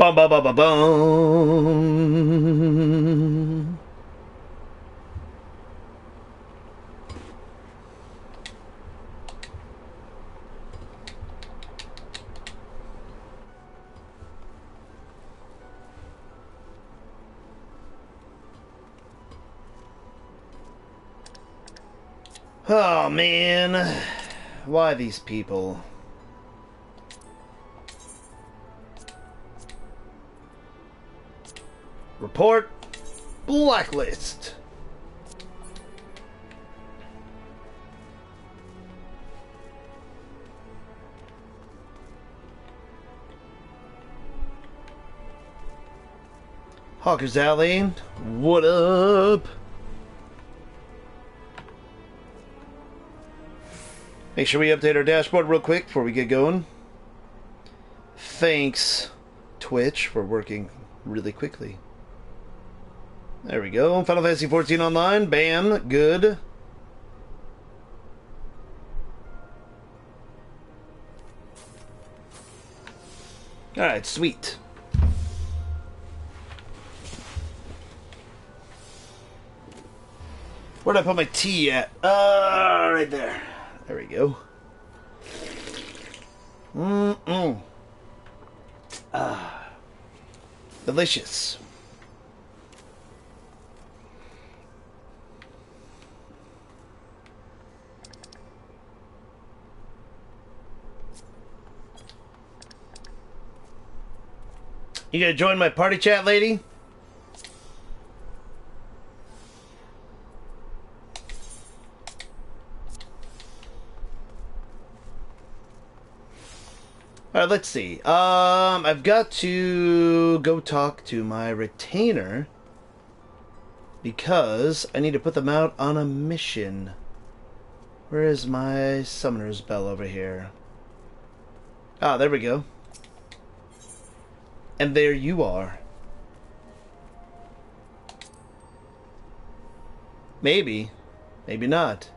Bum bum bum bum bum. Oh man, why these people? Report blacklist. Hawker's Alley, what up? Make sure we update our dashboard real quick before we get going. Thanks, Twitch, for working really quickly. There we go. Final Fantasy XIV Online. Bam. Good. Alright, sweet. Where'd I put my tea at? Right there. There we go. Delicious. You gonna join my party chat, lady? Alright, let's see. I've got to go talk to my retainer because I need to put them out on a mission. Where is my summoner's bell over here? Ah, there we go. And there you are. Maybe. Maybe not.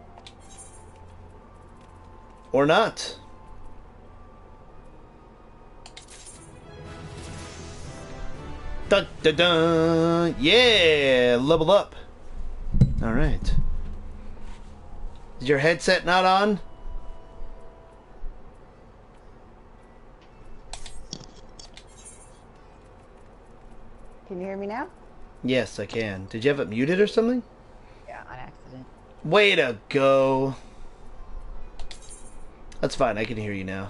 Or not. Dun dun dun! Yeah! Level up! Alright. Is your headset not on? Can you hear me now? Yes, I can. Did you have it muted or something? Yeah, on accident. Way to go! That's fine, I can hear you now.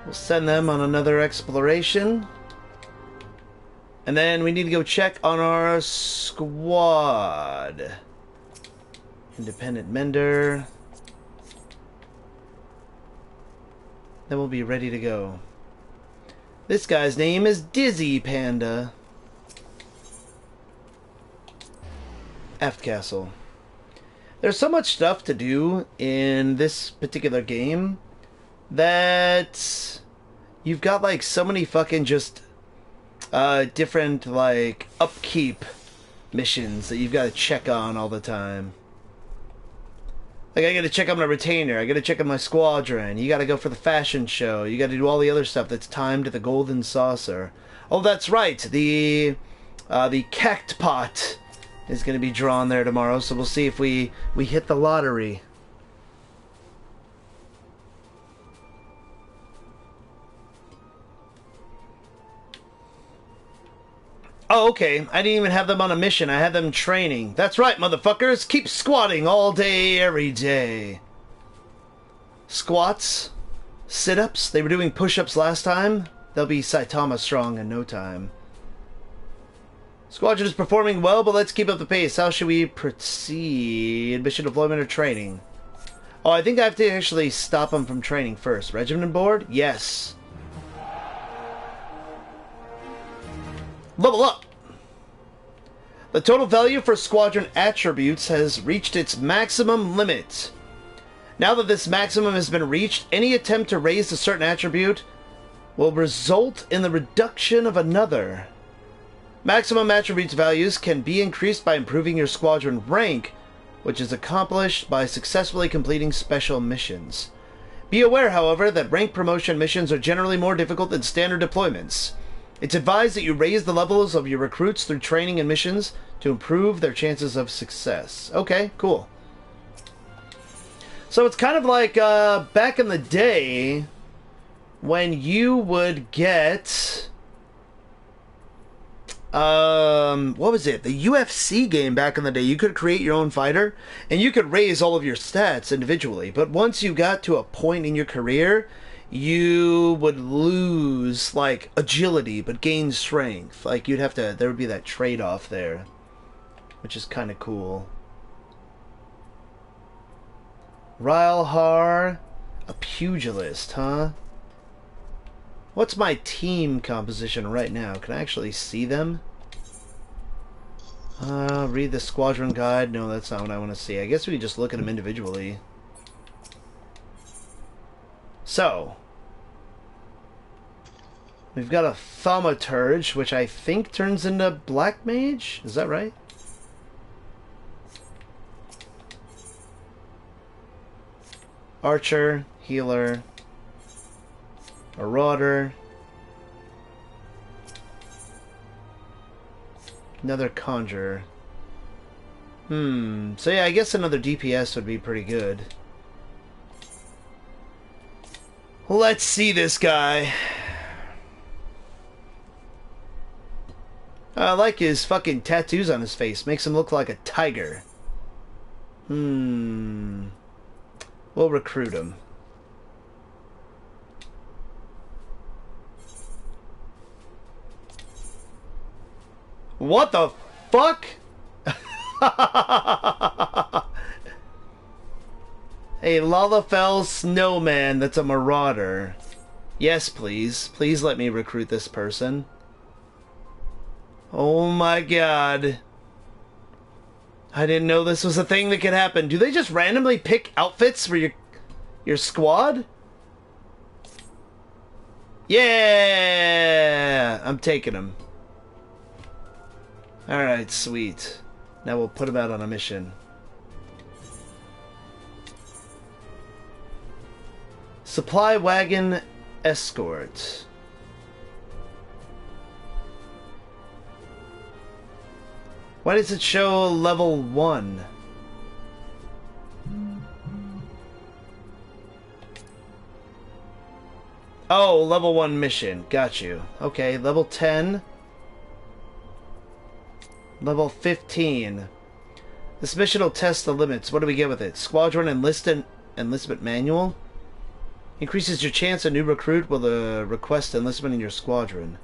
We'll send them on another exploration. And then we need to go check on our squad. Independent Mender. Then we'll be ready to go. This guy's name is Dizzy Panda. Aft Castle. There's so much stuff to do in this particular game that you've got like so many fucking just different like upkeep missions that you've got to check on all the time. Like I gotta check on my retainer, I gotta check on my squadron, you gotta go for the fashion show, you gotta do all the other stuff that's timed to the golden saucer. Oh, that's right, the cact pot is gonna be drawn there tomorrow, so we'll see if we hit the lottery. Oh, okay. I didn't even have them on a mission. I had them training. That's right, motherfuckers. Keep squatting all day, every day. Squats. Sit-ups. They were doing push-ups last time. They'll be Saitama strong in no time. Squadron is performing well, but let's keep up the pace. How should we proceed? Mission deployment or training? Oh, I think I have to actually stop them from training first. Regiment board? Yes. Level up! The total value for squadron attributes has reached its maximum limit. Now that this maximum has been reached, any attempt to raise a certain attribute will result in the reduction of another. Maximum attributes values can be increased by improving your squadron rank, which is accomplished by successfully completing special missions. Be aware, however, that rank promotion missions are generally more difficult than standard deployments. It's advised that you raise the levels of your recruits through training and missions to improve their chances of success. Okay, cool. So it's kind of like back in the day when you would get... what was it? The UFC game back in the day. You could create your own fighter, and you could raise all of your stats individually. But once you got to a point in your career, you would lose, like, agility, but gain strength. Like, you'd have to... There would be that trade-off there, which is kind of cool. Rylhar, a pugilist, huh? What's my team composition right now? Can I actually see them? Read the squadron guide. No, that's not what I want to see. I guess we can just look at them individually. So, we've got a Thaumaturge, which I think turns into Black Mage. Is that right? Archer, Healer, Marauder, another Conjurer. So yeah, I guess another DPS would be pretty good. Let's see this guy. I like his fucking tattoos on his face. Makes him look like a tiger. We'll recruit him. What the fuck? A Lalafell snowman that's a marauder. Yes, please. Please let me recruit this person. Oh my god. I didn't know this was a thing that could happen. Do they just randomly pick outfits for your squad? Yeah! I'm taking him. Alright, sweet. Now we'll put him out on a mission. Supply wagon escort. Why does it show level 1? Oh, level 1 mission. Got you. Okay, level 10. Level 15. This mission will test the limits. What do we get with it? Squadron enlistment manual? Increases your chance a new recruit will request enlistment in your squadron.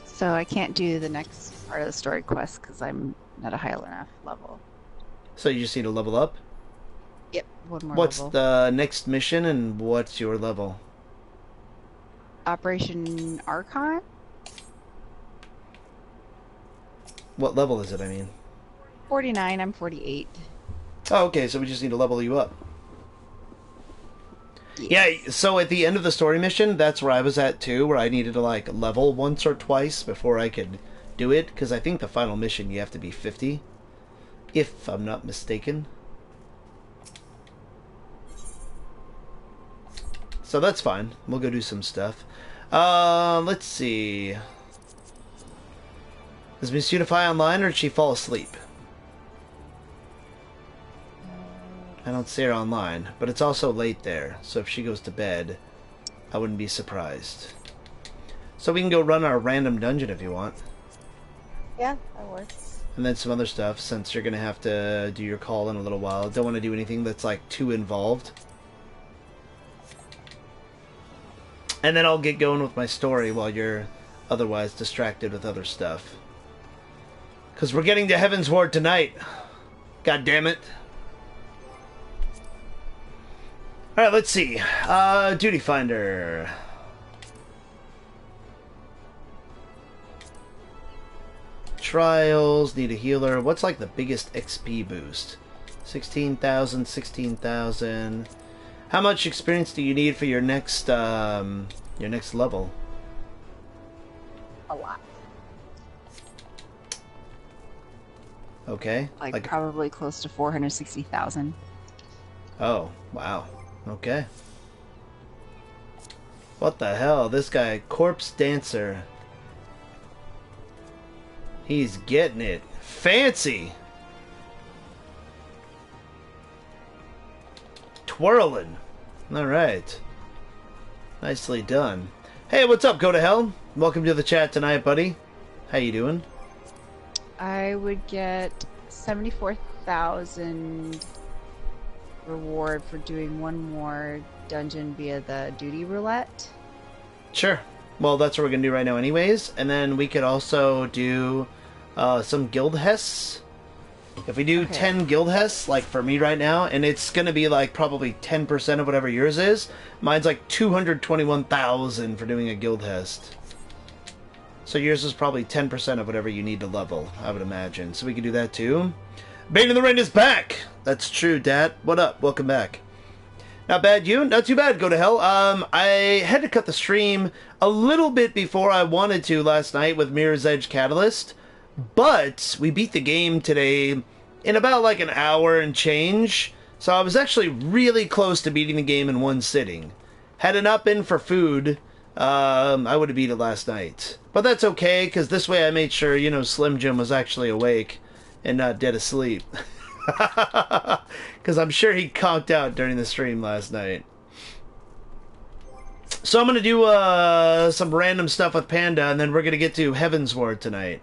So I can't do the next part of the story quest because I'm not a high enough level. So you just need to level up? Yep, one more What's level. the next mission and what's your level? Operation Archon? What level is it, I mean? 49, I'm 48. Oh, okay, so we just need to level you up. Yeah, so at the end of the story mission, that's where I was at too, where I needed to like level once or twice before I could do it, because I think the final mission you have to be 50, if I'm not mistaken. So that's fine. We'll go do some stuff. Let's see. Is Miss Unify online or did she fall asleep? I don't see her online, but it's also late there, so if she goes to bed, I wouldn't be surprised. So we can go run our random dungeon if you want. Yeah, that works. And then some other stuff, since you're going to have to do your call in a little while. Don't want to do anything that's like too involved. And then I'll get going with my story while you're otherwise distracted with other stuff. Because we're getting to Heavensward tonight. God damn it. Alright, let's see. Duty Finder. Trials, need a healer. What's like the biggest XP boost? 16,000, 16,000. How much experience do you need for your next level? A lot. Okay. Like probably close to 460,000. Oh, wow. Okay. What the hell? This guy, Corpse Dancer. He's getting it. Fancy! Twirling. Alright. Nicely done. Hey, what's up, Go to Hell? Welcome to the chat tonight, buddy. How you doing? I would get 74,000 reward for doing one more dungeon via the duty roulette. Sure. Well, that's what we're going to do right now anyways. And then we could also do some guild hests. If we do 10 guild hests, like for me right now, and it's going to be like probably 10% of whatever yours is. Mine's like 221,000 for doing a guild hest. So yours is probably 10% of whatever you need to level, I would imagine. So we can do that too. Bane in the Rain is back! That's true, Dad. What up? Welcome back. Not bad, you? Not too bad, Go to Hell. I had to cut the stream a little bit before I wanted to last night with Mirror's Edge Catalyst. But we beat the game today in about like an hour and change. So I was actually really close to beating the game in one sitting. Had it not been for food, I would have beat it last night. But that's okay, because this way I made sure, you know, Slim Jim was actually awake and not dead asleep. Because I'm sure he conked out during the stream last night. So I'm going to do some random stuff with Panda, and then we're going to get to Heavensward tonight.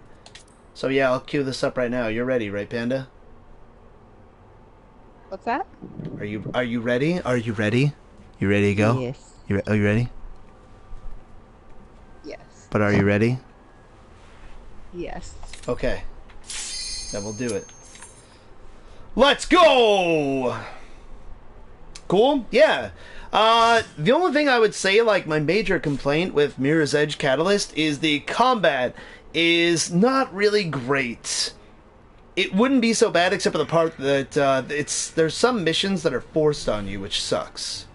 So yeah, I'll cue this up right now. You're ready, right, Panda? What's that? Are you ready? Are you ready? You ready to go? Yes. Are you ready? Yes. But are you ready? Yes. Okay. Then we'll do it. Let's go! Cool? Yeah. The only thing I would say, like, my major complaint with Mirror's Edge Catalyst is the combat is not really great. It wouldn't be so bad except for the part that there's some missions that are forced on you, which sucks.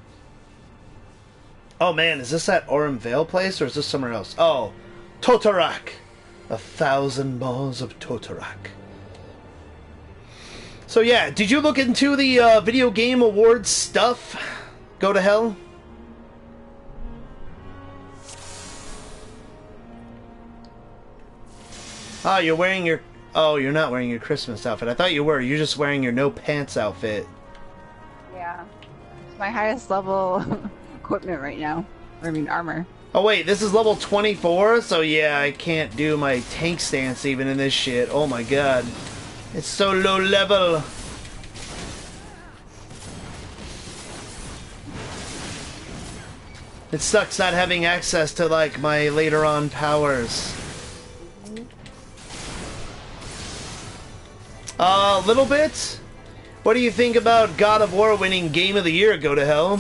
Oh man, is this that Aurum Vale place, or is this somewhere else? Oh, Totarak! 1,000 balls of Totarak. So yeah, did you look into the video game awards stuff? Go to Hell? Oh, you're wearing your... Oh, you're not wearing your Christmas outfit. I thought you were. You're just wearing your no pants outfit. Yeah. It's my highest level equipment right now. I mean, armor. Oh wait, this is level 24? So yeah, I can't do my tank stance even in this shit. Oh my god. It's so low level. It sucks not having access to, like, my later on powers. A little bit? What do you think about God of War winning Game of the Year, Go to Hell?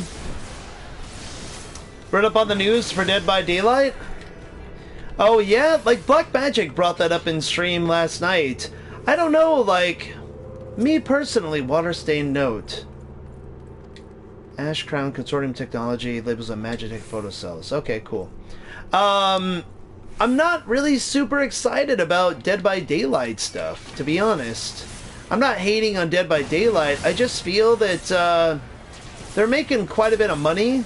Read up on the news for Dead by Daylight? Oh yeah, like Black Magic brought that up in stream last night. I don't know, like, me personally, Waterstained Note. Ash Crown Consortium Technology labels on Magitech photocells. Okay, cool. I'm not really super excited about Dead by Daylight stuff, to be honest. I'm not hating on Dead by Daylight. I just feel that they're making quite a bit of money.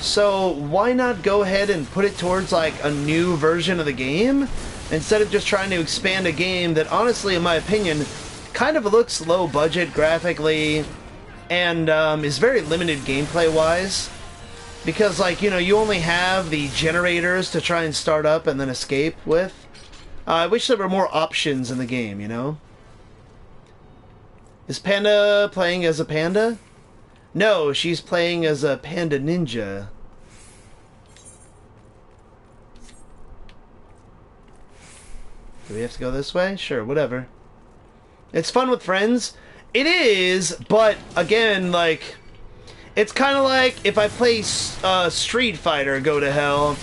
So why not go ahead and put it towards like a new version of the game instead of just trying to expand a game that honestly, in my opinion, kind of looks low budget graphically and is very limited gameplay wise. Because, like, you know, you only have the generators to try and start up and then escape with. I wish there were more options in the game, you know? Is Panda playing as a panda? No, she's playing as a panda ninja. Do we have to go this way? Sure, whatever. It's fun with friends. It is, but, again, like... It's kind of like if I play Street Fighter, Go to Hell,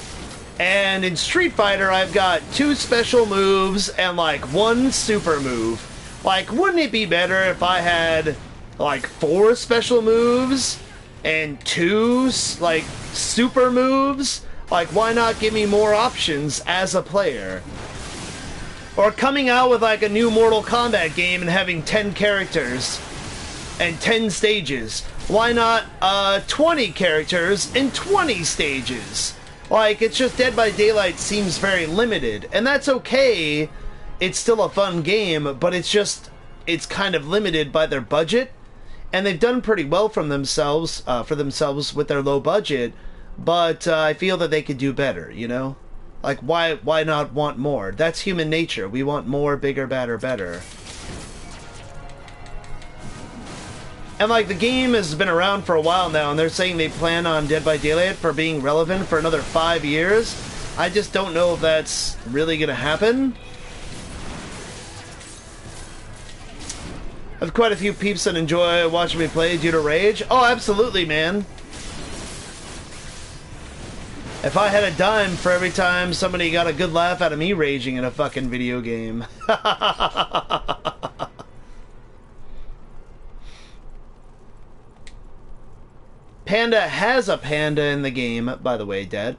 and in Street Fighter I've got 2 special moves and like 1 super move. Like, wouldn't it be better if I had like 4 special moves and 2 like super moves? Like, why not give me more options as a player? Or coming out with like a new Mortal Kombat game and having 10 characters and 10 stages. Why not 20 characters and 20 stages? Like, it's just Dead by Daylight seems very limited. And that's okay. It's still a fun game, but it's kind of limited by their budget. And they've done pretty well for themselves with their low budget. But I feel that they could do better, you know? Like, why not want more? That's human nature. We want more, bigger, badder, better. And, like, the game has been around for a while now, and they're saying they plan on Dead by Daylight for being relevant for another 5 years. I just don't know if that's really gonna happen. I have quite a few peeps that enjoy watching me play due to rage. Oh, absolutely, man. If I had a dime for every time somebody got a good laugh out of me raging in a fucking video game. Panda has a panda in the game, by the way, Dad.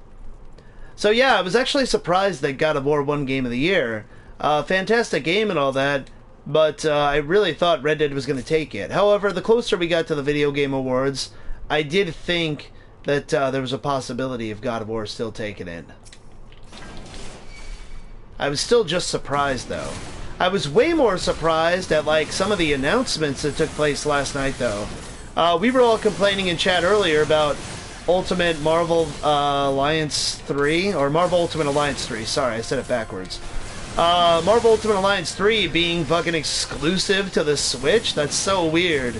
So yeah, I was actually surprised that God of War won Game of the Year. Fantastic game and all that, but I really thought Red Dead was going to take it. However, the closer we got to the Video Game Awards, I did think that there was a possibility of God of War still taking it. I was still just surprised, though. I was way more surprised at, like, some of the announcements that took place last night, though. We were all complaining in chat earlier about Ultimate Marvel Alliance 3, or Marvel Ultimate Alliance 3, sorry, I said it backwards. Marvel Ultimate Alliance 3 being fucking exclusive to the Switch? That's so weird.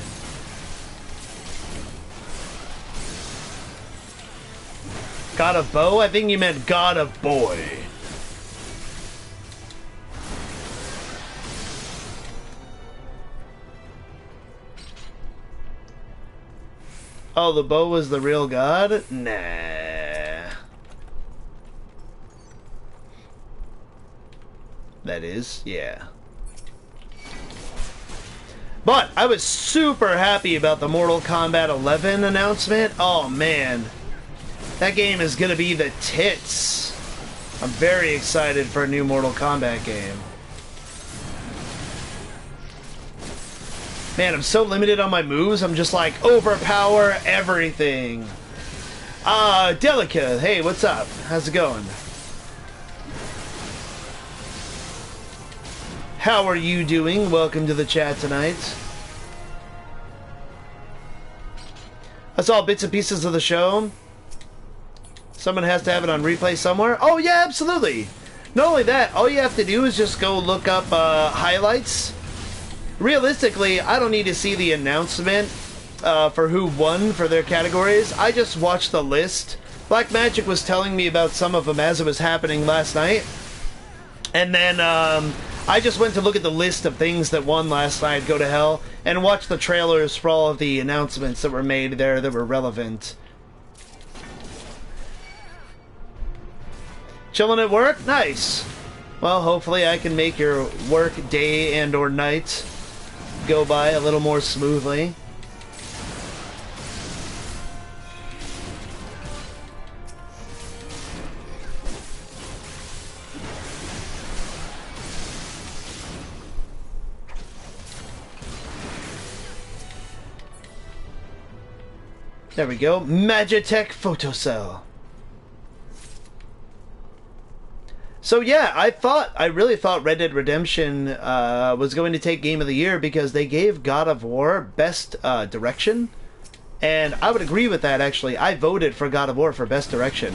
God of Bow? I think you meant God of Boy. Oh, the bow was the real god? Nah. That is, yeah. But I was super happy about the Mortal Kombat 11 announcement. Oh, man. That game is gonna be the tits. I'm very excited for a new Mortal Kombat game. Man, I'm so limited on my moves, I'm just like, overpower everything. Delica, hey, what's up? How's it going? How are you doing? Welcome to the chat tonight. That's all bits and pieces of the show. Someone has to have it on replay somewhere. Oh, yeah, absolutely. Not only that, all you have to do is just go look up highlights. Realistically, I don't need to see the announcement for who won for their categories. I just watched the list. Black Magic was telling me about some of them as it was happening last night. And then I just went to look at the list of things that won last night, Go to Hell, and watch the trailers for all of the announcements that were made there that were relevant. Chilling at work? Nice. Well, hopefully I can make your work day and or night go by a little more smoothly. There we go. Magitech Photocell. So yeah, I really thought Red Dead Redemption was going to take Game of the Year because they gave God of War Best Direction. And I would agree with that, actually. I voted for God of War for Best Direction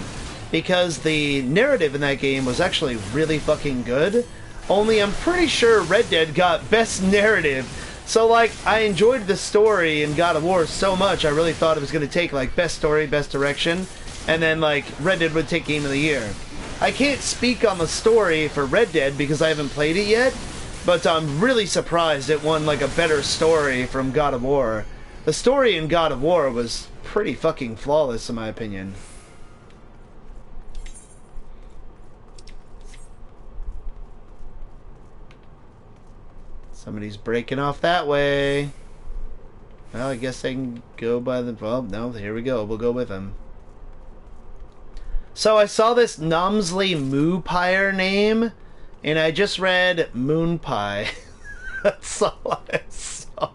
because the narrative in that game was actually really fucking good. Only I'm pretty sure Red Dead got Best Narrative. So, like, I enjoyed the story in God of War so much, I really thought it was going to take, like, Best Story, Best Direction, and then, like, Red Dead would take Game of the Year. I can't speak on the story for Red Dead because I haven't played it yet, but I'm really surprised it won, like, a better story from God of War. The story in God of War was pretty fucking flawless, in my opinion. Somebody's breaking off that way. Well, I guess I can go by the... Well, no, here we go. We'll go with him. So I saw this Nomsley Moopire name, And I just read Moon Pie. That's all I saw.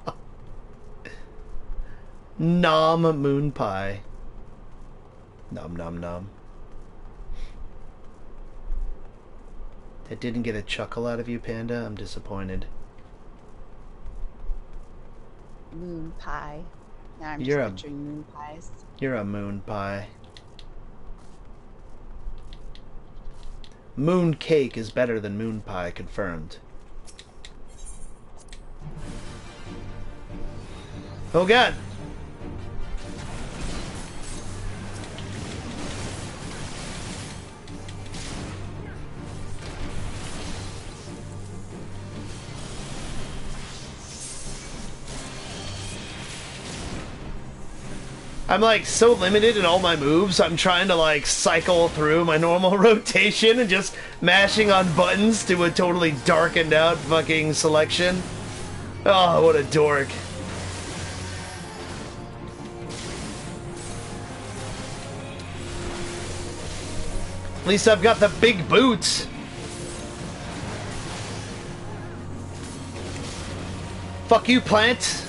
Nom Moon Pie. Nom nom nom. That didn't get a chuckle out of you, Panda? I'm disappointed. Moon pie. Now I'm You're just picturing moon pies. You're a moon pie. Moon cake is better than moon pie, confirmed. Oh god! I'm like so limited in all my moves, I'm trying to like cycle through my normal rotation and just mashing on buttons to a totally darkened out fucking selection. Oh, what a dork. At least I've got the big boots. Fuck you, plant.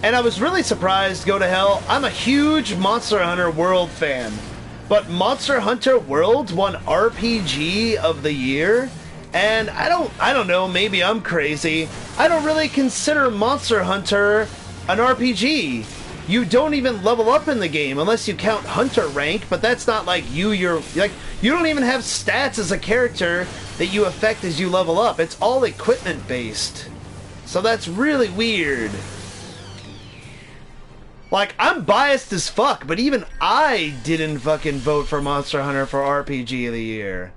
And I was really surprised, go to hell. I'm a huge Monster Hunter World fan. But Monster Hunter World won RPG of the Year. And I don't know, maybe I'm crazy. I don't really consider Monster Hunter an RPG. You don't even level up in the game unless you count Hunter rank, but that's not like you're like, you don't even have stats as a character that you affect as you level up. It's all equipment based. So that's really weird. Like, I'm biased as fuck, but even I didn't fucking vote for Monster Hunter for RPG of the Year.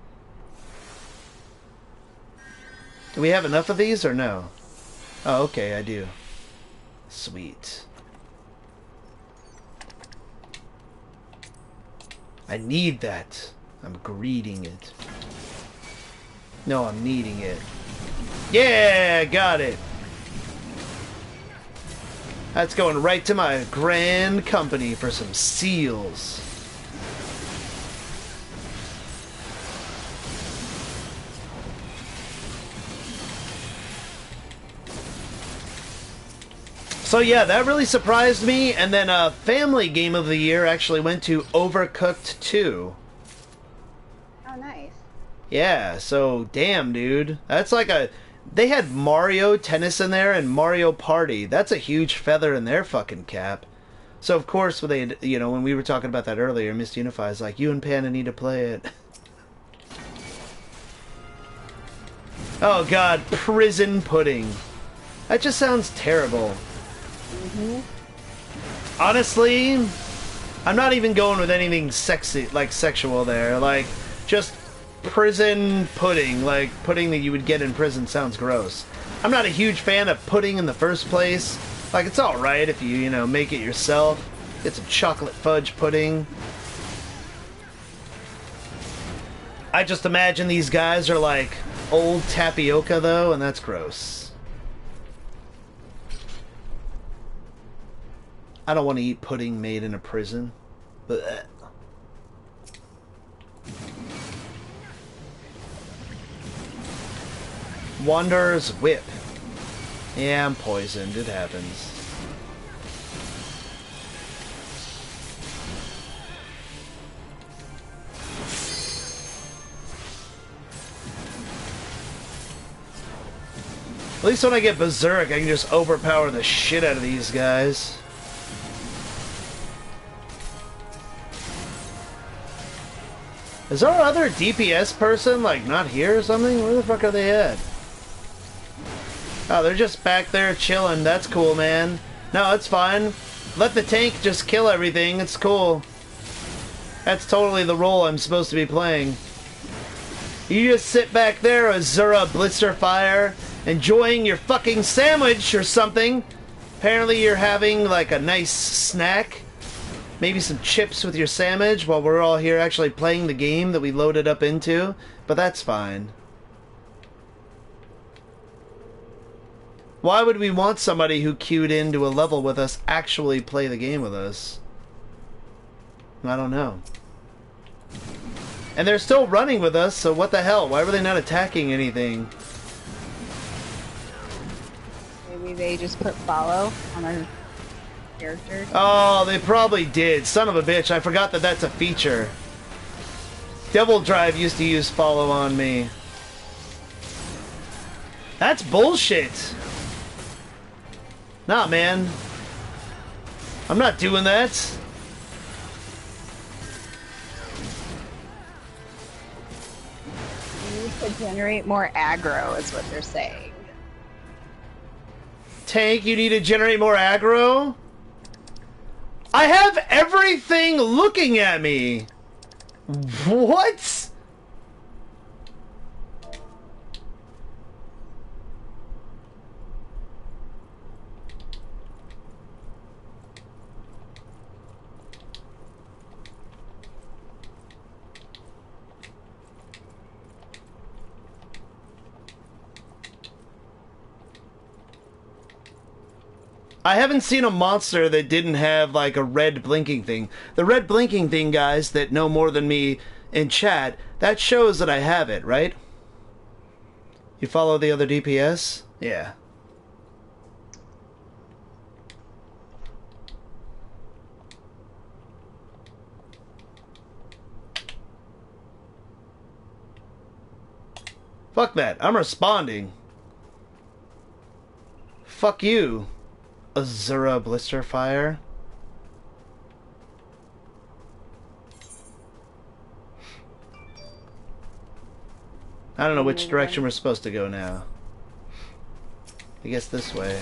Do we have enough of these or no? Oh, okay, I do. Sweet. I need that. I'm greeding it. No, I'm needing it. Yeah, got it. That's going right to my grand company for some seals. So yeah, that really surprised me. And then Family Game of the Year actually went to Overcooked 2. Oh, nice. Yeah, so damn, dude. That's like a... They had Mario Tennis in there and Mario Party. That's a huge feather in their fucking cap. So of course, when they, you know, when we were talking about that earlier, Mist Unify is like, you and Panda need to play it. Oh god, prison pudding. That just sounds terrible. Honestly, I'm not even going with anything sexy, like sexual there. Like, just prison pudding, like pudding that you would get in prison sounds gross. I'm not a huge fan of pudding in the first place. Like, it's alright if you know, make it yourself. Get some chocolate fudge pudding. I just imagine these guys are like old tapioca though, and that's gross. I don't want to eat pudding made in a prison. Blech. Wanderer's Whip. Yeah, I'm poisoned. It happens. At least when I get Berserk, I can just overpower the shit out of these guys. Is our other DPS person, like, not here or something? Where the fuck are they at? Oh, they're just back there chilling. That's cool, man. No, it's fine. Let the tank just kill everything. It's cool. That's totally the role I'm supposed to be playing. You just sit back there, Azura Blisterfire, enjoying your fucking sandwich or something. Apparently you're having, like, a nice snack. Maybe some chips with your sandwich while we're all here actually playing the game that we loaded up into. But that's fine. Why would we want somebody who queued into a level with us actually play the game with us? I don't know. And they're still running with us, so what the hell? Why were they not attacking anything? Maybe they just put follow on our character. Oh, they probably did. Son of a bitch, I forgot that that's a feature. Devil Drive used to use follow on me. That's bullshit. Nah, man. I'm not doing that. You need to generate more aggro, is what they're saying. Tank, you need to generate more aggro? I have everything looking at me. What? I haven't seen a monster that didn't have, like, a red blinking thing. The red blinking thing, guys, that know more than me in chat, that shows that I have it, right? You follow the other DPS? Yeah. Fuck that. I'm responding. Fuck you. Azura Blister Fire. I don't know which direction we're supposed to go now. I guess this way.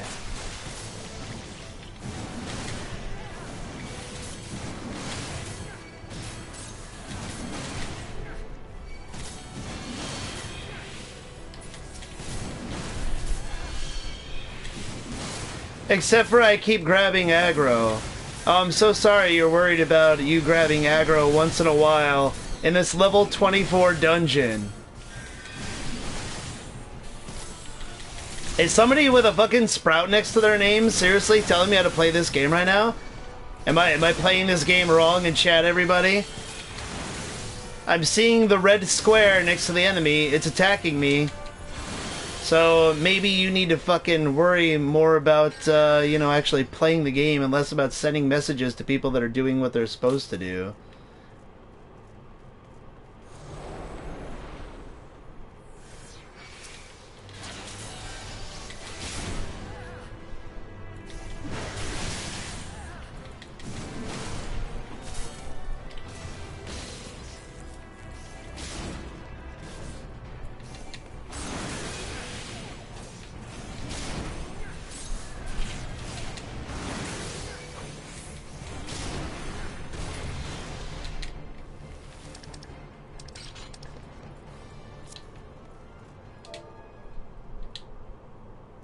Except for I keep grabbing aggro. Oh, I'm so sorry you're worried about you grabbing aggro once in a while in this level 24 dungeon. Is somebody with a fucking sprout next to their name seriously telling me how to play this game right now? Am I playing this game wrong in chat, everybody? I'm seeing the red square next to the enemy. It's attacking me. So maybe you need to fucking worry more about, you know, actually playing the game and less about sending messages to people that are doing what they're supposed to do.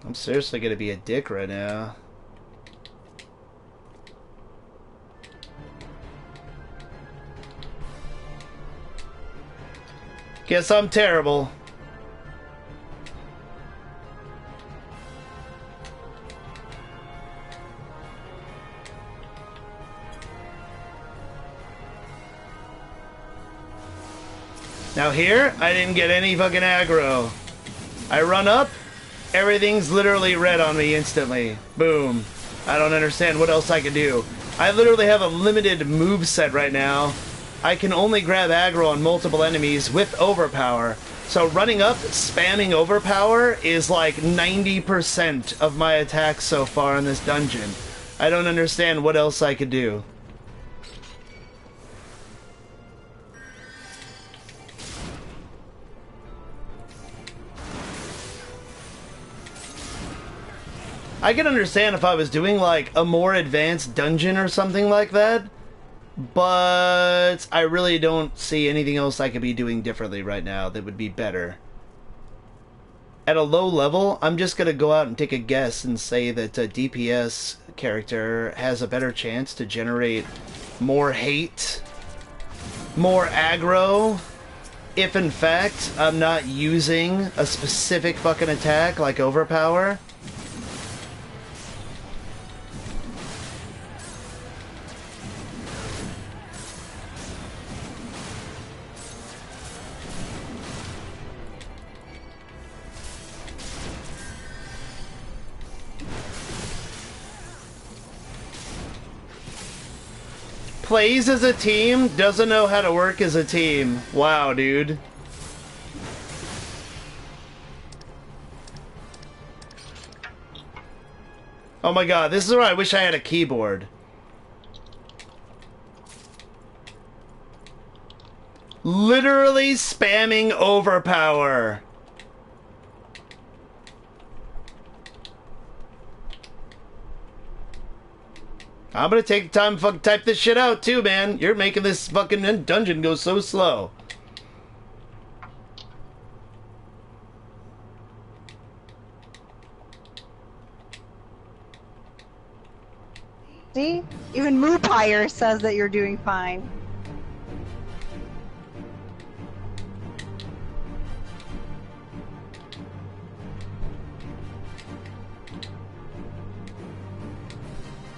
I'm seriously gonna be a dick right now. Guess I'm terrible. Now here, I didn't get any fucking aggro. I run up, everything's literally red on me instantly. Boom. I don't understand what else I can do. I literally have a limited moveset right now. I can only grab aggro on multiple enemies with overpower. So running up, spamming overpower is like 90% of my attacks so far in this dungeon. I don't understand what else I could do. I could understand if I was doing like a more advanced dungeon or something like that, but I really don't see anything else I could be doing differently right now that would be better. At a low level, I'm just going to go out and take a guess and say that a DPS character has a better chance to generate more hate, more aggro, if in fact I'm not using a specific fucking attack like overpower. plays as a team doesn't know how to work as a team. Wow, dude. Oh my god, this is where I wish I had a keyboard. Literally spamming overpower. I'm gonna take the time to fucking type this shit out too, man. You're making this fucking dungeon go so slow. See? Even Moopire says that you're doing fine.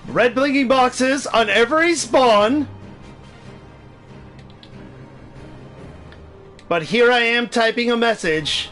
Red blinking boxes on every spawn. But here I am typing a message.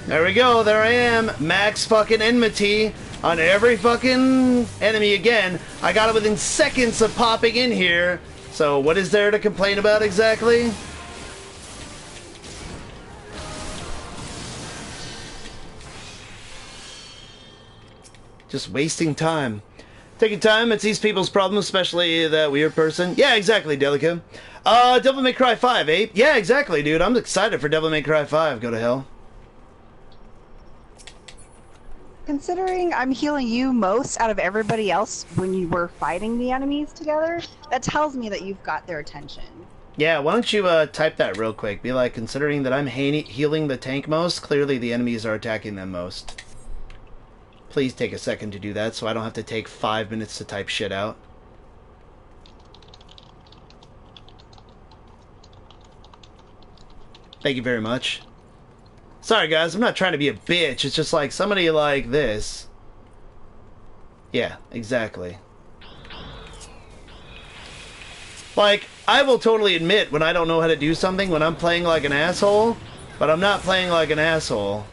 There we go, there I am. Max fucking enmity on every fucking enemy again. I got it within seconds of popping in here. So what is there to complain about exactly? Just wasting time. Taking time, it's these people's problem, especially that weird person. Yeah, exactly, Delica. Devil May Cry 5, eh? Yeah, exactly, dude. I'm excited for Devil May Cry 5. Go to hell. Considering I'm healing you most out of everybody else when you were fighting the enemies together, that tells me that you've got their attention. Yeah, why don't you type that real quick? Be like, considering that I'm healing the tank most, clearly the enemies are attacking them most. Please take a second to do that so I don't have to take 5 minutes to type shit out. Thank you very much. Sorry guys, I'm not trying to be a bitch, it's just like somebody like this. Yeah, exactly. Like, I will totally admit when I don't know how to do something, when I'm playing like an asshole, but I'm not playing like an asshole.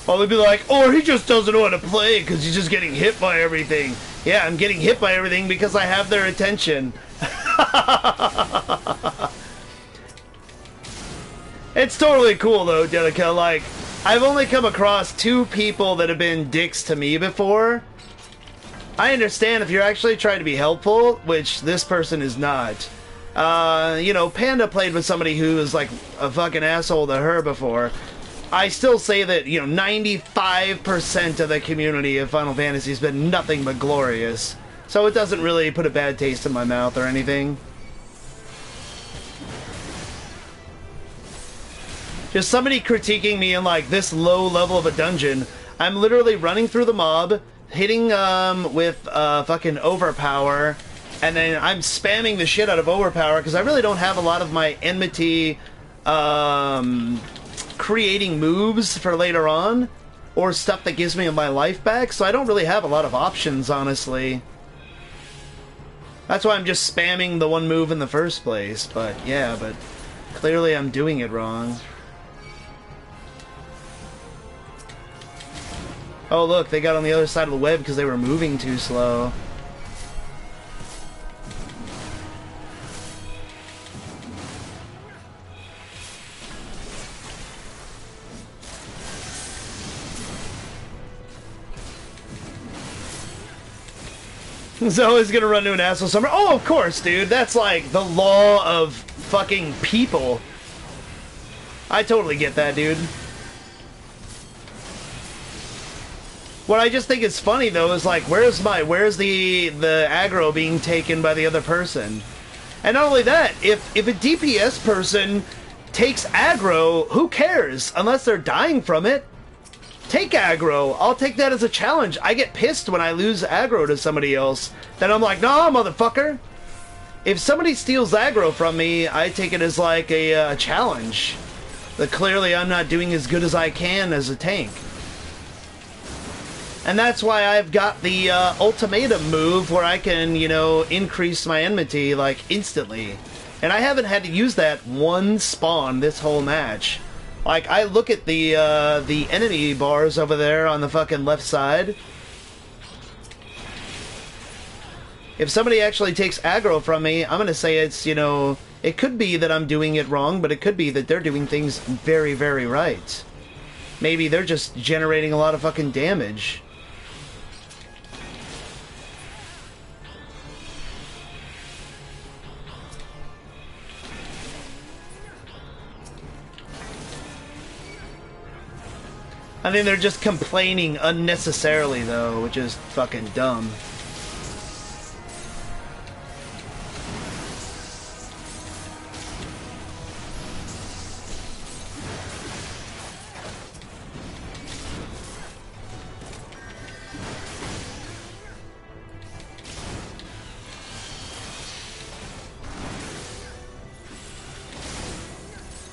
Well, they'd be like, or he just doesn't know how to play because he's just getting hit by everything. Yeah, I'm getting hit by everything because I have their attention. It's totally cool, though, Denica. Like, I've only come across 2 people that have been dicks to me before. I understand if you're actually trying to be helpful, which this person is not. You know, Panda played with somebody who was like a fucking asshole to her before. I still say that, you know, 95% of the community of Final Fantasy has been nothing but glorious. So it doesn't really put a bad taste in my mouth or anything. Just somebody critiquing me in, like, this low level of a dungeon. I'm literally running through the mob, hitting, with, fucking overpower, and then I'm spamming the shit out of overpower, because I really don't have a lot of my enmity, creating moves for later on, or stuff that gives me my life back, so I don't really have a lot of options, honestly. That's why I'm just spamming the one move in the first place, but yeah, but clearly I'm doing it wrong. Oh look, they got on the other side of the web because they were moving too slow. Zoe's gonna run to an asshole summer. Oh, of course, dude. That's like the law of fucking people. I totally get that, dude. What I just think is funny though is like, where's the aggro being taken by the other person? And not only that, if a DPS person takes aggro, who cares? Unless they're dying from it. Take aggro. I'll take that as a challenge. I get pissed when I lose aggro to somebody else. Then I'm like, nah, motherfucker. If somebody steals aggro from me, I take it as like a challenge. That clearly I'm not doing as good as I can as a tank. And that's why I've got the ultimatum move where I can, you know, increase my enmity like instantly. And I haven't had to use that one spawn this whole match. Like, I look at the enemy bars over there on the fucking left side. If somebody actually takes aggro from me, I'm gonna say it's, you know, it could be that I'm doing it wrong, but it could be that they're doing things very, very right. Maybe they're just generating a lot of fucking damage. I think they're just complaining unnecessarily, though, which is fucking dumb.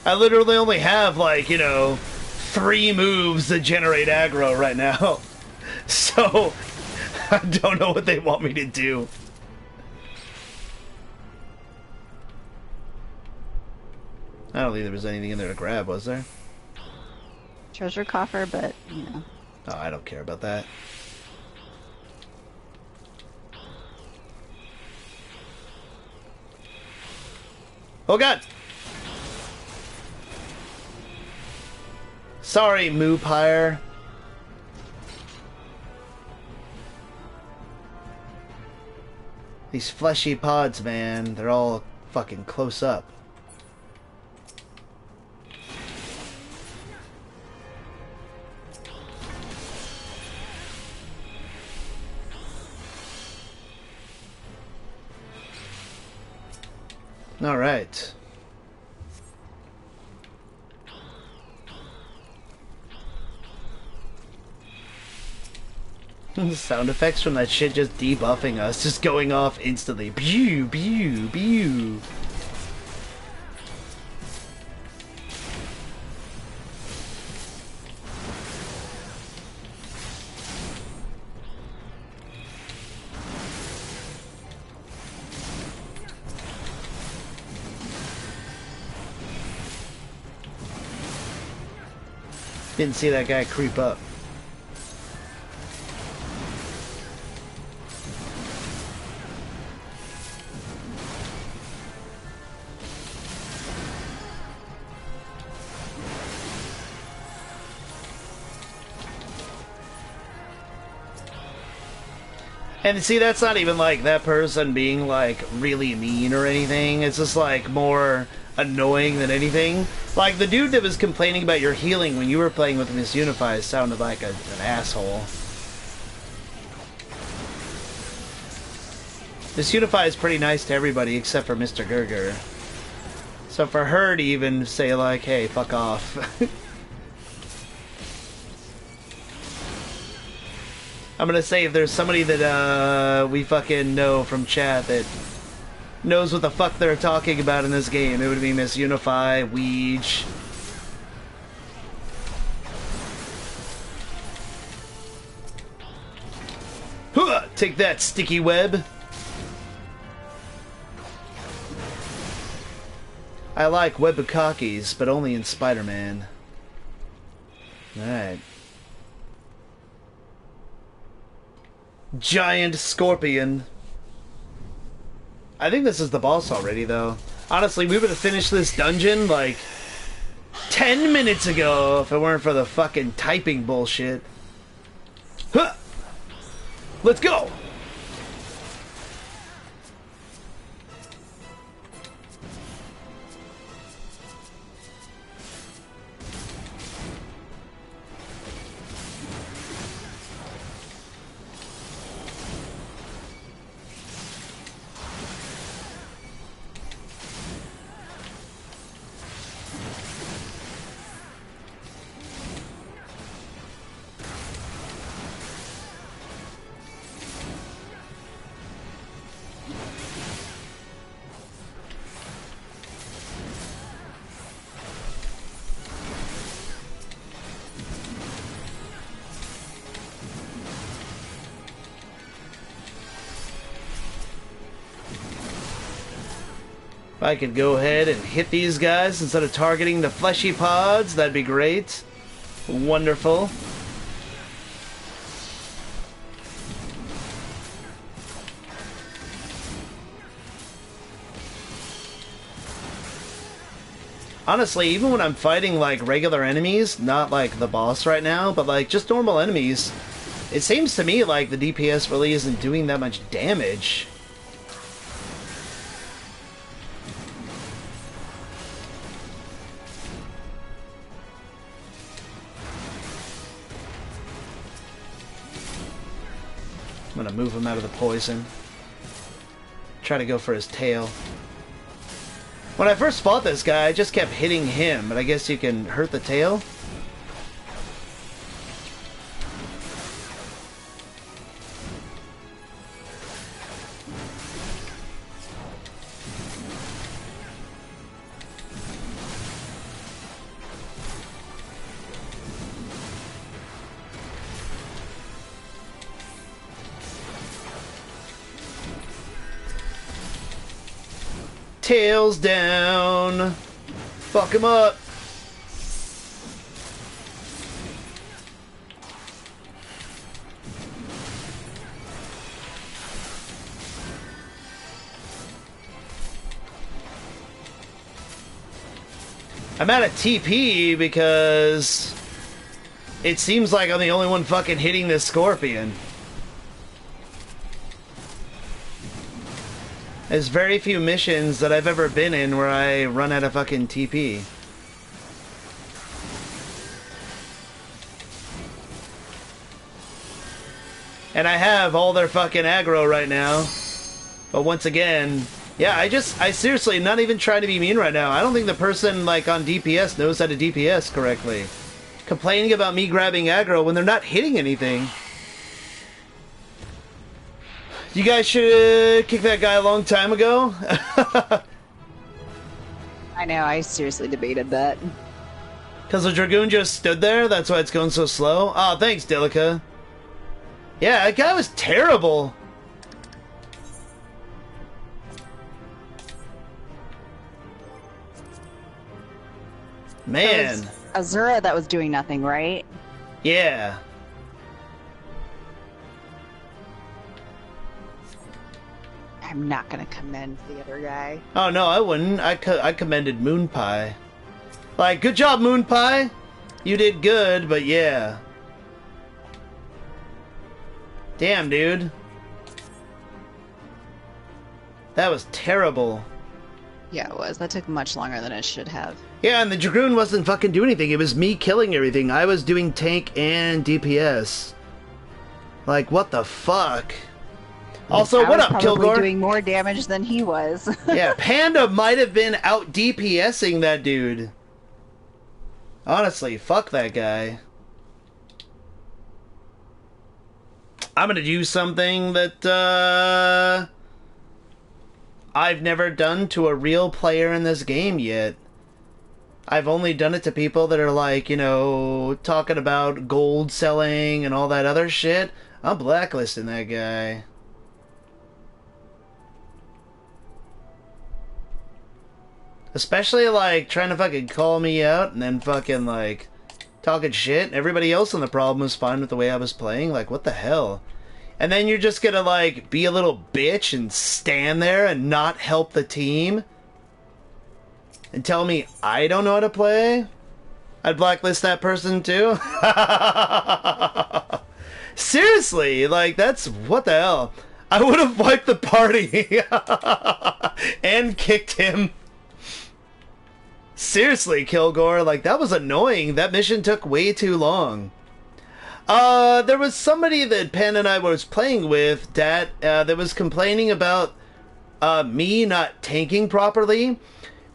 I literally only have, like, you know, 3 moves that generate aggro right now. So, I don't know what they want me to do. I don't think there was anything in there to grab, was there? Treasure coffer, but, you know. Oh, I don't care about that. Oh god! Sorry, Moopire. These fleshy pods, man, they're all fucking close up. All right. The sound effects from that shit just debuffing us, just going off instantly. Pew, pew, pew. Didn't see that guy creep up. And see, that's not even like that person being like really mean or anything. It's just like more annoying than anything. Like the dude that was complaining about your healing when you were playing with Miss Unify sounded like an asshole. Miss Unify is pretty nice to everybody except for Mr. Gerger. So for her to even say like, hey, fuck off. I'm gonna say if there's somebody that we fucking know from chat that knows what the fuck they're talking about in this game, it would be Miss Unify, Weege. Huh! Take that, sticky web. I like Webukakis, but only in Spider-Man. Alright. Giant scorpion. I think this is the boss already, though. Honestly, we would have finished this dungeon, like, 10 minutes ago if it weren't for the fucking typing bullshit. Huh! Let's go! If I could go ahead and hit these guys instead of targeting the fleshy pods, that'd be great. Wonderful. Honestly, even when I'm fighting, like, regular enemies, not, like, the boss right now, but, like, just normal enemies, it seems to me like the DPS really isn't doing that much damage. I'm gonna move him out of the poison. Try to go for his tail. When I first fought this guy, I just kept hitting him, but I guess you can hurt the tail? Tails down. Fuck him up. I'm out of TP because it seems like I'm the only one fucking hitting this scorpion. There's very few missions that I've ever been in where I run out of fucking TP. And I have all their fucking aggro right now. But once again, yeah, I seriously, not even trying to be mean right now. I don't think the person, like, on DPS knows how to DPS correctly. Complaining about me grabbing aggro when they're not hitting anything. You guys should kick that guy a long time ago. I know, I seriously debated that. Because the Dragoon just stood there? That's why it's going so slow? Oh, thanks, Delica. Yeah, that guy was terrible. Man. It was Azura that was doing nothing, right? Yeah. I'm not gonna commend the other guy. Oh, no, I wouldn't. I commended Moon Pie. Like, good job, Moon Pie. You did good, but yeah. Damn, dude. That was terrible. Yeah, it was. That took much longer than it should have. Yeah, and the Dragoon wasn't fucking doing anything. It was me killing everything. I was doing tank and DPS. Like, what the fuck? Also, what up, Kilgore? I was probably doing more damage than he was. Yeah, Panda might have been out DPSing that dude. Honestly, fuck that guy. I'm gonna do something that, I've never done to a real player in this game yet. I've only done it to people that are like, you know, talking about gold selling and all that other shit. I'm blacklisting that guy. Especially, like, trying to fucking call me out and then fucking, like, talking shit. Everybody else on the problem was fine with the way I was playing. Like, what the hell? And then you're just gonna, like, be a little bitch and stand there and not help the team? And tell me I don't know how to play? I'd blacklist that person, too? Seriously, like, that's... what the hell? I would have wiped the party and kicked him. Seriously, Kilgore, like, that was annoying. That mission took way too long. There was somebody that Pan and I was playing with that was complaining about me not tanking properly.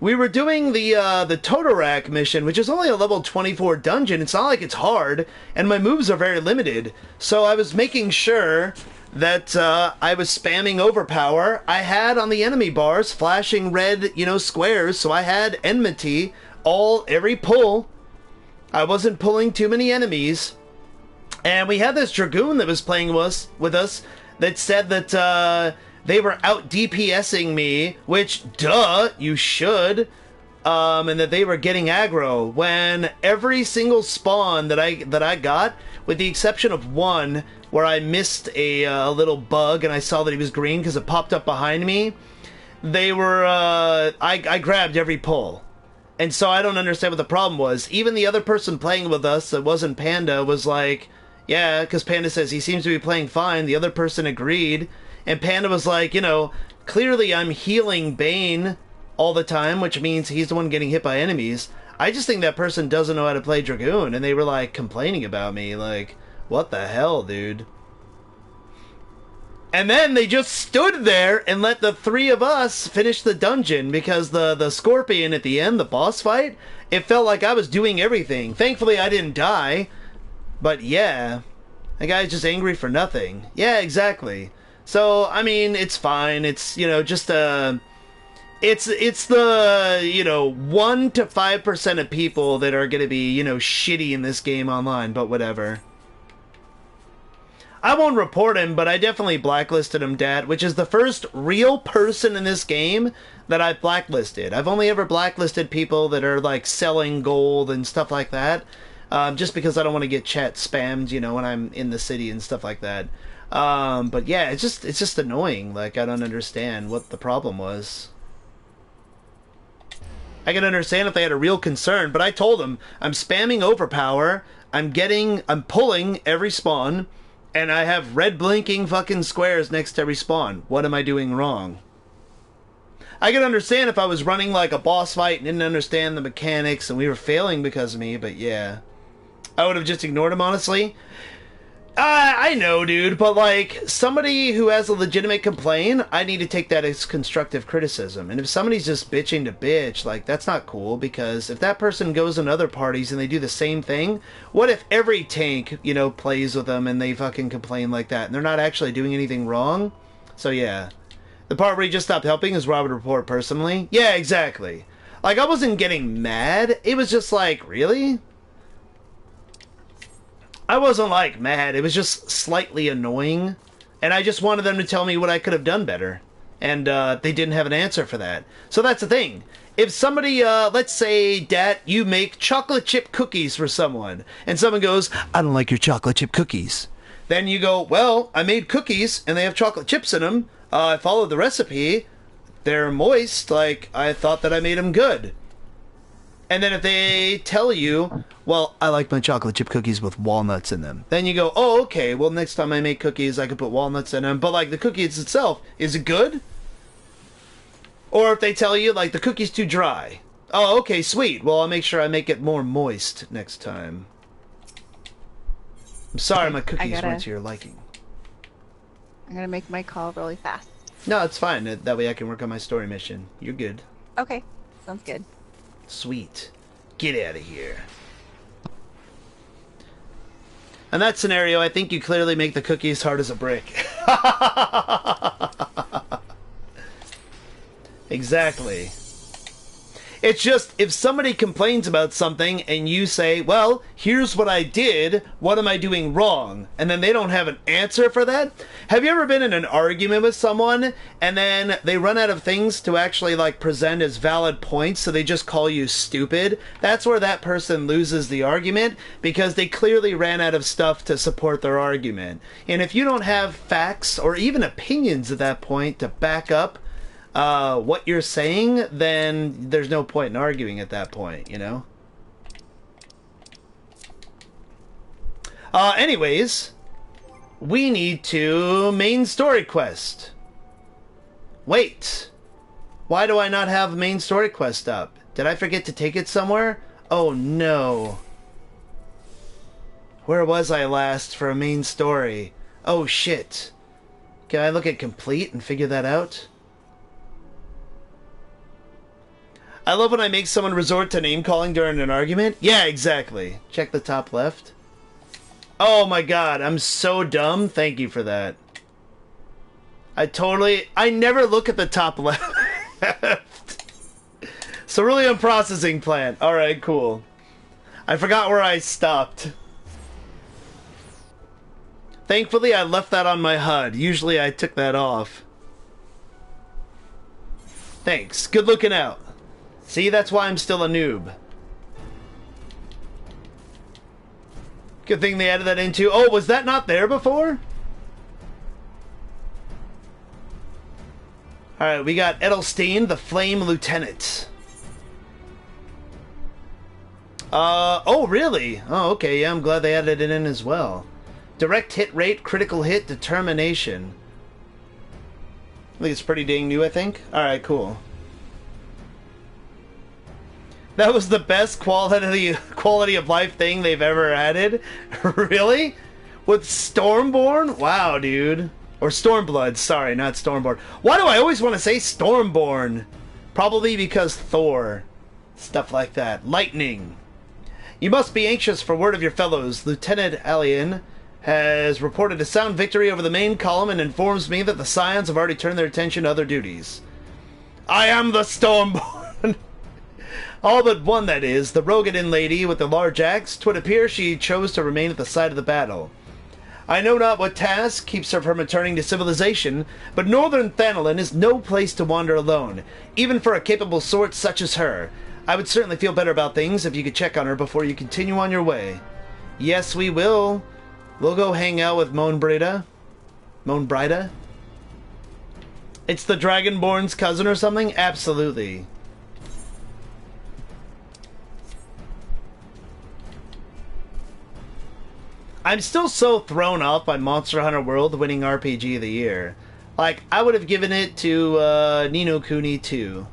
We were doing the Totorak mission, which is only a level 24 dungeon. It's not like it's hard, and my moves are very limited. So I was making sure that I was spamming overpower. I had on the enemy bars flashing red, you know, squares, so I had enmity every pull. I wasn't pulling too many enemies. And we had this Dragoon that was playing with us that said that they were out DPSing me, which, duh, you should, and that they were getting aggro, when every single spawn that I got, with the exception of one, where I missed a little bug and I saw that he was green because it popped up behind me, they were, I grabbed every pull. And so I don't understand what the problem was. Even the other person playing with us that wasn't Panda was like, yeah, because Panda says he seems to be playing fine. The other person agreed. And Panda was like, you know, clearly I'm healing Bane all the time, which means he's the one getting hit by enemies. I just think that person doesn't know how to play Dragoon. And they were like complaining about me. Like, what the hell, dude? And then they just stood there and let the three of us finish the dungeon because the Scorpion at the end, the boss fight, it felt like I was doing everything. Thankfully, I didn't die. But yeah, the guy's just angry for nothing. Yeah, exactly. So, I mean, it's fine. It's, you know, just it's the, you know, 1 to 5% of people that are going to be, you know, shitty in this game online, but whatever. I won't report him, but I definitely blacklisted him, Dad, which is the first real person in this game that I've blacklisted. I've only ever blacklisted people that are, like, selling gold and stuff like that, just because I don't want to get chat spammed, you know, when I'm in the city and stuff like that. But yeah, it's just annoying. Like, I don't understand what the problem was. I can understand if they had a real concern, but I told them, I'm spamming overpower, I'm pulling every spawn, and I have red blinking fucking squares next to every spawn. What am I doing wrong? I can understand if I was running like a boss fight and didn't understand the mechanics and we were failing because of me, but yeah. I would have just ignored him, honestly. I know, dude, but like, somebody who has a legitimate complaint, I need to take that as constructive criticism. And if somebody's just bitching to bitch, like, that's not cool, because if that person goes in other parties and they do the same thing, what if every tank, you know, plays with them and they fucking complain like that, and they're not actually doing anything wrong? So yeah. The part where he just stopped helping is Robert Report personally. Yeah, exactly. Like, I wasn't getting mad, it was just like, really? I wasn't, like, mad. It was just slightly annoying. And I just wanted them to tell me what I could have done better. And they didn't have an answer for that. So that's the thing. If somebody, let's say, Dad, you make chocolate chip cookies for someone. And someone goes, I don't like your chocolate chip cookies. Then you go, well, I made cookies and they have chocolate chips in them. I followed the recipe. They're moist. Like, I thought that I made them good. And then if they tell you, well, I like my chocolate chip cookies with walnuts in them. Then you go, oh, okay, well, next time I make cookies, I can put walnuts in them. But, like, the cookies itself, is it good? Or if they tell you, like, the cookie's too dry. Oh, okay, sweet. Well, I'll make sure I make it more moist next time. I'm sorry my cookies weren't to your liking. I'm gonna make my call really fast. No, it's fine. That way I can work on my story mission. You're good. Okay, sounds good. Sweet. Get out of here. In that scenario, I think you clearly make the cookies hard as a brick. Exactly. It's just, if somebody complains about something and you say, well, here's what I did, what am I doing wrong? And then they don't have an answer for that. Have you ever been in an argument with someone and then they run out of things to actually like present as valid points, so they just call you stupid? That's where that person loses the argument, because they clearly ran out of stuff to support their argument. And if you don't have facts or even opinions at that point to back up what you're saying, then there's no point in arguing at that point, you know? Anyways, we need to main story quest. Wait, why do I not have main story quest up? Did I forget to take it somewhere? Oh no. Where was I last for a main story? Oh shit. Can I look at complete and figure that out? I love when I make someone resort to name-calling during an argument. Yeah, exactly. Check the top left. Oh my god, I'm so dumb. Thank you for that. I never look at the top left. Cerulean processing plant. Alright, cool. I forgot where I stopped. Thankfully, I left that on my HUD. Usually I took that off. Thanks. Good looking out. See, that's why I'm still a noob. Good thing they added that into... Oh, was that not there before? Alright, we got Edelstein, the Flame Lieutenant. Oh, really? Oh, okay, yeah, I'm glad they added it in as well. Direct hit rate, critical hit, determination. I think it's pretty dang new, I think. Alright, cool. That was the best quality of life thing they've ever added? Really? With Stormborn? Wow, dude. Or Stormblood, sorry, not Stormborn. Why do I always want to say Stormborn? Probably because Thor. Stuff like that. Lightning. You must be anxious for word of your fellows. Lieutenant Alien has reported a sound victory over the main column and informs me that the Scions have already turned their attention to other duties. I am the Stormborn! All but one, that is, the Rogadin lady with the large axe. 'Twould appear she chose to remain at the side of the battle. I know not what task keeps her from returning to civilization, but northern Thanalin is no place to wander alone, even for a capable sort such as her. I would certainly feel better about things if you could check on her before you continue on your way. Yes, we will. We'll go hang out with Moanbrida. Moanbrida? It's the Dragonborn's cousin or something? Absolutely. I'm still so thrown off by Monster Hunter World winning RPG of the Year. Like, I would have given it to Ni no Kuni 2.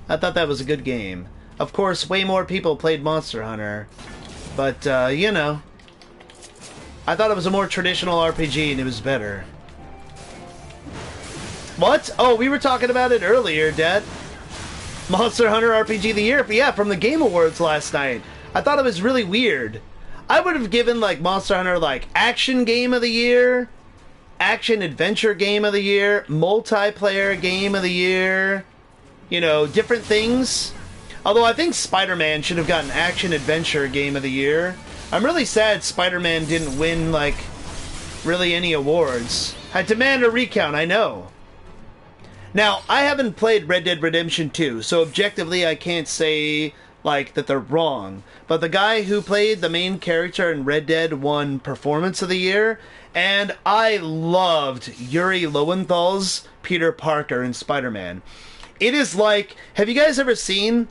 I thought that was a good game. Of course, way more people played Monster Hunter. But, you know. I thought it was a more traditional RPG and it was better. What? Oh, we were talking about it earlier, Dad. Monster Hunter RPG of the Year? Yeah, from the Game Awards last night. I thought it was really weird. I would have given, like, Monster Hunter, like, Action Game of the Year, Action Adventure Game of the Year, Multiplayer Game of the Year, you know, different things. Although I think Spider-Man should have gotten Action Adventure Game of the Year. I'm really sad Spider-Man didn't win, like, really any awards. I demand a recount, I know. Now, I haven't played Red Dead Redemption 2, so objectively I can't say, like, that they're wrong. But the guy who played the main character in Red Dead won Performance of the Year, and I loved Yuri Lowenthal's Peter Parker in Spider-Man. It is like, have you guys ever seen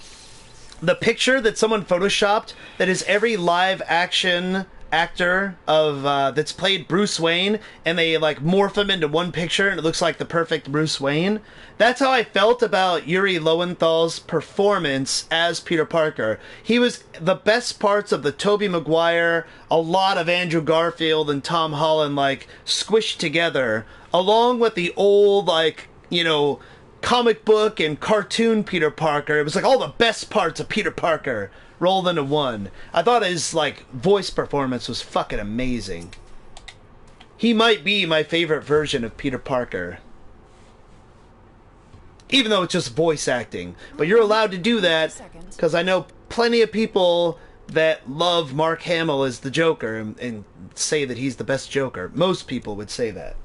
the picture that someone photoshopped that is every live action actor of that's played Bruce Wayne, and they like morph him into one picture and it looks like the perfect Bruce Wayne? That's how I felt about Yuri Lowenthal's performance as Peter Parker. He was the best parts of the Tobey Maguire, a lot of Andrew Garfield and Tom Holland like squished together, along with the old, like, you know, comic book and cartoon Peter Parker. It was like all the best parts of Peter Parker rolled into one. I thought his, like, voice performance was fucking amazing. He might be my favorite version of Peter Parker. Even though it's just voice acting. But you're allowed to do that, because I know plenty of people that love Mark Hamill as the Joker and say that he's the best Joker. Most people would say that.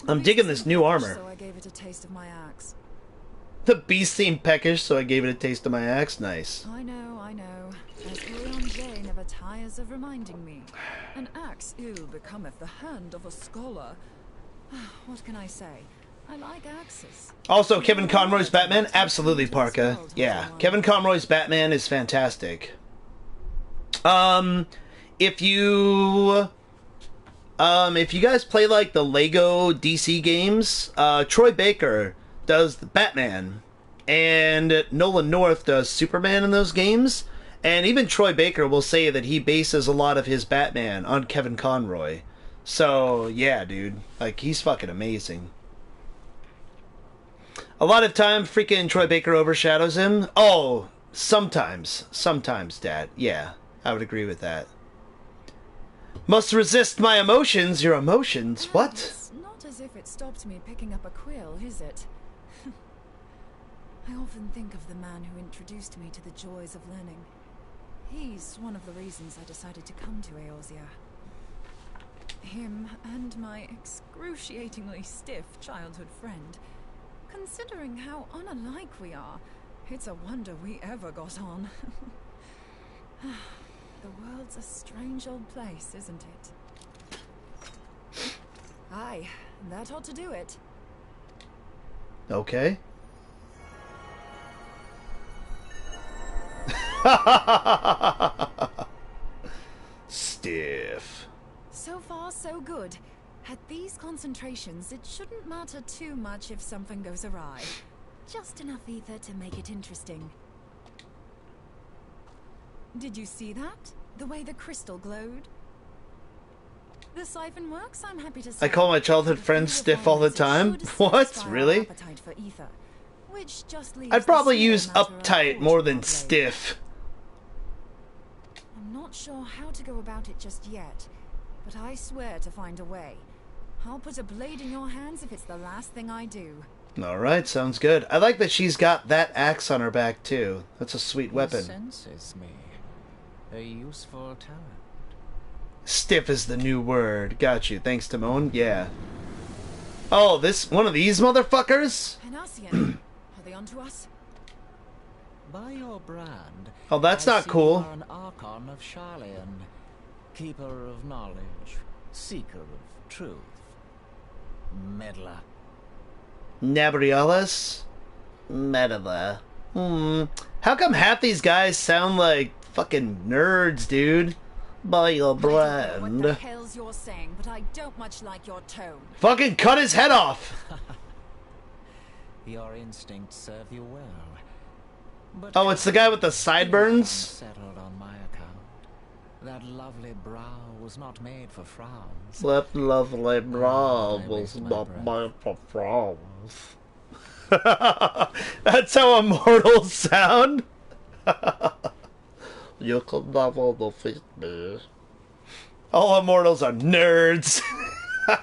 I'm digging this new armor. So I gave it a taste of my axe. The beast seemed peckish, so I gave it a taste of my axe. Nice. I know, I know. As Orion J never tires of reminding me. An axe ill becometh the hand of a scholar. What can I say? I like axes. Also, Kevin Conroy's Batman? Absolutely, Parka. Yeah, Kevin Conroy's Batman is fantastic. If you guys play, like, the Lego DC games, Troy Baker does the Batman, and Nolan North does Superman in those games, and even Troy Baker will say that he bases a lot of his Batman on Kevin Conroy. So, yeah, dude. Like, he's fucking amazing. A lot of time, freaking Troy Baker overshadows him. Oh, sometimes. Sometimes, Dad. Yeah, I would agree with that. Must resist my emotions. Your emotions? What? It's not as if it stopped me picking up a quill, is it? I often think of the man who introduced me to the joys of learning. He's one of the reasons I decided to come to Eorzea. Him and my excruciatingly stiff childhood friend. Considering how unalike we are, it's a wonder we ever got on. The world's a strange old place, isn't it? Aye, that ought to do it. Okay. Stiff. So far, so good. At these concentrations, it shouldn't matter too much if something goes awry. Just enough ether to make it interesting. Did you see that? The way the crystal glowed? The siphon works, I'm happy to say. I call my childhood friend Stiff all the time. What? Really? Appetite for ether, which just leaves I'd probably the use small matter of uptight more than fortune stiff. I'm not sure how to go about it just yet, but I swear to find a way. I'll put a blade in your hands if it's the last thing I do. Alright, sounds good. I like that she's got that axe on her back, too. That's a sweet weapon. Senses me. A useful talent. Stiff is the new word. Got you. Thanks, Timon. Yeah. Oh, this one of these motherfuckers? Penacian, are they onto us? By your brand, Oh, that's I not see cool. you are an Archon of Sharlayan, keeper of knowledge, seeker of truth, meddler. Nabrialis? Meddler. How come half these guys sound like fucking nerds, dude? By your I don't know what the brand. hell's you're saying, but I don't much like your tone. Fucking cut his head off! Your instincts serve you well. But Oh, it's the guy with the sideburns? settled on my account. That lovely brow was not made for frowns. That lovely brow I was waste my not breath. made for frowns. That's how immortals sound. You can never defeat me. All immortals are nerds.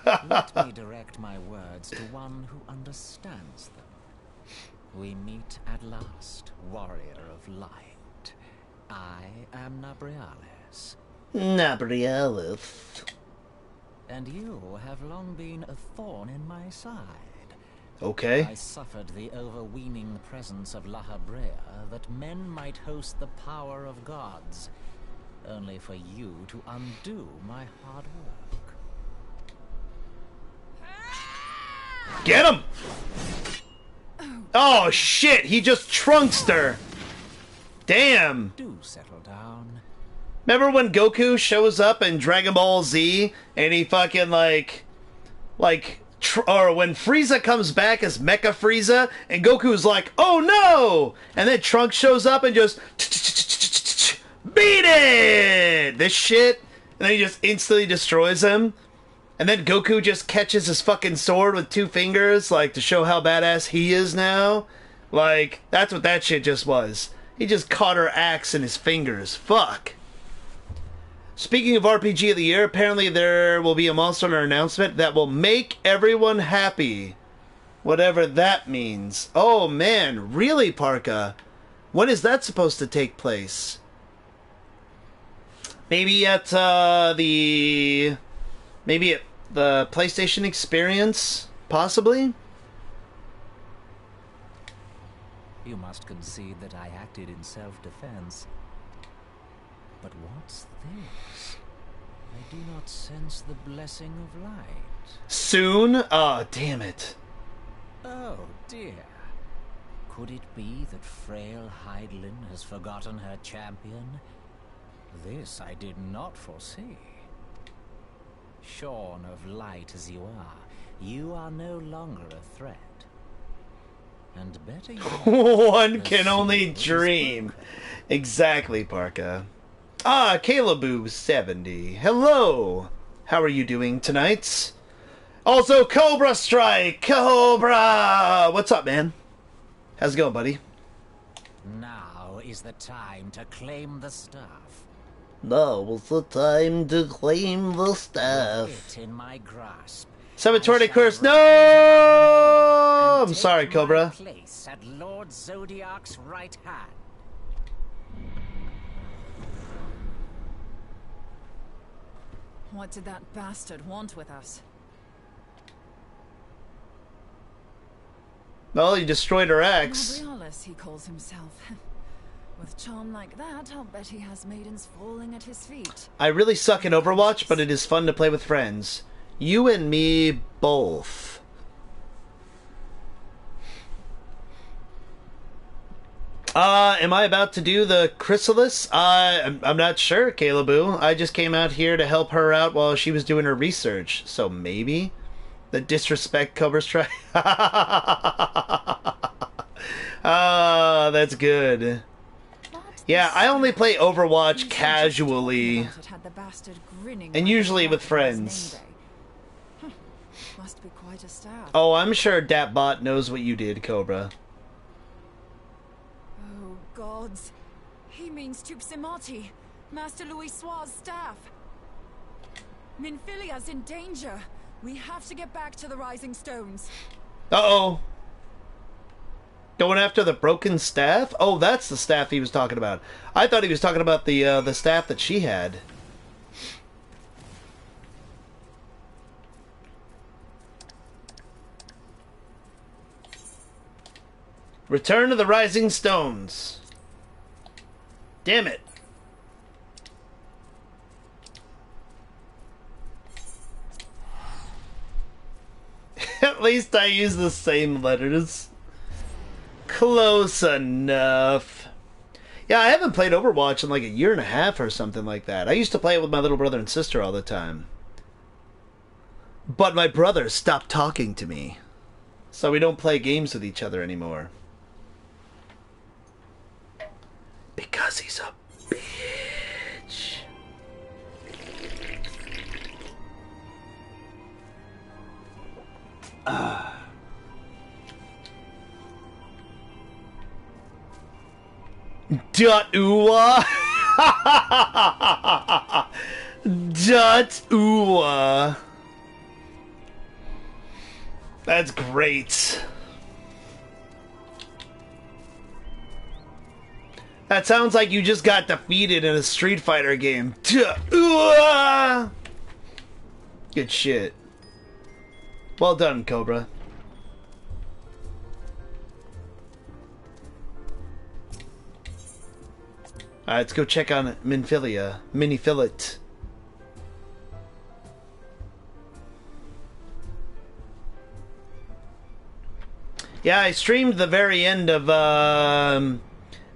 Let me direct my words to one who understands them. We meet at last, warrior of light. I am Nabrialis, Nabrialis. and you have long been a thorn in my side. Okay. I suffered the overweening presence of La Habrea that men might host the power of gods, only for you to undo my hard work. Get him! Oh shit, he just trunked her. Damn. Do settle down. Remember when Goku shows up in Dragon Ball Z and he fucking or when Frieza comes back as Mecha Frieza and Goku's like, oh no! And then Trunks shows up and just beat it! This shit. And then he just instantly destroys him. And then Goku just catches his fucking sword with 2 fingers, like, to show how badass he is now. Like, that's what that shit just was. He just caught her axe in his fingers. Fuck. Speaking of RPG of the Year, apparently there will be a Monster Hunter announcement that will make everyone happy. Whatever that means. Oh man, really, Parka? When is that supposed to take place? Maybe at the PlayStation Experience? Possibly? You must concede that I acted in self-defense. But what's this? I do not sense the blessing of light. Soon? Oh, damn it. Oh dear. Could it be that frail Hydelin has forgotten her champion? This I did not foresee. Shorn of light as you are no longer a threat. And better yet, One the can only seal is dream. broken. Exactly, Parka. Ah, Caleboo70. Hello. How are you doing tonight? Also, Cobra Strike. Cobra. What's up, man? How's it going, buddy? Now is the time to claim the stuff. Now is the time to claim the staff. It in my grasp. Cemetery I shall curse. rise No! above and I'm sorry, take Cobra. my place at Lord Zodiac's right hand. What did that bastard want with us? Well, he destroyed her ex. Gabrialis, he calls himself. With charm like that, I'll bet he has maidens falling at his feet. I really suck at Overwatch, but it is fun to play with friends. You and me both. Am I about to do the Chrysalis? I'm not sure, Caleboo. I just came out here to help her out while she was doing her research. So maybe? The disrespect Cobra's try. Ah, that's good. Yeah, I only play Overwatch casually. And usually with friends. Must be quite a staff. Oh, I'm sure Datbot knows what you did, Cobra. Oh, gods. He means Tupsimati, Master Louis Soir's staff. Minfilia's in danger. We have to get back to the Rising Stones. Uh-oh. Going after the broken staff? Oh, that's the staff he was talking about. I thought he was talking about the staff that she had. Return to the Rising Stones. Damn it. At least I use the same letters. Close enough. Yeah, I haven't played Overwatch in like a year and a half or something like that. I used to play it with my little brother and sister all the time. But my brother stopped talking to me. So we don't play games with each other anymore. Because he's a bitch. Dot ooh-ah. Dot ooh-ah. That's great. That sounds like you just got defeated in a Street Fighter game. Dot ooh-ah. Good shit. Well done, Cobra. Alright, let's go check on Minfilia. Minifillet. Yeah, I streamed the very end of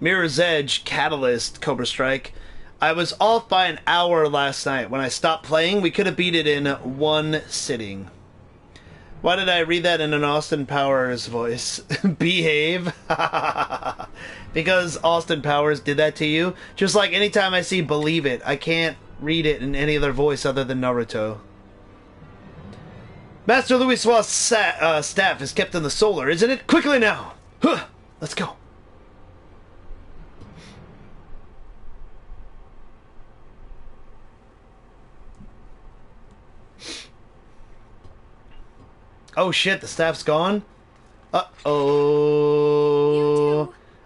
Mirror's Edge Catalyst Cobra Strike. I was off by an hour last night. When I stopped playing, we could have beat it in one sitting. Why did I read that in an Austin Powers voice? Behave. Because Austin Powers did that to you? Just like anytime I see Believe It, I can't read it in any other voice other than Naruto. Master Louis Soir's staff is kept in the solar, isn't it? Quickly now! Huh, let's go. Oh shit, the staff's gone? Uh-oh.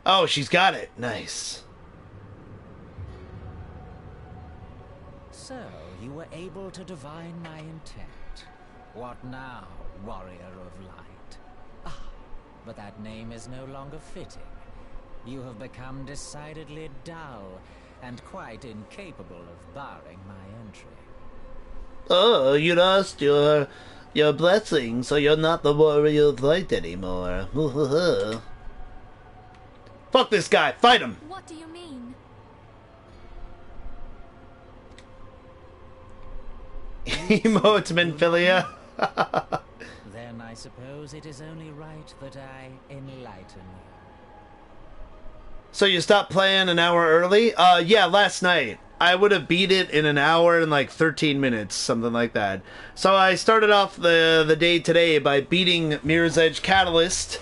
Oh, she's got it. Nice. So, you were able to divine my intent. What now, warrior of light? Ah, but that name is no longer fitting. You have become decidedly dull, and quite incapable of barring my entry. Oh, you lost your blessing, so you're not the warrior of light anymore. Fuck this guy! Fight him! What do you mean? Emotes Minfilia. Then I suppose it is only right that I enlighten you. So you stopped playing an hour early? Yeah, last night. I would have beat it in an hour and like 13 minutes, something like that. So I started off the day today by beating Mirror's Edge Catalyst.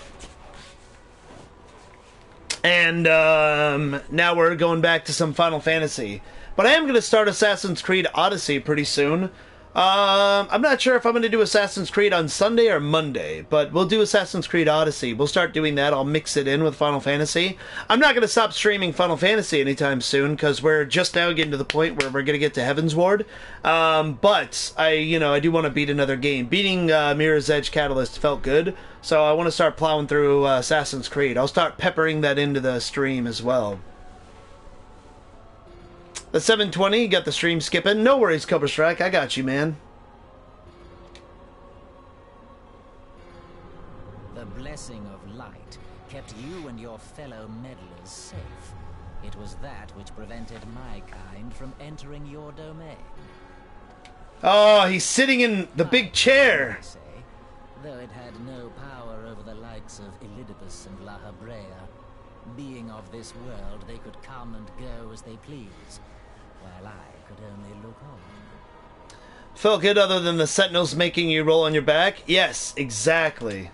And now we're going back to some Final Fantasy. But I am going to start Assassin's Creed Odyssey pretty soon. I'm not sure if I'm going to do Assassin's Creed on Sunday or Monday, but we'll do Assassin's Creed Odyssey. We'll start doing that. I'll mix it in with Final Fantasy. I'm not going to stop streaming Final Fantasy anytime soon, because we're just now getting to the point where we're going to get to Heavensward. But I do want to beat another game. Beating Mirror's Edge Catalyst felt good, so I want to start plowing through Assassin's Creed. I'll start peppering that into the stream as well. The 720, got the stream skipping. No worries, Cobra Strike. I got you, man. The blessing of light kept you and your fellow meddlers safe. It was that which prevented my kind from entering your domain. Oh, he's sitting in the big chair. Say, though it had no power over the likes of Elidibus and La Habrea. Being of this world, they could come and go as they please, while I could only look on. Felt good other than the Sentinels making you roll on your back? Yes, exactly.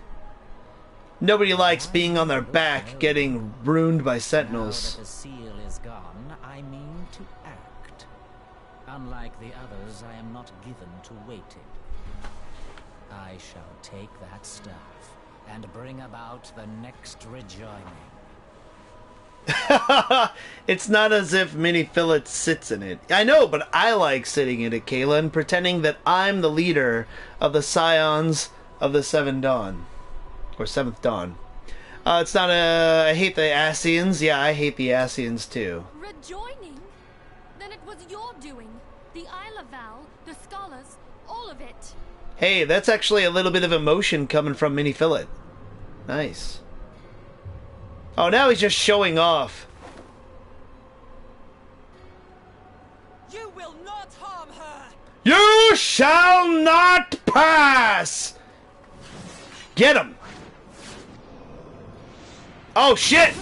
Nobody likes being on their back getting ruined by Sentinels. Now that the seal is gone, I mean to act. Unlike the others, I am not given to waiting. I shall take that staff and bring about the next rejoining. It's not as if Mini Fillet sits in it. I know, but I like sitting in it, Kayla, and pretending that I'm the leader of the Scions of the Seventh Dawn. Or Seventh Dawn. It's not a... I hate the Ascians. Yeah, I hate the Ascians, too. Rejoining? Then it was your doing. The Isle of Val, the scholars, all of it. Hey, that's actually a little bit of emotion coming from Mini Fillet. Nice. Oh, now he's just showing off. You will not harm her! You shall not pass! Get him! Oh, shit!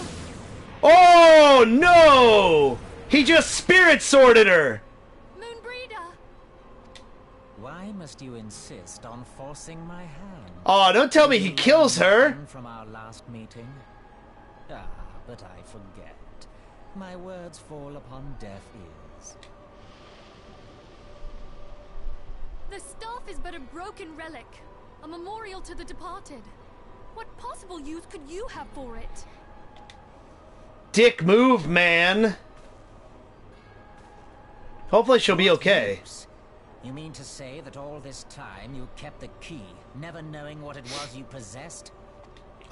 Oh, no! He just spirit sworded her! Moonbreeder! Why must you insist on forcing my hand? Oh, don't tell me he kills her! From our last meeting? Ah, but I forget. My words fall upon deaf ears. The staff is but a broken relic, a memorial to the departed. What possible use could you have for it? Dick move, man! Hopefully she'll be okay. You mean to say that all this time you kept the key, never knowing what it was you possessed?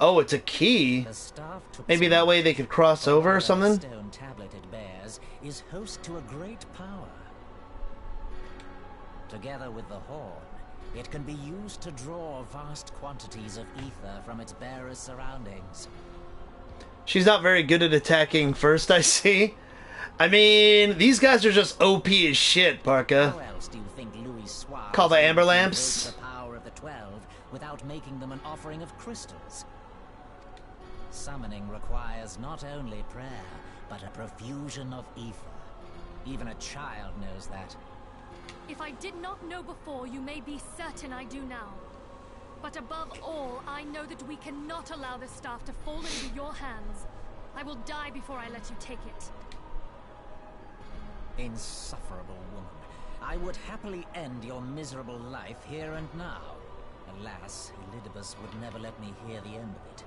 Oh, it's a key? The staff took Maybe that way they could cross over or something? The stone tablet it bears is host to a great power. Together with the horn, it can be used to draw vast quantities of ether from its bearer's surroundings. She's not very good at attacking first, I see. I mean, these guys are just OP as shit, Parka. How else do you think Louis Suave Call the Amber Lamps? the power of the 12 without making them an offering of crystals? Summoning requires not only prayer, but a profusion of ether. Even a child knows that. If I did not know before, you may be certain I do now. But above all, I know that we cannot allow the staff to fall into your hands. I will die before I let you take it. Insufferable woman. I would happily end your miserable life here and now. Alas, Elidibus would never let me hear the end of it.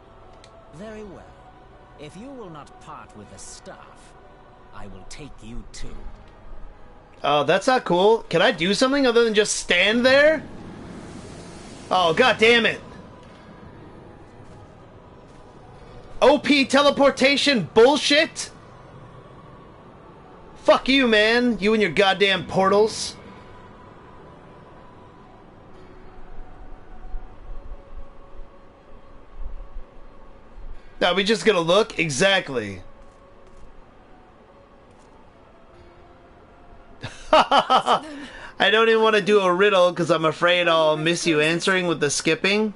Very well. If you will not part with the staff, I will take you too. Oh, that's not cool. Can I do something other than just stand there? Oh, god damn it. OP teleportation bullshit? Fuck you, man. You and your goddamn portals. Now, we just gonna look? Exactly. I don't even want to do a riddle because I'm afraid I'll miss you answering with the skipping.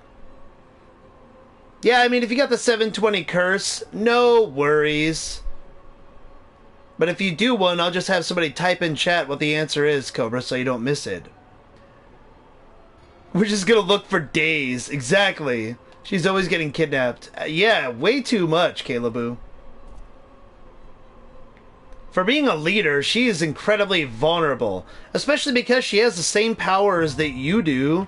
Yeah, I mean, if you got the 720 curse, no worries. But if you do one, I'll just have somebody type in chat what the answer is, Cobra, so you don't miss it. We're just gonna look for days. Exactly. She's always getting kidnapped. Yeah, way too much, Caleboo. For being a leader, she is incredibly vulnerable. Especially because she has the same powers that you do.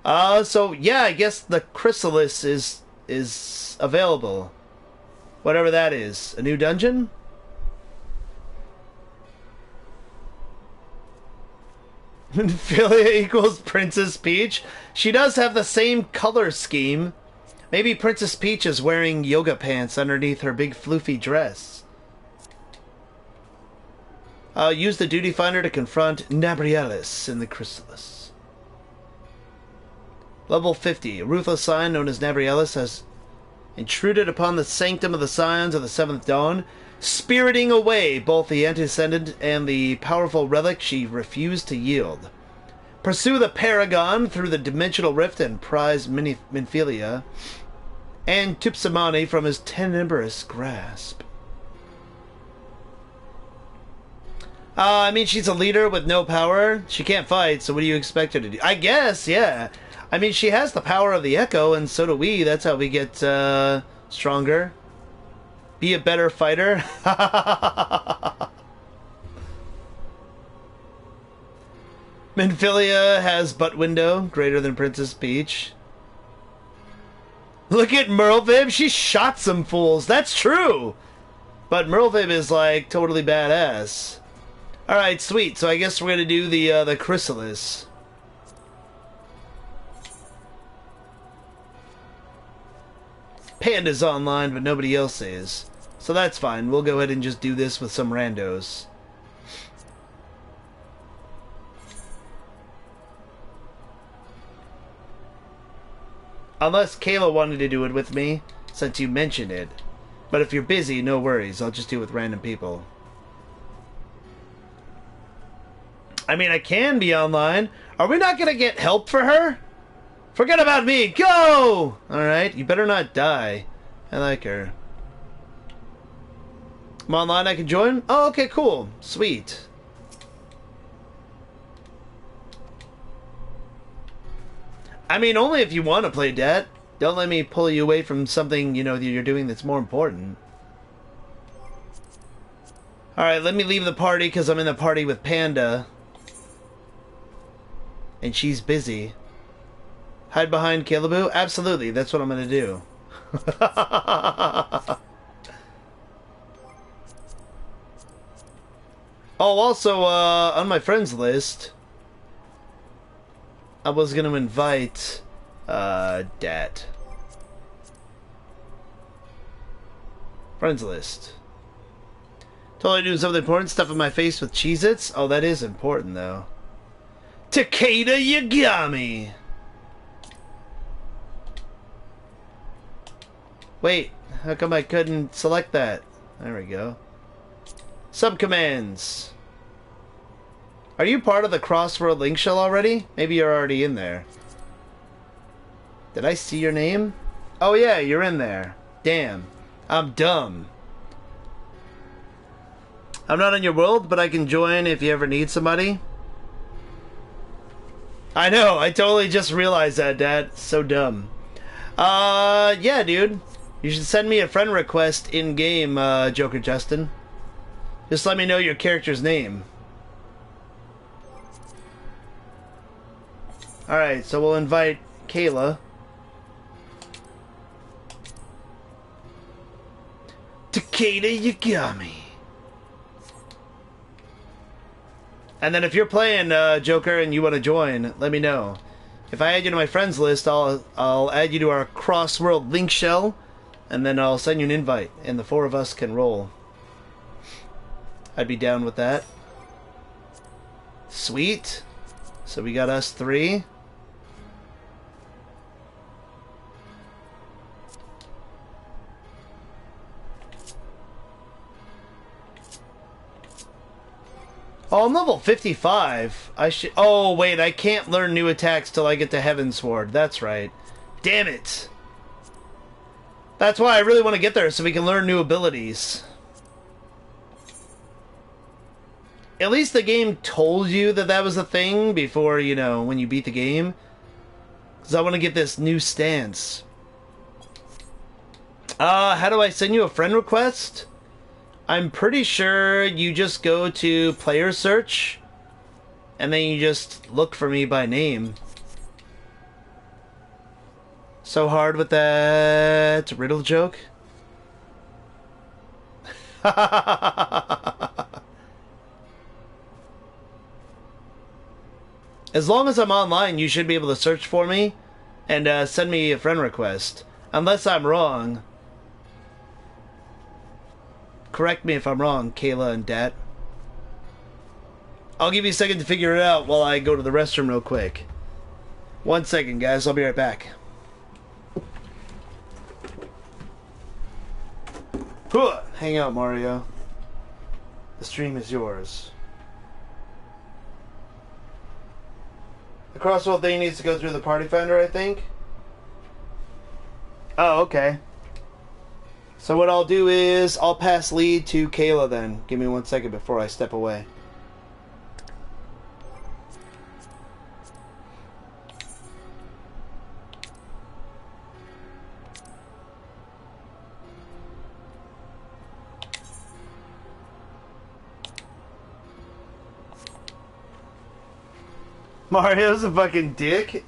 So yeah, I guess the chrysalis is available. Whatever that is. A new dungeon? Philia equals Princess Peach. She does have the same color scheme. Maybe Princess Peach is wearing yoga pants underneath her big floofy dress. Use the duty finder to confront Nabrielis in the chrysalis. Level 50. A ruthless scion known as Nabrielis has intruded upon the sanctum of the Scions of the Seventh Dawn, spiriting away both the antecedent and the powerful relic she refused to yield. Pursue the Paragon through the dimensional rift and prize Minfilia and Tupsamani from his tenebrous grasp. I mean, she's a leader with no power. She can't fight, so what do you expect her to do? I guess, yeah. I mean, she has the power of the Echo, and so do we. That's how we get stronger. Be a better fighter. Minfilia has butt window greater than Princess Peach. Look at Merlvib. She shot some fools. That's true. But Merlvib is like totally badass. All right, sweet. So I guess we're gonna do the chrysalis. Panda's online, but nobody else is. So that's fine. We'll go ahead and just do this with some randos. Unless Kayla wanted to do it with me, since you mentioned it. But if you're busy, no worries. I'll just do it with random people. I mean, I can be online. Are we not going to get help for her? Forget about me. Go! Alright, you better not die. I like her. I'm online, I can join? Oh, okay, cool. Sweet. I mean, only if you want to play dead. Don't let me pull you away from something, you know, that you're doing that's more important. Alright, let me leave the party because I'm in the party with Panda. And she's busy. Hide behind Calibou? Absolutely, that's what I'm going to do. Oh, also, on my friends list, I was going to invite, Dat. Friends list. Totally doing something important, stuff in my face with Cheez-Its? Oh, that is important, though. Takeda Yagami! Wait, how come I couldn't select that? There we go. Subcommands. Are you part of the Crossworld Link Shell already? Maybe you're already in there. Did I see your name? Oh yeah, you're in there. Damn. I'm dumb. I'm not in your world, but I can join if you ever need somebody. I know, I totally just realized that, Dad. So dumb. Yeah, dude. You should send me a friend request in-game, Joker Justin. Just let me know your character's name. Alright, so we'll invite Kayla. Takeda Yagami. And then if you're playing Joker and you want to join, let me know. If I add you to my friends list, I'll add you to our Crossworld Link Shell, and then I'll send you an invite, and the four of us can roll. I'd be down with that. Sweet. So we got us three. Oh, I'm level 55. I should... Oh, wait, I can't learn new attacks till I get to Heavensward. That's right. Damn it. That's why I really want to get there, so we can learn new abilities. At least the game told you that that was a thing before, you know, when you beat the game. Because I want to get this new stance. How do I send you a friend request? I'm pretty sure you just go to player search and then you just look for me by name. So hard with that riddle joke? As long as I'm online, you should be able to search for me and send me a friend request. Unless I'm wrong. Correct me if I'm wrong, Kayla and Dat. I'll give you a second to figure it out while I go to the restroom real quick. 1 second, guys. I'll be right back. Hang out, Mario. The stream is yours. The crossbow thing needs to go through the party finder, I think. Oh, okay. So what I'll do is I'll pass lead to Kayla then. Give me 1 second before I step away. Mario's a fucking dick.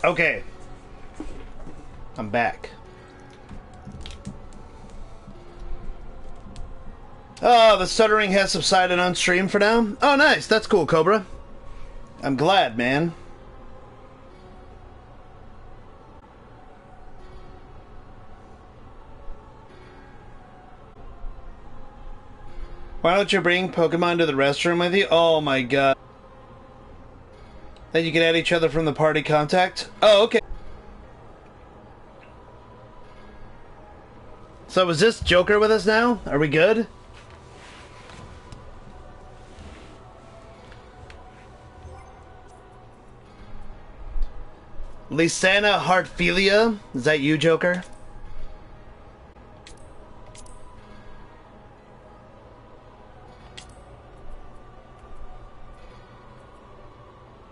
Okay. I'm back. Oh, the stuttering has subsided on stream for now? Oh, nice. That's cool, Cobra. I'm glad, man. Why don't you bring Pokemon to the restroom with you? Oh my god. Then you can add each other from the party contact? Oh, okay. So is this Joker with us now? Are we good? Lysana Heartphilia? Is that you, Joker?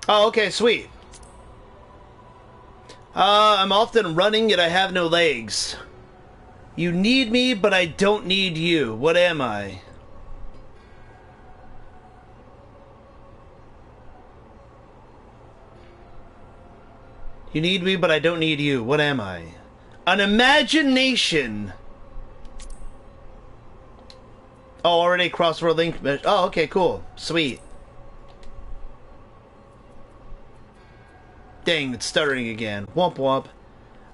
Oh, okay, sweet. I'm often running, yet I have no legs. You need me, but I don't need you. What am I? You need me, but I don't need you. What am I? An imagination. Oh, already crossword link. Oh, okay, cool. Sweet. Dang, it's stuttering again. Womp womp.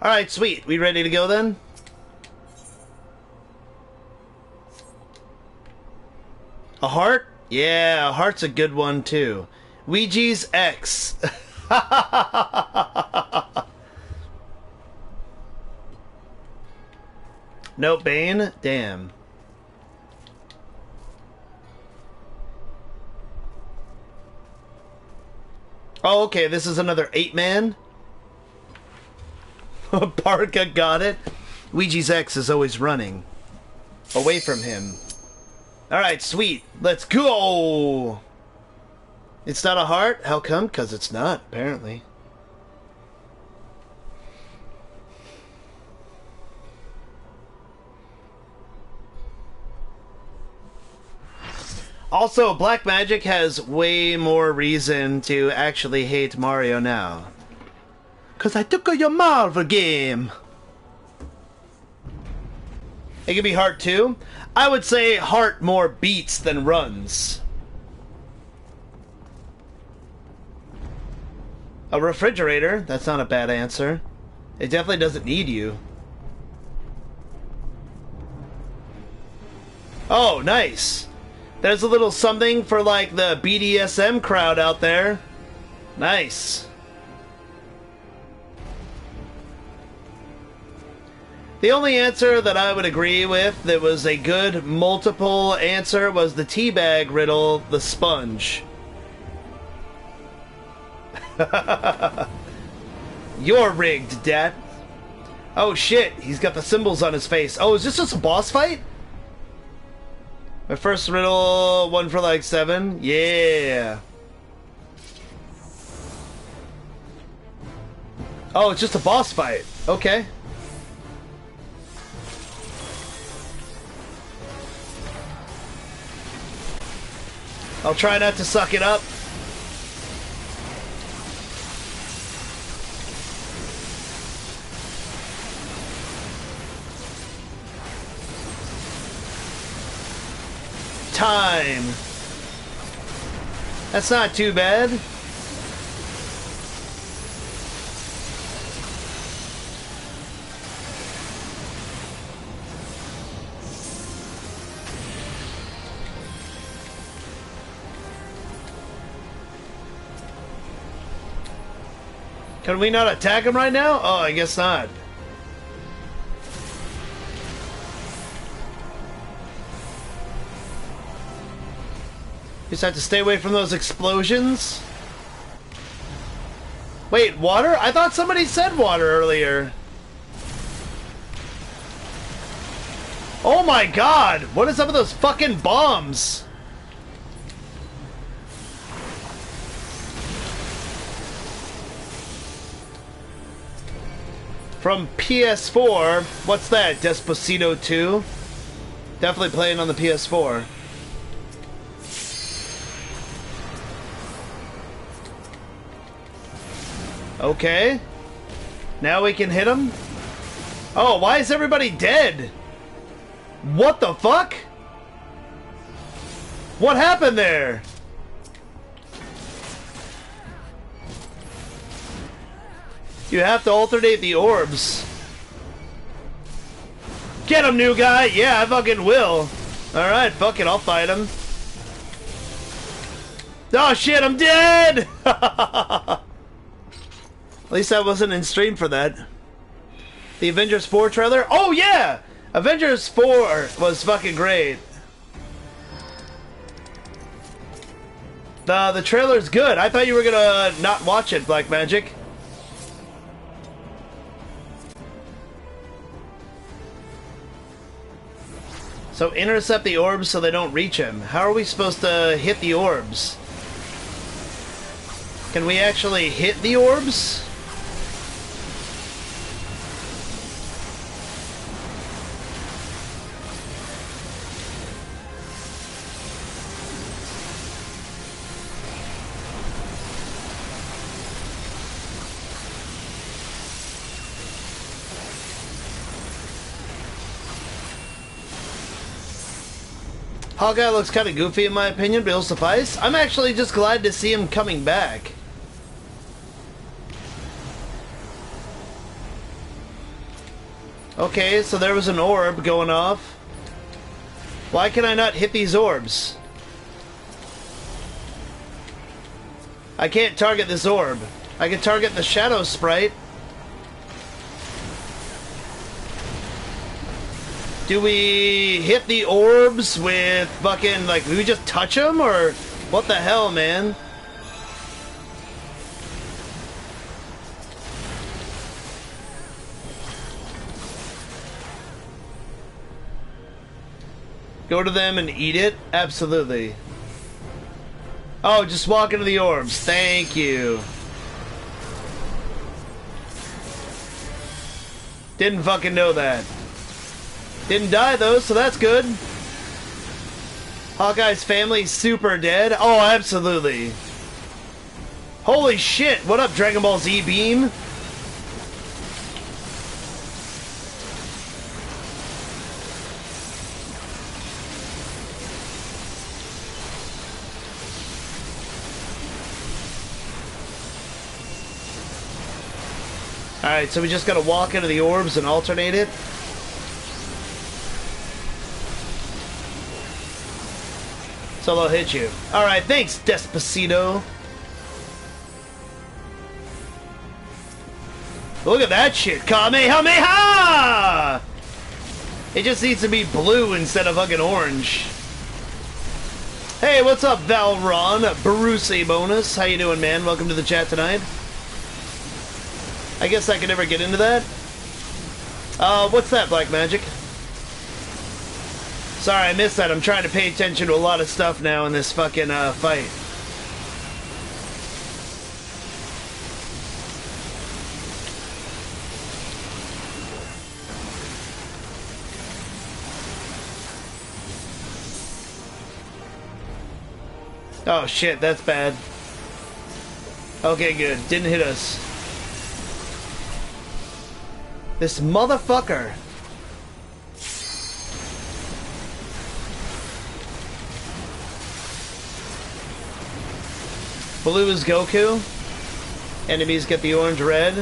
Alright, sweet. We ready to go then? A heart? Yeah, a heart's a good one too. Ouija's X. No, Bane? Damn. Oh, okay, this is another 8-man? Parka got it. Ouija's X is always running. Away from him. Alright, sweet. Let's go! It's not a heart? How come? Because it's not, apparently. Also, Black Magic has way more reason to actually hate Mario now. Cause I took your Marvel game. It could be Heart too. I would say Heart more beats than runs. A refrigerator? That's not a bad answer. It definitely doesn't need you. Oh, nice. There's a little something for, like, the BDSM crowd out there. Nice. The only answer that I would agree with that was a good multiple answer was the teabag riddle, the sponge. You're rigged, Dad. Oh shit, he's got the symbols on his face. Oh, is this just a boss fight? My first riddle, one for like 7. Yeah. Oh, it's just a boss fight. Okay. I'll try not to suck it up. Time. That's not too bad. Can we not attack him right now? Oh, I guess not. Just have to stay away from those explosions. Wait, water? I thought somebody said water earlier. Oh my god! What is up with those fucking bombs? From PS4, what's that? Despacito 2? Definitely playing on the PS4. Okay. Now we can hit him? Oh, why is everybody dead? What the fuck? What happened there? You have to alternate the orbs. Get him, new guy! Yeah, I fucking will. Alright, fuck it, I'll fight him. Oh shit, I'm dead! At least I wasn't in stream for that. The Avengers 4 trailer? Oh yeah! Avengers 4 was fucking great. The trailer's good. I thought you were gonna not watch it, Black Magic. So intercept the orbs so they don't reach him. How are we supposed to hit the orbs? Can we actually hit the orbs? Hawkeye looks kind of goofy in my opinion, but he'll suffice. I'm actually just glad to see him coming back. Okay, so there was an orb going off. Why can I not hit these orbs? I can't target this orb. I can target the shadow sprite. Do we hit the orbs with fucking, like, do we just touch them, or what the hell, man? Go to them and eat it? Absolutely. Oh, just walk into the orbs. Thank you. Didn't fucking know that. Didn't die though, so that's good. Hawkeye's family super dead? Oh, absolutely. Holy shit, what up, Dragon Ball Z Beam? Alright, so we just gotta walk into the orbs and alternate it. So they'll hit you. Alright, thanks, Despacito. Look at that shit. Kamehameha! It just needs to be blue instead of fucking orange. Hey, what's up, Valron? Brucey bonus. How you doing, man? Welcome to the chat tonight. I guess I could never get into that. What's that, Black Magic? Sorry, I missed that. I'm trying to pay attention to a lot of stuff now in this fucking fight. Oh shit, that's bad. Okay, good. Didn't hit us. This motherfucker. Blue is Goku. Enemies get the orange red.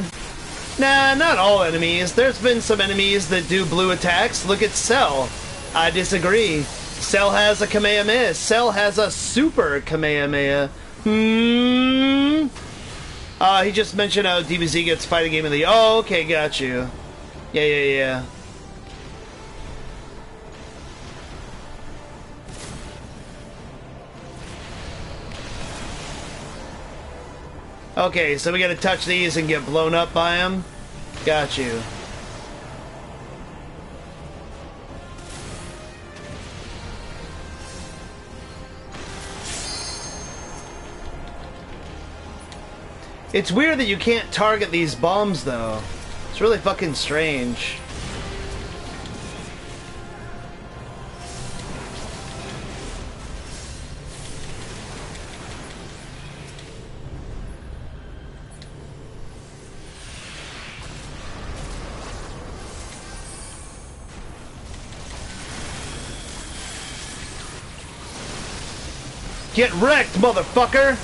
Nah, not all enemies. There's been some enemies that do blue attacks. Look at Cell. I disagree. Cell has a Kamehameha. Cell has a super Kamehameha. He just mentioned how DBZ gets fighting game of the... Oh, okay, got you. Yeah. Okay, so we gotta touch these and get blown up by them? Got you. It's weird that you can't target these bombs, though. It's really fucking strange. Get wrecked, motherfucker!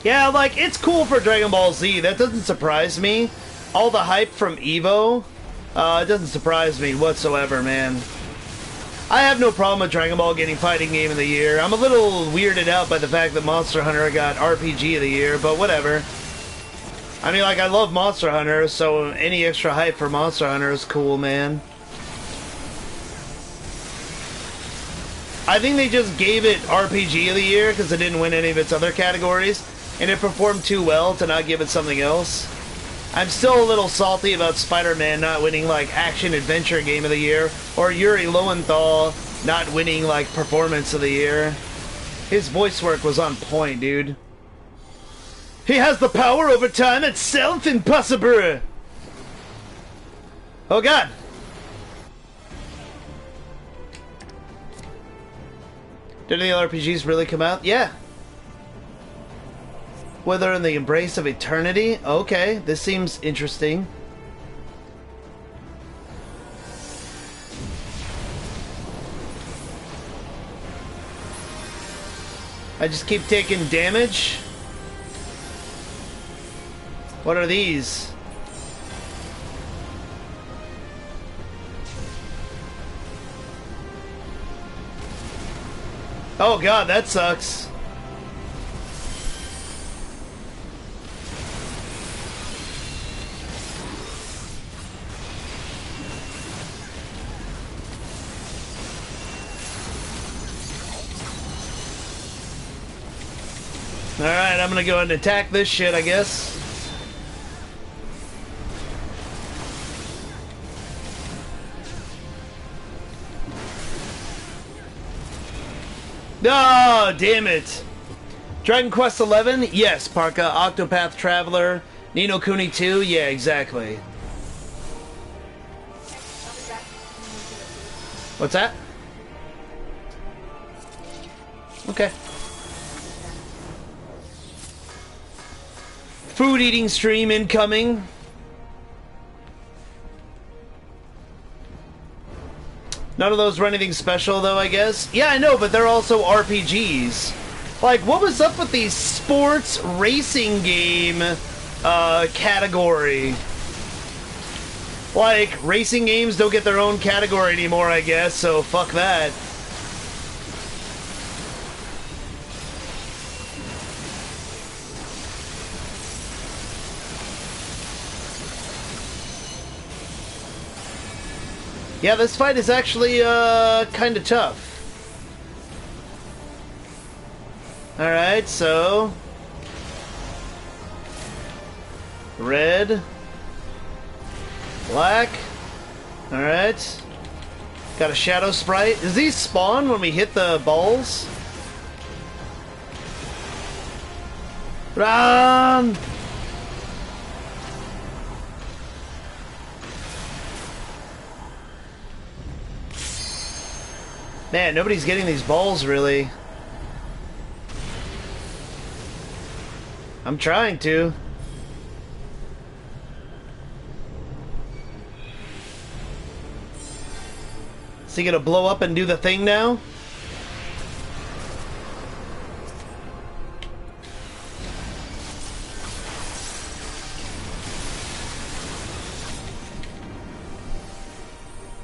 Yeah, like, it's cool for Dragon Ball Z. That doesn't surprise me. All the hype from EVO, it doesn't surprise me whatsoever, man. I have no problem with Dragon Ball getting Fighting Game of the Year. I'm a little weirded out by the fact that Monster Hunter got RPG of the Year, but whatever. I mean, like, I love Monster Hunter, so any extra hype for Monster Hunter is cool, man. I think they just gave it RPG of the Year because it didn't win any of its other categories, and it performed too well to not give it something else. I'm still a little salty about Spider-Man not winning, like, Action Adventure Game of the Year, or Yuri Lowenthal not winning, like, Performance of the Year. His voice work was on point, dude. He has the power over time itself, impossible! Oh god! Did any RPGs really come out? Yeah. Whether in the Embrace of Eternity? Okay, this seems interesting. I just keep taking damage. What are these? Oh god, that sucks. Alright, I'm gonna go ahead and attack this shit, I guess. Oh, damn it. Dragon Quest 11? Yes, Parka. Octopath Traveler. Ni no Kuni 2? Yeah, exactly. What's that? Okay. Food eating stream incoming. None of those were anything special, though, I guess. Yeah, I know, but they're also RPGs. Like, what was up with the sports racing game category? Like, racing games don't get their own category anymore, I guess, so fuck that. Yeah, this fight is actually, kind of tough. Alright, so... red. Black. Alright. Got a shadow sprite. Does these spawn when we hit the balls? Run! Man, nobody's getting these balls, really. I'm trying to. Is he gonna blow up and do the thing now?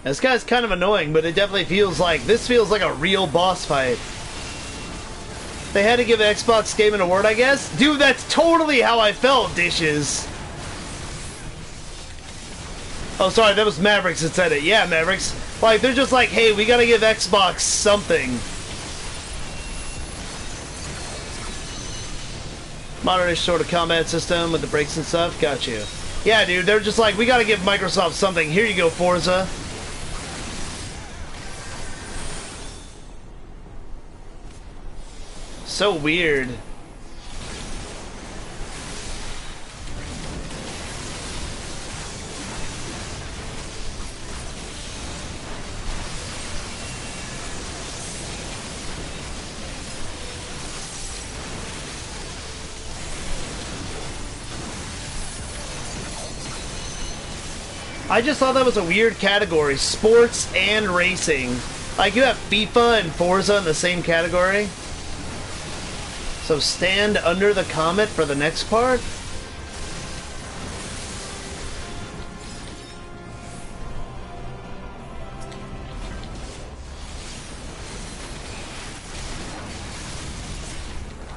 This guy's kind of annoying, but it definitely feels like... this feels like a real boss fight. They had to give Xbox Game an award, I guess? Dude, that's totally how I felt, Dishes. Oh, sorry, that was Mavericks that said it. Yeah, Mavericks. Like, they're just like, hey, we gotta give Xbox something. Modern-ish sort of combat system with the brakes and stuff. Got you. Yeah, dude, they're just like, we gotta give Microsoft something. Here you go, Forza. So weird. I just thought that was a weird category. Sports and racing. Like, you have FIFA and Forza in the same category. So stand under the comet for the next part?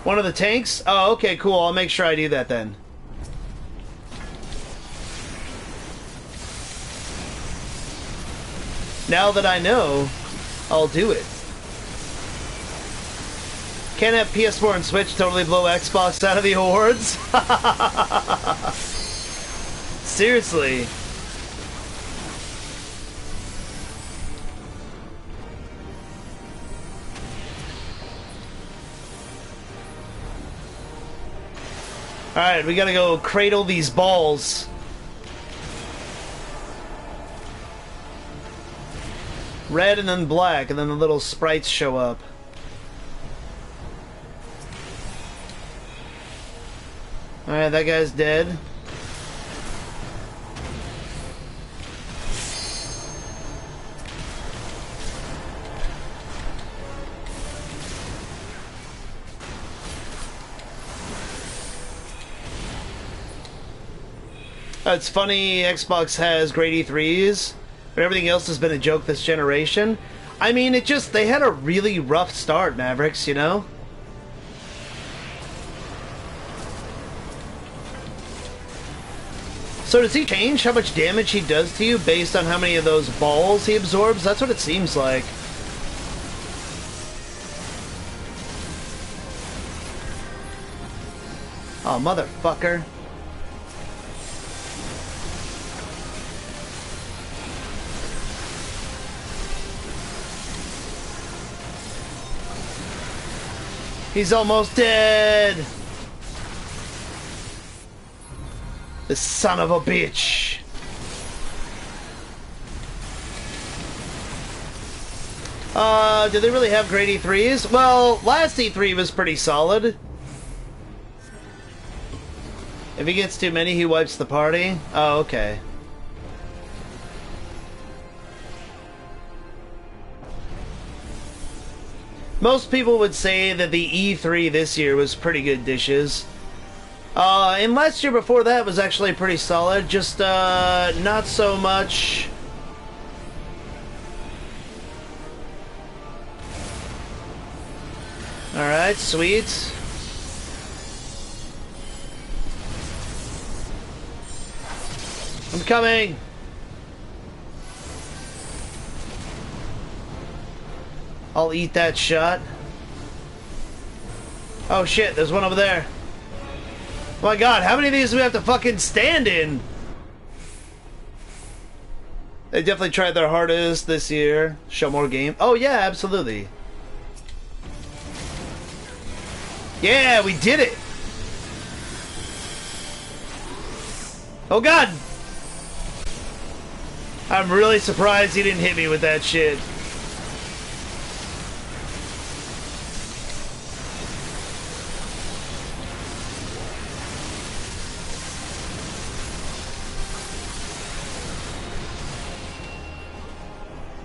One of the tanks? Oh, okay, cool. I'll make sure I do that then. Now that I know, I'll do it. Can't have PS4 and Switch totally blow Xbox out of the awards? Seriously. Alright, we gotta go cradle these balls. Red and then black, and then the little sprites show up. Alright, that guy's dead. It's funny Xbox has great E3s, but everything else has been a joke this generation. I mean, they had a really rough start, Mavericks, you know? So does he change how much damage he does to you based on how many of those balls he absorbs? That's what it seems like. Oh, motherfucker. He's almost dead! The son of a bitch! Do they really have great E3s? Well, last E3 was pretty solid. If he gets too many, he wipes the party? Oh, okay. Most people would say that the E3 this year was pretty good dishes. And last year before that was actually pretty solid, just not so much. Alright, sweet. I'm coming! I'll eat that shot. Oh shit, there's one over there. Oh my god, how many of these do we have to fucking stand in? They definitely tried their hardest this year. Show more game. Oh yeah, absolutely. Yeah, we did it! Oh god! I'm really surprised he didn't hit me with that shit.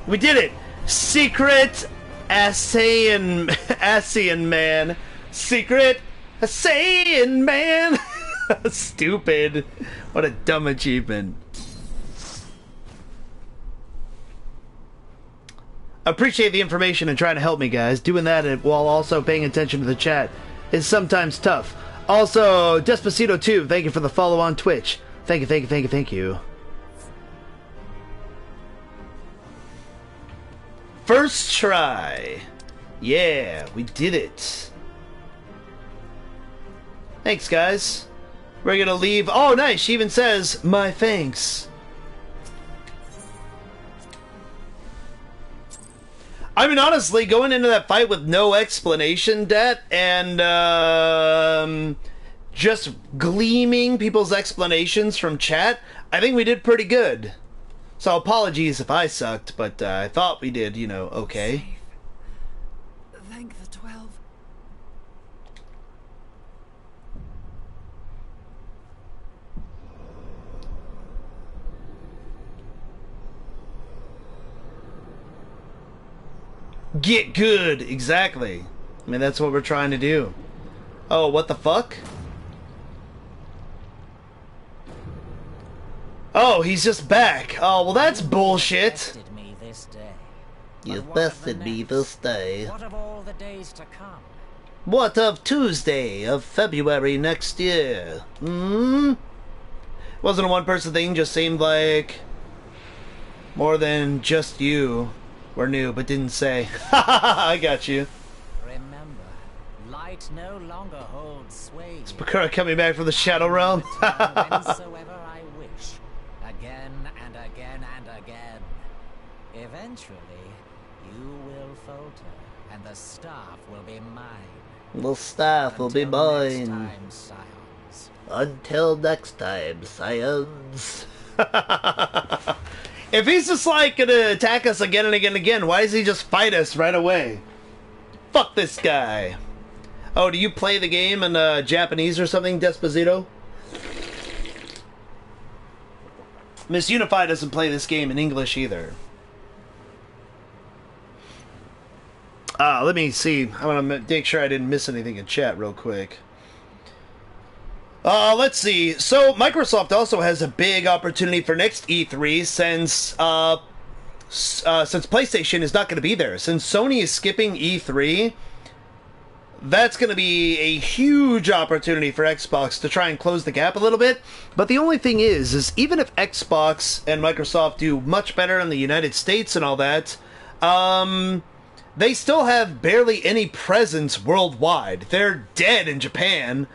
We did it! Secret Assayan man. Secret Assayan man. Stupid. What a dumb achievement. Appreciate the information and trying to help me, guys. Doing that while also paying attention to the chat is sometimes tough. Also, Despacito 2, thank you for the follow on Twitch. Thank you, thank you, thank you, thank you. First try. Yeah, we did it. Thanks, guys. We're gonna leave. Oh, nice. She even says, my thanks. I mean, honestly, going into that fight with no explanation, Det, and just gleaming people's explanations from chat, I think we did pretty good. So apologies if I sucked, but I thought we did, you know, okay. Thank the 12. Get good, exactly. I mean, that's what we're trying to do. Oh, what the fuck? Oh, he's just back. Oh, well, that's bullshit. You bested me this day. What of all the days to come? What of Tuesday of February next year? Hmm? Wasn't a one-person thing, just seemed like more than just you were new, but didn't say. I got you. Remember, light no longer holds sway. Is Bakura coming back from the Shadow Realm? Whensoever I wish. Again and again and again. Eventually, you will falter, and the staff will be mine. The staff will be Until next mine. time, scions. Until next time, scions. If he's just like gonna attack us again and again and again, why does he just fight us right away? Fuck this guy. Oh, do you play the game in Japanese or something, Despacito? Miss Unify doesn't play this game in English either. Let me see. I want to make sure I didn't miss anything in chat real quick. Let's see. So Microsoft also has a big opportunity for next E3 since PlayStation is not going to be there. Since Sony is skipping E3, that's going to be a huge opportunity for Xbox to try and close the gap a little bit. But the only thing is even if Xbox and Microsoft do much better in the United States and all that, they still have barely any presence worldwide. They're dead in Japan.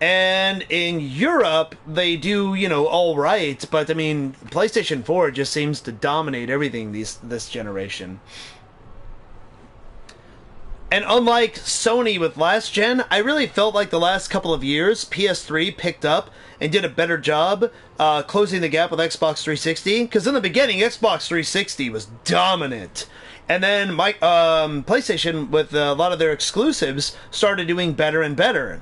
And in Europe, they do, you know, all right. But, I mean, PlayStation 4 just seems to dominate everything this generation. And unlike Sony with last gen, I really felt like the last couple of years, PS3 picked up and did a better job closing the gap with Xbox 360. Because in the beginning, Xbox 360 was dominant. And then PlayStation, with a lot of their exclusives, started doing better and better.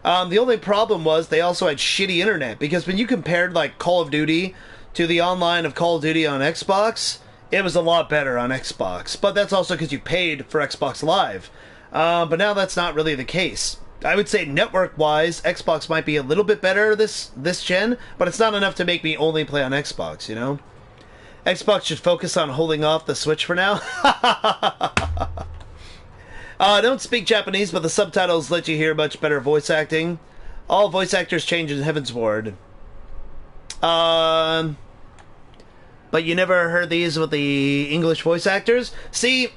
The only problem was they also had shitty internet, because when you compared like Call of Duty to the online of Call of Duty on Xbox, it was a lot better on Xbox. But that's also because you paid for Xbox Live. But now that's not really the case. I would say network-wise, Xbox might be a little bit better this gen, but it's not enough to make me only play on Xbox, you know? Xbox should focus on holding off the Switch for now. Don't speak Japanese, but the subtitles let you hear much better voice acting. All voice actors change in Heavensward. But you never heard these with the English voice actors? See,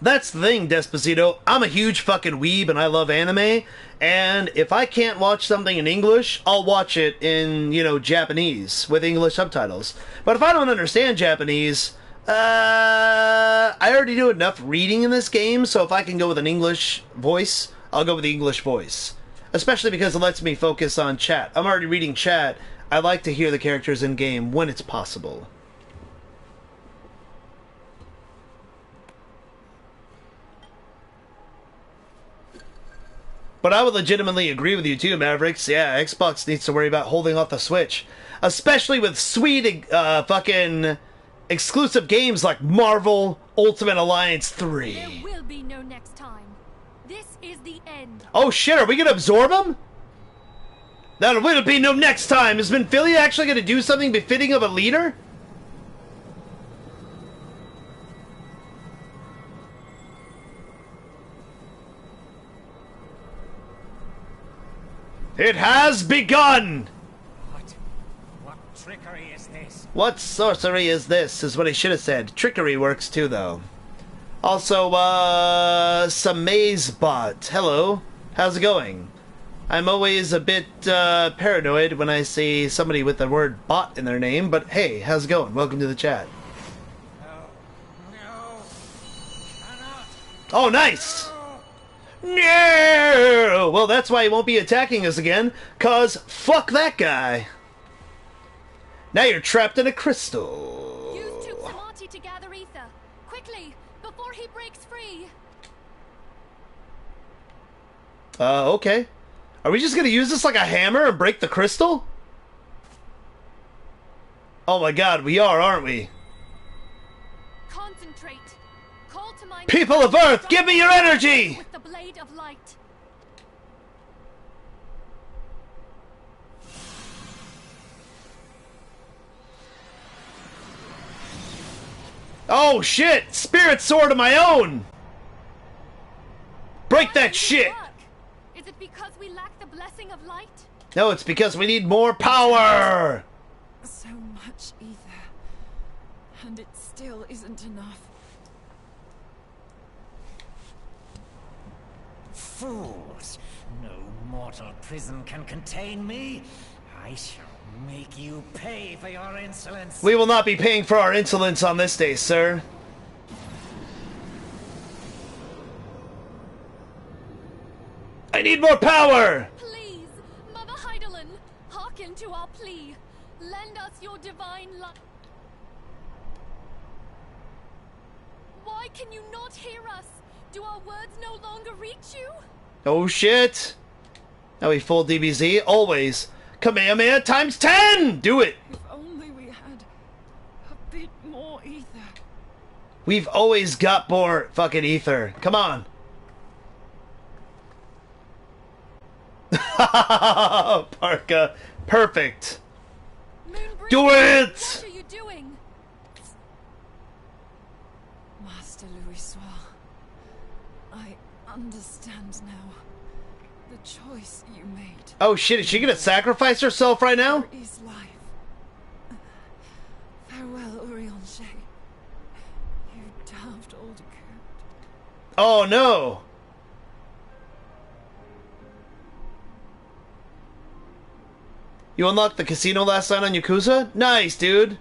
that's the thing, Despacito. I'm a huge fucking weeb and I love anime. And if I can't watch something in English, I'll watch it in, you know, Japanese with English subtitles. But if I don't understand Japanese, I already do enough reading in this game, so if I can go with an English voice, I'll go with the English voice. Especially because it lets me focus on chat. I'm already reading chat. I like to hear the characters in game when it's possible. But I would legitimately agree with you too, Mavericks. Yeah, Xbox needs to worry about holding off the Switch. Especially with sweet fucking exclusive games like Marvel Ultimate Alliance 3. There will be no next time. This is the end. Oh shit, are we gonna absorb him? There will be no next time. Is Minfilia actually gonna do something befitting of a leader? It has begun! What trickery is this? What sorcery is this, is what he should have said. Trickery works too, though. Also, some maze bot. Hello. How's it going? I'm always a bit, paranoid when I see somebody with the word bot in their name, but hey, how's it going? Welcome to the chat. No. Cannot. Oh, nice! No! Well, that's why he won't be attacking us again, cause fuck that guy. Now you're trapped in a crystal. Use Tube Samati to gather ether. Quickly, before he breaks free. Okay. Are we just gonna use this like a hammer and break the crystal? Oh my god, we are, aren't we? Concentrate. Call to mind People of Earth, give me your energy! with the blade of light. Oh shit! Spirit sword of my own! Break Why that did it shit! work? Is it because we lack the blessing of light? No, it's because we need more power! So much ether. And it still isn't enough. Fools! No mortal prison can contain me. I shall make you pay for your insolence. We will not be paying for our insolence on this day, sir. I need more power! Please, Mother Heidelin, hearken to our plea. Lend us your divine light. Why can you not hear us? Do our words no longer reach you? Oh shit! Now we full DBZ, always. Kamehameha times 10! Do it! If only we had a bit more ether. We've always got more fucking ether. Come on. Parka. Perfect. Moonbreeder, Do it! What are you doing? Master Louis Soir, I understand now. The choice you made. Oh shit, is she gonna sacrifice herself right now? There is life. Farewell, Urianger. You damned old coot. Oh no! You unlocked the casino last night on Yakuza? Nice, dude!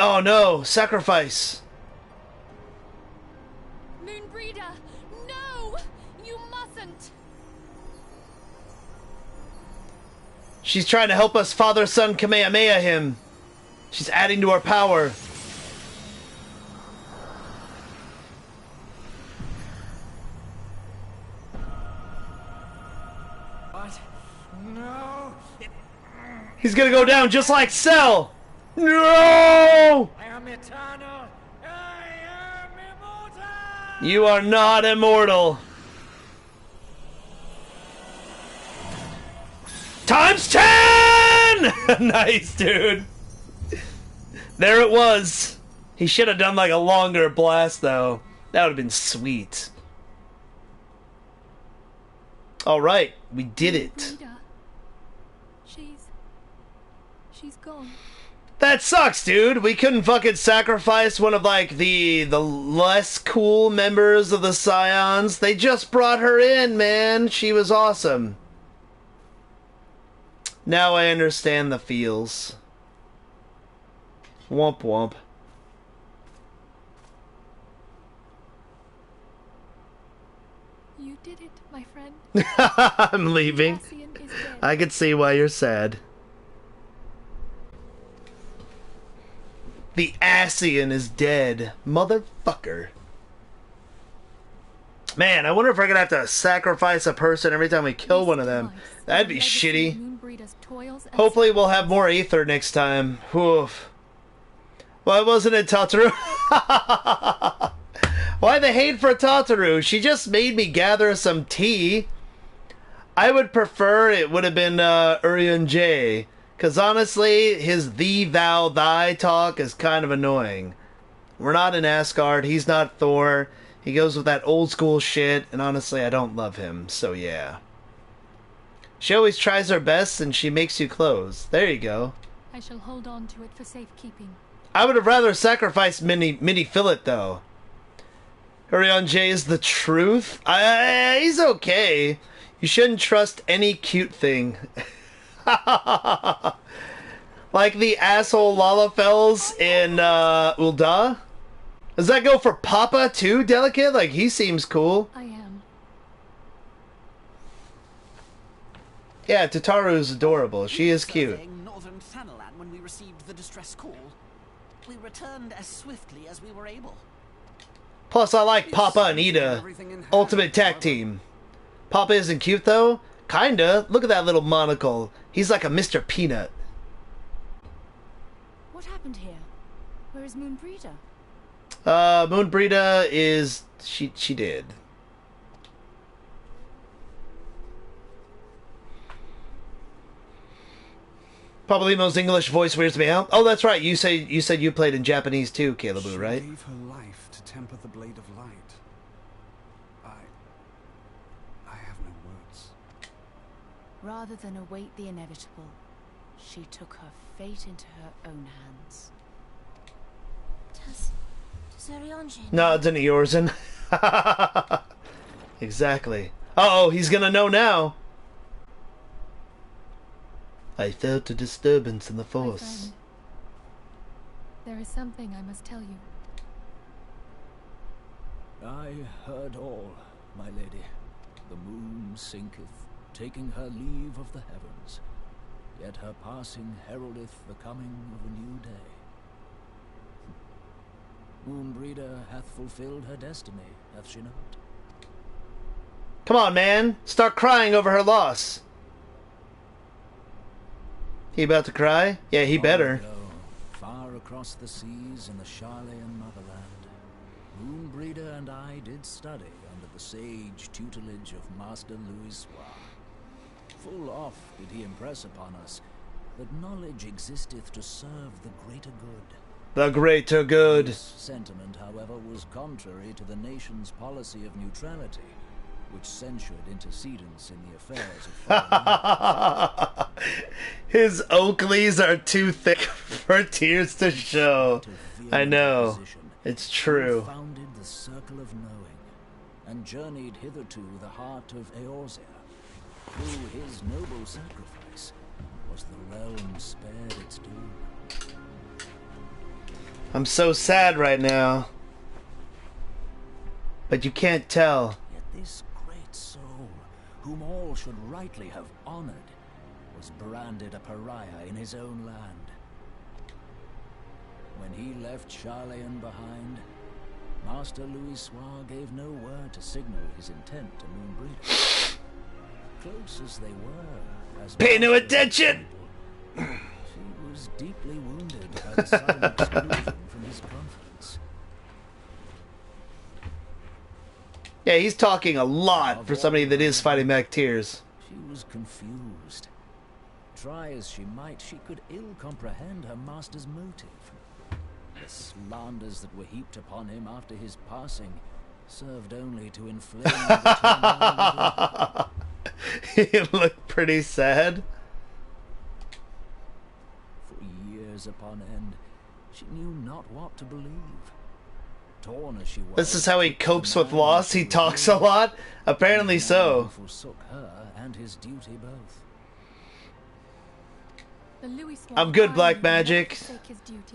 Oh no, sacrifice! Moonbreeder, no! You mustn't! She's trying to help us father-son Kamehameha him. She's adding to our power. What? No! He's gonna go down just like Cell! No! I am eternal! I am immortal! You are not immortal. Times 10! Nice, dude. There it was. He should have done like a longer blast, though. That would have been sweet. Alright, we did it. Moonbreeder. She's gone. That sucks, dude. We couldn't fucking sacrifice one of, like, the less cool members of the Scions. They just brought her in, man. She was awesome. Now I understand the feels. Womp womp. You did it, my friend. I'm leaving. Cassian is dead. I can see why you're sad. The Ascian is dead. Motherfucker. Man, I wonder if we're gonna have to sacrifice a person every time we kill one of them. That'd be shitty. Moonbreeder's toils and Hopefully we'll have more Aether next time. Oof. Why wasn't it Tataru? Why the hate for Tataru? She just made me gather some tea. I would prefer it would have been Urian J. Because honestly, his thee, thou, thy talk is kind of annoying. We're not in Asgard. He's not Thor. He goes with that old school shit. And honestly, I don't love him. So yeah. She always tries her best and she makes you close. There you go. I shall hold on to it for safekeeping. I would have rather sacrificed Mini Fillet, though. Urian J is the truth? He's okay. You shouldn't trust any cute thing. Like the asshole Lalafels in Ul'dah? Does that go for Papa, too, Delicate? Like, he seems cool. I am. Yeah, Tataru's adorable. She is cute. Surveying northern Thanalan when we received the distress call. We returned as swiftly as we were able. Plus, I like Papa and Ida. Ultimate tag team. Papa isn't cute, though? Kinda. Look at that little monocle. He's like a Mr. Peanut. What happened here? Where is Moonbreeder? Moonbreeder is... She did. Papalymo's English voice weirds me out. Oh, that's right. You said you played in Japanese too, Caleboo, right? She gave her life to temper the blade of light. I have no words. Rather than await the inevitable, she took her fate into her own hands. Does Urianger No, it's an Eorzen. Exactly. Uh-oh, he's gonna know now. I felt a disturbance in the My force. friend, there is something I must tell you. I heard all, my lady. The moon sinketh, taking her leave of the heavens. Yet her passing heraldeth the coming of a new day. Moonbreeder hath fulfilled her destiny, hath she not? Come on, man. Start crying over her loss. He about to cry? Yeah, he better. Long ago, far across the seas in the Charlean motherland, Moonbreeder and I did study under the sage tutelage of Master Louis Soir. Full oft did he impress upon us that knowledge existeth to serve the greater good. The greater good. This sentiment, however, was contrary to the nation's policy of neutrality, which censured intercedence in the affairs of foreign. His Oakleys are too thick for tears to show. I know. It's true. He founded the Circle of Knowing, and journeyed hither to the heart of Eorzea. Through his noble sacrifice was the realm spared its doom. I'm so sad right now. But you can't tell. Yet this great soul, whom all should rightly have honored, was branded a pariah in his own land. When he left Charlayan behind, Master Louis Soir gave no word to signal his intent to Moonbreeder. Close as they were, as pay no attention! she was deeply wounded by the sudden exclusion from his confidence. Yeah, he's talking a lot for somebody that is fighting back tears. She was confused. Try as she might, she could ill comprehend her master's motive. The slanders that were heaped upon him after his passing served only to inflame the He looked pretty sad. For years upon end, she knew not what to believe. Torn as she was, This is how he copes with loss. He talks a lot. Apparently so. He forsook her and his duty both. I'm good, Black Magic.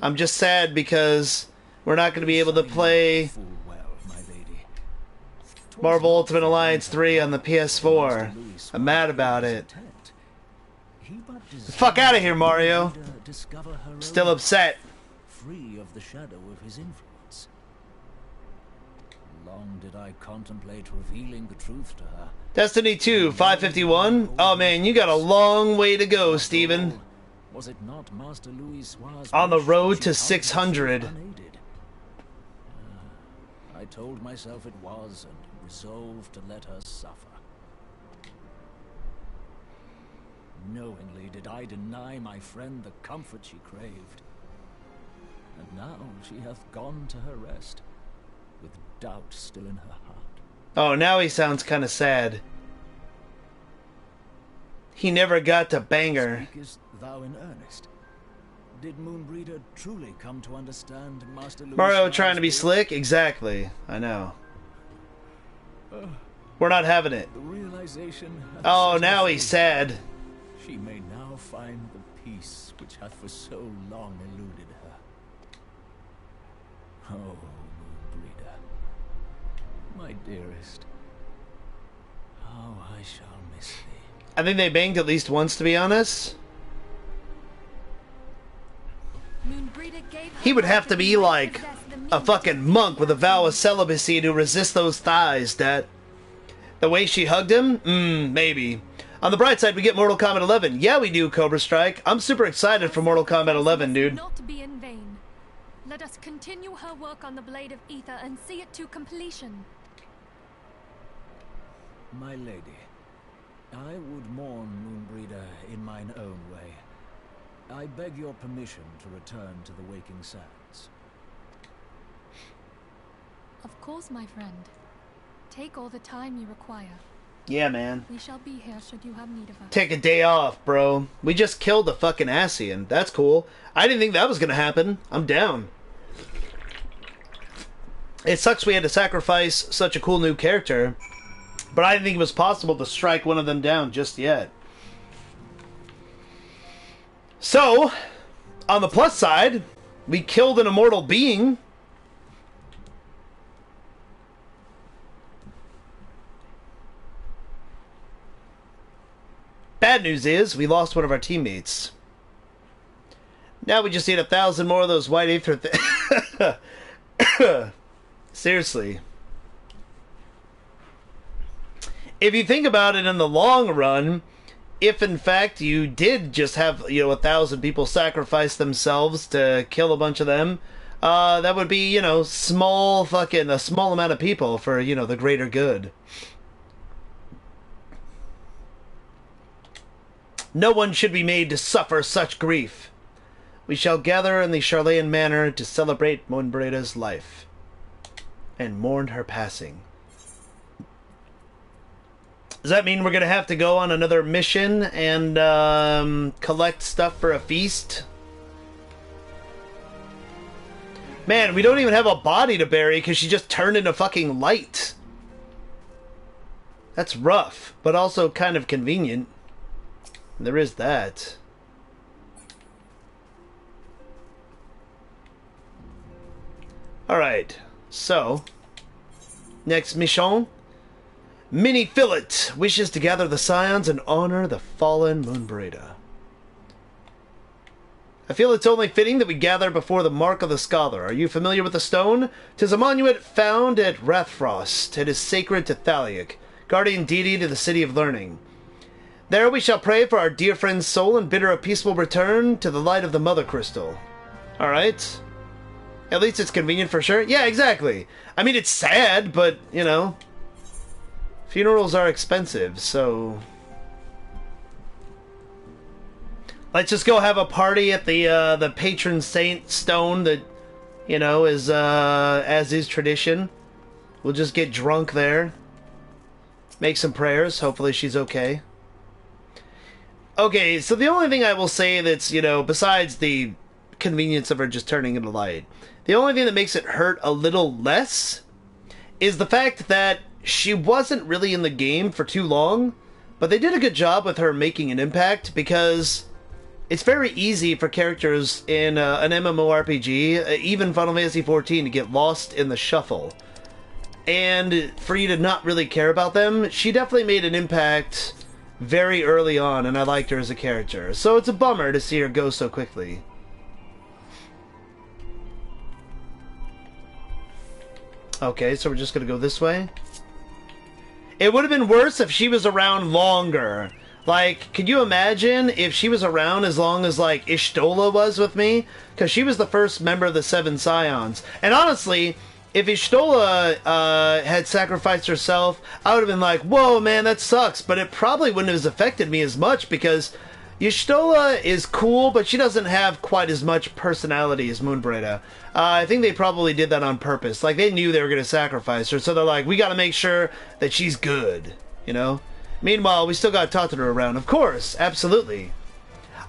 I'm just sad because we're not going to be able to play Marvel Ultimate Alliance 3 on the PS4. I'm mad about it. The fuck out of here, Mario. I'm still upset. Free of the shadow of his influence. Long did I contemplate revealing the truth to her. Destiny 2, 551. Oh man, you got a long way to go, Steven. Was it not Master Louis Soir's on the wish road she to found 600. herself unaided? I told myself it was, and resolved to let her suffer. Knowingly did I deny my friend the comfort she craved. And now she hath gone to her rest, with doubt still in her heart. Oh, now he sounds kind of sad. He never got to bang her. Speakest thou in earnest? Did Moonbreeder truly come to understand Master Louis Mario Soir's trying to be will? slick? Exactly. I know. We're not having it. The realization hath Oh, set now her he's free. sad. She may now find the peace which hath for so long eluded her. Oh, Moonbreeder, my dearest, how I shall miss thee. I think they banged at least once, to be honest. He would have to be like a fucking monk with a vow of celibacy to resist those thighs, that... The way she hugged him? Maybe. On the bright side, we get Mortal Kombat 11. Yeah, we do, Cobra Strike. I'm super excited for Mortal Kombat 11, dude. Not be in vain. Let us continue her work on the Blade of Ether and see it to completion. My lady, I would mourn Moonbreeder in mine own way. I beg your permission to return to the Waking Sands. Of course, my friend. Take all the time you require. Yeah, man. We shall be here should you have need of us. Take a day off, bro. We just killed a fucking Ascian. That's cool. I didn't think that was gonna happen. I'm down. It sucks we had to sacrifice such a cool new character, but I didn't think it was possible to strike one of them down just yet. So, on the plus side, we killed an immortal being. Bad news is, we lost one of our teammates. Now we just need 1,000 more of those white aether Seriously. If you think about it in the long run, if in fact you did just have, 1,000 people sacrifice themselves to kill a bunch of them, That would be, you know, a small amount of people for, you know, the greater good. No one should be made to suffer such grief. We shall gather in the Charlayan Manor to celebrate Moonbreda's life and mourn her passing. Does that mean we're going to have to go on another mission and collect stuff for a feast? Man, we don't even have a body to bury because she just turned into fucking light. That's rough, but also kind of convenient. There is that. Alright, so next mission. Mini Fillet wishes to gather the Scions and honor the fallen Moonbreda. I feel it's only fitting that we gather before the Mark of the Scholar. Are you familiar with the stone? 'Tis a monument found at Rathfrost. It is sacred to Thaliak, guardian deity to the City of Learning. There we shall pray for our dear friend's soul and bid her a peaceful return to the light of the Mother Crystal. Alright. At least it's convenient for sure. Yeah, exactly. I mean, it's sad, but, you know, funerals are expensive, so let's just go have a party at the patron saint stone that, you know, is as is tradition. We'll just get drunk there, make some prayers. Hopefully she's okay. Okay, so the only thing I will say that's, you know, besides the convenience of her just turning into light, the only thing that makes it hurt a little less is the fact that she wasn't really in the game for too long, but they did a good job with her making an impact, because it's very easy for characters in an MMORPG, even Final Fantasy XIV, to get lost in the shuffle. And for you to not really care about them, she definitely made an impact very early on, and I liked her as a character. So it's a bummer to see her go so quickly. Okay, so we're just gonna go this way. It would have been worse if she was around longer. Like, could you imagine if she was around as long as, like, Ishtola was with me? Because she was the first member of the Seven Scions. And honestly, if Ishtola had sacrificed herself, I would have been like, whoa, man, that sucks. But it probably wouldn't have affected me as much, because Y'shtola is cool, but she doesn't have quite as much personality as Moonbreda. I think they probably did that on purpose. Like, they knew they were going to sacrifice her, so they're like, we got to make sure that she's good, you know? Meanwhile, we still got Tataru around. Of course, absolutely.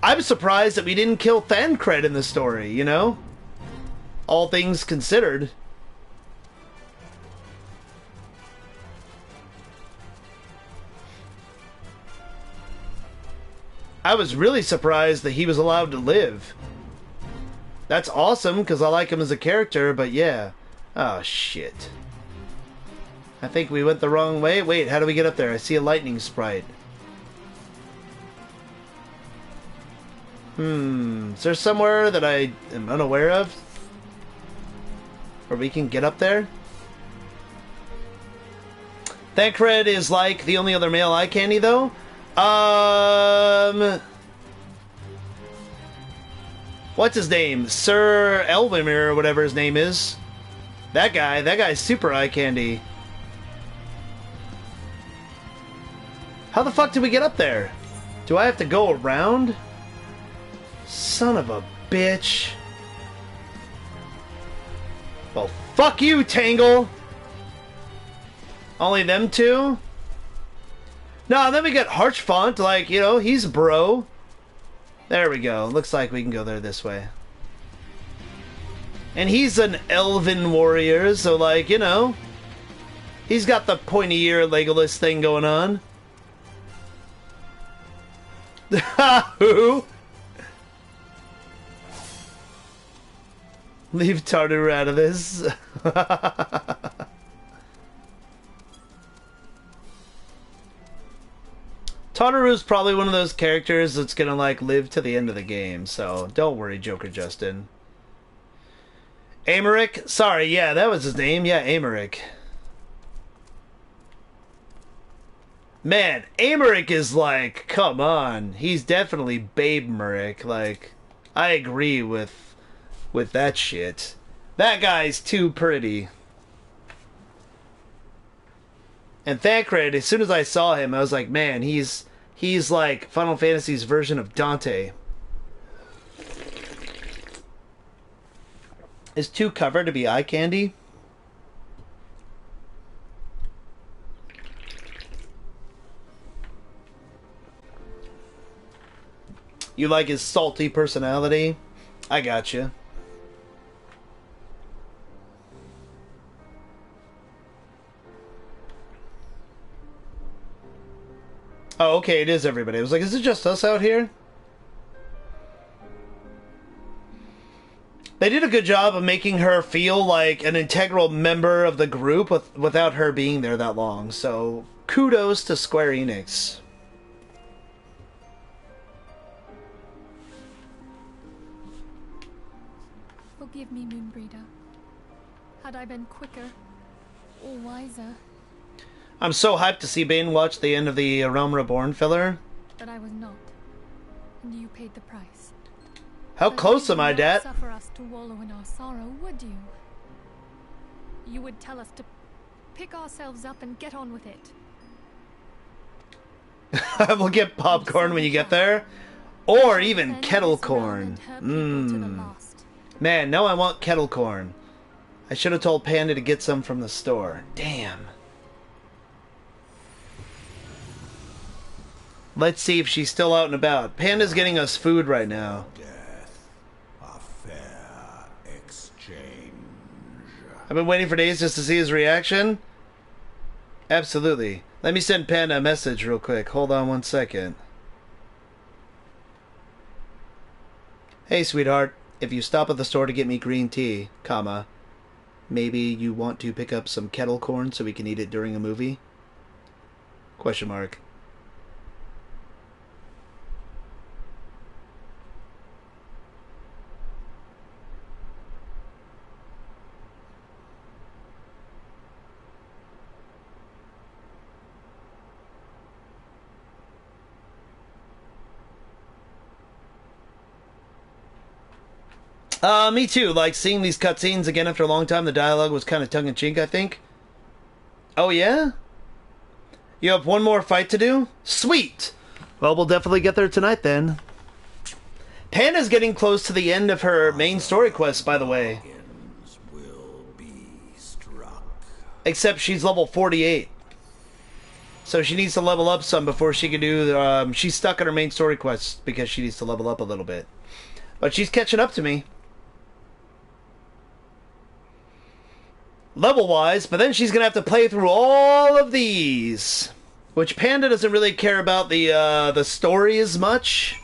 I'm surprised that we didn't kill Thancred in the story, you know? All things considered. I was really surprised that he was allowed to live. That's awesome, because I like him as a character, but yeah. Oh, shit. I think we went the wrong way. Wait, how do we get up there? I see a lightning sprite. Is there somewhere that I am unaware of? Where we can get up there? Thancred is like the only other male eye candy, though. What's his name? Sir Elvimir, or whatever his name is. That guy's super eye candy. How the fuck did we get up there? Do I have to go around? Son of a bitch. Well, fuck you, Tangle! Only them two? No, and then we got Harchfont, like, you know, he's bro. There we go. Looks like we can go there this way. And he's an elven warrior, so, like, you know, he's got the pointy ear Legolas thing going on. Who? Leave Tartaru out of this. Tataru's probably one of those characters that's gonna, like, live to the end of the game, so don't worry, Joker Justin. Amaric? Sorry, yeah, that was his name. Yeah, Amaric. Man, Amaric is like, come on. He's definitely Babe Maric. Like, I agree with that shit. That guy's too pretty. And Thancred, as soon as I saw him, I was like, man, he's like Final Fantasy's version of Dante. Is too covered to be eye candy? You like his salty personality? I gotcha. Oh, okay, it is everybody. I was like, is it just us out here? They did a good job of making her feel like an integral member of the group without her being there that long. So, kudos to Square Enix. Forgive me, Moonbreeder. Had I been quicker or wiser, I'm so hyped to see Bane watch the end of the Realm Reborn filler. but I was not. And you paid the price. How But close you am would I, not Dad? suffer us to wallow in our sorrow, would you? You would tell us to pick ourselves up and get on with it. We'll get popcorn when you get there. Or even kettle corn. Man, now I want kettle corn. I should have told Panda to get some from the store. Damn. Let's see if she's still out and about. Panda's getting us food right now. Death, a fair exchange. I've been waiting for days just to see his reaction. Absolutely. Let me send Panda a message real quick. Hold on one second. Hey, sweetheart. If you stop at the store to get me green tea, comma, maybe you want to pick up some kettle corn so we can eat it during a movie? Question mark. Me too. Like, seeing these cutscenes again after a long time, the dialogue was kind of tongue-in-cheek, I think. Oh, yeah? You have one more fight to do? Sweet! Well, we'll definitely get there tonight, then. Panda's getting close to the end of her main story quest, by the way. Except she's level 48. So she needs to level up some before she can do... she's stuck in her main story quest because she needs to level up a little bit. But she's catching up to me. Level-wise, but then she's going to have to play through all of these. Which Panda doesn't really care about the story as much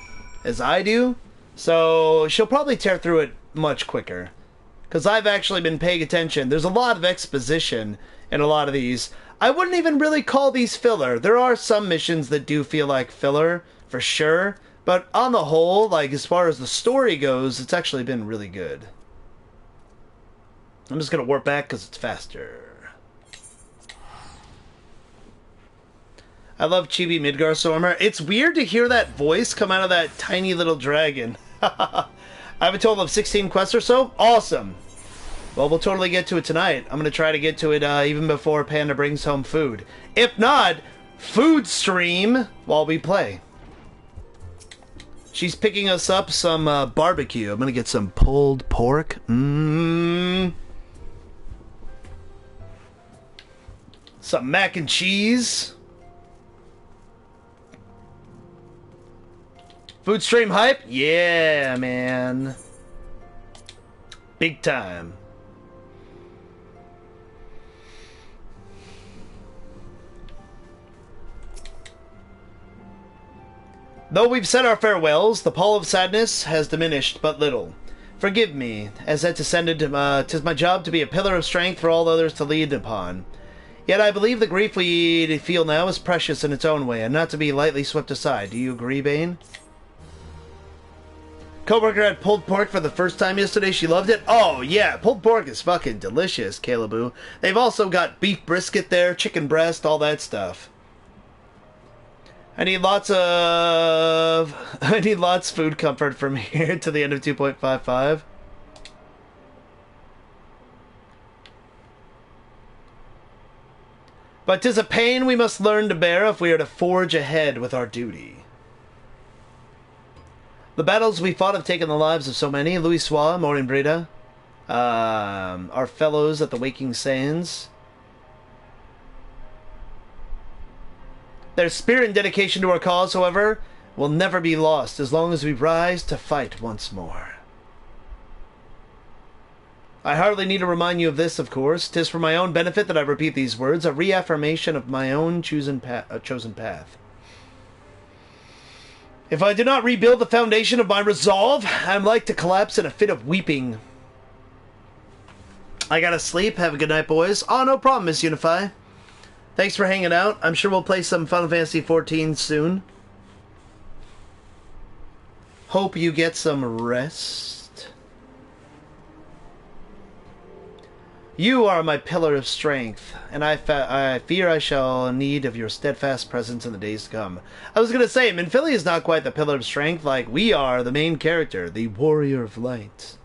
as I do. So she'll probably tear through it much quicker. Because I've actually been paying attention. There's a lot of exposition in a lot of these. I wouldn't even really call these filler. There are some missions that do feel like filler, for sure. But on the whole, like, as far as the story goes, it's actually been really good. I'm just going to warp back because it's faster. I love Chibi Midgar Stormer. It's weird to hear that voice come out of that tiny little dragon. I have a total of 16 quests or so. Awesome. Well, we'll totally get to it tonight. I'm going to try to get to it even before Panda brings home food. If not, food stream while we play. She's picking us up some barbecue. I'm going to get some pulled pork. Some mac and cheese. Food stream hype? Yeah, man. Big time. Though we've said our farewells, the pall of sadness has diminished but little. Forgive me, as I descended, 'tis my job to be a pillar of strength for all others to lead upon. Yet I believe the grief we feel now is precious in its own way, and not to be lightly swept aside. Do you agree, Bane? Coworker had pulled pork for the first time yesterday. She loved it. Oh, yeah, pulled pork is fucking delicious, Caleboo. They've also got beef brisket there, chicken breast, all that stuff. I need lots food comfort from here to the end of 2.55. But 'tis a pain we must learn to bear if we are to forge ahead with our duty. The battles we fought have taken the lives of so many. Louis Sois, Maureen Breda, our fellows at the Waking Sands. Their spirit and dedication to our cause, however, will never be lost as long as we rise to fight once more. I hardly need to remind you of this, of course. 'Tis for my own benefit that I repeat these words, a reaffirmation of my own chosen path. If I do not rebuild the foundation of my resolve, I am like to collapse in a fit of weeping. I gotta sleep. Have a good night, boys. Oh, no problem, Miss Unify. Thanks for hanging out. I'm sure we'll play some Final Fantasy XIV soon. Hope you get some rest. You are my pillar of strength, and I fear I shall need of your steadfast presence in the days to come. I was gonna say, Minfili is not quite the pillar of strength like we are, the main character, the warrior of light.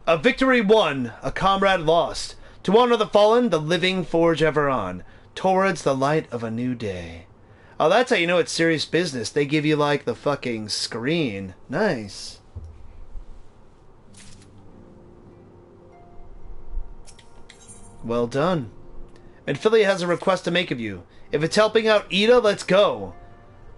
A victory won, a comrade lost. To honor the fallen, the living forge ever on, towards the light of a new day. Oh, that's how you know it's serious business. They give you, like, the fucking screen. Nice. Well done. Minfilia has a request to make of you. If it's helping out Ida, let's go.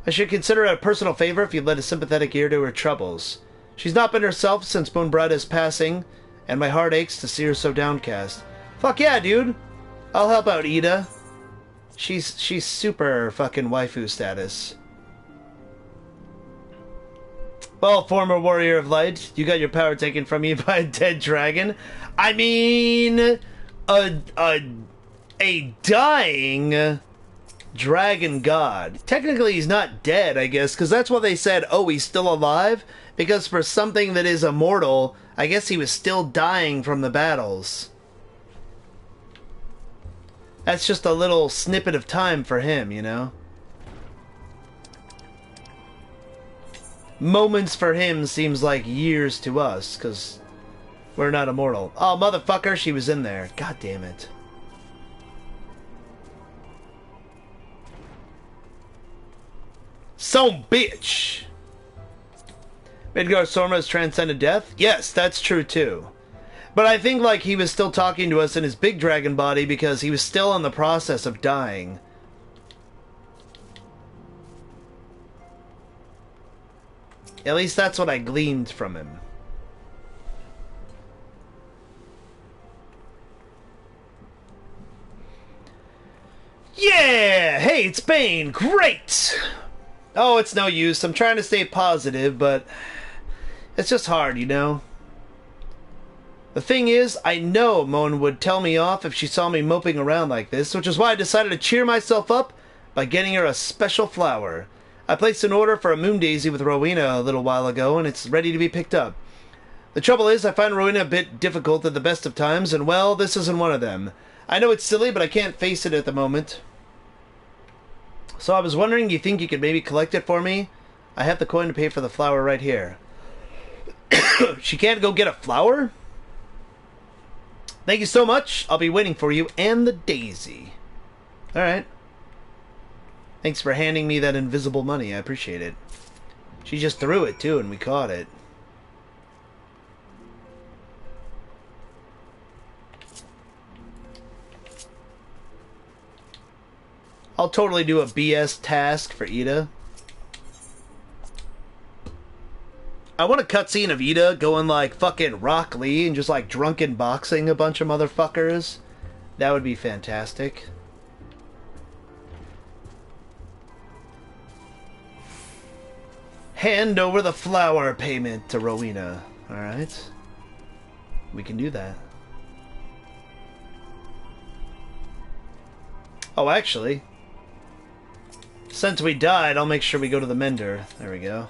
I should consider it a personal favor if you'd lend a sympathetic ear to her troubles. She's not been herself since Moonbrighta's passing, and my heart aches to see her so downcast. Fuck yeah, dude! I'll help out Ida. She's super fucking waifu status. Well, former warrior of light, you got your power taken from you by a dead dragon. I mean, a dying dragon god. Technically, he's not dead, I guess, because that's what they said. Oh, he's still alive? Because for something that is immortal, I guess he was still dying from the battles. That's just a little snippet of time for him, you know? Moments for him seems like years to us, because we're not immortal. Oh, motherfucker, she was in there. God damn it. Some bitch! Midgar Sorma has transcended death? Yes, that's true too. But I think like he was still talking to us in his big dragon body because he was still in the process of dying. At least that's what I gleaned from him. Yeah! Hey, it's Bane! Great! Oh, it's no use. I'm trying to stay positive, but it's just hard, you know? The thing is, I know Mon would tell me off if she saw me moping around like this, which is why I decided to cheer myself up by getting her a special flower. I placed an order for a moon daisy with Rowena a little while ago, and it's ready to be picked up. The trouble is, I find Rowena a bit difficult at the best of times, and well, this isn't one of them. I know it's silly, but I can't face it at the moment. So I was wondering, you think you could maybe collect it for me? I have the coin to pay for the flower right here. She can't go get a flower? Thank you so much. I'll be waiting for you and the daisy. Alright. Thanks for handing me that invisible money. I appreciate it. She just threw it, too, and we caught it. I'll totally do a BS task for Ida. I want a cutscene of Ida going like fucking Rock Lee and just like drunken boxing a bunch of motherfuckers. That would be fantastic. Hand over the flower payment to Rowena. Alright. We can do that. Oh, actually, since we died, I'll make sure we go to the Mender. There we go.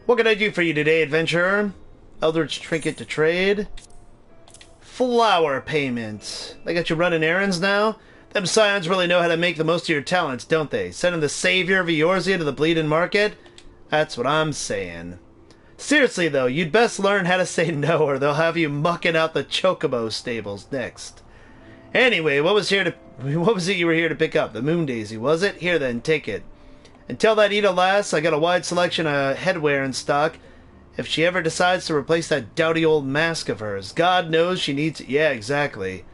What can I do for you today, adventurer? Eldritch Trinket to trade. Flower payment. They got you running errands now? Them scions really know how to make the most of your talents, don't they? Sending the savior of Eorzea to the bleeding market? That's what I'm saying. Seriously, though, you'd best learn how to say no, or they'll have you mucking out the chocobo stables next. Anyway, what was it you were here to pick up? The moon daisy, was it? Here then, take it. And tell that Ida lass I got a wide selection of headwear in stock. If she ever decides to replace that dowdy old mask of hers, God knows she needs... Yeah, exactly.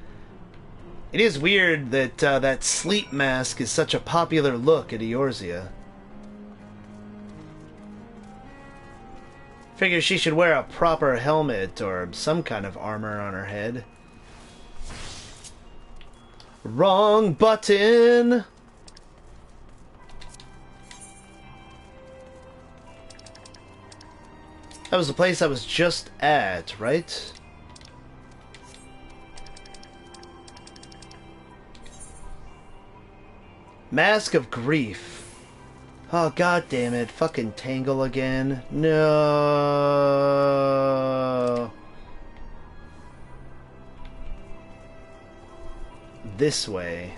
It is weird that that sleep mask is such a popular look at Eorzea. Figure she should wear a proper helmet or some kind of armor on her head. Wrong button! That was the place I was just at, right? Mask of Grief. Oh, god damn it. Fucking Tangle again. No. This way.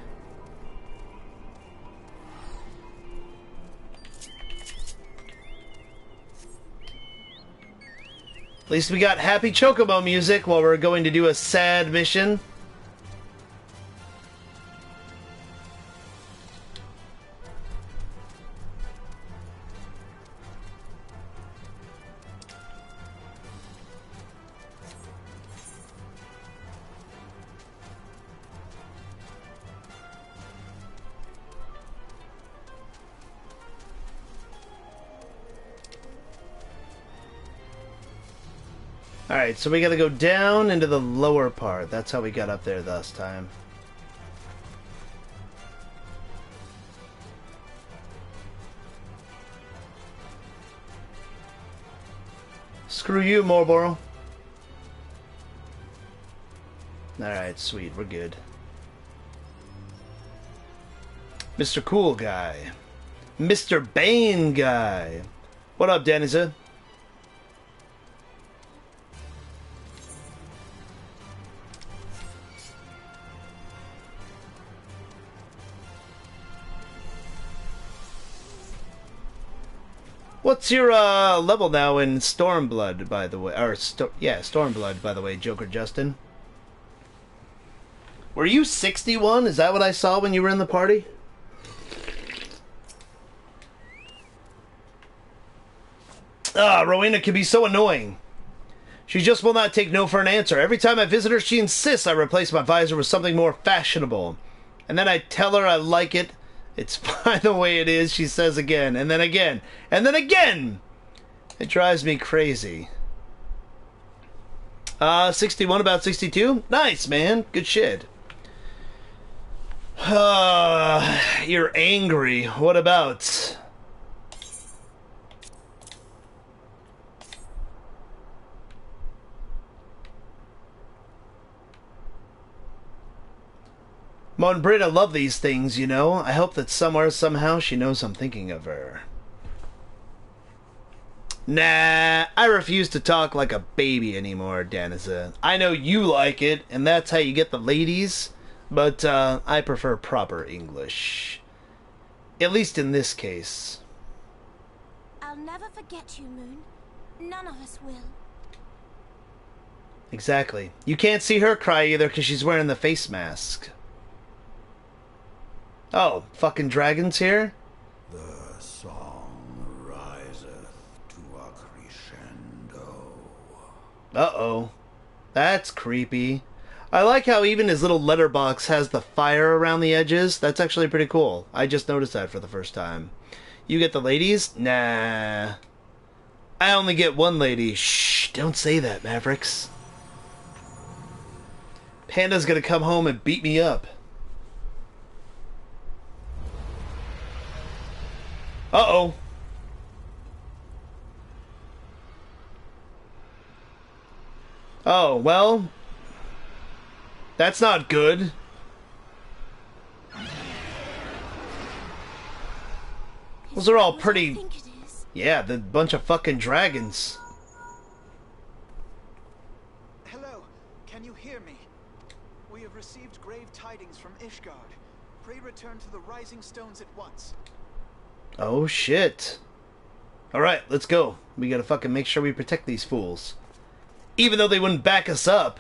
At least we got happy chocobo music while we're going to do a sad mission. Alright, so we gotta go down into the lower part. That's how we got up there last time. Screw you, Morboro. Alright, sweet, we're good. Mr. Cool Guy. Mr. Bane Guy. What up, Deniza? What's your level now in Stormblood, by the way? Or Stormblood, by the way, Joker Justin. Were you 61? Is that what I saw when you were in the party? Ah, Rowena can be so annoying. She just will not take no for an answer. Every time I visit her, she insists I replace my visor with something more fashionable. And then I tell her I like it. It's fine the way it is, she says again, and then again, and then again! It drives me crazy. 61 about 62? Nice, man. Good shit. You're angry. What about? Mon Britta love these things, you know. I hope that somewhere, somehow, she knows I'm thinking of her. Nah, I refuse to talk like a baby anymore, Daniza. I know you like it, and that's how you get the ladies, but I prefer proper English. At least in this case. I'll never forget you, Moon. None of us will. Exactly. You can't see her cry either because she's wearing the face mask. Oh, fucking dragons here? The song riseth to a crescendo. Uh-oh. That's creepy. I like how even his little letterbox has the fire around the edges. That's actually pretty cool. I just noticed that for the first time. You get the ladies? Nah. I only get one lady. Shh, don't say that, Mavericks. Panda's gonna come home and beat me up. Uh-oh. Oh, well. That's not good. Those are all pretty... Yeah, the bunch of fucking dragons. received grave tidings from Ishgard. Pray return to the Rising Stones at once. Oh shit. Alright, let's go. We gotta fucking make sure we protect these fools. Even though they wouldn't back us up.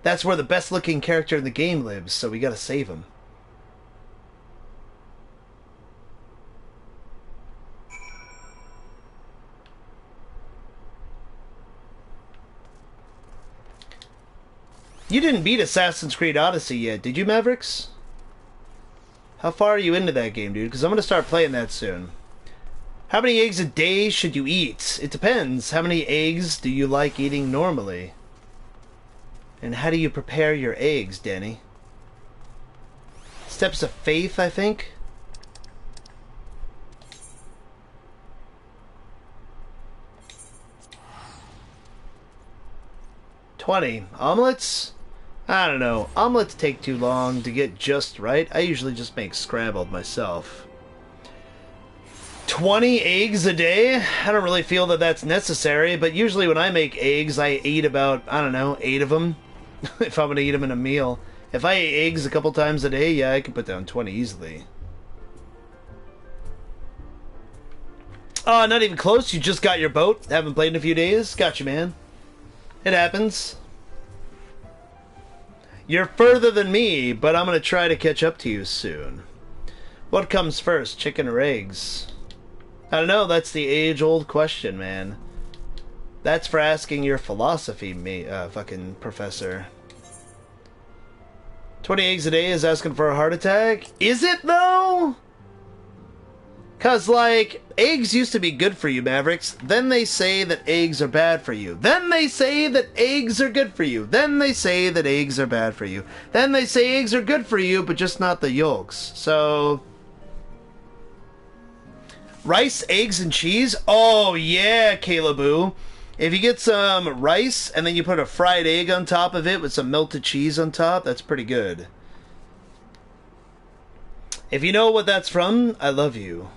That's where the best looking character in the game lives, so we gotta save him. You didn't beat Assassin's Creed Odyssey yet, did you, Mavericks? How far are you into that game, dude? Because I'm going to start playing that soon. How many eggs a day should you eat? It depends. How many eggs do you like eating normally? And how do you prepare your eggs, Danny? Steps of faith, I think? $20. Omelets? I don't know. Omelets take too long to get just right. I usually just make scrambled myself. 20 eggs a day? I don't really feel that that's necessary, but usually when I make eggs, I eat about, I don't know, 8 of them. If I'm going to eat them in a meal. If I eat eggs a couple times a day, yeah, I can put down 20 easily. Oh, not even close? You just got your boat? Haven't played in a few days? Gotcha, man. It happens. You're further than me, but I'm going to try to catch up to you soon. What comes first, chicken or eggs? I don't know, that's the age-old question, man. That's for asking your philosophy, fucking professor. 20 eggs a day is asking for a heart attack? Is it, though? Cause, like, eggs used to be good for you, Mavericks. Then they say that eggs are bad for you. Then they say that eggs are good for you. Then they say that eggs are bad for you. Then they say eggs are good for you, but just not the yolks. So... rice, eggs, and cheese? Oh, yeah, Caleboo. If you get some rice, and then you put a fried egg on top of it with some melted cheese on top, that's pretty good. If you know what that's from, I love you.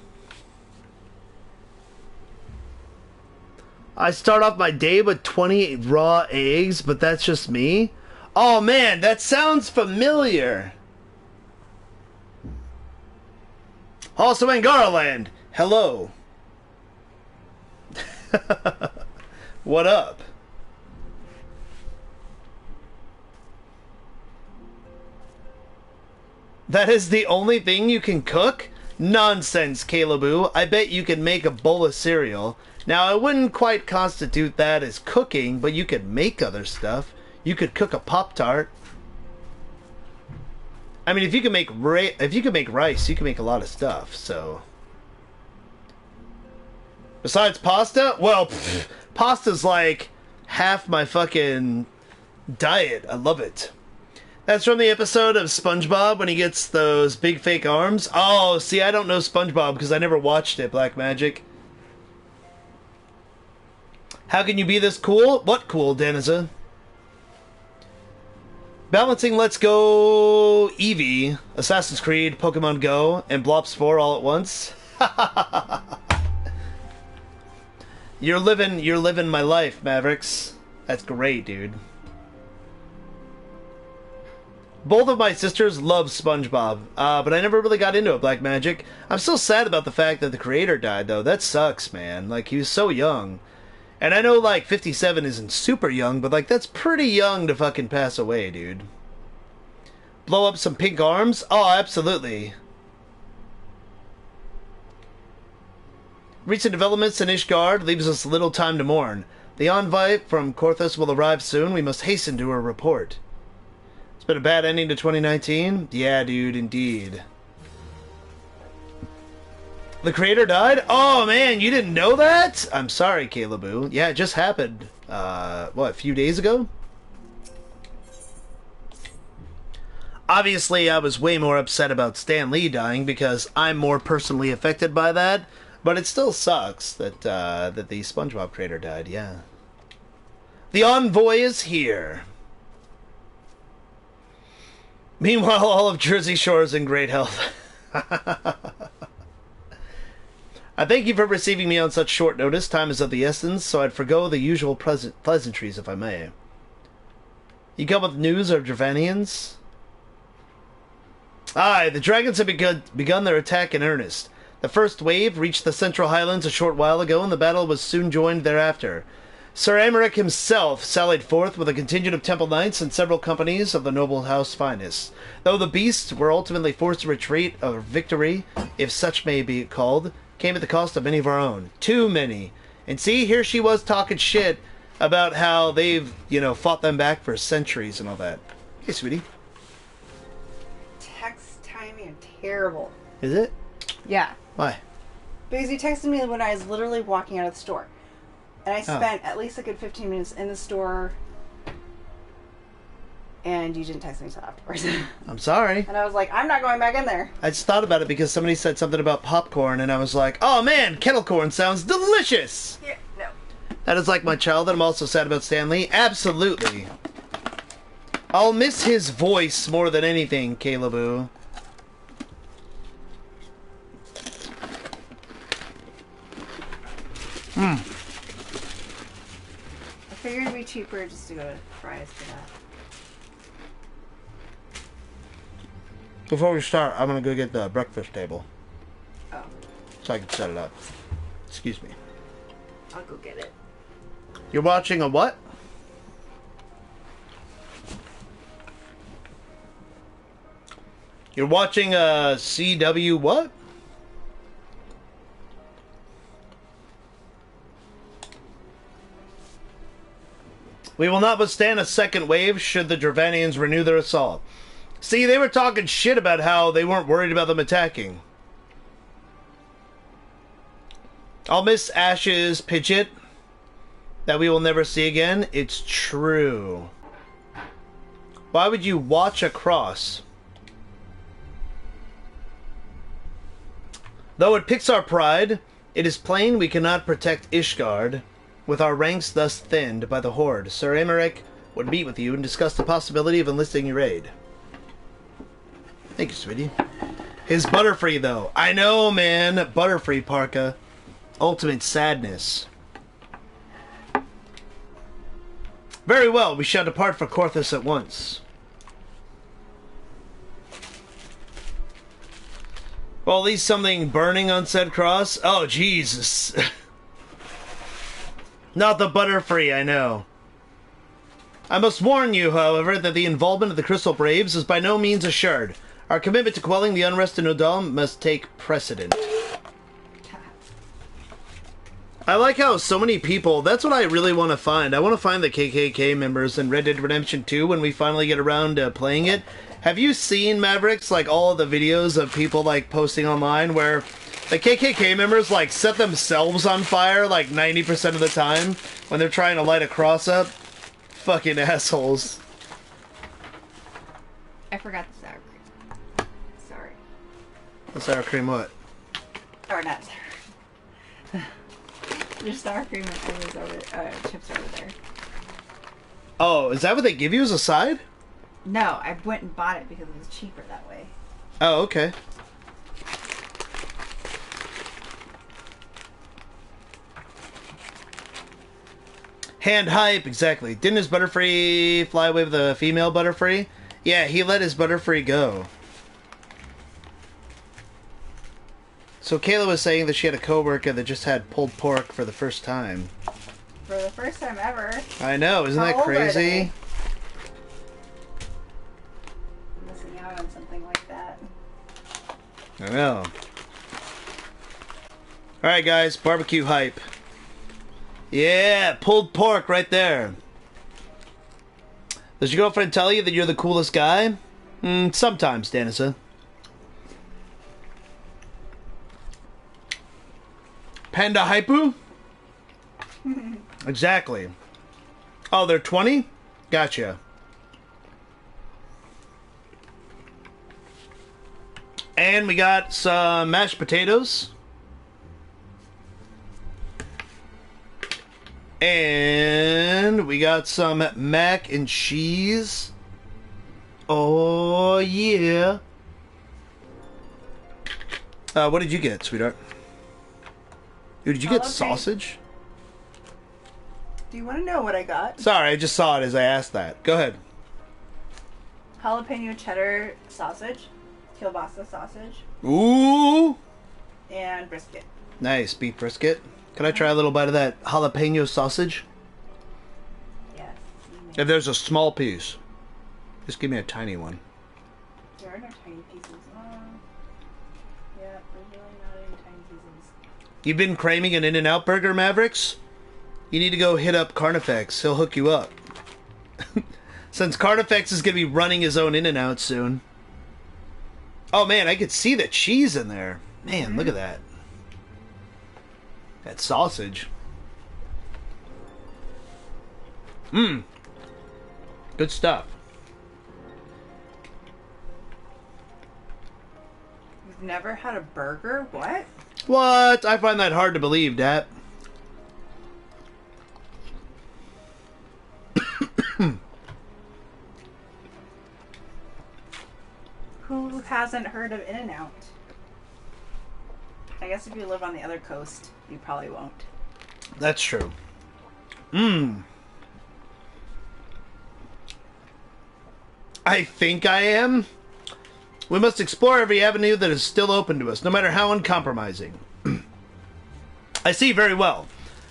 I start off my day with 20 raw eggs, but that's just me? Oh man, that sounds familiar. Also in Garland, hello. What up? That is the only thing you can cook? Nonsense, Caleboo. I bet you can make a bowl of cereal. Now, I wouldn't quite constitute that as cooking, but you could make other stuff. You could cook a Pop-Tart. I mean, if you can make rice, you can make a lot of stuff, so... Besides pasta? Well, pasta's like half my fucking diet. I love it. That's from the episode of SpongeBob when he gets those big fake arms. Oh, see, I don't know SpongeBob because I never watched it, Black Magic. How can you be this cool? What cool, Deniza? Balancing Let's Go Eevee, Assassin's Creed, Pokemon Go, and Blops 4 all at once. You're living my life, Mavericks. That's great, dude. Both of my sisters love SpongeBob, but I never really got into it, Black Magic. I'm still sad about the fact that the creator died, though. That sucks, man. Like, he was so young. And I know, like, 57 isn't super young, but, like, that's pretty young to fucking pass away, dude. Blow up some pink arms? Oh, absolutely. Recent developments in Ishgard leaves us little time to mourn. The envoy from Korthus will arrive soon. We must hasten to her report. It's been a bad ending to 2019? Yeah, dude, indeed. The creator died? Oh, man, you didn't know that? I'm sorry, Caleboo. Yeah, it just happened, what, a few days ago? Obviously, I was way more upset about Stan Lee dying because I'm more personally affected by that, but it still sucks that, that the SpongeBob creator died, yeah. The envoy is here. Meanwhile, all of Jersey Shore is in great health. I thank you for receiving me on such short notice. Time is of the essence, so I'd forgo the usual pleasantries if I may. You come with news of Dravanians? Aye, the dragons have begun their attack in earnest. The first wave reached the Central Highlands a short while ago, and the battle was soon joined thereafter. Sir Amaric himself sallied forth with a contingent of temple knights and several companies of the noble house finest. Though the beasts were ultimately forced to retreat, a victory, if such may be called, came at the cost of many of our own. Too many. And see, here she was talking shit about how they've, fought them back for centuries and all that. Hey, sweetie. Text timing terrible. Is it? Yeah. Why? Because you texted me when I was literally walking out of the store. And I spent at least a good 15 minutes in the store. And you didn't text me until afterwards. I'm sorry. And I was like, I'm not going back in there. I just thought about it because somebody said something about popcorn, and I was like, oh man, kettle corn sounds delicious! Yeah, no. That is like my child, and I'm also sad about Stanley. Absolutely. I'll miss his voice more than anything, Caleboo. I figured it'd be cheaper just to go to Fry's for that. Before we start, I'm gonna go get the breakfast table. Oh. So I can set it up. Excuse me. I'll go get it. You're watching a what? You're watching a CW what? We will not withstand a second wave should the Dravanians renew their assault. See, they were talking shit about how they weren't worried about them attacking. I'll miss Ash's Pidgeot that we will never see again. It's true. Why would you watch a cross? Though it picks our pride, it is plain we cannot protect Ishgard, with our ranks thus thinned by the Horde. Sir Amaric would meet with you and discuss the possibility of enlisting your aid. Thank you, sweetie. His Butterfree, though. I know, man. Butterfree, Parka. Ultimate sadness. Very well, we shall depart for Korthus at once. Well, at least something burning on said cross. Oh, Jesus. Not the Butterfree, I know. I must warn you, however, that the involvement of the Crystal Braves is by no means assured. Our commitment to quelling the unrest in Odal must take precedent. I like how so many people... That's what I really want to find. I want to find the KKK members in Red Dead Redemption 2 when we finally get around to playing it. Have you seen, Mavericks, like all of the videos of people like posting online where the KKK members like set themselves on fire like 90% of the time when they're trying to light a cross up? Fucking assholes. I forgot the sour cream. Sorry. The sour cream what? Or not sour. There's sour cream and chips over there. Oh, is that what they give you as a side? No, I went and bought it because it was cheaper that way. Oh, okay. Hand hype, exactly. Didn't his Butterfree fly away with a female Butterfree? Yeah, he let his Butterfree go. So Kayla was saying that she had a coworker that just had pulled pork for the first time. For the first time ever. I know, isn't that crazy? Missing out on something like that. I know. Alright guys, barbecue hype. Yeah, pulled pork right there. Does your girlfriend tell you that you're the coolest guy? Sometimes, Danisa. Panda Hypu? Exactly. Oh, they're 20? Gotcha. And we got some mashed potatoes. And we got some mac and cheese. Oh, yeah. What did you get, sweetheart? Ooh, did you get sausage? Do you want to know what I got? Sorry, I just saw it as I asked that. Go ahead. Jalapeno cheddar sausage. kielbasa sausage, Ooh! and brisket. Nice, beef brisket. Can I try a little bite of that jalapeno sausage? Yes. If there's a small piece, just give me a tiny one. There are no tiny pieces. Yeah, there's really not any tiny pieces. You've been craving an In-N-Out burger, Mavericks? You need to go hit up Carnifex. He'll hook you up. Since Carnifex is going to be running his own In-N-Out soon. Oh man, I could see the cheese in there. Man, look at that. That sausage. Mmm. Good stuff. You've never had a burger? What? What? I find that hard to believe, Dat. Who hasn't heard of In-N-Out? I guess if you live on the other coast, you probably won't. That's true. Mmm. I think I am. We must explore every avenue that is still open to us, no matter how uncompromising. I see very well.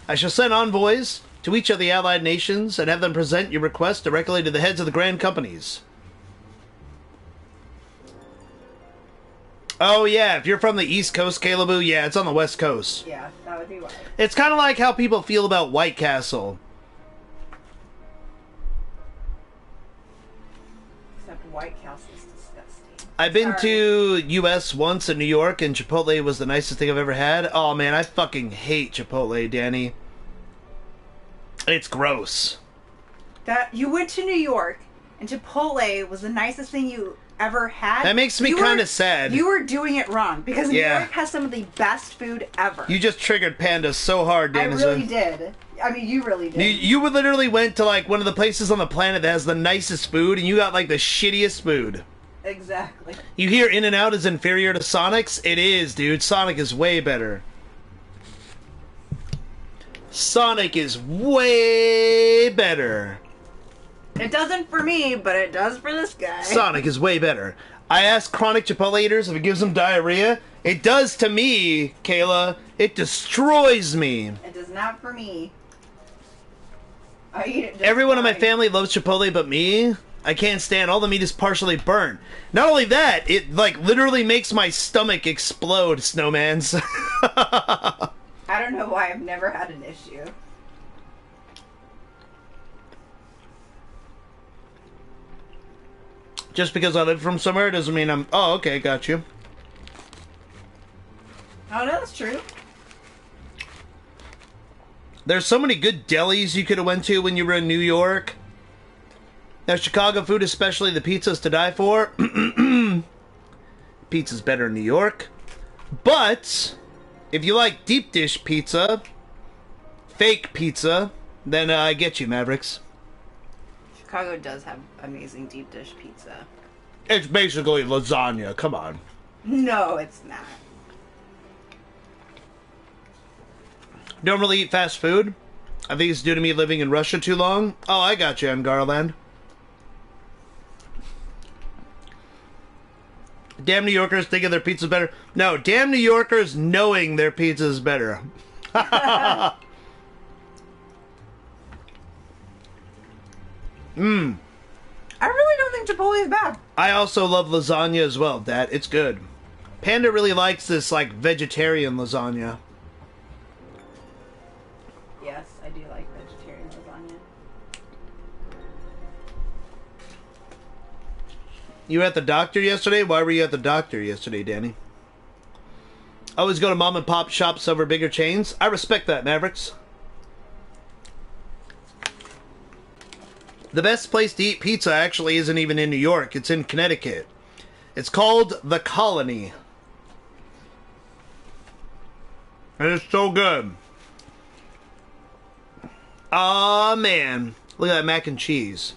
I shall send envoys to each of the allied nations and have them present your request directly to the heads of the grand companies. Oh yeah, if you're from the East Coast, Caleboo, yeah, it's on the West Coast. Yeah, that would be why. It's kind of like how people feel about White Castle. Except White Castle is disgusting. I've been to U.S. once in New York, and Chipotle was the nicest thing I've ever had. Oh man, I fucking hate Chipotle, Danny. It's gross. That you went to New York, and Chipotle was the nicest thing you ever had. That makes me kind of sad. You were doing it wrong, because New York has some of the best food ever. You just triggered Panda so hard, I Dana. really did. I mean, you really did. You literally went to like one of the places on the planet that has the nicest food, and you got like the shittiest food. Exactly. You hear In-N-Out is inferior to Sonic's? It is, dude. Sonic is way better. Sonic is way better. It doesn't for me, but it does for this guy. Sonic is way better. I asked chronic Chipotle eaters if it gives them diarrhea. It does to me, Kayla. It destroys me. It does not for me. I eat it just Everyone in my fine. family loves Chipotle but me. I can't stand all the meat is partially burnt. Not only that, it like literally makes my stomach explode, Snowmans. I don't know why I've never had an issue. Just because I live from somewhere doesn't mean I'm... Oh, okay, got you. Oh, no, that's true. There's so many good delis you could have went to when you were in New York. Now, Chicago food, especially the pizza's to die for. Pizza's better in New York. But, if you like deep dish pizza, fake pizza, then I get you, Mavericks. Chicago does have amazing deep dish pizza. It's basically lasagna, come on. No, it's not. Don't really eat fast food. I think it's due to me living in Russia too long. Oh, I got you, Garland. Damn New Yorkers thinking their pizza's better. No, damn New Yorkers knowing their pizza's better. Mmm. I really don't think Chipotle is bad. I also love lasagna as well, Dad. It's good. Panda really likes this, like, vegetarian lasagna. Yes, I do like vegetarian lasagna. You were at the doctor yesterday? Why were you at the doctor yesterday, Danny? Always go to mom and pop shops over bigger chains? I respect that, Mavericks. The best place to eat pizza actually isn't even in New York. It's in Connecticut. It's called The Colony. And it's so good. Aw, man. Look at that mac and cheese.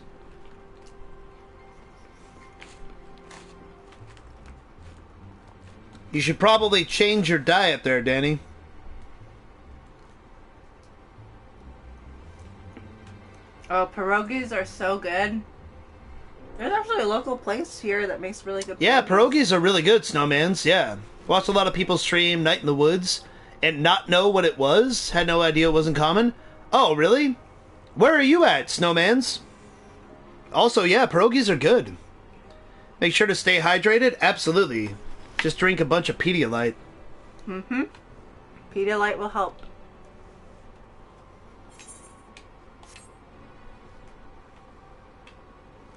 You should probably change your diet there, Danny. Oh, pierogies are so good. There's actually a local place here that makes really good Yeah, pierogies are really good, Snowmans, yeah. Watched a lot of people stream Night in the Woods and not know what it was. Had no idea it wasn't common. Oh, really? Where are you at, Snowmans? Also, yeah, pierogies are good. Make sure to stay hydrated? Absolutely. Just drink a bunch of Pedialyte. Mm-hmm. Pedialyte will help.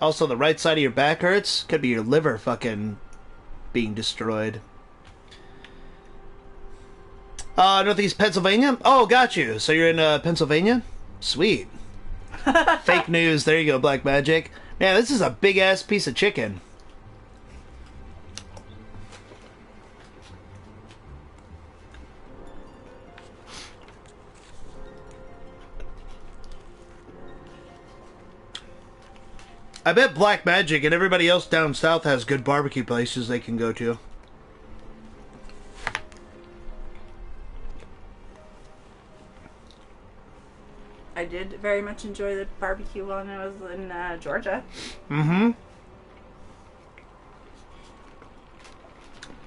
Also, the right side of your back hurts. Could be your liver fucking being destroyed. Northeast Pennsylvania? Oh, got you. So you're in Pennsylvania? Sweet. Fake news. There you go, Black Magic. Man, this is a big-ass piece of chicken. I bet Black Magic and everybody else down south has good barbecue places they can go to. I did very much enjoy the barbecue when I was in Georgia. Mm-hmm.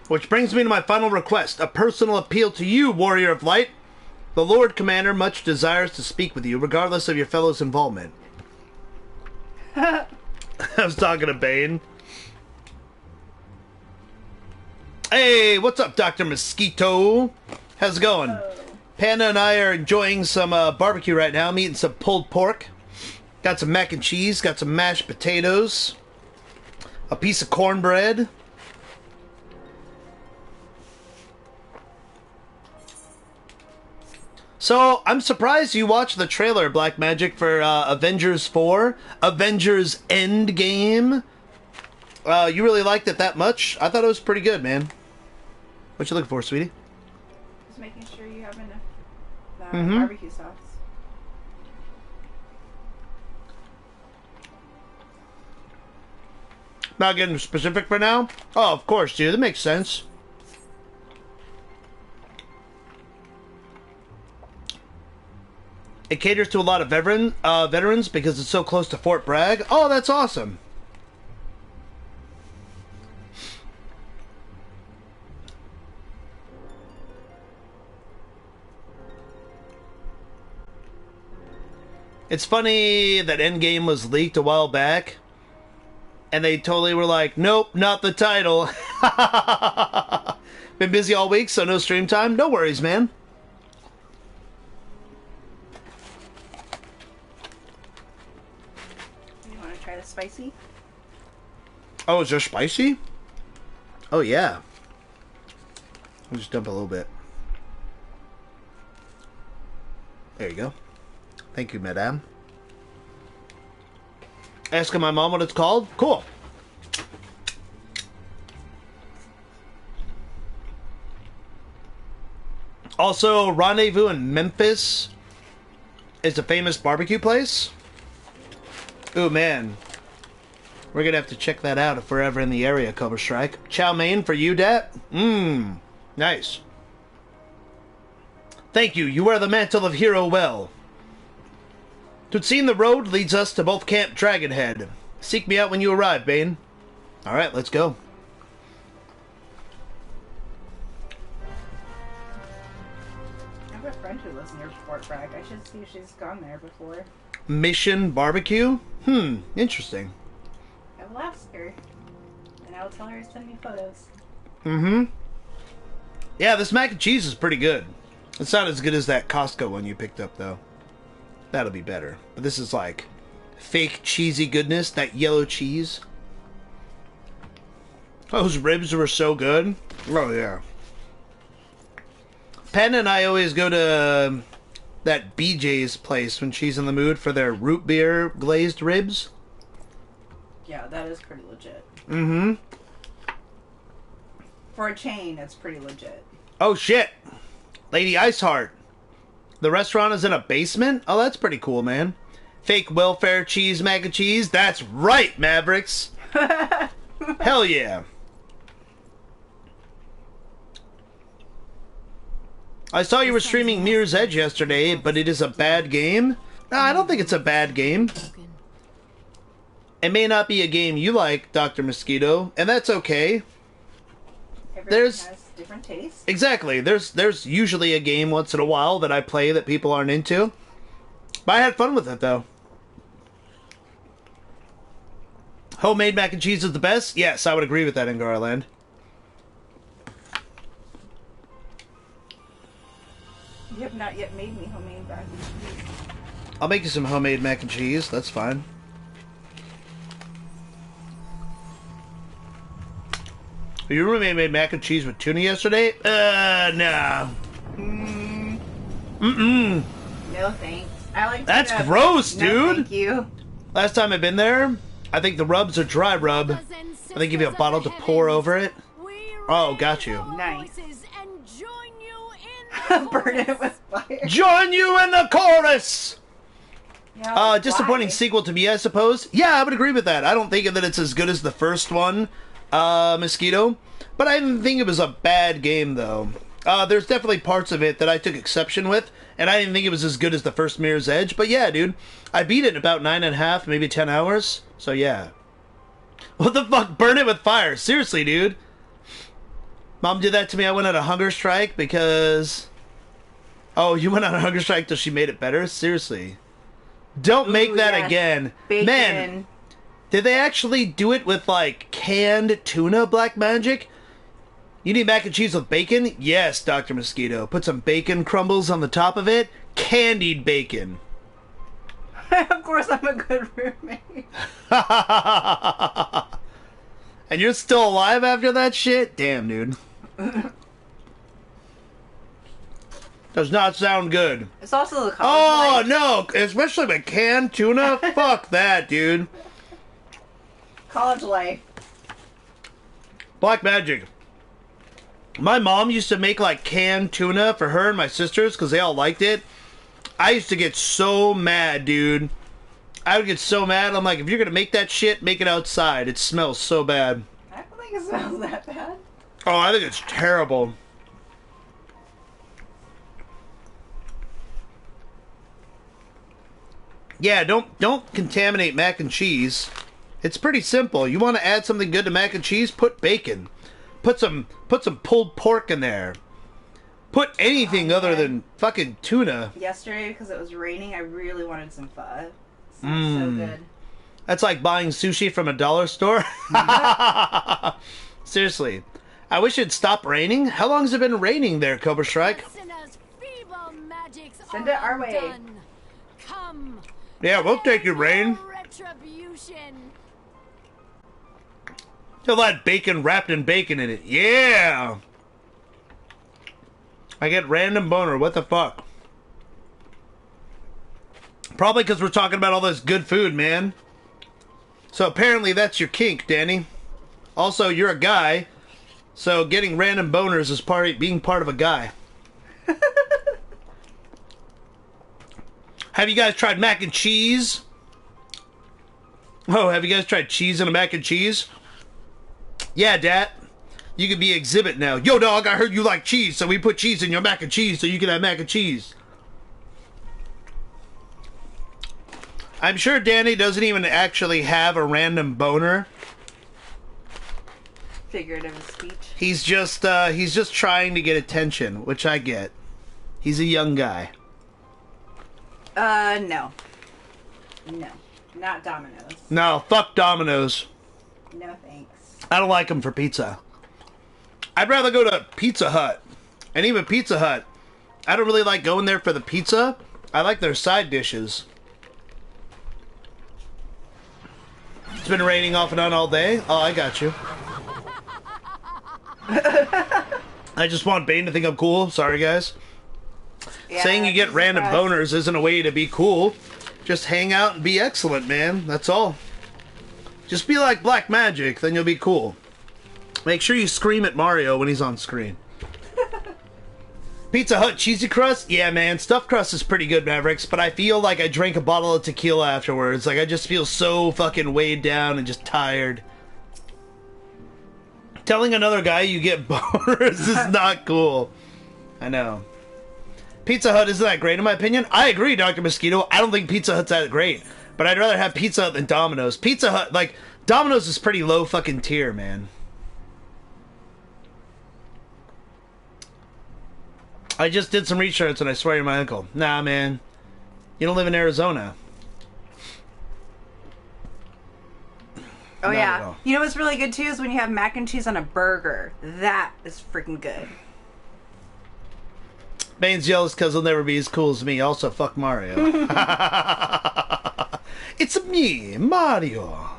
Which brings me to my final request. A personal appeal to you, Warrior of Light. The Lord Commander much desires to speak with you, regardless of your fellow's involvement. I was talking to Bane. Hey, what's up, Dr. Mosquito? How's it going? Hello. Panda and I are enjoying some barbecue right now. I'm eating some pulled pork. Got some mac and cheese. Got some mashed potatoes. A piece of cornbread. So, I'm surprised you watched the trailer, Black Magic, for Avengers 4. Avengers Endgame. You really liked it that much? I thought it was pretty good, man. What you looking for, sweetie? Just making sure you have enough Mm-hmm. barbecue sauce. Not getting specific for now? Oh, of course, dude. That makes sense. It caters to a lot of veterans because it's so close to Fort Bragg. Oh, that's awesome. It's funny that Endgame was leaked a while back, and they totally were like, nope, not the title. Been busy all week, so no stream time. No worries, man. You want to try the spicy? Oh, is there spicy? Oh, yeah. I'll just dump a little bit. There you go. Thank you, madame. Asking my mom what it's called? Cool. Also, Rendezvous in Memphis is a famous barbecue place. Ooh, man. We're gonna have to check that out if we're ever in the area, Cobra Strike. Chow mein for you, Dat? Mmm. Nice. Thank you. You wear the mantle of hero well. Tutseen the road leads us to both Camp Dragonhead. Seek me out when you arrive, Bane. Alright, let's go. I have a friend who lives near Fort Bragg. I should see if she's gone there before. Mission Barbecue? Interesting. I will ask her, and I will tell her to send me photos. Mm-hmm. Yeah, this mac and cheese is pretty good. It's not as good as that Costco one you picked up, though. That'll be better. But this is like fake cheesy goodness, that yellow cheese. Those ribs were so good. Oh, yeah. Panda and I always go to that BJ's place when she's in the mood for their root beer glazed ribs. Yeah, that is pretty legit. Mm-hmm. For a chain, it's pretty legit. Oh, shit. Lady Iceheart. The restaurant is in a basement? Oh, that's pretty cool, man. Fake welfare cheese mac and cheese? That's right, Mavericks. Hell yeah. I saw you were streaming Mirror's Edge yesterday, but it is a bad game? No, I don't think it's a bad game. It may not be a game you like, Dr. Mosquito, and that's okay. Everyone has different tastes. Exactly. There's usually a game once in a while that I play that people aren't into. But I had fun with it, though. Homemade mac and cheese is the best? Yes, I would agree with that in Garland. You have not yet made me homemade mac and cheese. I'll make you some homemade mac and cheese. That's fine. Your roommate made mac and cheese with tuna yesterday? Nah. Mm-mm. No thanks. I like That's tuna, gross, no, dude. thank you. Last time I've been there, I think the rubs are dry rub. I think give you a bottle to pour over it. Oh, got you. Nice. Burn it with fire. Join you in the chorus! Yeah, disappointing sequel to me, I suppose. Yeah, I would agree with that. I don't think that it's as good as the first one, Mosquito. But I didn't think it was a bad game, though. There's definitely parts of it that I took exception with, and I didn't think it was as good as the first Mirror's Edge. But yeah, dude, I beat it in about 9.5, maybe 10 hours. So yeah. What the fuck? Burn it with fire. Seriously, dude. Mom did that to me. I went on a hunger strike because... Oh, you went on a hunger strike till she made it better? Seriously. Don't make that yes. again. Bacon. Man, did they actually do it with, like, canned tuna, Black Magic? You need mac and cheese with bacon? Yes, Dr. Mosquito. Put some bacon crumbles on the top of it. Candied bacon. Of course I'm a good roommate. And you're still alive after that shit? Damn, dude. Does not sound good. It's also the college life. No, especially with canned tuna. Fuck that, dude. College life. Black Magic. My mom used to make like canned tuna for her and my sisters because they all liked it. I used to get so mad, dude. I would get so mad. I'm like, if you're gonna make that shit, make it outside. It smells so bad. I don't think it smells that bad. Oh, I think it's terrible. Yeah, don't contaminate mac and cheese. It's pretty simple. You want to add something good to mac and cheese? Put bacon. Put some pulled pork in there. Put anything other than fucking tuna. Yesterday, because it was raining, I really wanted some pho. It sounds so good. That's like buying sushi from a dollar store. Seriously. I wish it'd stop raining. How long has it been raining there, Cobra Strike? Send it our way. Come. Yeah, we'll take your rain. Retribution. Feel that bacon wrapped in bacon in it. Yeah! I get random boner. What the fuck? Probably because we're talking about all this good food, man. So apparently that's your kink, Danny. Also, you're a guy. So getting random boners is being part of a guy. Have you guys tried mac and cheese? Oh, have you guys tried cheese and a mac and cheese? Yeah, Dad. You can be exhibit now. Yo, dog, I heard you like cheese, so we put cheese in your mac and cheese so you can have mac and cheese. I'm sure Danny doesn't even actually have a random boner. Figurative speech. He's just trying to get attention, which I get. He's a young guy. No. No. Not Domino's. No, fuck Domino's. No thanks. I don't like them for pizza. I'd rather go to Pizza Hut. And even Pizza Hut, I don't really like going there for the pizza. I like their side dishes. It's been raining off and on all day. Oh, I got you. I just want Bane to think I'm cool. Sorry, guys. Yeah, saying you get random boners isn't a way to be cool. Just hang out and be excellent, man. That's all. Just be like Black Magic, then you'll be cool. Make sure you scream at Mario when he's on screen. Pizza Hut cheesy crust? Yeah, man. Stuffed crust is pretty good, Mavericks, but I feel like I drank a bottle of tequila afterwards. Like, I just feel so fucking weighed down and just tired. Telling another guy you get boners is not cool. I know. Pizza Hut isn't that great in my opinion. I agree, Dr. Mosquito. I don't think Pizza Hut's that great. But I'd rather have Pizza Hut than Domino's. Pizza Hut, like, Domino's is pretty low fucking tier, man. I just did some research and I swear you're my uncle. Nah, man. You don't live in Arizona. Oh, Not at yeah. all. You know what's really good, too, is when you have mac and cheese on a burger. That is freaking good. Bane's jealous because he'll never be as cool as me. Also, fuck Mario. It's me, Mario.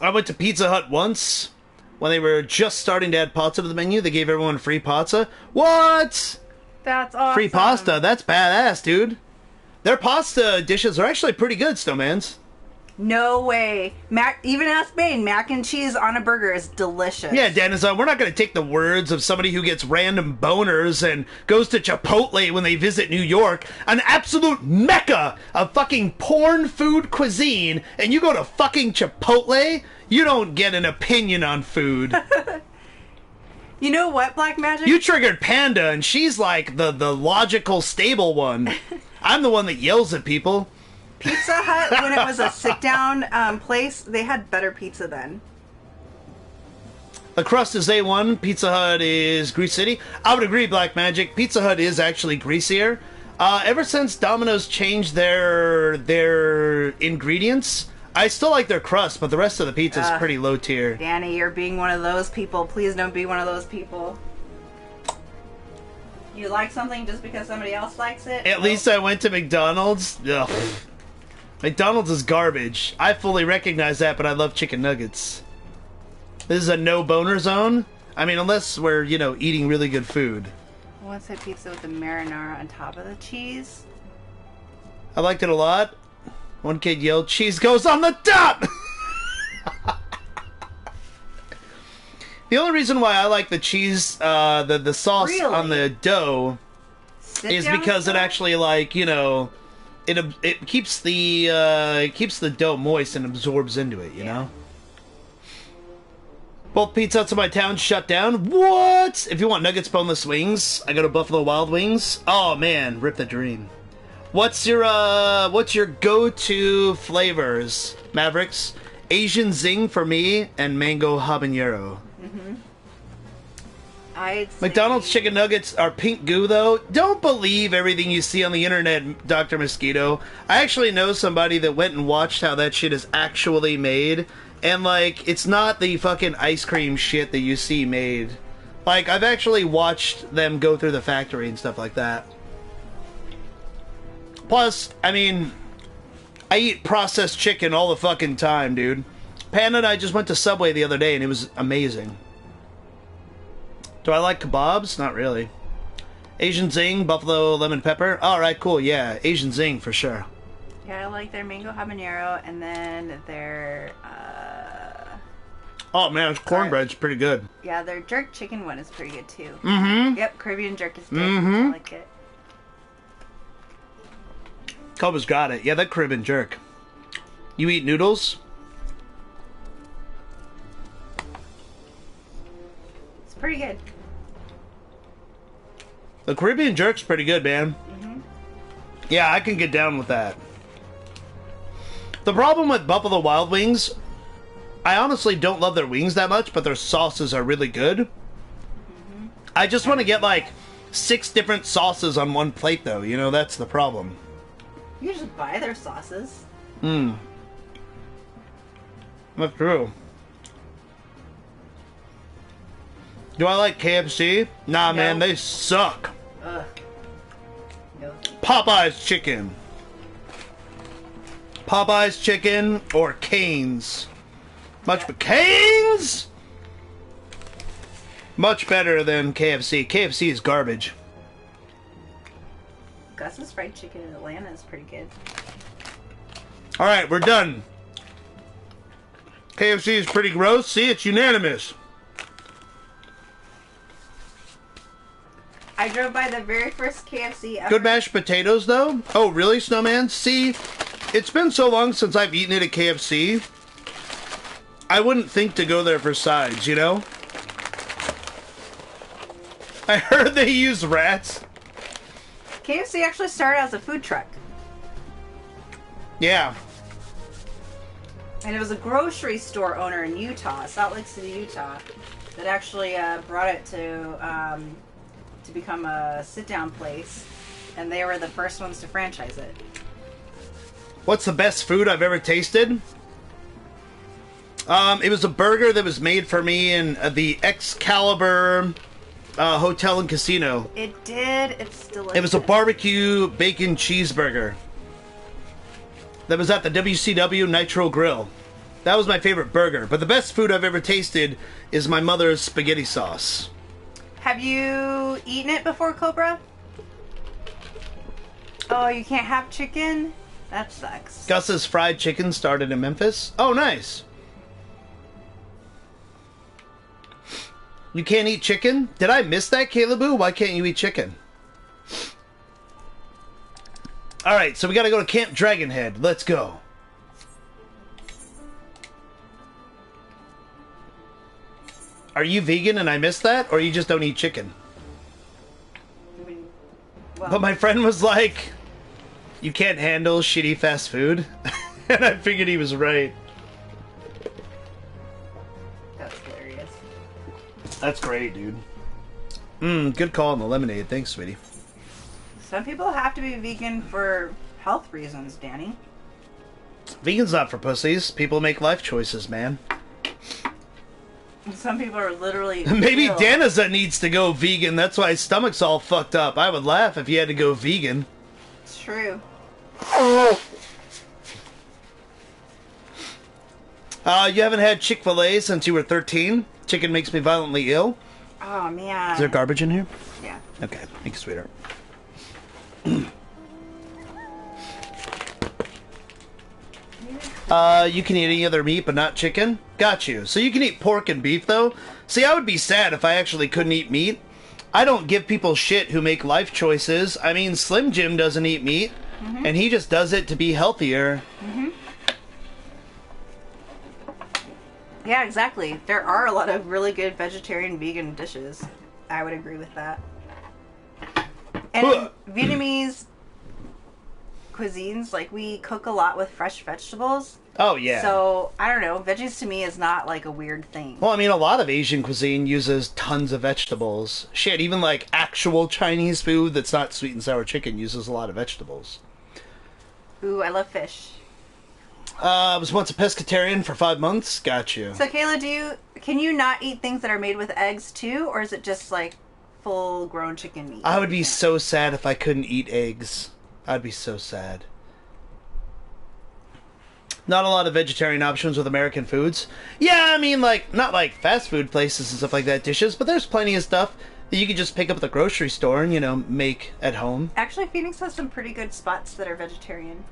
I went to Pizza Hut once when they were just starting to add pizza to the menu. They gave everyone free pizza. What? That's awesome. Free pasta. That's badass, dude. Their pasta dishes are actually pretty good, Snowmans. No way. Even ask Bane, mac and cheese on a burger is delicious. Yeah, Dennis, we're not going to take the words of somebody who gets random boners and goes to Chipotle when they visit New York, an absolute mecca of fucking porn food cuisine, and you go to fucking Chipotle, you don't get an opinion on food. You know what, Black Magic? You triggered Panda, and she's like the logical, stable one. I'm the one that yells at people. Pizza Hut, when it was a sit-down place, they had better pizza then. The crust is A1. Pizza Hut is Grease City. I would agree, Black Magic. Pizza Hut is actually greasier. Ever since Domino's changed their ingredients, I still like their crust, but the rest of the pizza is pretty low tier. Danny, you're being one of those people. Please don't be one of those people. You like something just because somebody else likes it? At least I went to McDonald's. Ugh. McDonald's is garbage. I fully recognize that, but I love chicken nuggets. This is a no-boner zone. I mean, unless we're, you know, eating really good food. What's that pizza with the marinara on top of the cheese? I liked it a lot. One kid yelled, "Cheese goes on the top!" The only reason why I like the cheese, the sauce on the dough is because it actually, like, you know, it keeps the dough moist and absorbs into it, you know? Both Pizza Huts in my town shut down. What? If you want nuggets, boneless wings, I go to Buffalo Wild Wings. Oh man, rip the dream. What's your go-to flavors, Mavericks? Asian Zing for me and mango habanero. McDonald's chicken nuggets are pink goo, though. Don't believe everything you see on the internet, Dr. Mosquito. I actually know somebody that went and watched how that shit is actually made. And, like, it's not the fucking ice cream shit that you see made. Like, I've actually watched them go through the factory and stuff like that. Plus, I mean, I eat processed chicken all the fucking time, dude. Panda and I just went to Subway the other day, and it was amazing. Do I like kebabs? Not really. Asian Zing, buffalo lemon pepper. Alright, cool, yeah. Asian Zing, for sure. Yeah, I like their mango habanero, and then their, Oh, man, this cornbread's pretty good. yeah, their jerk chicken one is pretty good, too. Mm-hmm. Yep, Caribbean jerk is good. Mm-hmm. I like it. Koba's got it. Yeah, that Caribbean jerk. You eat noodles? It's pretty good. The Caribbean jerk's pretty good, man. Mm-hmm. Yeah, I can get down with that. The problem with Buffalo Wild Wings, I honestly don't love their wings that much, but their sauces are really good. Mm-hmm. I just want to get like 6 different sauces on one plate, though. You know, that's the problem. You can just buy their sauces. That's true. Do I like KFC? Nah, No. man, they suck. Ugh. No. Popeye's chicken. Popeye's chicken or Cane's. Cane's? Much better than KFC. KFC is garbage. Gus's fried chicken in Atlanta is pretty good. Alright, we're done. KFC is pretty gross. See, it's unanimous. I drove by the very first KFC ever. Good mashed potatoes, though? Oh, really, Snowman? See, it's been so long since I've eaten it at KFC. I wouldn't think to go there for sides, you know? I heard they use rats. KFC actually started as a food truck. Yeah. And it was a grocery store owner in Utah, Salt Lake City, Utah, that actually brought it to become a sit-down place. And they were the first ones to franchise it. What's the best food I've ever tasted? It was a burger that was made for me in the Excalibur Hotel and Casino. It did. It's delicious. It was a barbecue bacon cheeseburger. That was at the WCW Nitro Grill. That was my favorite burger. But the best food I've ever tasted is my mother's spaghetti sauce. Have you eaten it before, Cobra? Oh, you can't have chicken? That sucks. Gus's Fried Chicken started in Memphis. Oh, nice. You can't eat chicken? Did I miss that, Caleboo? Why can't you eat chicken? Alright, so we gotta go to Camp Dragonhead. Let's go. Are you vegan and I missed that? Or you just don't eat chicken? Well, but my friend was like, you can't handle shitty fast food. And I figured he was right. that's hilarious. That's great, dude. Good call on the lemonade. Thanks, sweetie. Some people have to be vegan for health reasons, Danny. Vegan's not for pussies. People make life choices, man. Some people are literally Maybe ill. Danaza needs to go vegan. That's why his stomach's all fucked up. I would laugh if he had to go vegan. It's true. You haven't had Chick-fil-A since you were 13? Chicken makes me violently ill. Oh, man. Is there garbage in here? Yeah. Okay, thank you, sweetheart. You can eat any other meat, but not chicken? Got you. So you can eat pork and beef, though? See, I would be sad if I actually couldn't eat meat. I don't give people shit who make life choices. I mean, Slim Jim doesn't eat meat, and he just does it to be healthier. Yeah, exactly. There are a lot of really good vegetarian vegan dishes. I would agree with that. And Vietnamese cuisines, like, we cook a lot with fresh vegetables. Oh, yeah. So, I don't know, veggies to me is not, like, a weird thing. Well, I mean, a lot of Asian cuisine uses tons of vegetables. Shit, even, like, actual Chinese food that's not sweet and sour chicken uses a lot of vegetables. Ooh, I love fish. I was once a pescatarian for 5 months. Got you. So, Kayla, can you not eat things that are made with eggs, too? Or is it just, like, full-grown chicken meat? I would be so sad if I couldn't eat eggs. I'd be so sad. Not a lot of vegetarian options with American foods. Yeah, I mean, like, not like fast food places and stuff like that, dishes, but there's plenty of stuff that you can just pick up at the grocery store and, you know, make at home. Actually, Phoenix has some pretty good spots that are vegetarian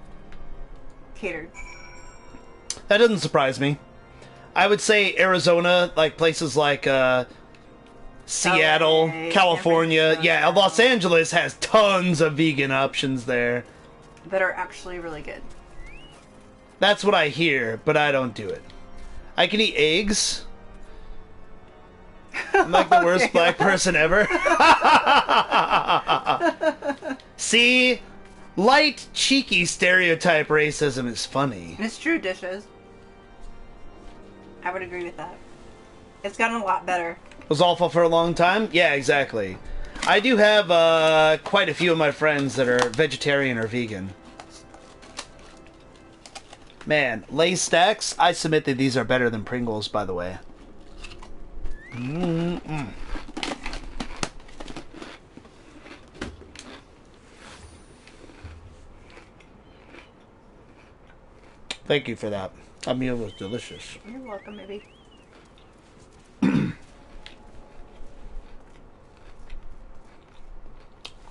catered. That doesn't surprise me. I would say Arizona, like places like Seattle, LA, California. Yeah, Los Angeles has tons of vegan options there. That are actually really good. That's what I hear, but I don't do it. I can eat eggs. I'm like the worst black person ever. See? Light, cheeky stereotype racism is funny. It's true, dishes. I would agree with that. It's gotten a lot better. Was awful for a long time? Yeah, exactly. I do have quite a few of my friends that are vegetarian or vegan. Man, Lay's stacks, I submit that these are better than Pringles, by the way. Thank you for that. That meal was delicious. You're welcome, maybe.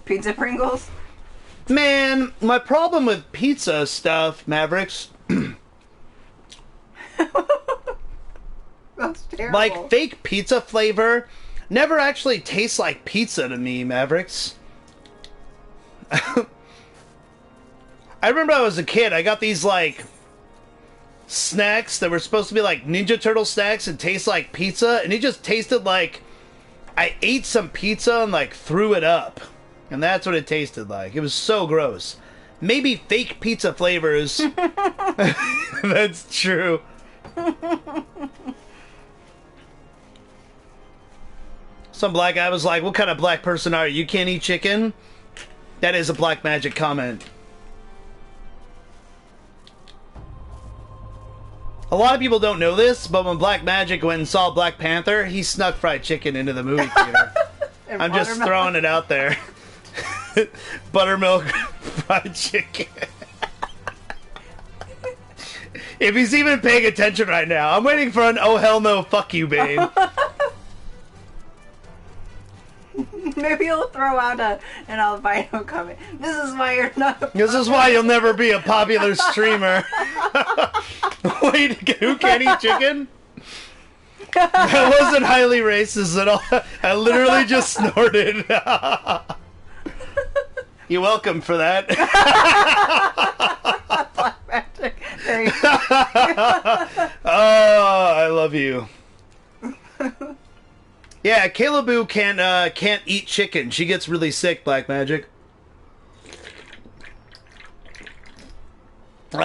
Pizza Pringles? Man, my problem with pizza stuff, Mavericks... That's terrible. Like, fake pizza flavor never actually tastes like pizza to me, Mavericks. I remember I was a kid, I got these, like, snacks that were supposed to be, like, Ninja Turtle snacks and taste like pizza, and it just tasted like I ate some pizza and, like, threw it up. And that's what it tasted like. It was so gross. Maybe fake pizza flavors. That's true. Some black guy was like, what kind of black person are you? You can't eat chicken? That is a black magic comment. A lot of people don't know this, but when Black Magic went and saw Black Panther, he snuck fried chicken into the movie theater. I'm just throwing it out there. Buttermilk fried chicken. If he's even paying attention right now, I'm waiting for an oh hell no fuck you, Bane. Maybe he'll throw out an albino comment. This is why you're not. This is why you'll never be a popular streamer. Wait, who can't eat chicken? That wasn't highly racist at all. I literally just snorted. You're welcome for that. Black magic. There you go. Oh, I love you. Yeah, Caleboo can't eat chicken. She gets really sick, Black Magic. What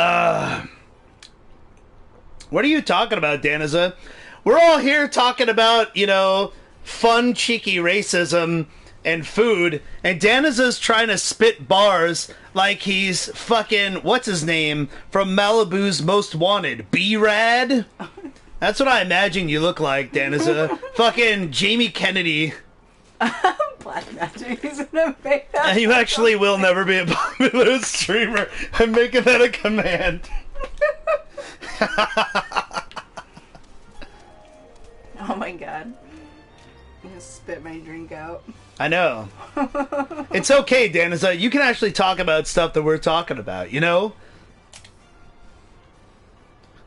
are you talking about, Daniza? We're all here talking about, you know, fun, cheeky racism and food, and Daniza's trying to spit bars like he's fucking, what's his name, from Malibu's Most Wanted, B-Rad? That's what I imagine you look like, Daniza. Fucking Jamie Kennedy. Black magic is gonna make that. You actually will never be a popular streamer. I'm making that a command. Oh my god. I'm gonna spit my drink out. I know. It's okay, Daniza. You can actually talk about stuff that we're talking about, you know?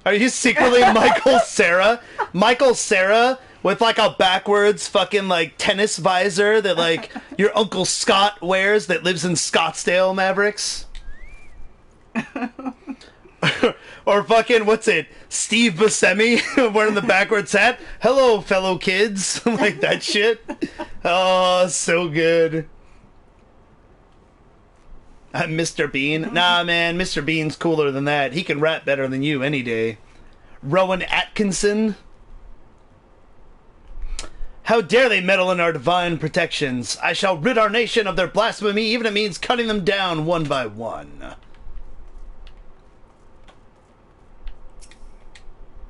Are you secretly Michael Cera? Michael Cera with like a backwards fucking like tennis visor that like your Uncle Scott wears that lives in Scottsdale, Mavericks? Or fucking, what's it? Steve Buscemi wearing the backwards hat? Hello, fellow kids. Like that shit. Oh, so good. Mr. Bean? Nah, man, Mr. Bean's cooler than that. He can rap better than you any day. Rowan Atkinson? How dare they meddle in our divine protections? I shall rid our nation of their blasphemy, even if it means cutting them down one by one.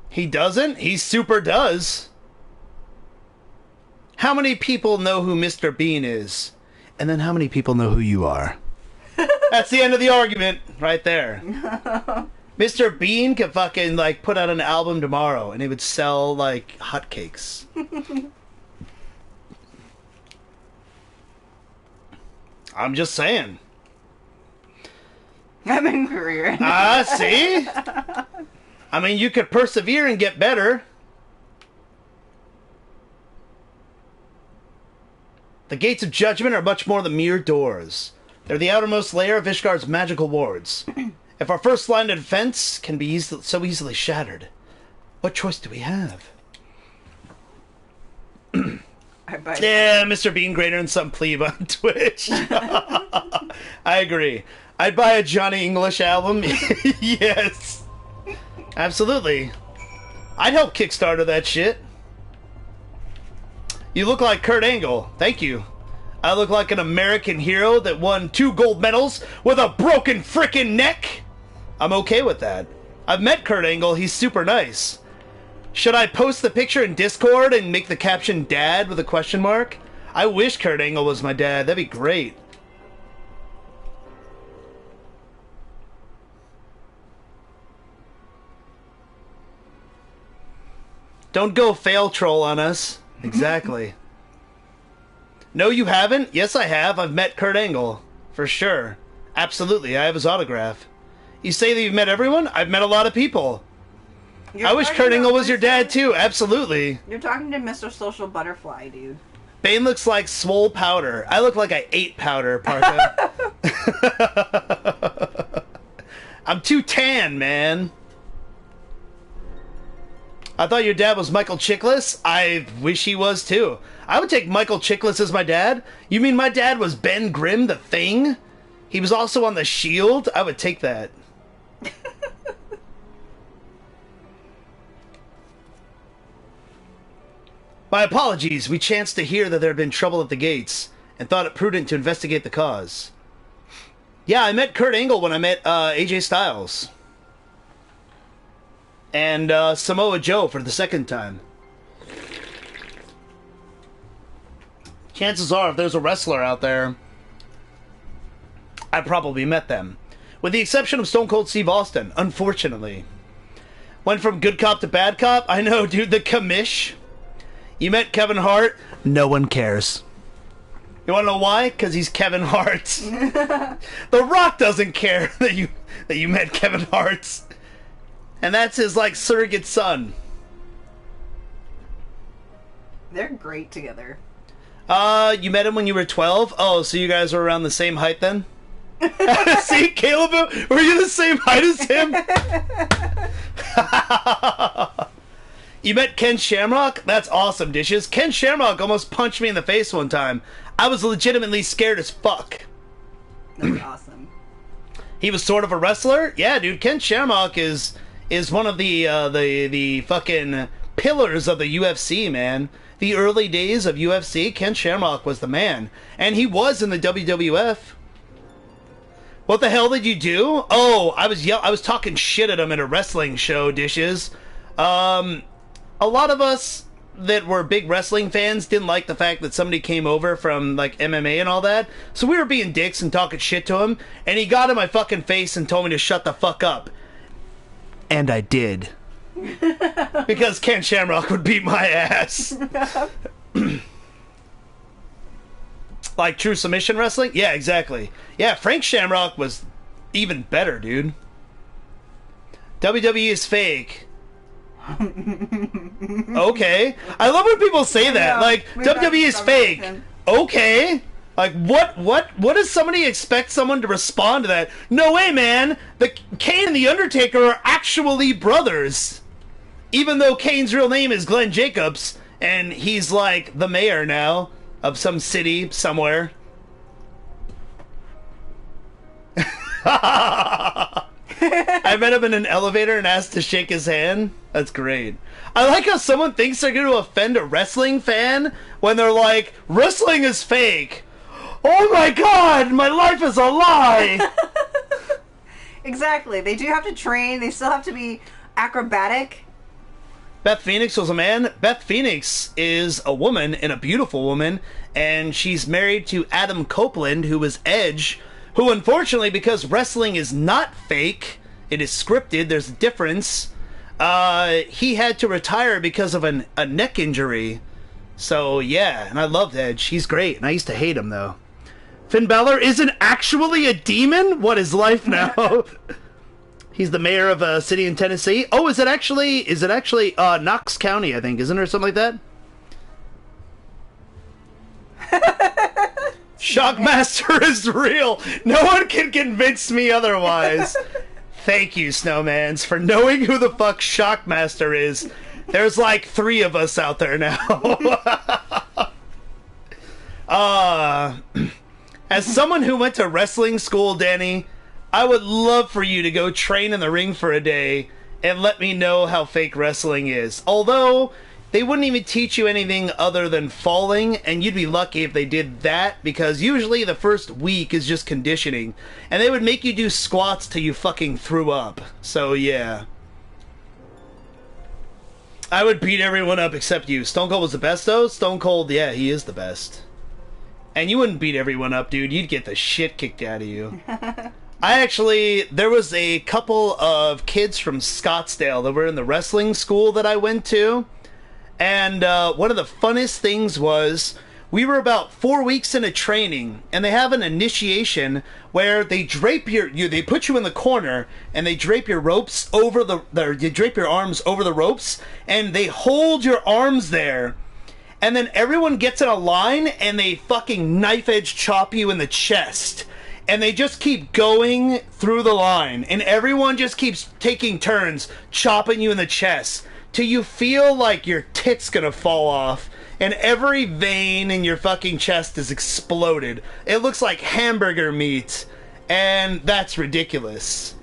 He doesn't? He super does. How many people know who Mr. Bean is? And then how many people know who you are? That's the end of the argument right there. Mr. Bean could fucking like put out an album tomorrow and it would sell like hotcakes. I'm just saying. I'm in career. See? I mean, you could persevere and get better. The gates of judgment are much more than mere doors. They're the outermost layer of Ishgar's magical wards. If our first line of defense can be so easily shattered, what choice do we have? Yeah, Mr. Bean greater than some plebe on Twitch. I agree. I'd buy a Johnny English album. Yes. Absolutely. I'd help Kickstarter that shit. You look like Kurt Angle. Thank you. I look like an American hero that won 2 gold medals with a broken frickin' neck. I'm okay with that. I've met Kurt Angle. He's super nice. Should I post the picture in Discord and make the caption dad with a question mark? I wish Kurt Angle was my dad. That'd be great. Don't go fail troll on us. Exactly. No, you haven't? Yes, I have. I've met Kurt Angle. For sure. Absolutely. I have his autograph. You say that you've met everyone? I've met a lot of people. I wish Kurt Angle was your dad, too. Absolutely. You're talking to Mr. Social Butterfly, dude. Bane looks like swole powder. I look like I ate powder, Parka. I'm too tan, man. I thought your dad was Michael Chiklis. I wish he was too. I would take Michael Chiklis as my dad. You mean my dad was Ben Grimm, the Thing? He was also on The Shield? I would take that. My apologies. We chanced to hear that there had been trouble at the gates and thought it prudent to investigate the cause. Yeah, I met Kurt Angle when I met AJ Styles. And Samoa Joe for the second time. Chances are, if there's a wrestler out there, I probably met them. With the exception of Stone Cold Steve Austin, unfortunately. Went from good cop to bad cop? I know, dude, the commish. You met Kevin Hart? No one cares. You wanna know why? Because he's Kevin Hart. The Rock doesn't care that you met Kevin Hart. And that's his, like, surrogate son. They're great together. You met him when you were 12? Oh, so you guys were around the same height then? See, Caleb, were you the same height as him? You met Ken Shamrock? That's awesome, Dishes. Ken Shamrock almost punched me in the face one time. I was legitimately scared as fuck. That's awesome. He was sort of a wrestler? Yeah, dude, Ken Shamrock is one of the fucking pillars of the UFC, man. The early days of UFC, Ken Shamrock was the man. And he was in the WWF. What the hell did you do? Oh, I was talking shit at him at a wrestling show, Dishes. A lot of us that were big wrestling fans didn't like the fact that somebody came over from, like, MMA and all that. So we were being dicks and talking shit to him. And he got in my fucking face and told me to shut the fuck up. And I did. Because Ken Shamrock would beat my ass. Like true submission wrestling? Yeah, exactly. Yeah, Frank Shamrock was even better, dude. WWE is fake. Okay. I love when people say that. Like, WWE is fake. Okay. Like, what does somebody expect someone to respond to that? No way, man. The Kane and The Undertaker are actually brothers. Even though Kane's real name is Glenn Jacobs, and he's like the mayor now of some city somewhere. I met him in an elevator and asked to shake his hand. That's great. I like how someone thinks they're going to offend a wrestling fan when they're like, wrestling is fake. Oh my god, my life is a lie. Exactly. They do have to train. They still have to be acrobatic. Beth Phoenix was a man. Beth Phoenix is a woman, and a beautiful woman, and she's married to Adam Copeland, who was Edge, who unfortunately, because wrestling is not fake, it is scripted, there's a difference, he had to retire because of a neck injury. So, yeah, and I loved Edge. He's great, and I used to hate him, though. Finn Balor isn't actually a demon? What is life now? He's the mayor of a city in Tennessee. Oh, is it actually Knox County, I think, isn't it, or something like that? Shockmaster is real. No one can convince me otherwise. Thank you, Snowmans, for knowing who the fuck Shockmaster is. There's like 3 of us out there now. As someone who went to wrestling school, Danny, I would love for you to go train in the ring for a day and let me know how fake wrestling is. Although, they wouldn't even teach you anything other than falling, and you'd be lucky if they did that, because usually the first week is just conditioning. And they would make you do squats till you fucking threw up. So, yeah. I would beat everyone up except you. Stone Cold was the best, though? Stone Cold, yeah, he is the best. And you wouldn't beat everyone up, dude. You'd get the shit kicked out of you. There was a couple of kids from Scottsdale that were in the wrestling school that I went to. And one of the funnest things was, we were about 4 weeks into training, and they have an initiation where they drape they put you in the corner, and they drape your ropes over you drape your arms over the ropes, and they hold your arms there. And then everyone gets in a line, and they fucking knife edge chop you in the chest. And they just keep going through the line. And everyone just keeps taking turns chopping you in the chest till you feel like your tit's gonna fall off and every vein in your fucking chest is exploded. It looks like hamburger meat, and that's ridiculous.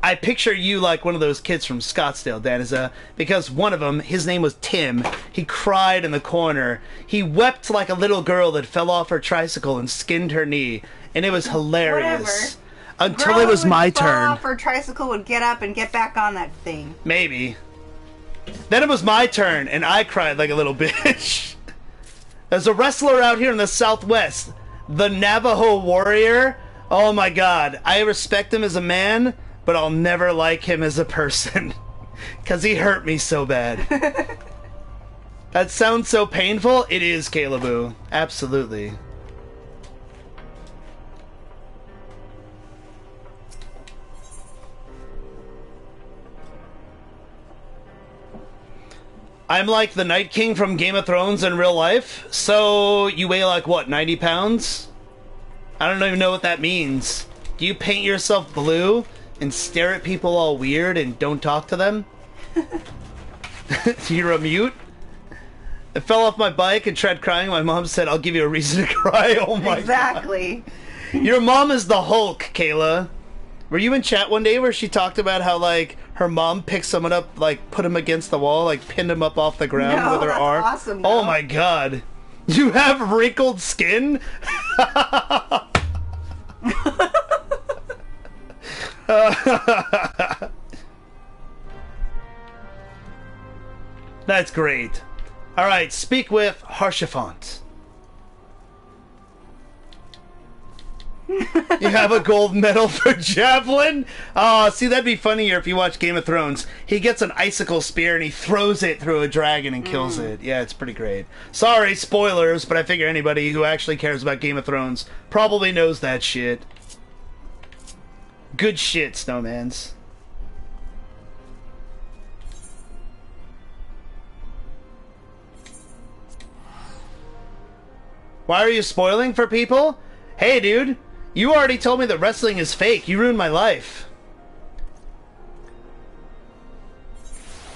I picture you like one of those kids from Scottsdale, Daniza, because one of them, his name was Tim, he cried in the corner. He wept like a little girl that fell off her tricycle and skinned her knee, and it was hilarious. Whatever. Until Girl it was who would my fall turn. off her tricycle would get up and get back on that thing. Maybe. Then it was my turn, and I cried like a little bitch. There's a wrestler out here in the Southwest, the Navajo Warrior. Oh my god, I respect him as a man, but I'll never like him as a person. Because he hurt me so bad. That sounds so painful. It is, Caleboo. Absolutely. I'm like the Night King from Game of Thrones in real life. So you weigh like, what, 90 pounds? I don't even know what that means. Do you paint yourself blue and stare at people all weird and don't talk to them? You're a mute? I fell off my bike and tried crying. My mom said, I'll give you a reason to cry. Oh my Exactly. God. Your mom is the Hulk, Kayla. Were you in chat one day where she talked about how, like, her mom picked someone up, like, put him against the wall, like, pinned him up off the ground No, with her that's arm? awesome, Oh though. my god. You have wrinkled skin? That's great. Alright, speak with Harshafont. You have a gold medal for javelin? Oh, see, that'd be funnier if you watch Game of Thrones. He gets an icicle spear and he throws it through a dragon and kills it. Yeah, it's pretty great. Sorry, spoilers, but I figure anybody who actually cares about Game of Thrones probably knows that shit. Good shit, Snowmans. Why are you spoiling for people? Hey, dude, you already told me that wrestling is fake. You ruined my life.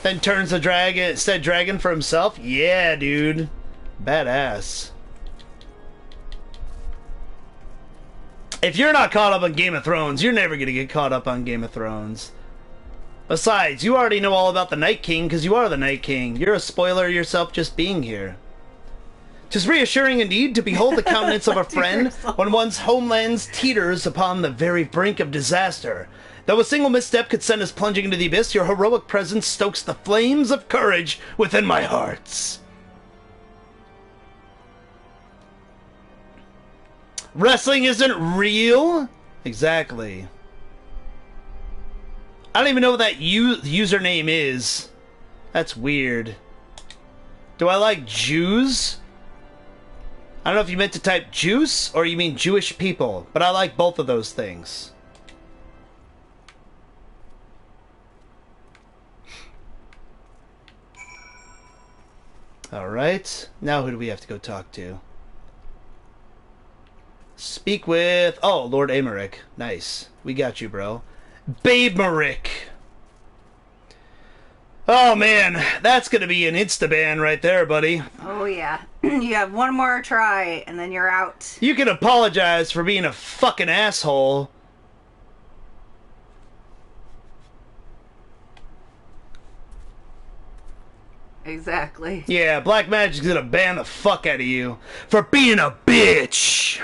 Then turns the dragon, said dragon for himself? Yeah, dude. Badass. If you're not caught up on Game of Thrones, you're never gonna get caught up on Game of Thrones. Besides, you already know all about the Night King because you are the Night King. You're a spoiler yourself just being here. 'Tis reassuring indeed to behold the countenance of a friend when one's homeland teeters upon the very brink of disaster. Though a single misstep could send us plunging into the abyss, your heroic presence stokes the flames of courage within my hearts. Wrestling isn't real? Exactly. I don't even know what that username is. That's weird. Do I like Jews? I don't know if you meant to type juice or you mean Jewish people, but I like both of those things. Alright, now who do we have to go talk to? Speak with... Oh, Lord Amaric. Nice. We got you, bro. Babe Maric. Oh, man. That's going to be an insta-ban right there, buddy. Oh, yeah. You have one more try, and then you're out. You can apologize for being a fucking asshole. Exactly. Yeah, Black Magic's gonna ban the fuck out of you for being a bitch.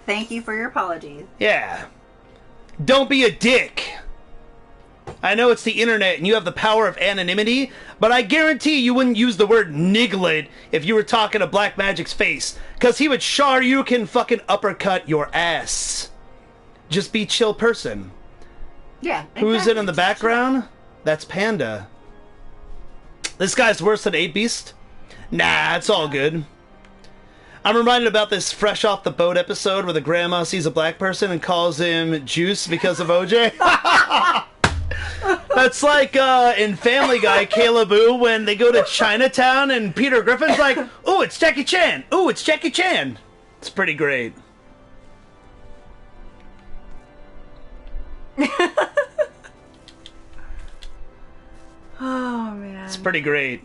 Thank you for your apologies. Yeah. Don't be a dick. I know it's the internet and you have the power of anonymity, but I guarantee you wouldn't use the word niglet if you were talking to Black Magic's face, because he would Shoryuken fucking uppercut your ass. Just be chill person. Yeah. Exactly. Who's it in the background? That's Panda. This guy's worse than 8-Beast? Nah, it's all good. I'm reminded about this Fresh Off the Boat episode where the grandma sees a black person and calls him Juice because of OJ. That's like in Family Guy, Caleboo, when they go to Chinatown and Peter Griffin's like, ooh, it's Jackie Chan. Ooh, it's Jackie Chan. It's pretty great. Oh, man. It's pretty great.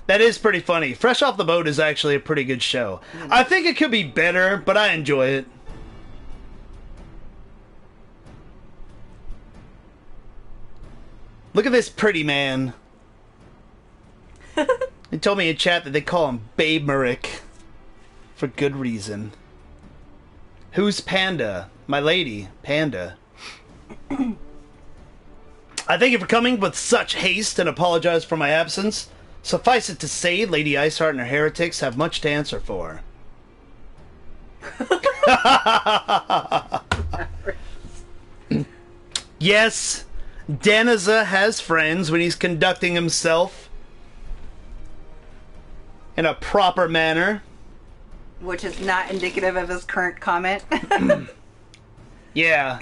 That is pretty funny. Fresh Off the Boat is actually a pretty good show. I think it could be better, but I enjoy it. Look at this pretty man. They told me in chat that they call him Babe Marick. For good reason. Who's Panda? My lady, Panda. I thank you for coming with such haste and apologize for my absence. Suffice it to say, Lady Iceheart and her heretics have much to answer for. Yes, Daniza has friends when he's conducting himself in a proper manner. Which is not indicative of his current comment. Yeah.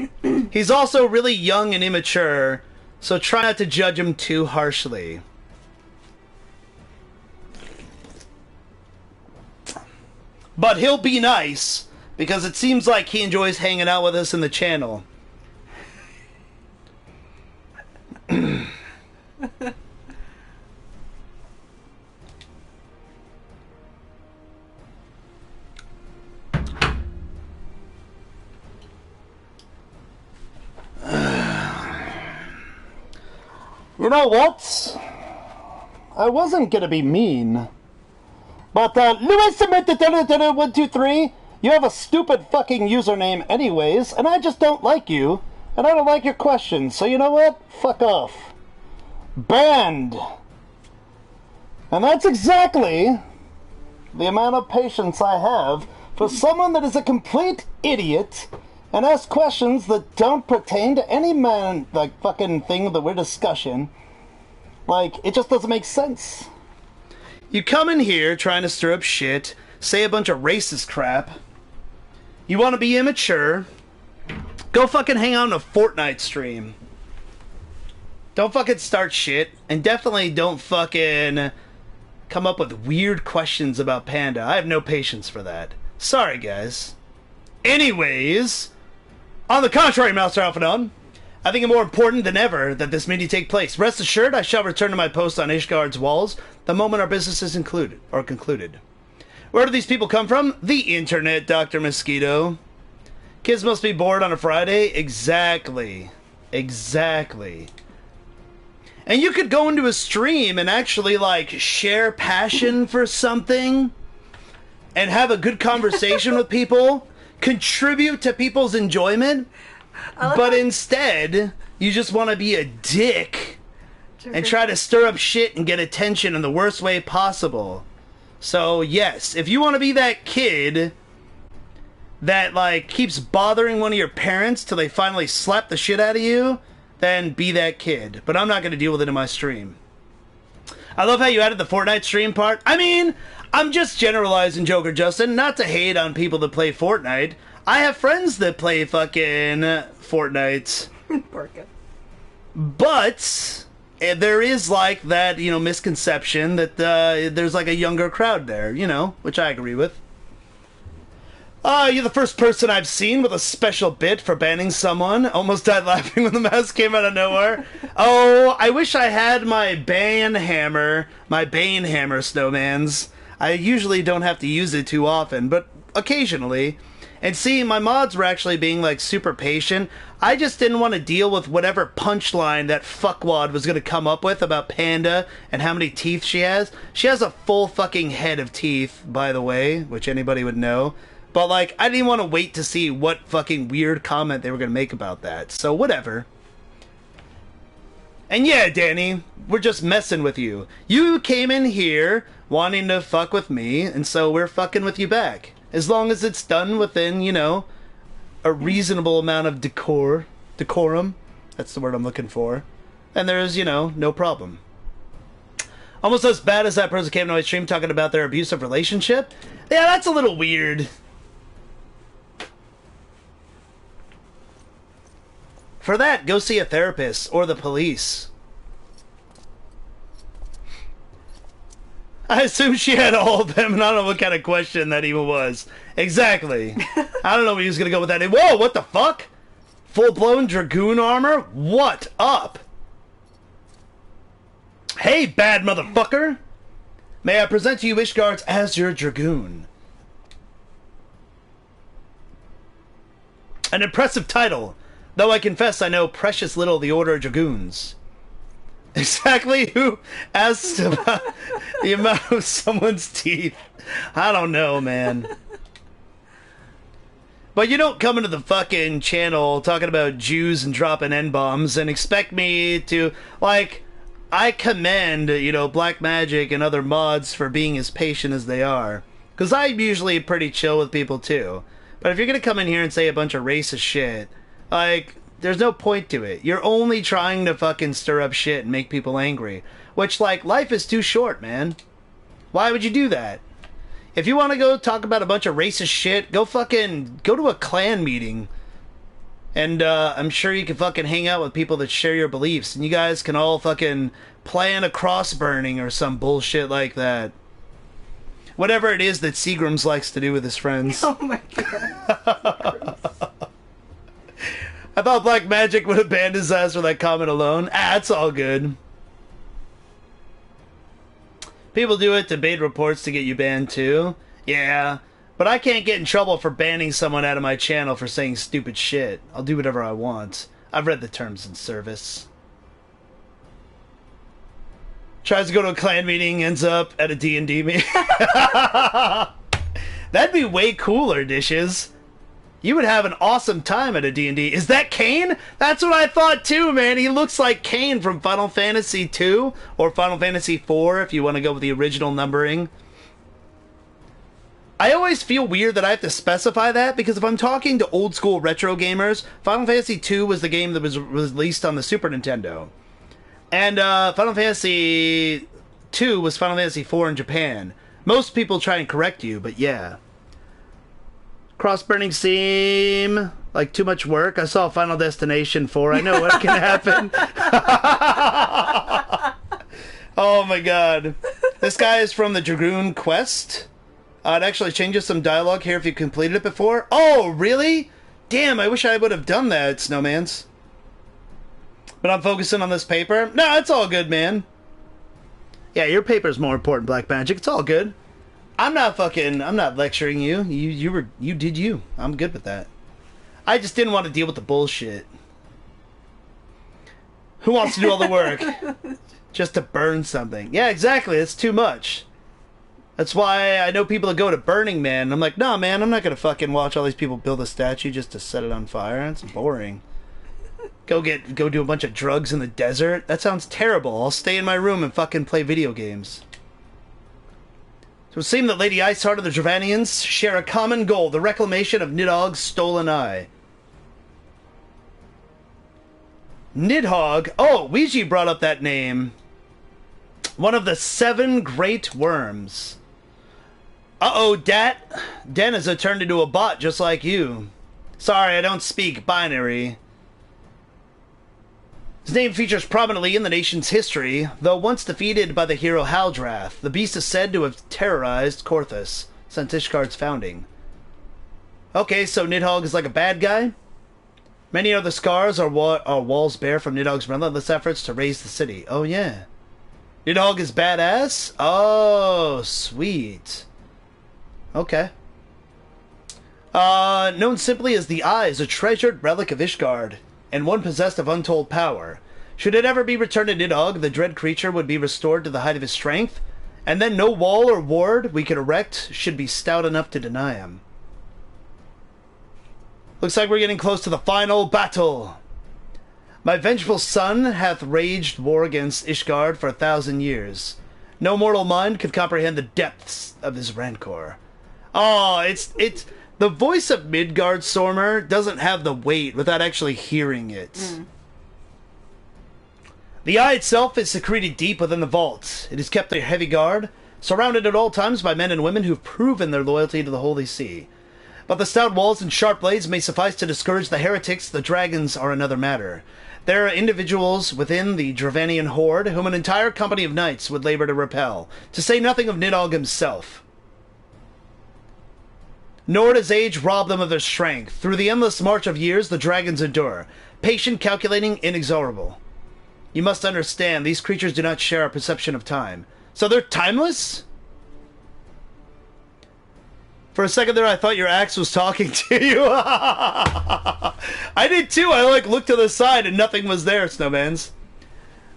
He's also really young and immature, so try not to judge him too harshly. But he'll be nice, because it seems like he enjoys hanging out with us in the channel. You know what? I wasn't gonna be mean. But, Louis Submit 123, you have a stupid fucking username anyways, and I just don't like you, and I don't like your questions, so you know what? Fuck off. Banned. And that's exactly the amount of patience I have for someone that is a complete idiot and asks questions that don't pertain to any fucking thing that we're discussing. Like, it just doesn't make sense. You come in here trying to stir up shit, say a bunch of racist crap. You want to be immature. Go fucking hang out on a Fortnite stream. Don't fucking start shit, and definitely don't fucking come up with weird questions about Panda. I have no patience for that. Sorry, guys. Anyways, on the contrary, Master Alphanon, I think it more important than ever that this meeting take place. Rest assured, I shall return to my post on Ishgard's walls the moment our business is concluded. Where do these people come from? The internet, Dr. Mosquito. Kids must be bored on a Friday? Exactly. Exactly. And you could go into a stream and actually, like, share passion for something and have a good conversation with people, contribute to people's enjoyment, but instead, you just want to be a dick and try to stir up shit and get attention in the worst way possible. So, yes, if you want to be that kid that, like, keeps bothering one of your parents till they finally slap the shit out of you, then be that kid. But I'm not going to deal with it in my stream. I love how you added the Fortnite stream part. I mean, I'm just generalizing, Joker Justin, not to hate on people that play Fortnite. I have friends that play fucking Fortnite. But there is like that, you know, misconception that there's like a younger crowd there, you know, which I agree with. You're the first person I've seen with a special bit for banning someone. Almost died laughing when the mouse came out of nowhere. Oh, I wish I had my Bane hammer, snowmans. I usually don't have to use it too often, but occasionally. And see, my mods were actually being, like, super patient. I just didn't want to deal with whatever punchline that fuckwad was going to come up with about Panda and how many teeth she has. She has a full fucking head of teeth, by the way, which anybody would know. But, like, I didn't want to wait to see what fucking weird comment they were going to make about that. So, whatever. And yeah, Danny, we're just messing with you. You came in here wanting to fuck with me, and so we're fucking with you back. As long as it's done within, you know, a reasonable amount of decorum. That's the word I'm looking for. And there's, you know, no problem. Almost as bad as that person came to my stream talking about their abusive relationship. Yeah, that's a little weird. For that, go see a therapist or the police. I assume she had all of them, and I don't know what kind of question that even was. Exactly. I don't know where he was going to go with that. Whoa, what the fuck? Full-blown Dragoon armor? What up? Hey, bad motherfucker! May I present to you Ishgard's Azure Dragoon? An impressive title, though I confess I know precious little of the Order of Dragoons. Exactly who asked about the amount of someone's teeth? I don't know, man. But you don't come into the fucking channel talking about Jews and dropping N-bombs and expect me to, like, I commend, you know, Black Magic and other mods for being as patient as they are. Because I'm usually pretty chill with people, too. But if you're going to come in here and say a bunch of racist shit, like, there's no point to it. You're only trying to fucking stir up shit and make people angry. Which, like, life is too short, man. Why would you do that? If you want to go talk about a bunch of racist shit, go to a clan meeting. And I'm sure you can fucking hang out with people that share your beliefs. And you guys can all fucking plan a cross burning or some bullshit like that. Whatever it is that Seagrams likes to do with his friends. Oh my god. I thought Black Magic would have banned his ass for that comment alone. It's all good. People do it to bait reports to get you banned too. Yeah. But I can't get in trouble for banning someone out of my channel for saying stupid shit. I'll do whatever I want. I've read the terms and service. Tries to go to a clan meeting, ends up at a D&D meeting. That'd be way cooler, Dishes. You would have an awesome time at a D&D. Is that Kane? That's what I thought too, man. He looks like Kane from Final Fantasy II or Final Fantasy IV if you want to go with the original numbering. I always feel weird that I have to specify that, because if I'm talking to old school retro gamers, Final Fantasy II was the game that was released on the Super Nintendo. And Final Fantasy II was Final Fantasy IV in Japan. Most people try and correct you, but yeah. Cross-burning seem like too much work. I saw Final Destination 4. I know what can happen. Oh my god. This guy is from the Dragoon Quest. It actually changes some dialogue here if you completed it before. Oh, really? Damn, I wish I would have done that, Snowmans. But I'm focusing on this paper. No, it's all good, man. Yeah, your paper's more important, Black Magic. It's all good. I'm not lecturing you. You did you. I'm good with that. I just didn't want to deal with the bullshit. Who wants to do all the work? Just to burn something. Yeah, exactly. It's too much. That's why I know people that go to Burning Man. And I'm like, nah, man, I'm not going to fucking watch all these people build a statue just to set it on fire. It's boring. Go do a bunch of drugs in the desert? That sounds terrible. I'll stay in my room and fucking play video games. So it would seem that Lady Iceheart and the Dravanians share a common goal, the reclamation of Nidhogg's stolen eye. Nidhogg? Oh, Ouija brought up that name. One of the 7 great worms. Uh-oh, Den has turned into a bot just like you. Sorry, I don't speak binary. His name features prominently in the nation's history, though once defeated by the hero Haldrath, the beast is said to have terrorized Korthus since Ishgard's founding. Okay, so Nidhogg is like a bad guy? Many other scars are walls bear from Nidhogg's relentless efforts to raise the city. Oh yeah. Nidhogg is badass? Oh, sweet. Okay. Known simply as the Eye is a treasured relic of Ishgard, and one possessed of untold power. Should it ever be returned to Nidhogg, the dread creature would be restored to the height of his strength, and then no wall or ward we could erect should be stout enough to deny him. Looks like we're getting close to the final battle. My vengeful son hath waged war against Ishgard for 1,000 years. No mortal mind could comprehend the depths of his rancor. Oh, it's the voice of Midgard Sormer doesn't have the weight without actually hearing it. Mm. The eye itself is secreted deep within the vault. It is kept a heavy guard, surrounded at all times by men and women who've proven their loyalty to the Holy See. But the stout walls and sharp blades may suffice to discourage the heretics. The dragons are another matter. There are individuals within the Dravanian horde whom an entire company of knights would labor to repel, to say nothing of Nidhogg himself. Nor does age rob them of their strength. Through the endless march of years, the dragons endure, patient, calculating, inexorable. You must understand, these creatures do not share our perception of time. So they're timeless? For a second there, I thought your axe was talking to you. I did too. I like looked to the side and nothing was there, Snowmans.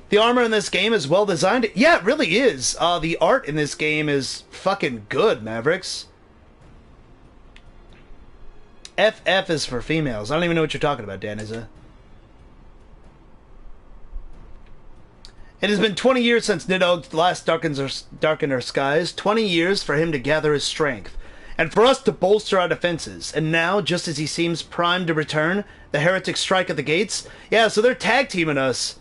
The armor in this game is well designed. Yeah, it really is. The art in this game is fucking good, Mavericks. FF is for females. I don't even know what you're talking about, Daniza. It has been 20 years since Nidhogg last darkened our skies. 20 years for him to gather his strength. And for us to bolster our defenses. And now, just as he seems primed to return, the heretics strike at the gates. Yeah, so they're tag teaming us.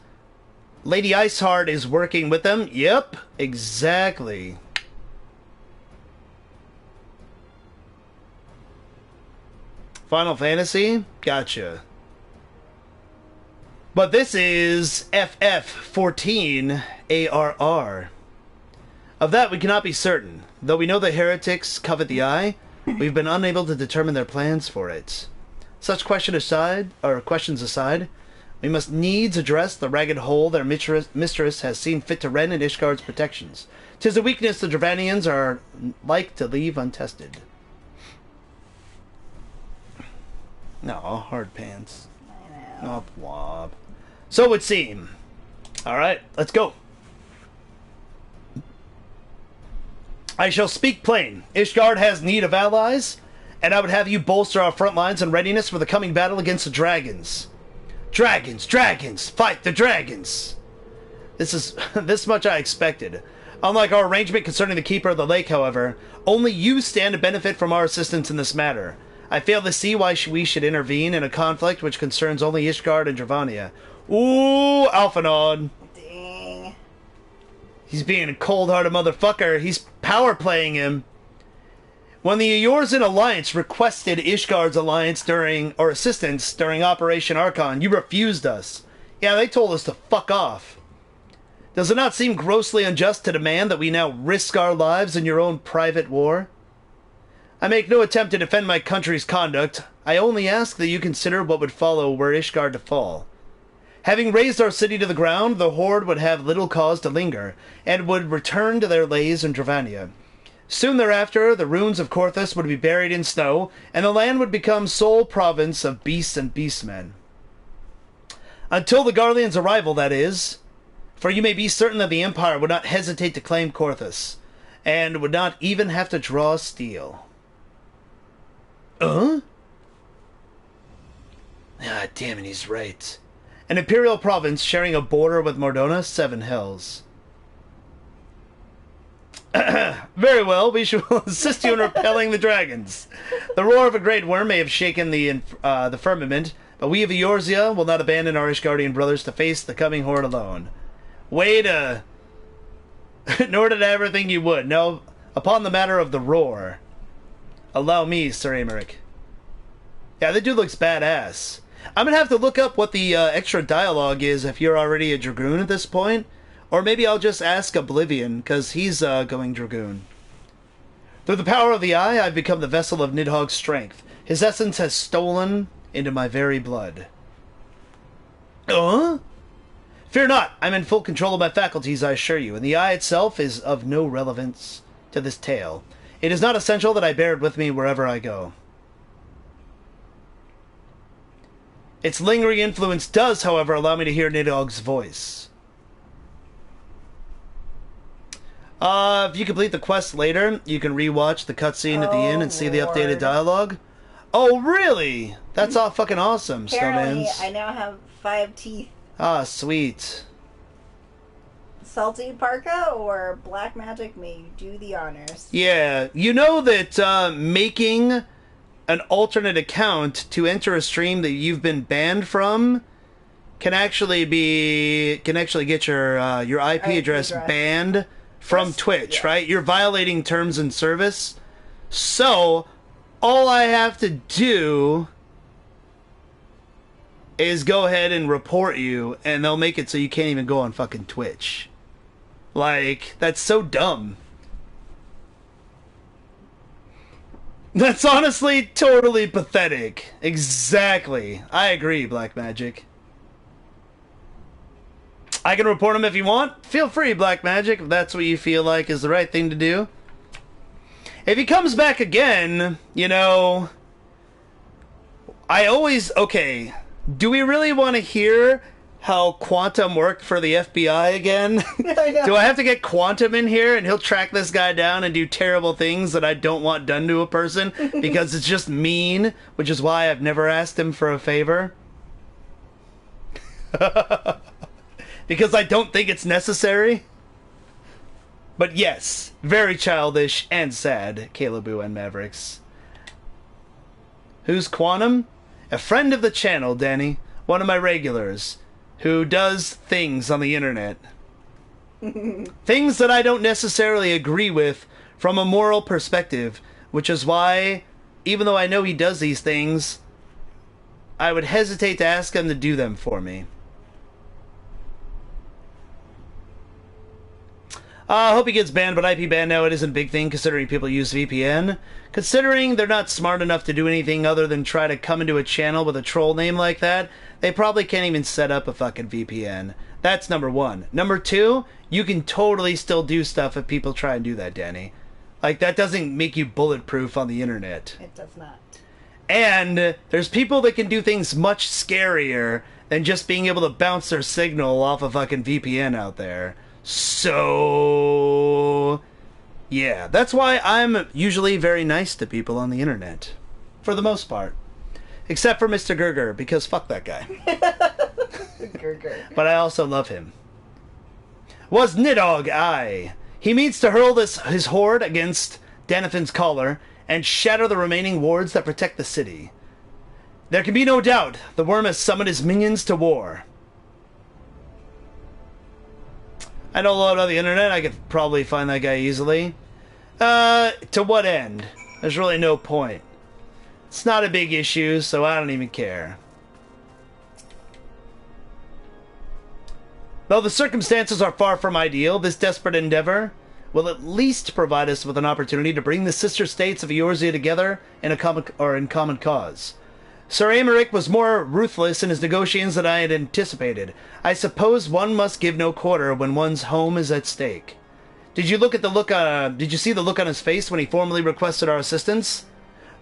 Lady Iceheart is working with them. Yep, exactly. Final Fantasy? Gotcha. But this is FF14 ARR. Of that we cannot be certain. Though we know the heretics covet the eye, we've been unable to determine their plans for it. Such questions aside, we must needs address the ragged hole their mistress has seen fit to rend in Ishgard's protections. 'Tis a weakness the Dravanians are like to leave untested. No, hard pants. I know. Oh, blob. So it would seem. Alright, let's go. I shall speak plain. Ishgard has need of allies, and I would have you bolster our front lines in readiness for the coming battle against the dragons. Dragons, dragons, fight the dragons! This much I expected. Unlike our arrangement concerning the Keeper of the Lake, however, only you stand to benefit from our assistance in this matter. I fail to see why we should intervene in a conflict which concerns only Ishgard and Dravania. Ooh, Alphanod. Dang. He's being a cold-hearted motherfucker. He's power-playing him. When the Eorzean Alliance requested Ishgard's assistance during Operation Archon, you refused us. Yeah, they told us to fuck off. Does it not seem grossly unjust to demand that we now risk our lives in your own private war? I make no attempt to defend my country's conduct. I only ask that you consider what would follow were Ishgard to fall. Having razed our city to the ground, the Horde would have little cause to linger, and would return to their lays in Dravania. Soon thereafter, the ruins of Korthus would be buried in snow, and the land would become sole province of beasts and beastmen. Until the Garlean's arrival, that is. For you may be certain that the Empire would not hesitate to claim Korthus, and would not even have to draw steel. Ah, damn it, he's right. An imperial province sharing a border with Mordona, 7 hells. Very well, we shall assist you in repelling the dragons. The roar of a great worm may have shaken the firmament, but we of Eorzea will not abandon our Ishgardian brothers to face the coming horde alone. Nor did I ever think you would. No, upon the matter of the roar. Allow me, Sir Amaric. Yeah, that dude looks badass. I'm gonna have to look up what the extra dialogue is if you're already a Dragoon at this point. Or maybe I'll just ask Oblivion, because he's going Dragoon. Through the power of the Eye, I've become the vessel of Nidhogg's strength. His essence has stolen into my very blood. Fear not, I'm in full control of my faculties, I assure you, and the Eye itself is of no relevance to this tale. It is not essential that I bear it with me wherever I go. Its lingering influence does, however, allow me to hear Nidhogg's voice. If you complete the quest later, you can rewatch the cutscene at the end and see the updated dialogue. Oh, really? That's all fucking awesome, Apparently, Snowmans. I now have 5 teeth. Ah, sweet. Salty Parka or Black Magic may do the honors. Yeah, you know that making an alternate account to enter a stream that you've been banned from can actually get your IP address banned from Twitch, right? You're violating terms and service. So, all I have to do is go ahead and report you, and they'll make it so you can't even go on fucking Twitch. Like, that's so dumb. That's honestly totally pathetic. Exactly. I agree, Black Magic. I can report him if you want. Feel free, Black Magic, if that's what you feel like is the right thing to do. If he comes back again, you know, I always... Okay, do we really want to hear how Quantum worked for the FBI again? Do I have to get Quantum in here and he'll track this guy down and do terrible things that I don't want done to a person because it's just mean, which is why I've never asked him for a favor? Because I don't think it's necessary? But yes, very childish and sad, Caleboo and Mavericks. Who's Quantum? A friend of the channel, Danny. One of my regulars. Who does things on the internet. Things that I don't necessarily agree with from a moral perspective, which is why, even though I know he does these things, I would hesitate to ask him to do them for me. I hope he gets banned, but IP ban now it isn't a big thing considering people use VPN. Considering they're not smart enough to do anything other than try to come into a channel with a troll name like that, they probably can't even set up a fucking VPN. That's number one. Number two, you can totally still do stuff if people try and do that, Danny. Like, that doesn't make you bulletproof on the internet. It does not. And there's people that can do things much scarier than just being able to bounce their signal off a fucking VPN out there. So, yeah, that's why I'm usually very nice to people on the internet. For the most part. Except for Mr. Gerger, because fuck that guy. Gerger. But I also love him. Was Nidog I? He means to hurl his horde against Danathan's collar and shatter the remaining wards that protect the city. There can be no doubt the worm has summoned his minions to war. I know a lot about the internet. I could probably find that guy easily. To what end? There's really no point. It's not a big issue, so I don't even care. Though the circumstances are far from ideal, this desperate endeavor will at least provide us with an opportunity to bring the sister states of Eorzea together in common cause. Sir Aymeric was more ruthless in his negotiations than I had anticipated. I suppose one must give no quarter when one's home is at stake. Did you see the look on his face when he formally requested our assistance?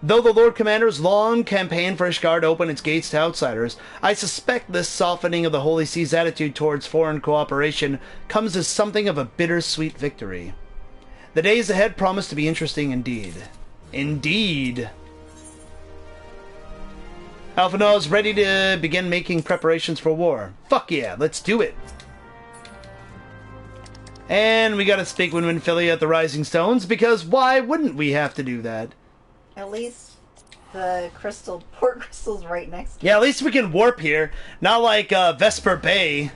Though the Lord Commander's long campaign for Ishgard opened its gates to outsiders, I suspect this softening of the Holy See's attitude towards foreign cooperation comes as something of a bittersweet victory. The days ahead promise to be interesting indeed. Indeed. Alphinaud is ready to begin making preparations for war. Fuck yeah, let's do it. And we gotta speak with Winfilia at the Rising Stones, because why wouldn't we have to do that? At least the port crystal's right next to Yeah, at least we can warp here. Not like Vesper Bay.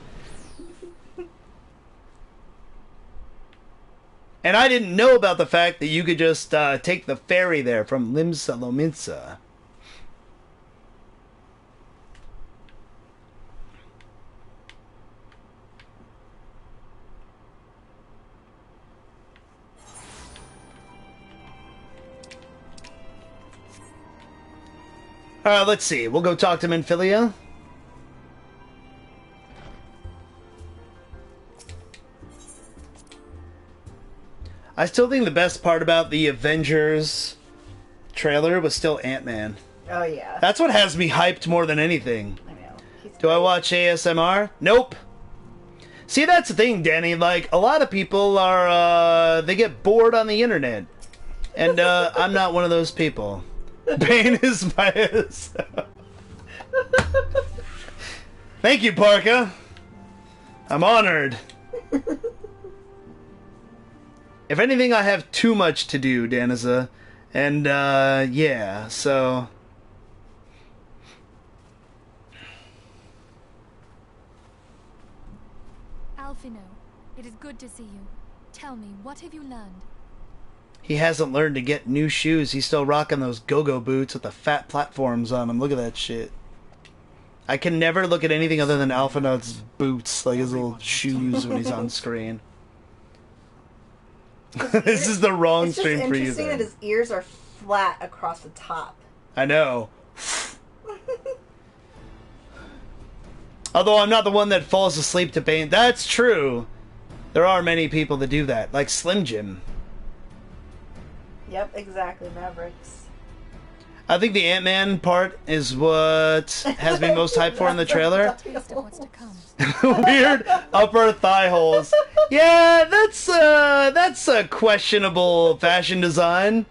And I didn't know about the fact that you could just take the ferry there from Limsa Lominsa. Let's see. We'll go talk to Minfilia. I still think the best part about the Avengers trailer was still Ant-Man. Oh, yeah. That's what has me hyped more than anything. I know. Do I watch ASMR? Nope. See, that's the thing, Danny. Like, a lot of people are, they get bored on the internet. And, I'm not one of those people. Bane is biased. Thank you, Parka. I'm honored. If anything, I have too much to do, Daniza. And, yeah, so... Alphinaud, it is good to see you. Tell me, what have you learned? He hasn't learned to get new shoes. He's still rocking those go-go boots with the fat platforms on them. Look at that shit. I can never look at anything other than Alphinaud's boots, like his little shoes when he's on screen. This is the wrong stream for you. It's interesting that his ears are flat across the top. I know. Although I'm not the one that falls asleep to Bane. That's true. There are many people that do that, like Slim Jim. Yep, exactly, Mavericks. I think the Ant-Man part is what has me most hyped for in the trailer. Weird upper thigh holes. Yeah, that's a questionable fashion design.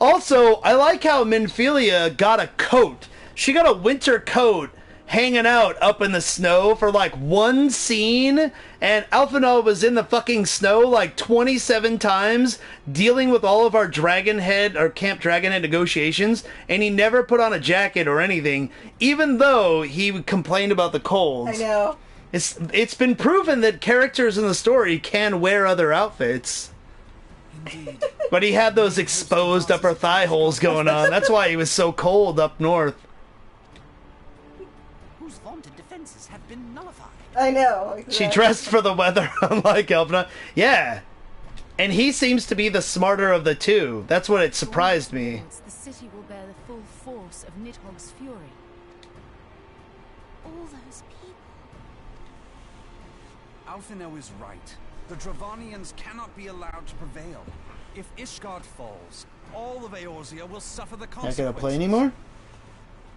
Also, I like how Minfilia got a coat. She got a winter coat hanging out up in the snow for like one scene, and Alphinaud was in the fucking snow like 27 times dealing with all of our Dragonhead or Camp Dragonhead negotiations, and he never put on a jacket or anything, even though he complained about the cold. I know. It's been proven that characters in the story can wear other outfits. Indeed. But he had those exposed upper thigh holes going on. That's why he was so cold up north. Whose vaunted defenses have been nullified. I know. Exactly. She dressed for the weather, unlike Alphinaud. Yeah. And he seems to be the smarter of the two. That's what it surprised me. The city will bear the full force of Nidhogg's fury. All those people. Alphinaud is right. The Dravanians cannot be allowed to prevail. If Ishgard falls, all of Eorzea will suffer the Not consequences. gonna play anymore?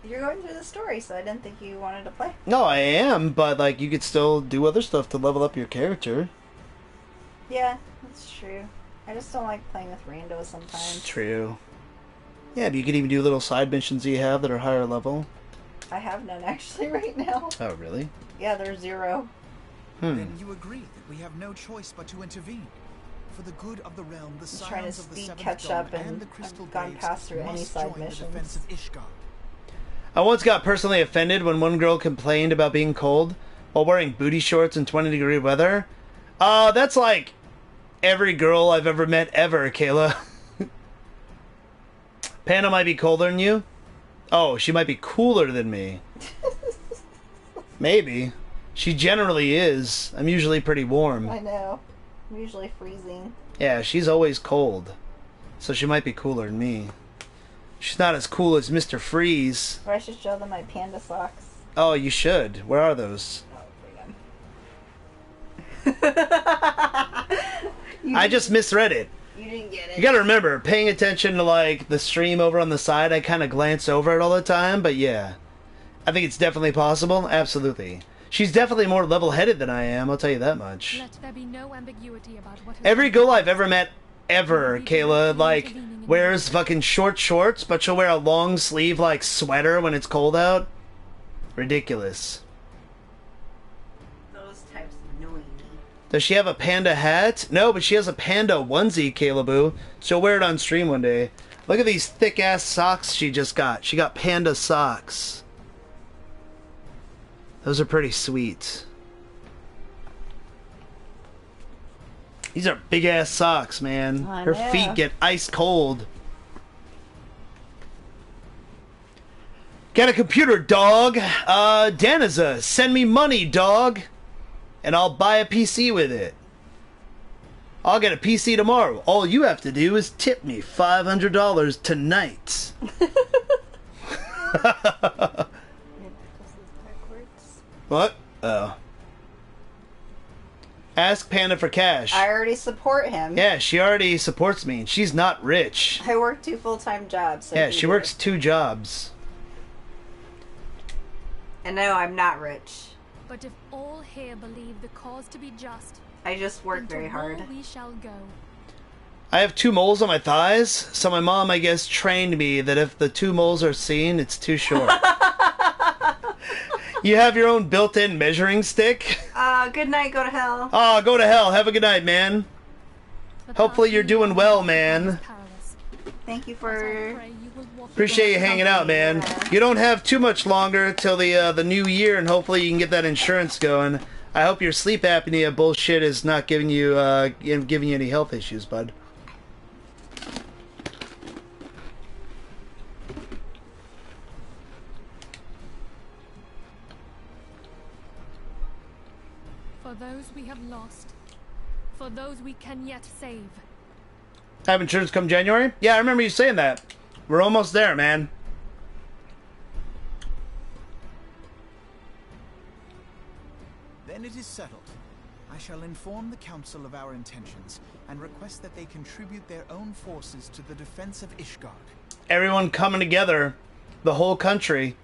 You're going through the story, so I didn't think you wanted to play. No, I am, but like you could still do other stuff to level up your character. Yeah, that's true. I just don't like playing with randos sometimes. True. Yeah, but you could even do little side missions you have that are higher level. I have none actually right now. Oh, really? Yeah, there's 0. Then you agree that we have no choice but to intervene. For the good of the realm, the I'm trying to scions of the speed Seventh catch God up and the Crystal I've gone Graves past through any must side join the missions. defense of Ishgard. I once got personally offended when one girl complained about being cold while wearing booty shorts in 20-degree weather. That's like every girl I've ever met ever, Kayla. Panda might be colder than you. Oh, she might be cooler than me. Maybe. She generally is. I'm usually pretty warm. I know. I'm usually freezing. Yeah, she's always cold. So she might be cooler than me. She's not as cool as Mr. Freeze. Or I should show them my panda socks. Oh, you should. Where are those? I just misread it. You didn't get it. You gotta remember, paying attention to like the stream over on the side, I kind of glance over it all the time, but yeah. I think it's definitely possible. Absolutely. She's definitely more level-headed than I am, I'll tell you that much. Let there be no ambiguity about what Every girl I've ever met, ever, Kayla, like, wears fucking short shorts, but she'll wear a long sleeve, like, sweater when it's cold out. Ridiculous. Those types annoy me. Does she have a panda hat? No, but she has a panda onesie, Kayla Boo. She'll wear it on stream one day. Look at these thick-ass socks she just got. She got panda socks. Those are pretty sweet. These are big-ass socks, man. Her feet get ice cold. Got a computer, dog. Daniza, send me money, dog. And I'll buy a PC with it. I'll get a PC tomorrow. All you have to do is tip me $500 tonight. What? Oh. Ask Panda for cash. I already support him. Yeah, she already supports me, and she's not rich. I work 2 full-time jobs. So yeah, she works 2 jobs. And no, I'm not rich. But if all here believe the cause to be just, I just work then to very hard. war we shall go. I have 2 moles on my thighs, so my mom, I guess, trained me that if the 2 moles are seen, it's too short. You have your own built-in measuring stick? Good night, go to hell. Oh, go to hell. Have a good night, man. Hopefully you're doing well, man. Thank you for... Appreciate you hanging out, man. You don't have too much longer till the new year, and hopefully you can get that insurance going. I hope your sleep apnea bullshit is not giving you any health issues, bud. For those we have lost, for those we can yet save. Have insurance come January? Yeah, I remember you saying that. We're almost there, man. When it is settled, I shall inform the council of our intentions and request that they contribute their own forces to the defense of Ishgard. Everyone coming together, the whole country,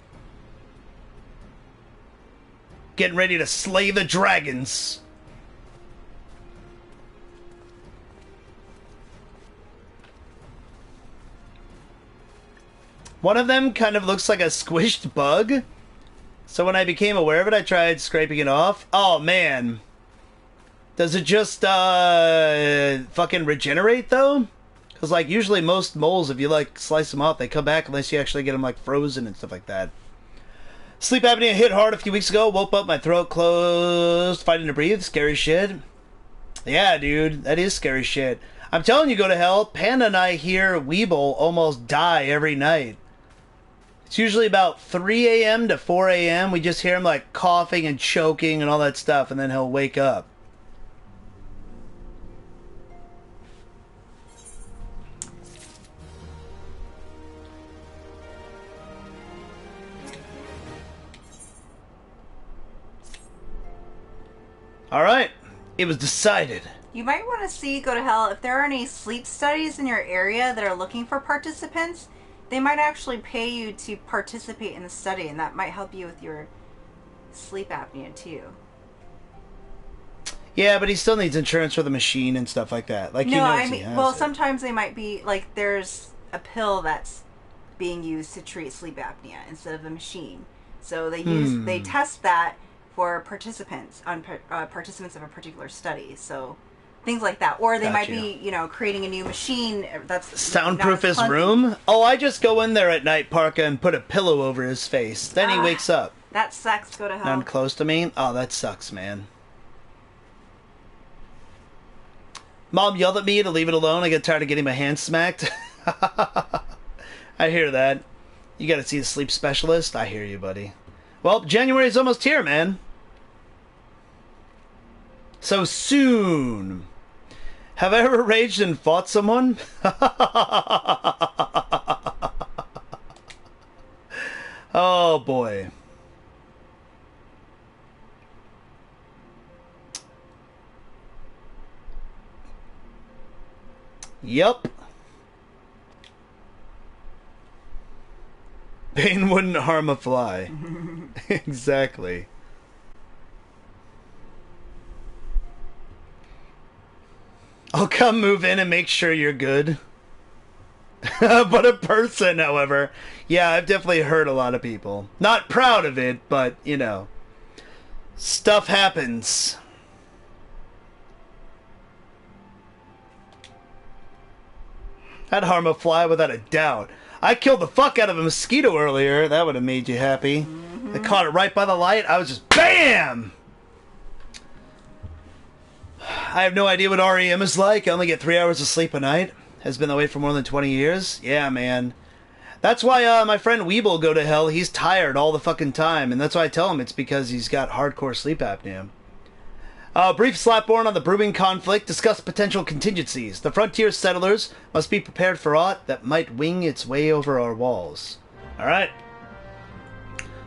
getting ready to slay the dragons. One of them kind of looks like a squished bug. So when I became aware of it, I tried scraping it off. Oh, man. Does it just, fucking regenerate, though? Because, like, usually most moles, if you, like, slice them off, they come back unless you actually get them, like, frozen and stuff like that. Sleep apnea hit hard a few weeks ago. Woke up, my throat closed, fighting to breathe. Scary shit. Yeah, dude. That is scary shit. I'm telling you, go to hell. Panda and I hear Weeble almost die every night. It's usually about 3 a.m. to 4 a.m. We just hear him like coughing and choking and all that stuff, and then he'll wake up. All right, it was decided. You might want to see, go to hell, if there are any sleep studies in your area that are looking for participants. They might actually pay you to participate in the study, and that might help you with your sleep apnea too. Yeah, but he still needs insurance for the machine and stuff like that. Like, no, he knows I mean, he has well, it. sometimes they might be like there's a pill that's being used to treat sleep apnea instead of a machine. So they test that for participants on participants of a particular study. So things like that, or they might be, you know, creating a new machine that's soundproof his room. Oh, I just go in there at night, Parka, and put a pillow over his face. Then he wakes up. That sucks. Go to hell. Not close to me. Oh, that sucks, man. Mom yelled at me to leave it alone. I get tired of getting my hand smacked. I hear that. You got to see a sleep specialist. I hear you, buddy. Well, January's almost here, man. So soon. Have I ever raged and fought someone? Oh, boy. Yup. Bane wouldn't harm a fly. Exactly. I'll come move in and make sure you're good. But a person, however. Yeah, I've definitely hurt a lot of people. Not proud of it, but, you know. Stuff happens. I'd harm a fly without a doubt. I killed the fuck out of a mosquito earlier. That would have made you happy. I caught it right by the light. I was just BAM! I have no idea what REM is like. I only get 3 hours of sleep a night. Has been that way for more than 20 years. Yeah, man. That's why my friend Weeble go to hell. He's tired all the fucking time. And that's why I tell him it's because he's got hardcore sleep apnea. Brief slapborn on the brewing conflict. Discuss potential contingencies. The frontier settlers must be prepared for aught that might wing its way over our walls. Alright.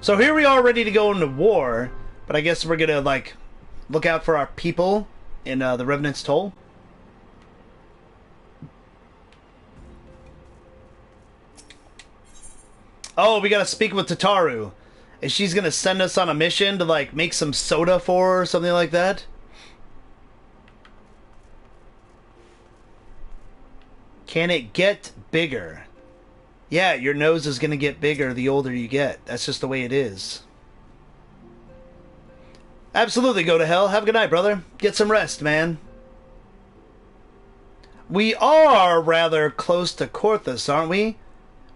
So here we are ready to go into war. But I guess we're gonna, like, look out for our people in the Revenant's Toll. Oh, we gotta speak with Tataru. And she's gonna send us on a mission to, like, make some soda for her or something like that. Can it get bigger? Yeah, your nose is gonna get bigger the older you get. That's just the way it is. Absolutely, go to hell. Have a good night, brother. Get some rest, man. We are rather close to Korthus, aren't we?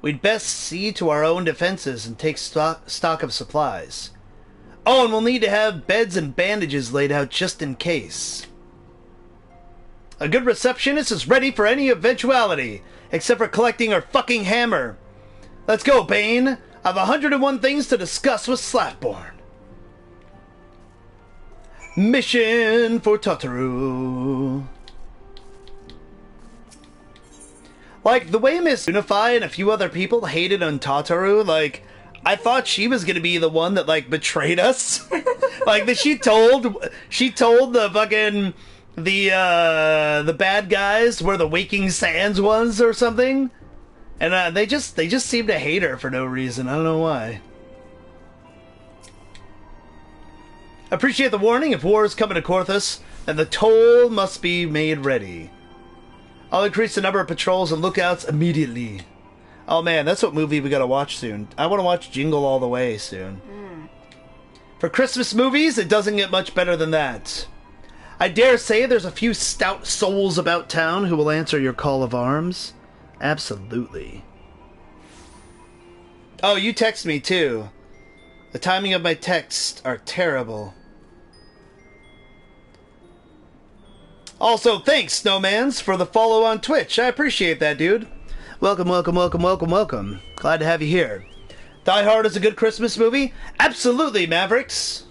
We'd best see to our own defenses and take stock of supplies. Oh, and we'll need to have beds and bandages laid out just in case. A good receptionist is ready for any eventuality, except for collecting her fucking hammer. Let's go, Bane. I've 101 things to discuss with Slapborn. Mission for Tataru. Like, the way Miss Unify and a few other people hated on Tataru, like, I thought she was gonna be the one that, like, betrayed us. Like that she told the fucking the bad guys where the Waking Sands was or something, and they just seem to hate her for no reason. I don't know why. Appreciate the warning. If war is coming to Korthus, then the toll must be made ready. I'll increase the number of patrols and lookouts immediately. Oh man, that's what movie we gotta watch soon. I want to watch Jingle All the Way soon. For Christmas movies, it doesn't get much better than that. I dare say there's a few stout souls about town who will answer your call of arms. Absolutely. Oh, you text me too. The timing of my texts are terrible. Also, thanks, Snowmans, for the follow on Twitch. I appreciate that, dude. Welcome, welcome, welcome, welcome, welcome. Glad to have you here. Die Hard is a good Christmas movie? Absolutely, Mavericks.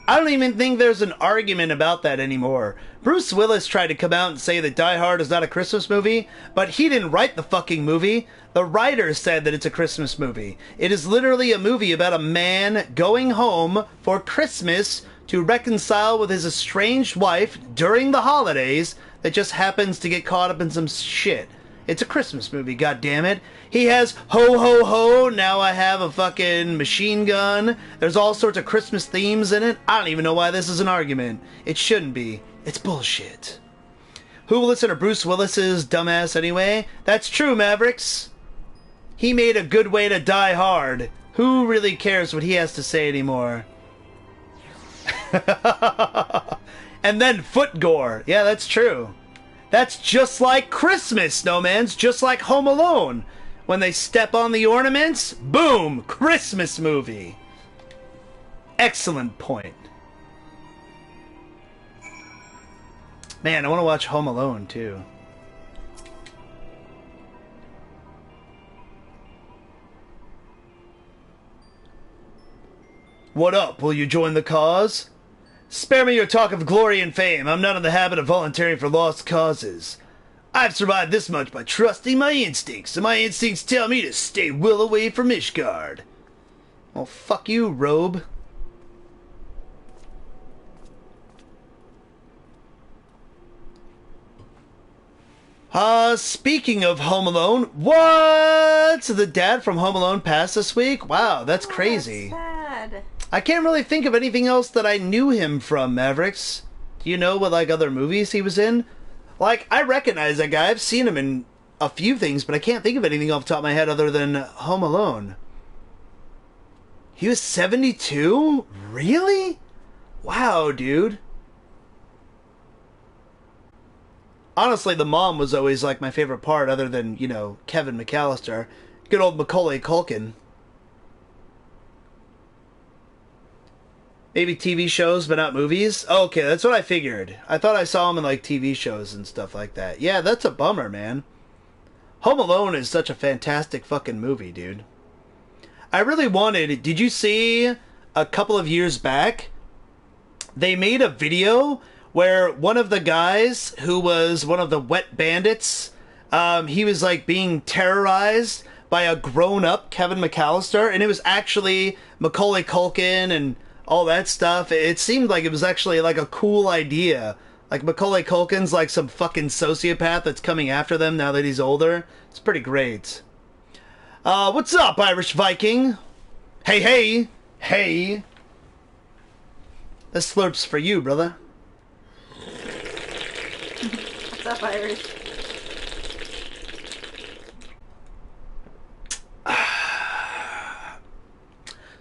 I don't even think there's an argument about that anymore. Bruce Willis tried to come out and say that Die Hard is not a Christmas movie, but he didn't write the fucking movie. The writer said that it's a Christmas movie. It is literally a movie about a man going home for Christmas to reconcile with his estranged wife during the holidays that just happens to get caught up in some shit. It's a Christmas movie, goddammit. He has ho ho ho, now I have a fucking machine gun. There's all sorts of Christmas themes in it. I don't even know why this is an argument. It shouldn't be. It's bullshit. Who will listen to Bruce Willis's dumbass anyway? That's true, Mavericks. He made a good way to die hard. Who really cares what he has to say anymore? And then foot gore. Yeah, that's true. That's just like Christmas, Snowman's. Just like Home Alone. When they step on the ornaments, boom, Christmas movie. Excellent point. Man, I want to watch Home Alone, too. What up? Will you join the cause? Spare me your talk of glory and fame. I'm not in the habit of volunteering for lost causes. I've survived this much by trusting my instincts, and my instincts tell me to stay well away from Ishgard. Well, fuck you, Robe. Speaking of Home Alone, what? The dad from Home Alone passed this week? Wow, that's crazy. That's sad. I can't really think of anything else that I knew him from, Mavericks. Do you know what, like, other movies he was in? Like, I recognize that guy. I've seen him in a few things, but I can't think of anything off the top of my head other than Home Alone. He was 72? Really? Wow, dude. Honestly, the mom was always, like, my favorite part, other than, you know, Kevin McAllister. Good old Macaulay Culkin. Maybe TV shows, but not movies? Oh, okay, that's what I figured. I thought I saw him in, like, TV shows and stuff like that. Yeah, that's a bummer, man. Home Alone is such a fantastic fucking movie, dude. I really wanted... Did you see a couple of years back? They made a video where one of the guys who was one of the wet bandits, he was, like, being terrorized by a grown-up Kevin McAllister, and it was actually Macaulay Culkin and all that stuff. It seemed like it was actually, like, a cool idea. Like, Macaulay Culkin's, like, some fucking sociopath that's coming after them now that he's older. It's pretty great. What's up, Irish Viking? Hey, hey! Hey! This slurp's for you, brother. What's up, Irish?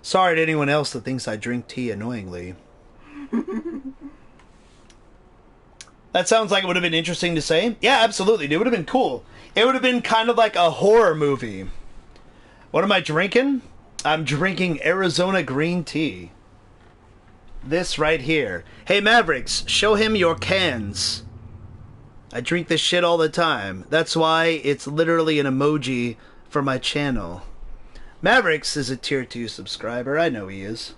Sorry to anyone else that thinks I drink tea annoyingly. That sounds like it would have been interesting to say. Yeah, absolutely. It would have been cool. It would have been kind of like a horror movie. What am I drinking? I'm drinking Arizona green tea. This right here. Hey, Mavericks, show him your cans. I drink this shit all the time. That's why it's literally an emoji for my channel. Mavericks is a tier 2 subscriber. I know he is.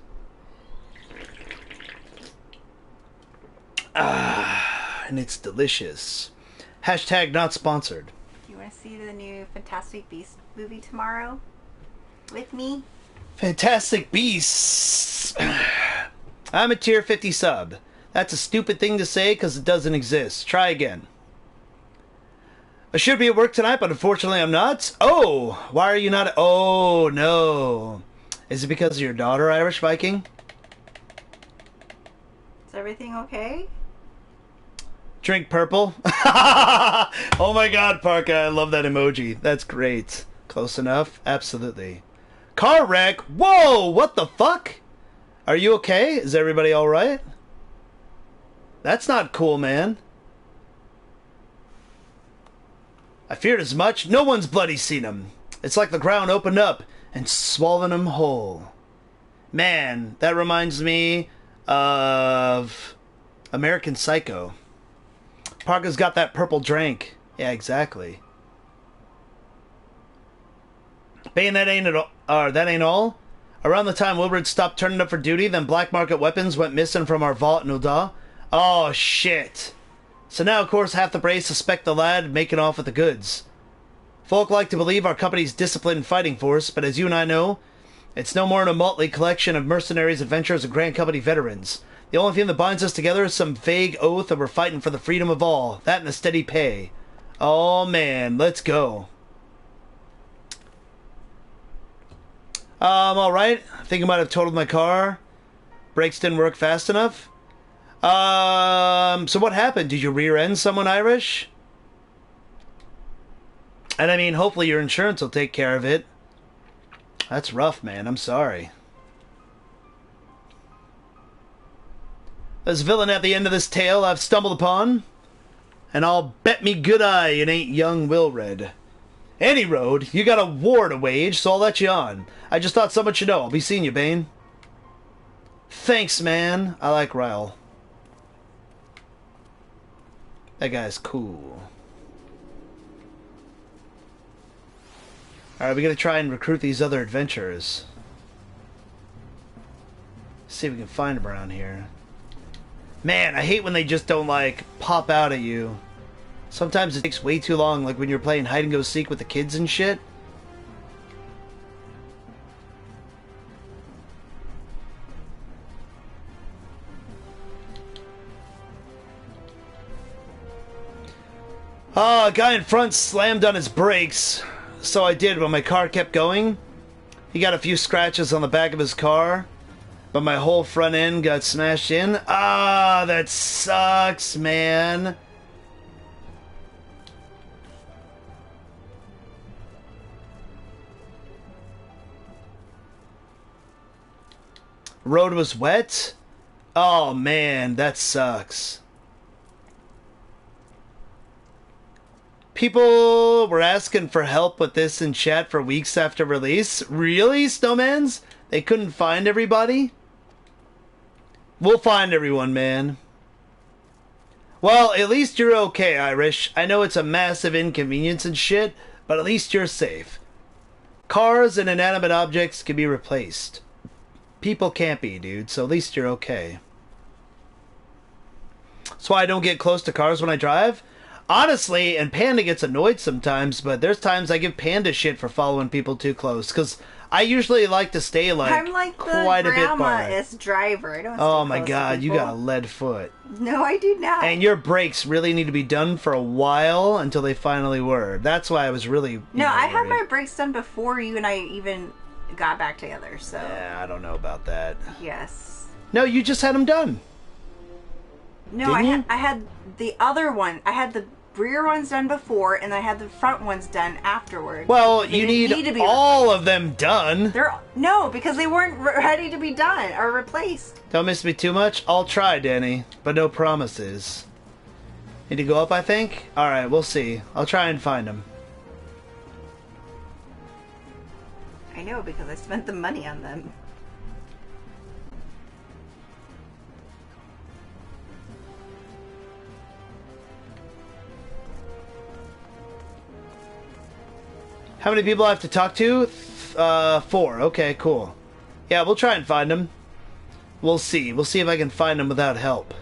And it's delicious. Hashtag not sponsored. You want to see the new Fantastic Beasts movie tomorrow? With me? Fantastic Beasts. I'm a tier 50 sub. That's a stupid thing to say because it doesn't exist. Try again. I should be at work tonight, but unfortunately I'm not. Oh, why are you not? Oh, no. Is it because of your daughter, Irish Viking? Is everything okay? Drink purple. Oh my god, Parka, I love that emoji. That's great. Close enough? Absolutely. Car wreck? Whoa, what the fuck? Are you okay? Is everybody alright? That's not cool, man. I feared as much. No one's bloody seen him. It's like the ground opened up and swallowed him whole. Man, that reminds me of American Psycho. Parker's got that purple drink. Yeah, exactly. Bane, that ain't all. Around the time Wilbert stopped turning up for duty, then black market weapons went missing from our vault in Uda. Oh, shit. So now, of course, half the Braves suspect the lad making off with the goods. Folk like to believe our company's disciplined fighting force, but as you and I know, it's no more than a motley collection of mercenaries, adventurers, and Grand Company veterans. The only thing that binds us together is some vague oath that we're fighting for the freedom of all. That and a steady pay. Oh, man. Let's go. Alright. I think I might have totaled my car. Brakes didn't work fast enough. So what happened? Did you rear-end someone, Irish? And I mean, hopefully your insurance will take care of it. That's rough, man. I'm sorry. This villain at the end of this tale I've stumbled upon, and I'll bet me good eye it ain't young Wilred. Any road, you got a war to wage, so I'll let you on. I just thought someone should know. I'll be seeing you, Bane. Thanks, man. I like Ryle. That guy's cool. Alright, we gotta try and recruit these other adventurers. See if we can find them around here. Man, I hate when they just don't, like, pop out at you. Sometimes it takes way too long, like when you're playing hide-and-go-seek with the kids and shit. Ah, a guy in front slammed on his brakes. So I did, but my car kept going. He got a few scratches on the back of his car, but my whole front end got smashed in. Ah, that sucks, man. Road was wet? Oh, man, that sucks. People were asking for help with this in chat for weeks after release. Really, Snowmans? They couldn't find everybody? We'll find everyone, man. Well, at least you're okay, Irish. I know it's a massive inconvenience and shit, but at least you're safe. Cars and inanimate objects can be replaced. People can't be, dude, so at least you're okay. That's why I don't get close to cars when I drive. Honestly, and Panda gets annoyed sometimes, but there's times I give Panda shit for following people too close, because I usually like to stay, like, I'm like quite the a bit far. grandma-ist driver. I don't stay Oh my close god, to you people. got a lead foot. No, I do not. And your brakes really need to be done for a while until they finally were. That's why I was really... No, I had my brakes done before you and I even got back together, so... Yeah, I don't know about that. Yes. No, you just had them done. No, I had the other one. I had the rear ones done before, and I had the front ones done afterward. Well, They you didn't need to be all of them done. No, because they weren't ready to be done or replaced. Don't miss me too much. I'll try, Danny, but no promises. Need to go up, I think? Alright, we'll see. I'll try and find them. I know, because I spent the money on them. How many people I have to talk to? 4. Okay, cool. Yeah, we'll try and find them. We'll see. We'll see if I can find them without help.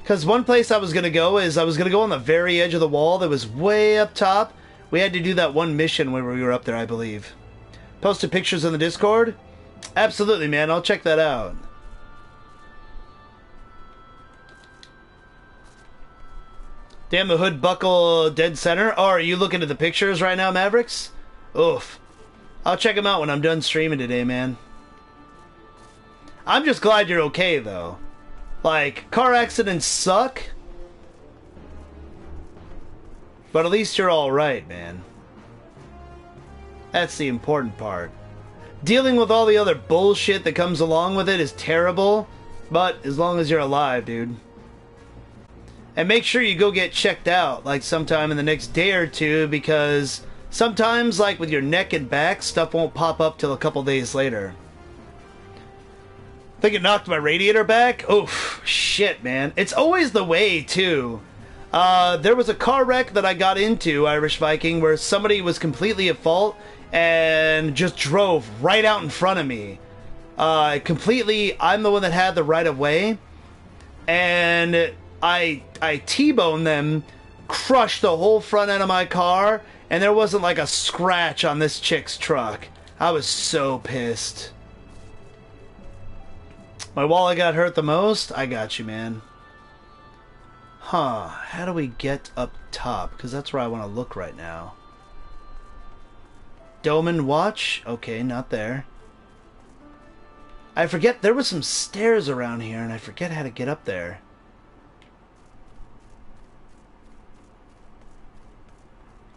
Because one place I was going to go is I was going to go on the very edge of the wall that was way up top. We had to do that one mission when we were up there, I believe. Posted pictures in the Discord? Absolutely, man. I'll check that out. Damn, the hood buckle dead center. Oh, are you looking at the pictures right now, Mavericks? Oof. I'll check them out when I'm done streaming today, man. I'm just glad you're okay, though. Like, car accidents suck. But at least you're alright, man. That's the important part. Dealing with all the other bullshit that comes along with it is terrible. But as long as you're alive, dude. And make sure you go get checked out, like, sometime in the next day or two, because sometimes, like, with your neck and back, stuff won't pop up till a couple days later. I think it knocked my radiator back? Oof, shit, man. It's always the way, too. There was a car wreck that I got into, Irish Viking, where somebody was completely at fault and just drove right out in front of me. I'm the one that had the right of way, and I T-boned them, crushed the whole front end of my car, and there wasn't like a scratch on this chick's truck. I was so pissed. My wallet got hurt the most? I got you, man. Huh, how do we get up top? Because that's where I want to look right now. Doman Watch? Okay, not there. I forget, there was some stairs around here, and I forget how to get up there.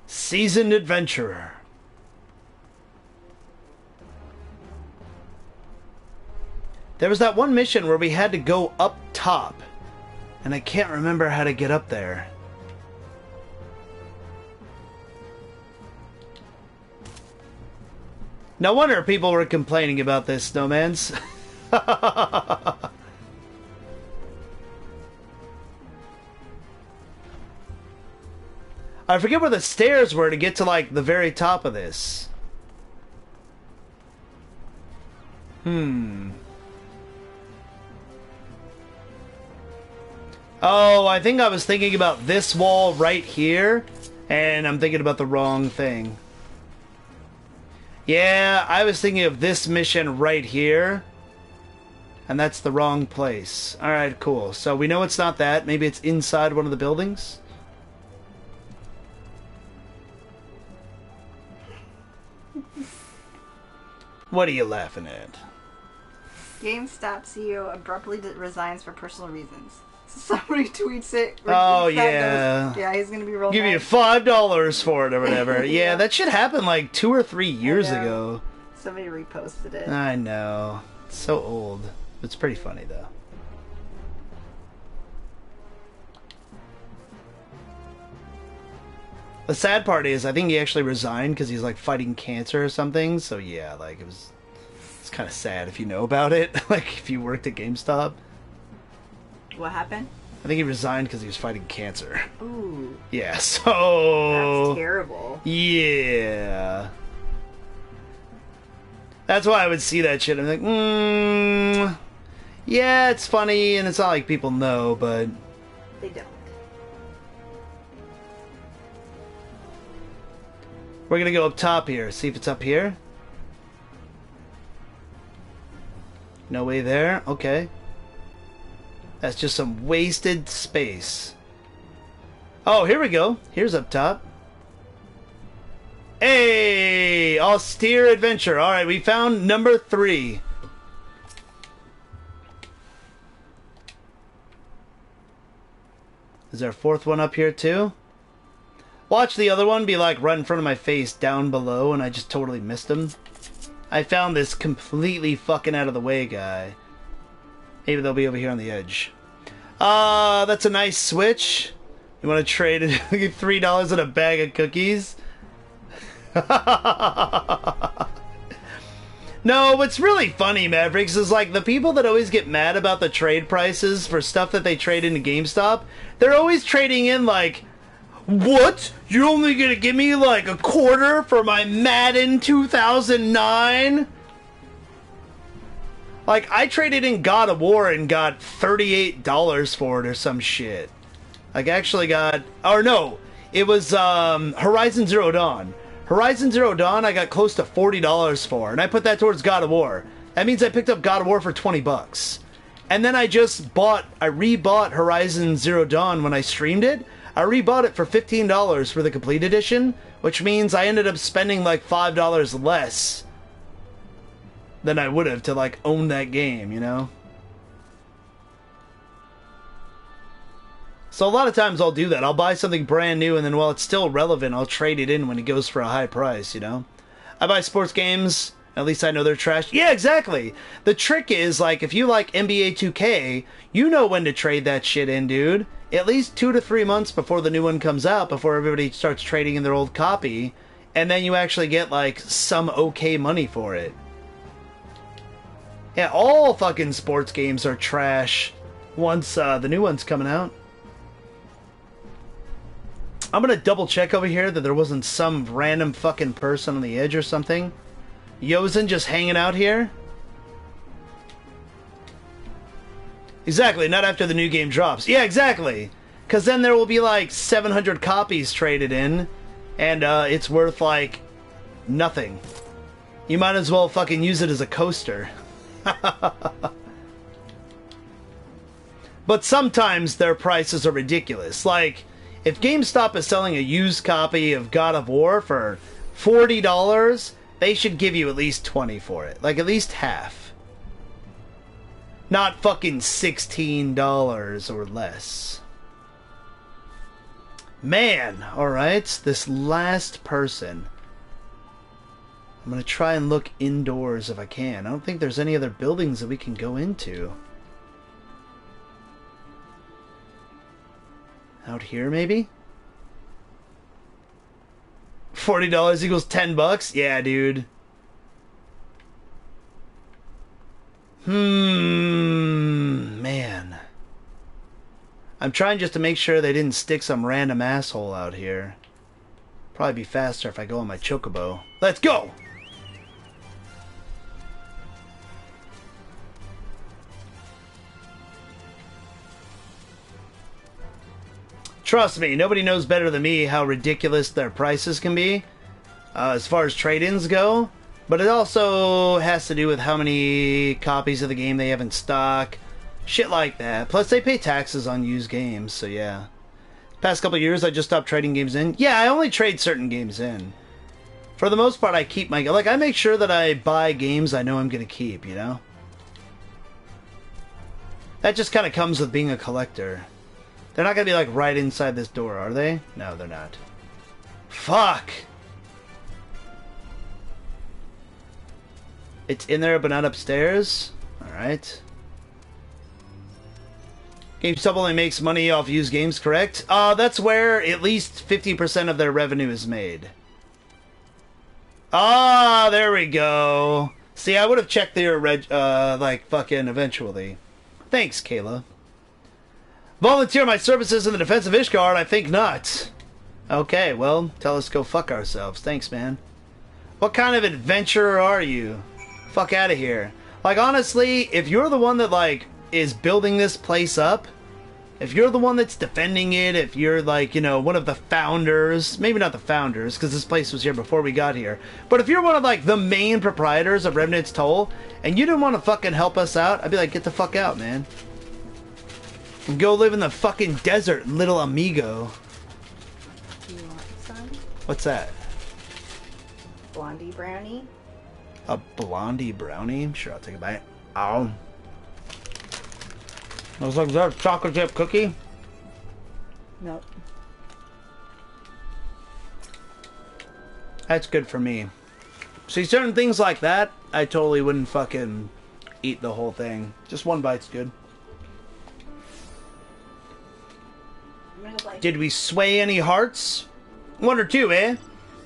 Seasoned Adventurer. There was that one mission where we had to go up top, and I can't remember how to get up there. No wonder people were complaining about this, Snowmans. I forget where the stairs were to get to, like, the very top of this. Oh, I think I was thinking about this wall right here, and I'm thinking about the wrong thing. Yeah, I was thinking of this mission right here, and that's the wrong place. Alright, cool. So we know it's not that. Maybe it's inside one of the buildings? What are you laughing at? GameStop CEO abruptly resigns for personal reasons. Somebody tweets it. Oh, yeah. Goes, yeah, he's going to be real Give nice. you $5 for it or whatever. Yeah, that shit happened like 2 or 3 years ago. Somebody reposted it. I know. It's so old. It's pretty funny, though. The sad part is, I think he actually resigned because he's, like, fighting cancer or something. So, yeah, like, it's kind of sad if you know about it. Like, if you worked at GameStop. What happened? I think he resigned because he was fighting cancer. Ooh. Yeah, so... That's terrible. Yeah. That's why I would see that shit. I'm like, yeah, it's funny, and it's not like people know, but... They don't. We're gonna go up top here. See if it's up here. No way there. Okay. That's just some wasted space. Oh, here we go. Here's up top. Hey! Austere Adventure. Alright, we found number 3. Is there a 4th one up here too? Watch the other one be like right in front of my face down below and I just totally missed him. I found this completely fucking out of the way guy. Maybe they'll be over here on the edge. That's a nice switch. You want to trade it? $3 and a bag of cookies? No, what's really funny, Mavericks, is like the people that always get mad about the trade prices for stuff that they trade into GameStop, they're always trading in like, what? You're only gonna give me like a quarter for my Madden 2009? Like, I traded in God of War and got $38 for it or some shit. Like, actually got... Or no, it was Horizon Zero Dawn. Horizon Zero Dawn I got close to $40 for, and I put that towards God of War. That means I picked up God of War for 20 bucks. And then I rebought Horizon Zero Dawn when I streamed it. I rebought it for $15 for the complete edition, which means I ended up spending like $5 less than I would have to like own that game, you know? So a lot of times I'll do that. I'll buy something brand new, and then while it's still relevant, I'll trade it in when it goes for a high price, you know? I buy sports games, at least I know they're trash. Yeah, exactly! The trick is, like, if you like NBA 2K, you know when to trade that shit in, dude. At least 2 to 3 months before the new one comes out, before everybody starts trading in their old copy, and then you actually get, like, some okay money for it. Yeah, all fucking sports games are trash once the new one's coming out. I'm gonna double check over here that there wasn't some random fucking person on the edge or something. Yozen just hanging out here? Exactly, not after the new game drops. Yeah, exactly. Because then there will be like 700 copies traded in, and it's worth like nothing. You might as well fucking use it as a coaster. But sometimes their prices are ridiculous. Like, if GameStop is selling a used copy of God of War for $40, they should give you at least $20 for it. Like, at least half. Not fucking $16 or less. Man, alright. This last person. I'm gonna try and look indoors if I can. I don't think there's any other buildings that we can go into. Out here, maybe? $40 equals 10 bucks? Yeah, dude. Man. I'm trying just to make sure they didn't stick some random asshole out here. Probably be faster if I go on my chocobo. Let's go! Trust me, nobody knows better than me how ridiculous their prices can be, as far as trade-ins go, but it also has to do with how many copies of the game they have in stock, shit like that. Plus, they pay taxes on used games, so yeah. Past couple years, I just stopped trading games in. Yeah, I only trade certain games in. For the most part, I keep my... Like, I make sure that I buy games I know I'm going to keep, you know? That just kind of comes with being a collector. They're not going to be, like, right inside this door, are they? No, they're not. Fuck! It's in there, but not upstairs? Alright. GameStop only makes money off used games, correct? That's where at least 50% of their revenue is made. Ah, there we go. See, I would have checked their, like, fucking eventually. Thanks, Kayla. Volunteer my services in the defense of Ishgard? I think not. Okay, well, tell us to go fuck ourselves. Thanks, man. What kind of adventurer are you? Fuck out of here. Like, honestly, if you're the one that, like, is building this place up, if you're the one that's defending it, if you're, like, you know, one of the founders, maybe not the founders, because this place was here before we got here, but if you're one of, like, the main proprietors of Remnant's Toll, and you didn't want to fucking help us out, I'd be like, get the fuck out, man. And go live in the fucking desert, little amigo. Do you want some? What's that? Blondie brownie? A blondie brownie? Sure, I'll take a bite. Ow. Looks like that chocolate chip cookie. Nope. That's good for me. See, certain things like that, I totally wouldn't fucking eat the whole thing. Just one bite's good. Did we sway any hearts? 1 or 2, eh?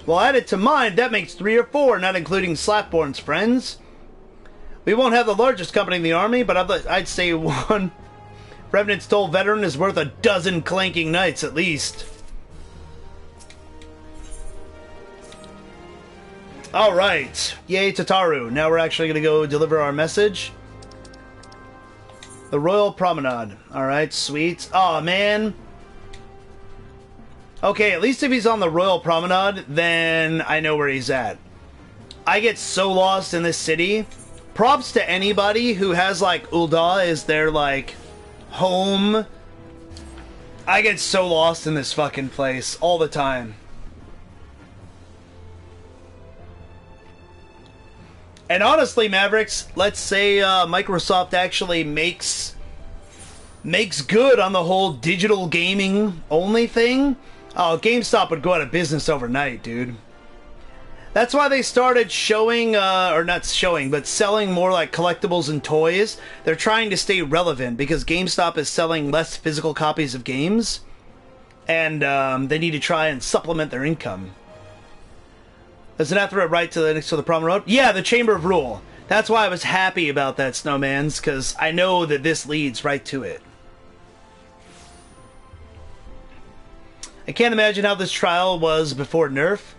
Well, add it to mine, that makes 3 or 4, not including Slapborn's friends. We won't have the largest company in the army, but I'd say one Revenant's Toll veteran is worth a dozen clanking knights at least. Alright. Yay, Tataru. Now we're actually going to go deliver our message. The Royal Promenade. Alright, sweet. Aw, man. Okay, at least if he's on the Royal Promenade, then I know where he's at. I get so lost in this city. Props to anybody who has, like, Ul'dah as their, like, home. I get so lost in this fucking place all the time. And honestly, Mavericks, let's say Microsoft actually makes good on the whole digital gaming only thing. Oh, GameStop would go out of business overnight, dude. That's why they started showing, or not showing, but selling more like collectibles and toys. They're trying to stay relevant because GameStop is selling less physical copies of games. And they need to try and supplement their income. Does it have to right to the next to the Promenade Road? Yeah, the Chamber of Rule. That's why I was happy about that, Snowman's, because I know that this leads right to it. I can't imagine how this trial was before nerf.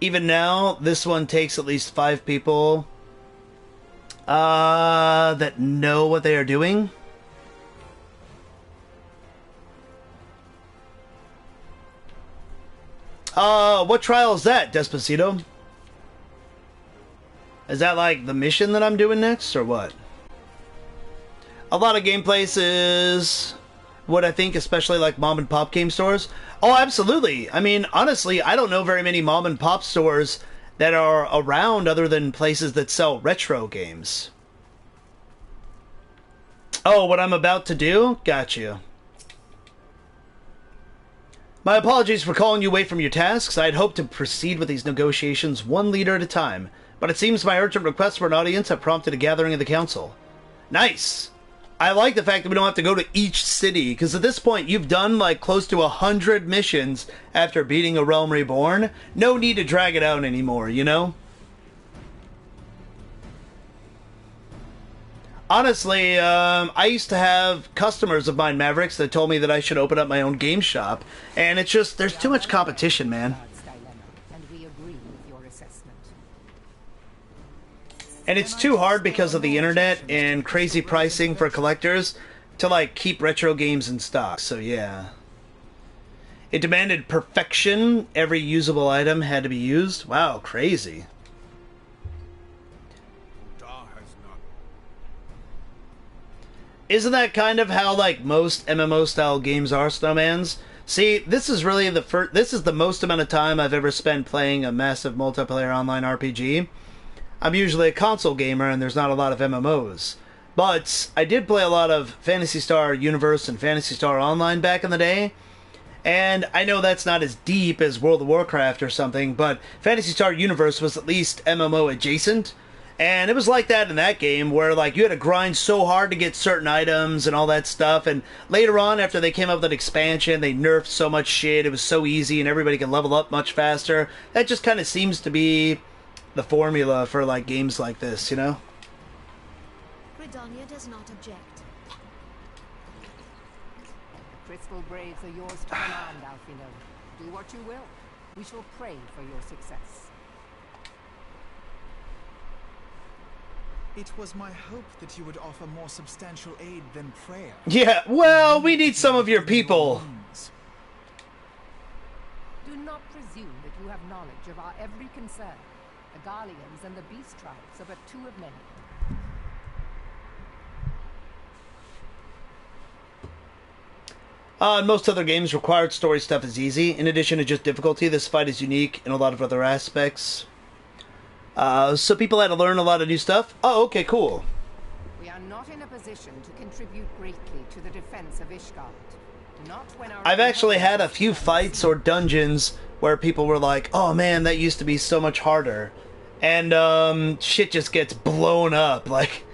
Even now, this one takes at least 5 people that know what they are doing. What trial is that, Despacito? Is that like the mission that I'm doing next, or what? A lot of game places, what I think, especially like mom and pop game stores. Oh, absolutely. I mean, honestly, I don't know very many mom and pop stores that are around other than places that sell retro games. Oh, what I'm about to do? Got you. My apologies for calling you away from your tasks. I had hoped to proceed with these negotiations 1 leader at a time, but it seems my urgent requests for an audience have prompted a gathering of the council. Nice! I like the fact that we don't have to go to each city, because at this point you've done like close to 100 missions after beating A Realm Reborn. No need to drag it out anymore, you know? Honestly, I used to have customers of mine, Mavericks, that told me that I should open up my own game shop, and it's just, there's too much competition, man. And it's too hard because of the internet and crazy pricing for collectors to, like, keep retro games in stock, so yeah. It demanded perfection. Every usable item had to be used. Wow, crazy. Isn't that kind of how, like, most MMO-style games are, Snowmans? See, this is really this is the most amount of time I've ever spent playing a massive multiplayer online RPG. I'm usually a console gamer, and there's not a lot of MMOs. But I did play a lot of Phantasy Star Universe and Phantasy Star Online back in the day. And I know that's not as deep as World of Warcraft or something, but Phantasy Star Universe was at least MMO adjacent. And it was like that in that game, where like you had to grind so hard to get certain items and all that stuff. And later on, after they came up with an expansion, they nerfed so much shit. It was so easy, and everybody could level up much faster. That just kind of seems to be the formula for like games like this, you know? Britannia does not object. The crystal braves are yours to command, Alfino. Do what you will. We shall pray for your success. It was my hope that you would offer more substantial aid than prayer. Yeah, well, we need some of your people. Do not presume that you have knowledge of our every concern. The Garleans and the Beast tribes are but 2 of many. In most other games, required story stuff is easy. In addition to just difficulty, this fight is unique in a lot of other aspects. So people had to learn a lot of new stuff. Oh, okay, cool. We are not in a position to contribute greatly to the defense of Ishgard. Not when our I've actually had a few fights or dungeons where people were like, oh man, that used to be so much harder. And shit just gets blown up. Like,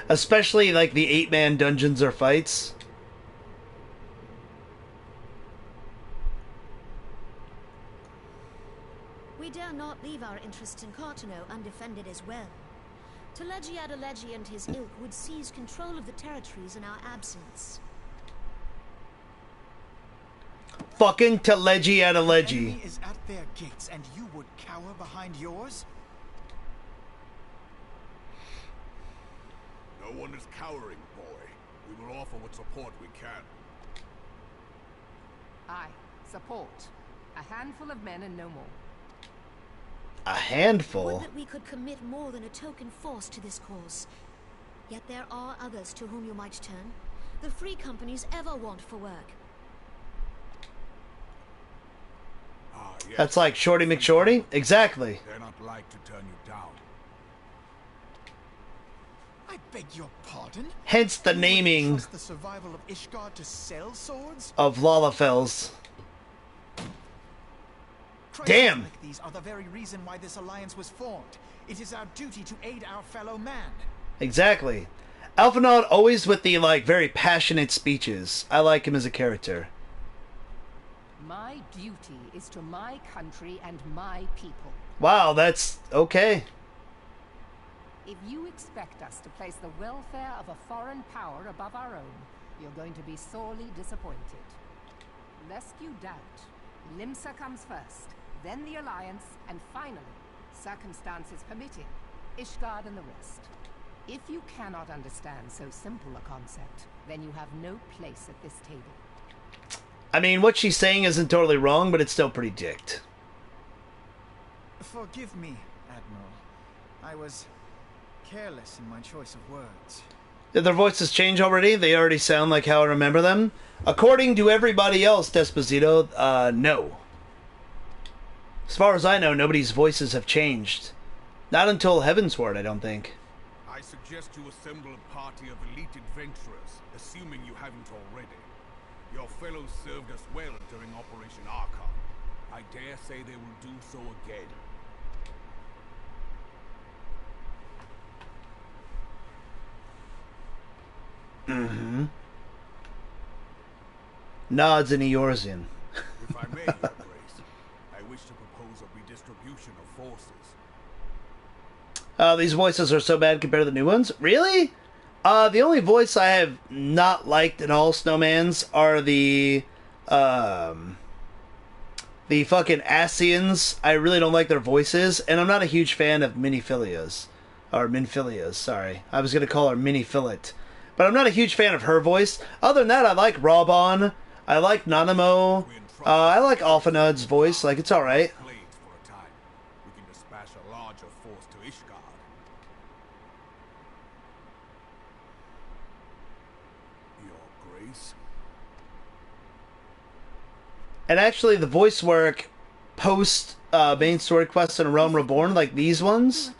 especially like the 8-man dungeons or fights. We dare not leave our interests in Cartano undefended as well. Teleji Adeleji and his ilk would seize control of the territories in our absence. Fucking Teleji Adeleji. The enemy is at their gates, and you would cower behind yours? No one is cowering, boy. We will offer what support we can. Aye, Support. A handful of men and no more. A handful? Would that we could commit more than a token force to this cause. Yet there are others to whom you might turn. The free companies ever want for work. Yes. That's like Shorty McShorty? Exactly. They're not like to turn you down. I beg your pardon? Hence the You would naming trust the survival of Ishgard to sell swords? of Lalafels. Crises Damn! like these are the very reason why this alliance was formed. It is our duty to aid our fellow man. Exactly. Alphinaud always with the, like, very passionate speeches. I like him as a character. My duty is to my country and my people. Wow, that's okay. If you expect us to place the welfare of a foreign power above our own, you're going to be sorely disappointed. Lest you doubt, Limsa comes first, then the Alliance, and finally, circumstances permitting, Ishgard and the rest. If you cannot understand so simple a concept, then you have no place at this table. I mean, what she's saying isn't totally wrong, but it's still pretty dicked. Forgive me, Admiral. I was careless in my choice of words. Did their voices change already? They already sound like how I remember them? According to everybody else, Desposito, no. As far as I know, nobody's voices have changed. Not until Heavensward, I don't think. I suggest you assemble a party of elite adventurers, assuming you haven't already. Your fellows served us well during Operation Archon. I dare say they will do so again. Mm-hmm. Nods in Eorzean. If I may, Your Grace, I wish to propose a redistribution of forces. These voices are so bad compared to the new ones? Really? The only voice I have not liked in all Snowmans are the fucking Asians. I really don't like their voices, and I'm not a huge fan of Minifilias. Or Minfilias, sorry. I was gonna call her Minifilet. But I'm not a huge fan of her voice. Other than that, I like Robon. I like Nanamo. I like Alphinaud's voice. Like, it's alright. For a time, we can dispatch a larger force to Ishgard. Your Grace? And actually, the voice work post Bane Story Quest and Realm Reborn, like these ones,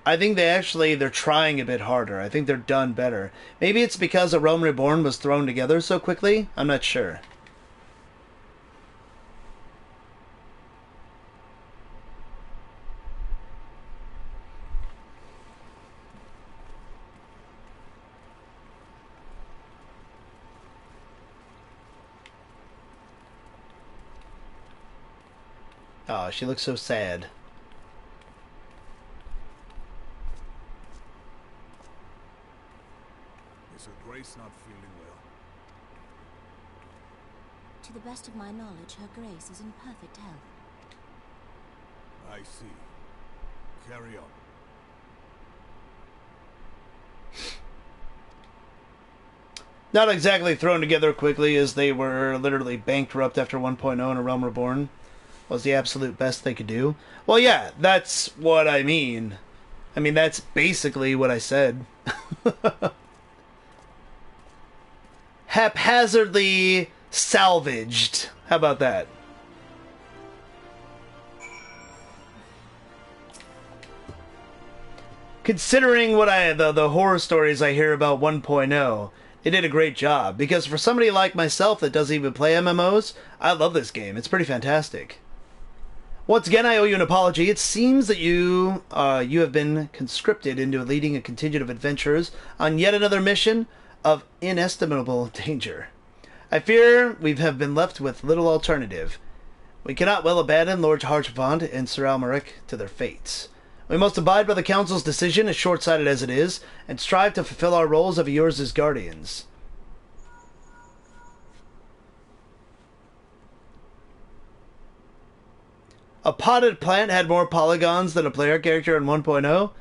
I think they're trying a bit harder. I think they're done better. Maybe it's because A Realm Reborn was thrown together so quickly. I'm not sure. Oh, she looks so sad. Is Her Grace not feeling well? To the best of my knowledge, Her Grace is in perfect health. I see. Carry on. Not exactly thrown together quickly, as they were literally bankrupt after 1.0 and A Realm Reborn was the absolute best they could do. Well, yeah, that's what I mean. I mean, that's basically what I said. Haphazardly salvaged. How about that? Considering what the horror stories I hear about 1.0, they did a great job. Because for somebody like myself that doesn't even play MMOs, I love this game. It's pretty fantastic. Once again, I owe you an apology. It seems that you have been conscripted into leading a contingent of adventurers on yet another mission of inestimable danger. I fear we have been left with little alternative. We cannot well abandon Lord Harchevant and Sir Almeric to their fates. We must abide by the Council's decision, as short-sighted as it is, and strive to fulfill our roles of yours as guardians. A potted plant had more polygons than a player character in 1.0?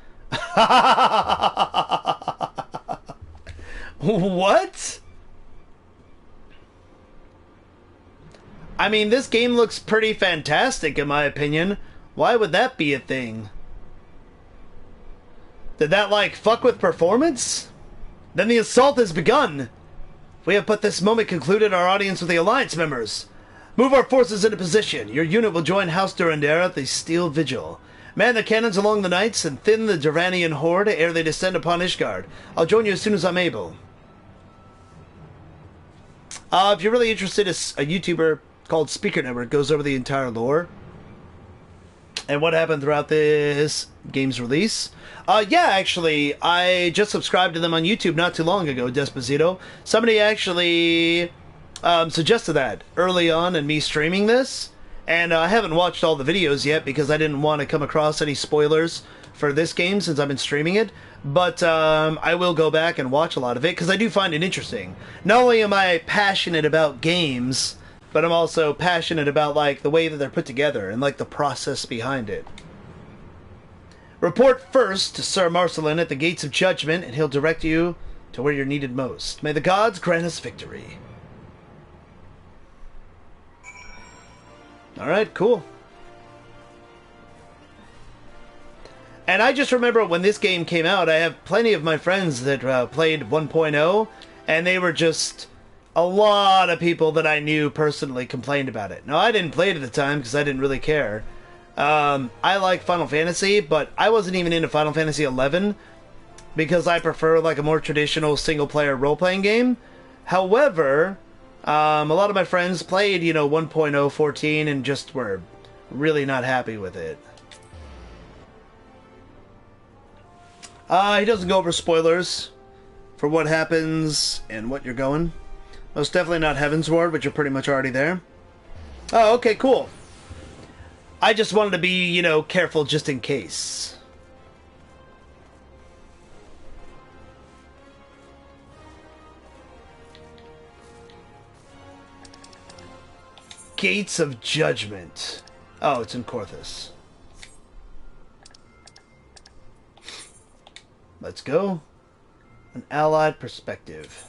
What? I mean, this game looks pretty fantastic in my opinion. Why would that be a thing? Did that, like, fuck with performance? Then the assault has begun. We have but this moment concluded our audience with the Alliance members. Move our forces into position. Your unit will join House Durandera at the Steel Vigil. Man the cannons along the knights and thin the Duranian horde ere they descend upon Ishgard. I'll join you as soon as I'm able. If you're really interested, a YouTuber called Speaker Network goes over the entire lore and what happened throughout this game's release. Yeah, actually, I just subscribed to them on YouTube not too long ago, Desposito. Somebody actually suggested that early on in me streaming this, and I haven't watched all the videos yet because I didn't want to come across any spoilers for this game since I've been streaming it, but I will go back and watch a lot of it because I do find it interesting. Not only am I passionate about games, but I'm also passionate about, like, the way that they're put together and, like, the process behind it. Report first to Sir Marcelin at the Gates of Judgment, and he'll direct you to where you're needed most. May the gods grant us victory. Alright, cool. And I just remember when this game came out, I have plenty of my friends that played 1.0, and they were just... A lot of people that I knew personally complained about it. Now, I didn't play it at the time because I didn't really care. I like Final Fantasy, but I wasn't even into Final Fantasy 11 because I prefer like a more traditional single-player role-playing game. However, a lot of my friends played, 1.0, 14, and just were really not happy with it. He doesn't go over spoilers for what happens and what you're going. Most definitely not Heavensward, but you're pretty much already there. Oh, okay, cool. I just wanted to be, careful just in case. Gates of Judgment. Oh, it's in Korthus. Let's go. An allied perspective.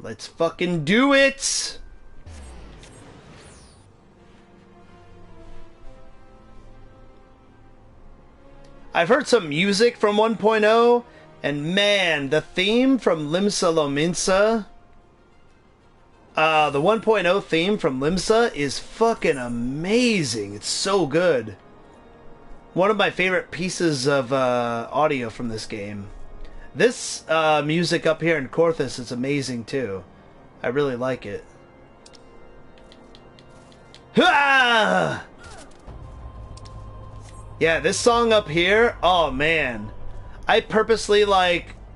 Let's fucking do it! I've heard some music from 1.0, and man, the theme from Limsa Lominsa, the 1.0 theme from Limsa is fucking amazing. It's so good. One of my favorite pieces of audio from this game. This music up here in Korthus is amazing too. I really like it. Ha! Yeah, this song up here, oh man. I purposely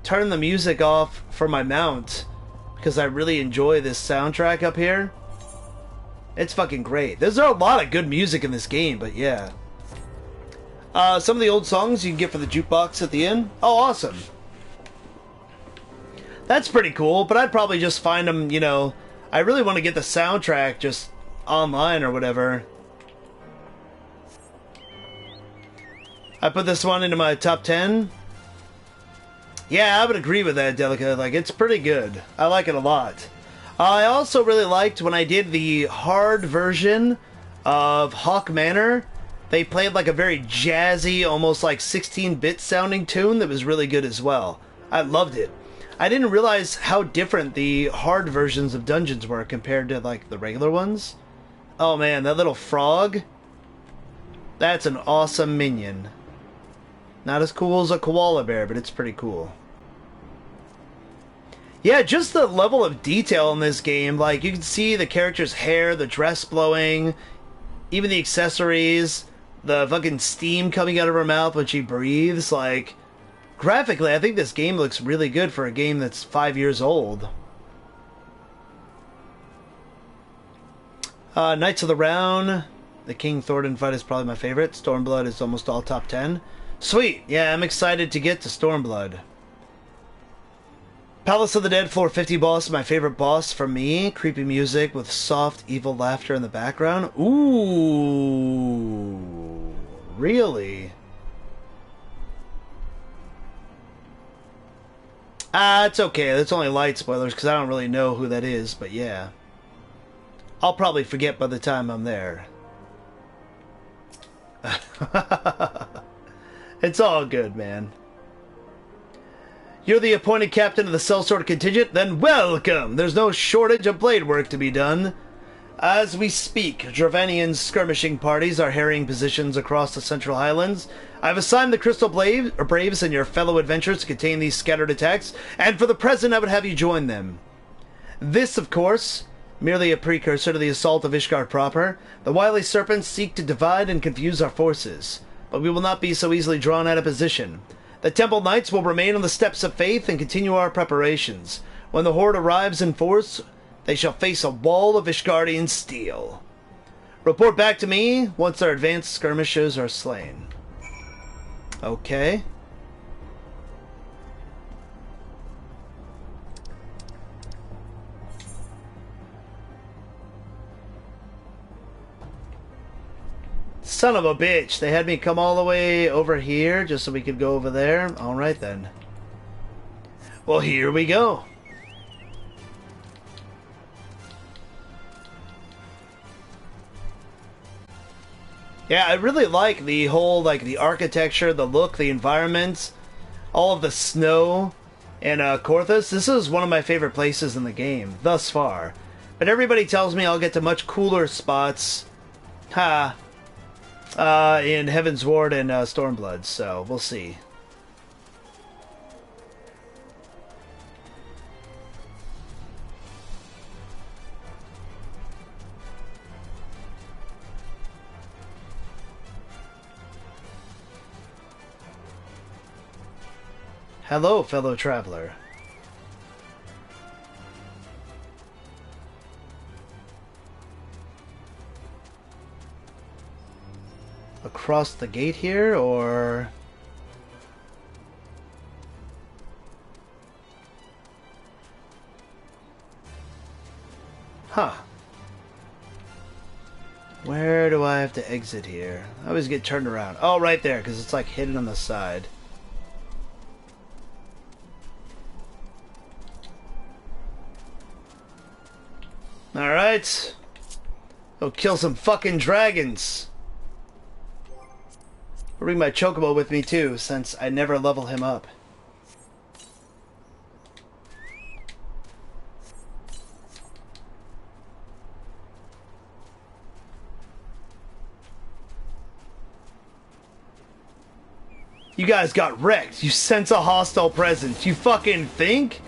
turn the music off for my mount because I really enjoy this soundtrack up here. It's fucking great. There's a lot of good music in this game, but yeah. Some of the old songs you can get for the jukebox at the end. Oh, awesome. That's pretty cool, but I'd probably just find them, I really want to get the soundtrack just online or whatever. I put this one into my top 10. Yeah, I would agree with that, Delica. It's pretty good. I like it a lot. I also really liked when I did the hard version of Hawk Manor. They played a very jazzy, almost 16-bit sounding tune that was really good as well. I loved it. I didn't realize how different the hard versions of dungeons were compared to the regular ones. Oh man, that little frog. That's an awesome minion. Not as cool as a koala bear, but it's pretty cool. Yeah, just the level of detail in this game. You can see the character's hair, the dress blowing, even the accessories, the fucking steam coming out of her mouth when she breathes. Graphically, I think this game looks really good for a game that's 5 years old. Knights of the Round. The King Thornton fight is probably my favorite. Stormblood is almost all top 10. Sweet! Yeah, I'm excited to get to Stormblood. Palace of the Dead floor 50 boss, my favorite boss for me. Creepy music with soft, evil laughter in the background. Ooh. Really? It's okay. That's only light spoilers because I don't really know who that is, but yeah. I'll probably forget by the time I'm there. It's all good, man. You're the appointed captain of the sellsword contingent? Then welcome! There's no shortage of blade work to be done. As we speak, Dravanian skirmishing parties are harrying positions across the Central Highlands. I've assigned the Crystal Braves and your fellow adventurers to contain these scattered attacks, and for the present I would have you join them. This, of course, merely a precursor to the assault of Ishgard proper. The wily serpents seek to divide and confuse our forces, but we will not be so easily drawn out of position. The Temple Knights will remain on the steps of faith and continue our preparations. When the Horde arrives in force, they shall face a wall of Ishgardian steel. Report back to me once our advanced skirmishers are slain. Okay. Son of a bitch. They had me come all the way over here just so we could go over there. Alright then. Well, here we go. Yeah, I really like the whole, like, the architecture, the look, the environment, all of the snow, and Korthus. This is one of my favorite places in the game, thus far. But everybody tells me I'll get to much cooler spots, in Heavensward and Stormblood, so we'll see. Hello, fellow traveler. Across the gate here, or... Huh. Where do I have to exit here? I always get turned around. Oh, right there, because it's like hidden on the side. Alright. Go kill some fucking dragons. I'll bring my chocobo with me too, since I never level him up. You guys got wrecked. You sense a hostile presence. You fucking think?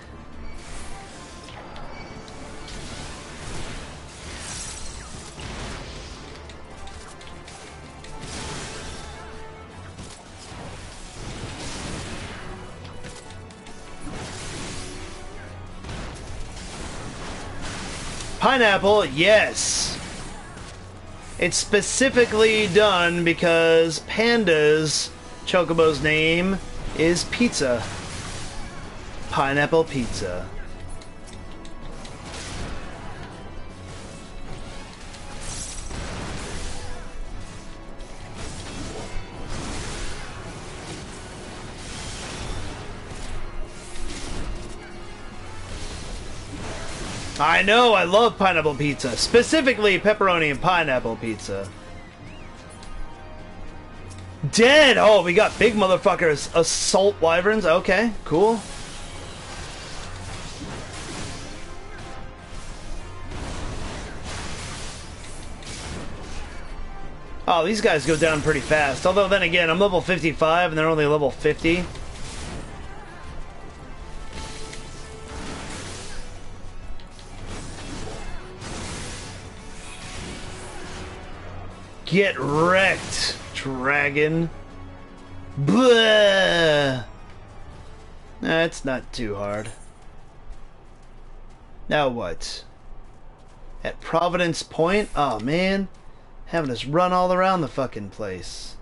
Pineapple, yes. It's specifically done because Panda's chocobo's name is Pizza. Pineapple Pizza. I know, I love pineapple pizza. Specifically pepperoni and pineapple pizza. Dead! Oh, we got big motherfuckers. Assault wyverns. Okay, cool. Oh, these guys go down pretty fast. Although, then again, I'm level 55 and they're only level 50. Get wrecked, dragon. Blah. That's not too hard. Now what? At Providence Point? Oh man. Having us run all around the fucking place.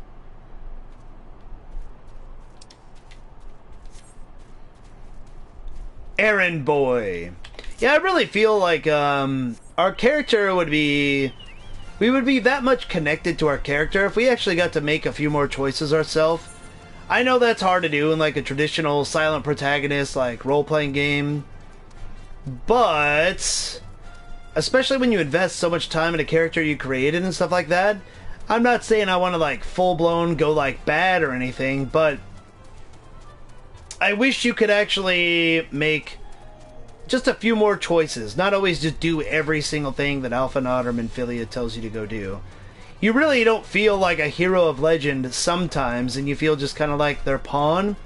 Errand boy. Yeah, I really feel like our character would be... We would be that much connected to our character if we actually got to make a few more choices ourselves. I know that's hard to do in like a traditional silent protagonist like role-playing game, but especially when you invest so much time in a character you created and stuff like that. I'm not saying I want to like full-blown go like bad or anything, but I wish you could actually make just a few more choices, not always just do every single thing that Alpha Naut or Minfilia tells you to go do. You really don't feel like a hero of legend sometimes, and you feel just kind of like their pawn,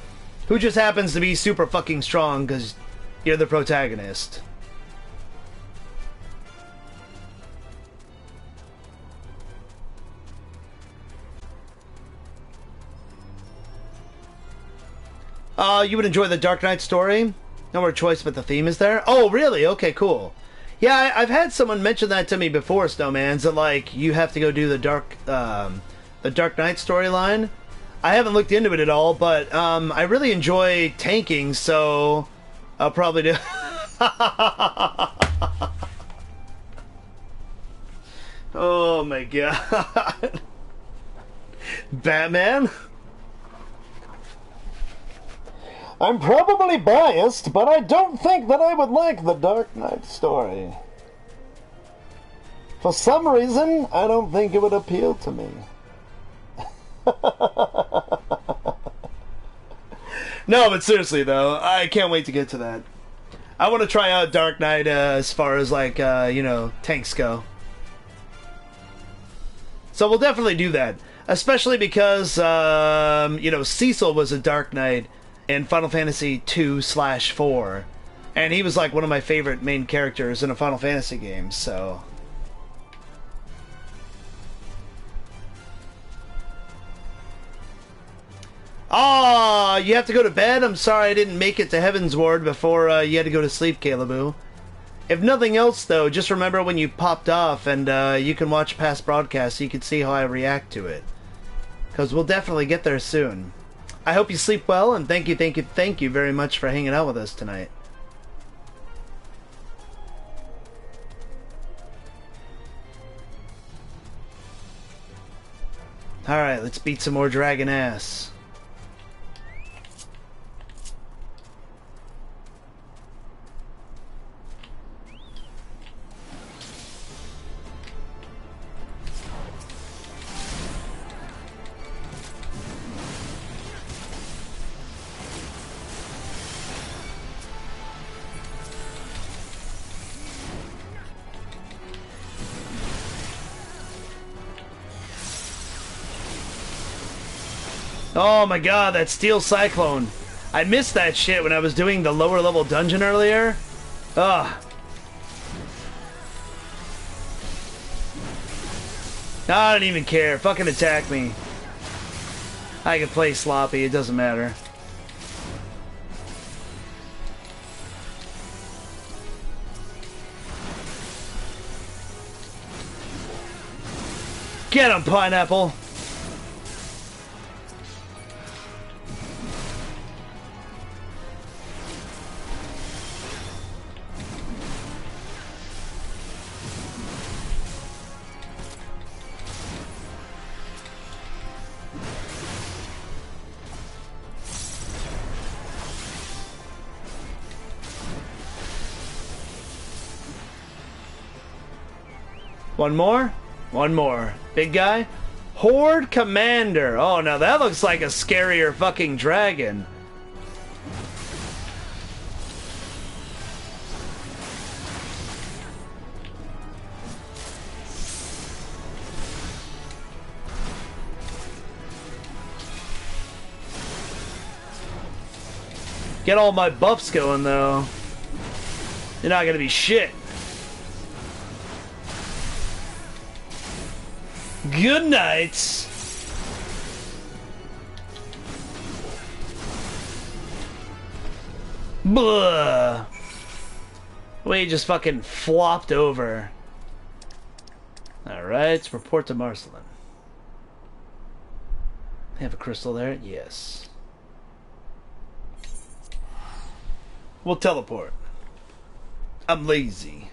who just happens to be super fucking strong because you're the protagonist. You would enjoy the Dark Knight story? No more choice, but the theme is there? Oh, really? Okay, cool. Yeah, I've had someone mention that to me before, Snowman's, that, like, you have to go do the Dark Knight storyline. I haven't looked into it at all, but, I really enjoy tanking, so I'll probably do... Oh, my God. Batman? I'm probably biased, but I don't think that I would like the Dark Knight story. For some reason, I don't think it would appeal to me. No, but seriously though, I can't wait to get to that. I want to try out Dark Knight as far as like, you know, tanks go. So we'll definitely do that. Especially because, you know, Cecil was a Dark Knight in Final Fantasy 2/4, and he was like one of my favorite main characters in a Final Fantasy game, so... Ah, you have to go to bed? I'm sorry I didn't make it to Heavensward before you had to go to sleep, Caleboo. If nothing else, though, just remember when you popped off, and you can watch past broadcasts so you can see how I react to it. Because we'll definitely get there soon. I hope you sleep well, and thank you very much for hanging out with us tonight. Alright, let's beat some more dragon ass. Oh my god, that Steel Cyclone. I missed that shit when I was doing the lower level dungeon earlier. Ugh. I don't even care. Fucking attack me. I can play sloppy, it doesn't matter. Get him, Pineapple! One more? One more. Big guy? Horde Commander. Oh, now that looks like a scarier fucking dragon. Get all my buffs going, though. You're not gonna be shit. Good night. Blah. We just fucking flopped over. Alright, report to Marcelin. Have a crystal there? Yes. We'll teleport. I'm lazy.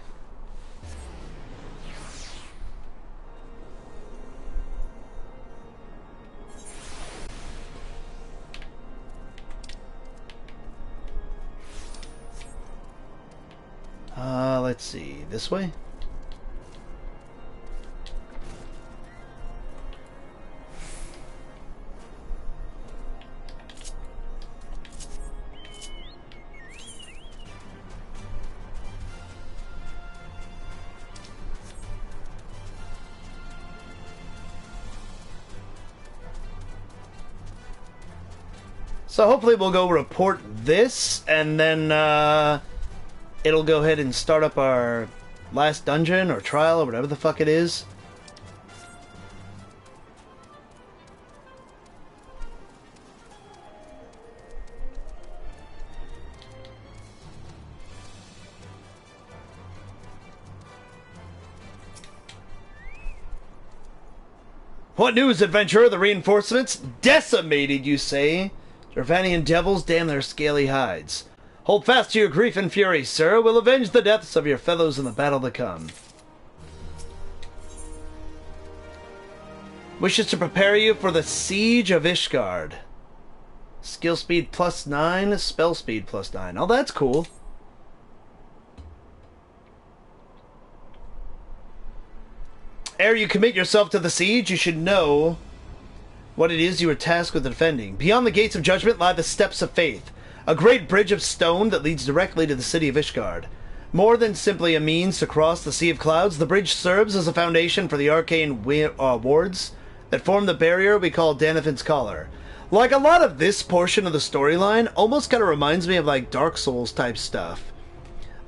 Let's see. This way? So hopefully we'll go report this, and then it'll go ahead and start up our last dungeon or trial or whatever the fuck it is. What news, adventurer? The reinforcements? Decimated, you say? Dravanian devils damn their scaly hides. Hold fast to your grief and fury, sir. We'll avenge the deaths of your fellows in the battle to come. Wishes to prepare you for the siege of Ishgard. Skill speed +9, spell speed +9. Oh, that's cool. Ere you commit yourself to the siege, you should know what it is you are tasked with defending. Beyond the gates of judgment lie the steps of faith, a great bridge of stone that leads directly to the city of Ishgard. More than simply a means to cross the Sea of Clouds, the bridge serves as a foundation for the arcane wards that form the barrier we call Danathan's Collar. Like a lot of this portion of the storyline, almost kind of reminds me of like Dark Souls type stuff.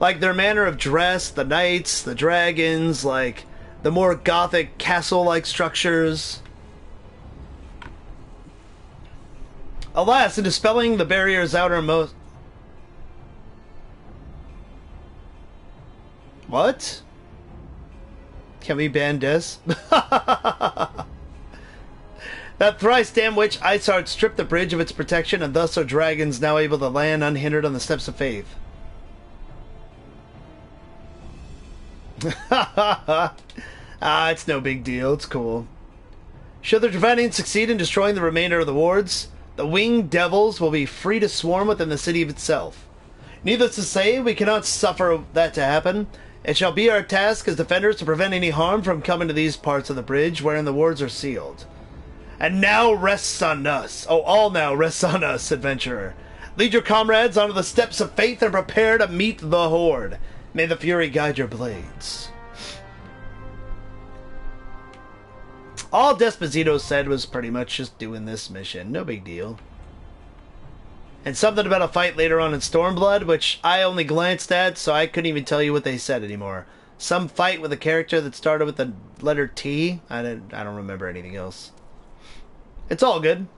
Like their manner of dress, the knights, the dragons, like the more gothic castle-like structures. Alas, in dispelling the barrier's outermost... What? Can we ban Des? That thrice damn witch Iceheart stripped the bridge of its protection, and thus are dragons now able to land unhindered on the steps of faith. It's no big deal. It's cool. Should the Dravanians succeed in destroying the remainder of the wards, the winged devils will be free to swarm within the city of itself. Needless to say, we cannot suffer that to happen. It shall be our task as defenders to prevent any harm from coming to these parts of the bridge wherein the wards are sealed. And now rests on us. Oh, all now rests on us, adventurer. Lead your comrades onto the steps of faith and prepare to meet the horde. May the fury guide your blades. All Desposito said was pretty much just doing this mission. No big deal. And something about a fight later on in Stormblood, which I only glanced at, so I couldn't even tell you what they said anymore. Some fight with a character that started with the letter T. I don't remember anything else. It's all good.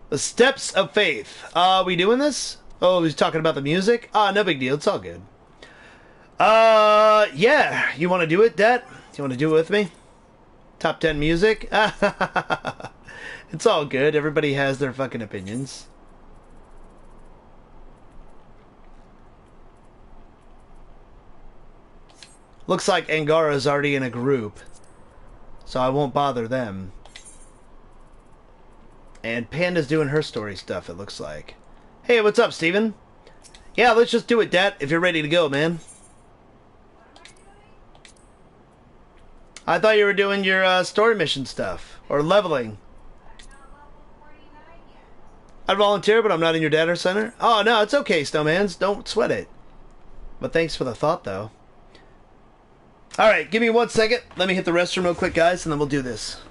The Steps of Faith. We doing this? Oh, he's talking about the music? No big deal. It's all good. Yeah. You want to do it, Det? You want to do it with me? Top 10 music? It's all good. Everybody has their fucking opinions. Looks like Angara's already in a group, so I won't bother them. And Panda's doing her story stuff, it looks like. Hey, what's up, Steven? Yeah, let's just do it, Dat, if you're ready to go, man. I thought you were doing your story mission stuff, or leveling. I'd volunteer, but I'm not in your data center. Oh, no, it's okay, Snowmans. Don't sweat it. But thanks for the thought, though. Alright, give me 1 second. Let me hit the restroom real quick, guys, and then we'll do this.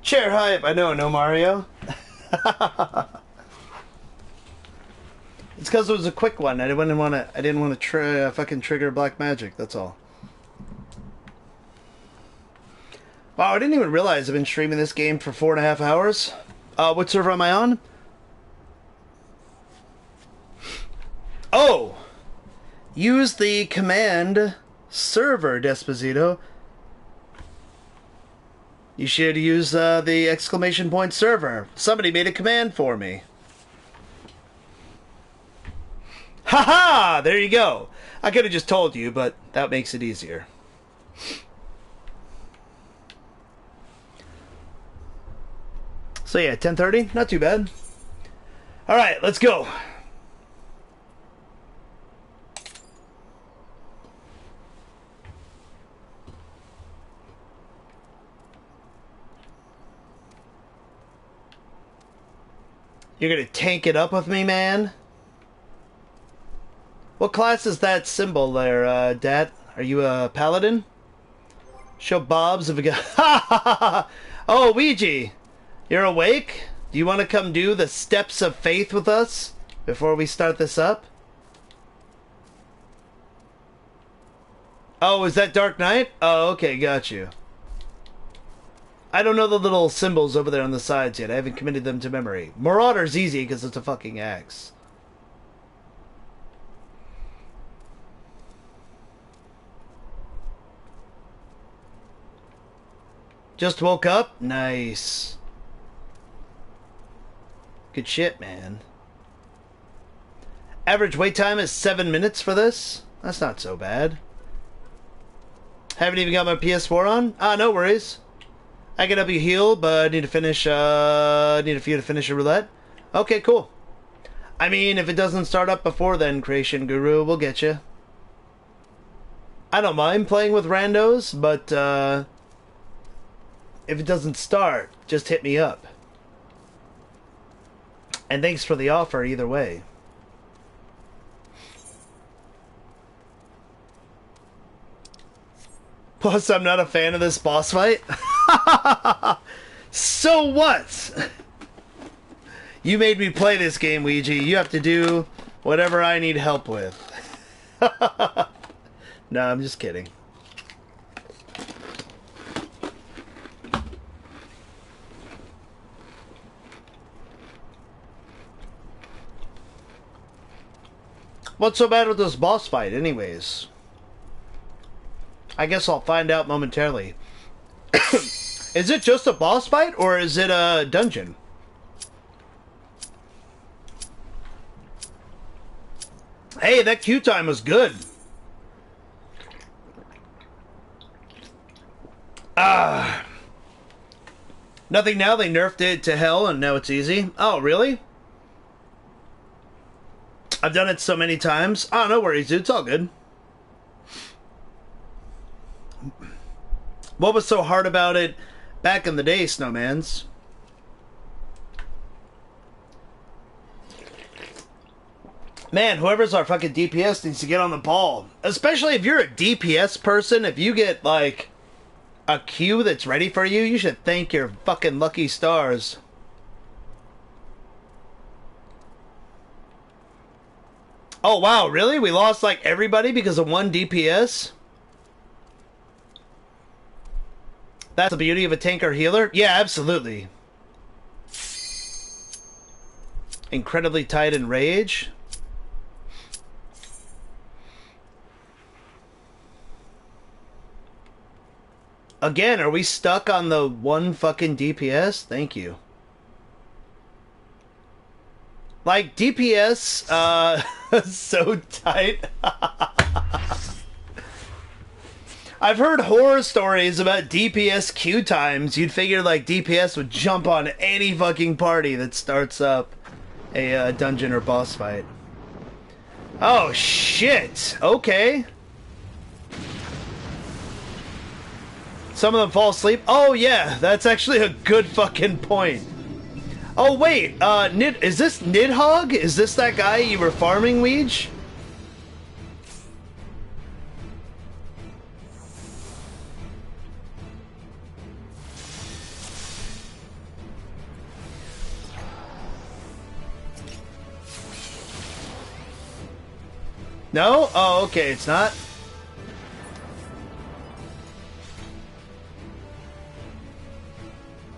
Share hype. I know, no Mario. It's because it was a quick one. I didn't want to fucking trigger black magic. That's all. Wow, I didn't even realize I've been streaming this game for 4.5 hours. What server am I on? Oh! Use the command server, Desposito. You should use the exclamation point server. Somebody made a command for me. Haha! There you go. I could have just told you, but that makes it easier. So yeah, 10:30, not too bad. All right, let's go. You're gonna tank it up with me, man? What class is that symbol there, Dat? Are you a paladin? Show Bob's if we got... Oh, Ouija! You're awake? Do you want to come do the steps of faith with us before we start this up? Oh, is that Dark Knight? Oh, okay, got you. I don't know the little symbols over there on the sides yet. I haven't committed them to memory. Marauder's easy because it's a fucking axe. Just woke up? Nice. Good shit, man. Average wait time is 7 minutes for this? That's not so bad. Haven't even got my PS4 on? Ah, no worries. I can help you heal, but I need to finish, need a few to finish a roulette. Okay, cool. I mean, if it doesn't start up before then, Creation Guru, we'll get you. I don't mind playing with randos, but, if it doesn't start, just hit me up. And thanks for the offer either way. Plus, I'm not a fan of this boss fight. So what? You made me play this game, Ouija. You have to do whatever I need help with. No, I'm just kidding. What's so bad with this boss fight, anyways? I guess I'll find out momentarily. Is it just a boss fight, or is it a dungeon? Hey, that queue time was good. Nothing now, they nerfed it to hell and now it's easy. Oh, really? I've done it so many times. Oh, no worries, dude. It's all good. What was so hard about it back in the day, Snowmans? Man, whoever's our fucking DPS needs to get on the ball. Especially if you're a DPS person, if you get, like, a queue that's ready for you, you should thank your fucking lucky stars. Oh, wow, really? We lost, like, everybody because of one DPS? That's the beauty of a tank or healer? Yeah, absolutely. Incredibly tight in rage. Again, are we stuck on the one fucking DPS? Thank you. Like, DPS, so tight. I've heard horror stories about DPS queue times. You'd figure, like, DPS would jump on any fucking party that starts up a dungeon or boss fight. Oh, shit. Okay. Some of them fall asleep. Oh, yeah. That's actually a good fucking point. Oh, wait. Is this Nidhogg? Is this that guy you were farming, Weege? No? Oh, okay, it's not.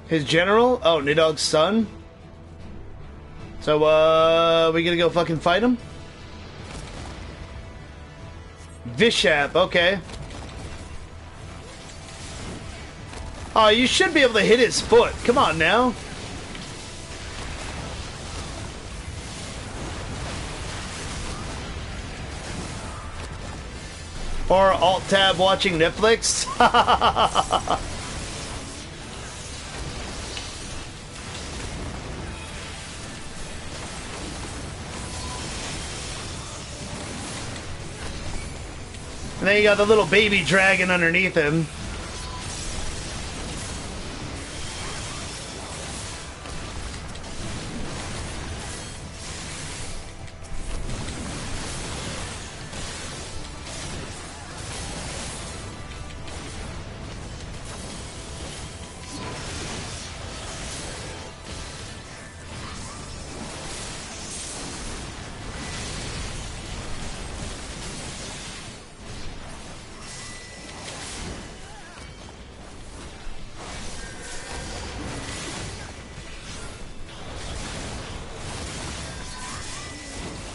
His general? Oh, Nidog's son? So, we gonna go fucking fight him? Vishap, okay. Oh, you should be able to hit his foot. Come on now. Or alt-tab watching Netflix. And then you got the little baby dragon underneath him.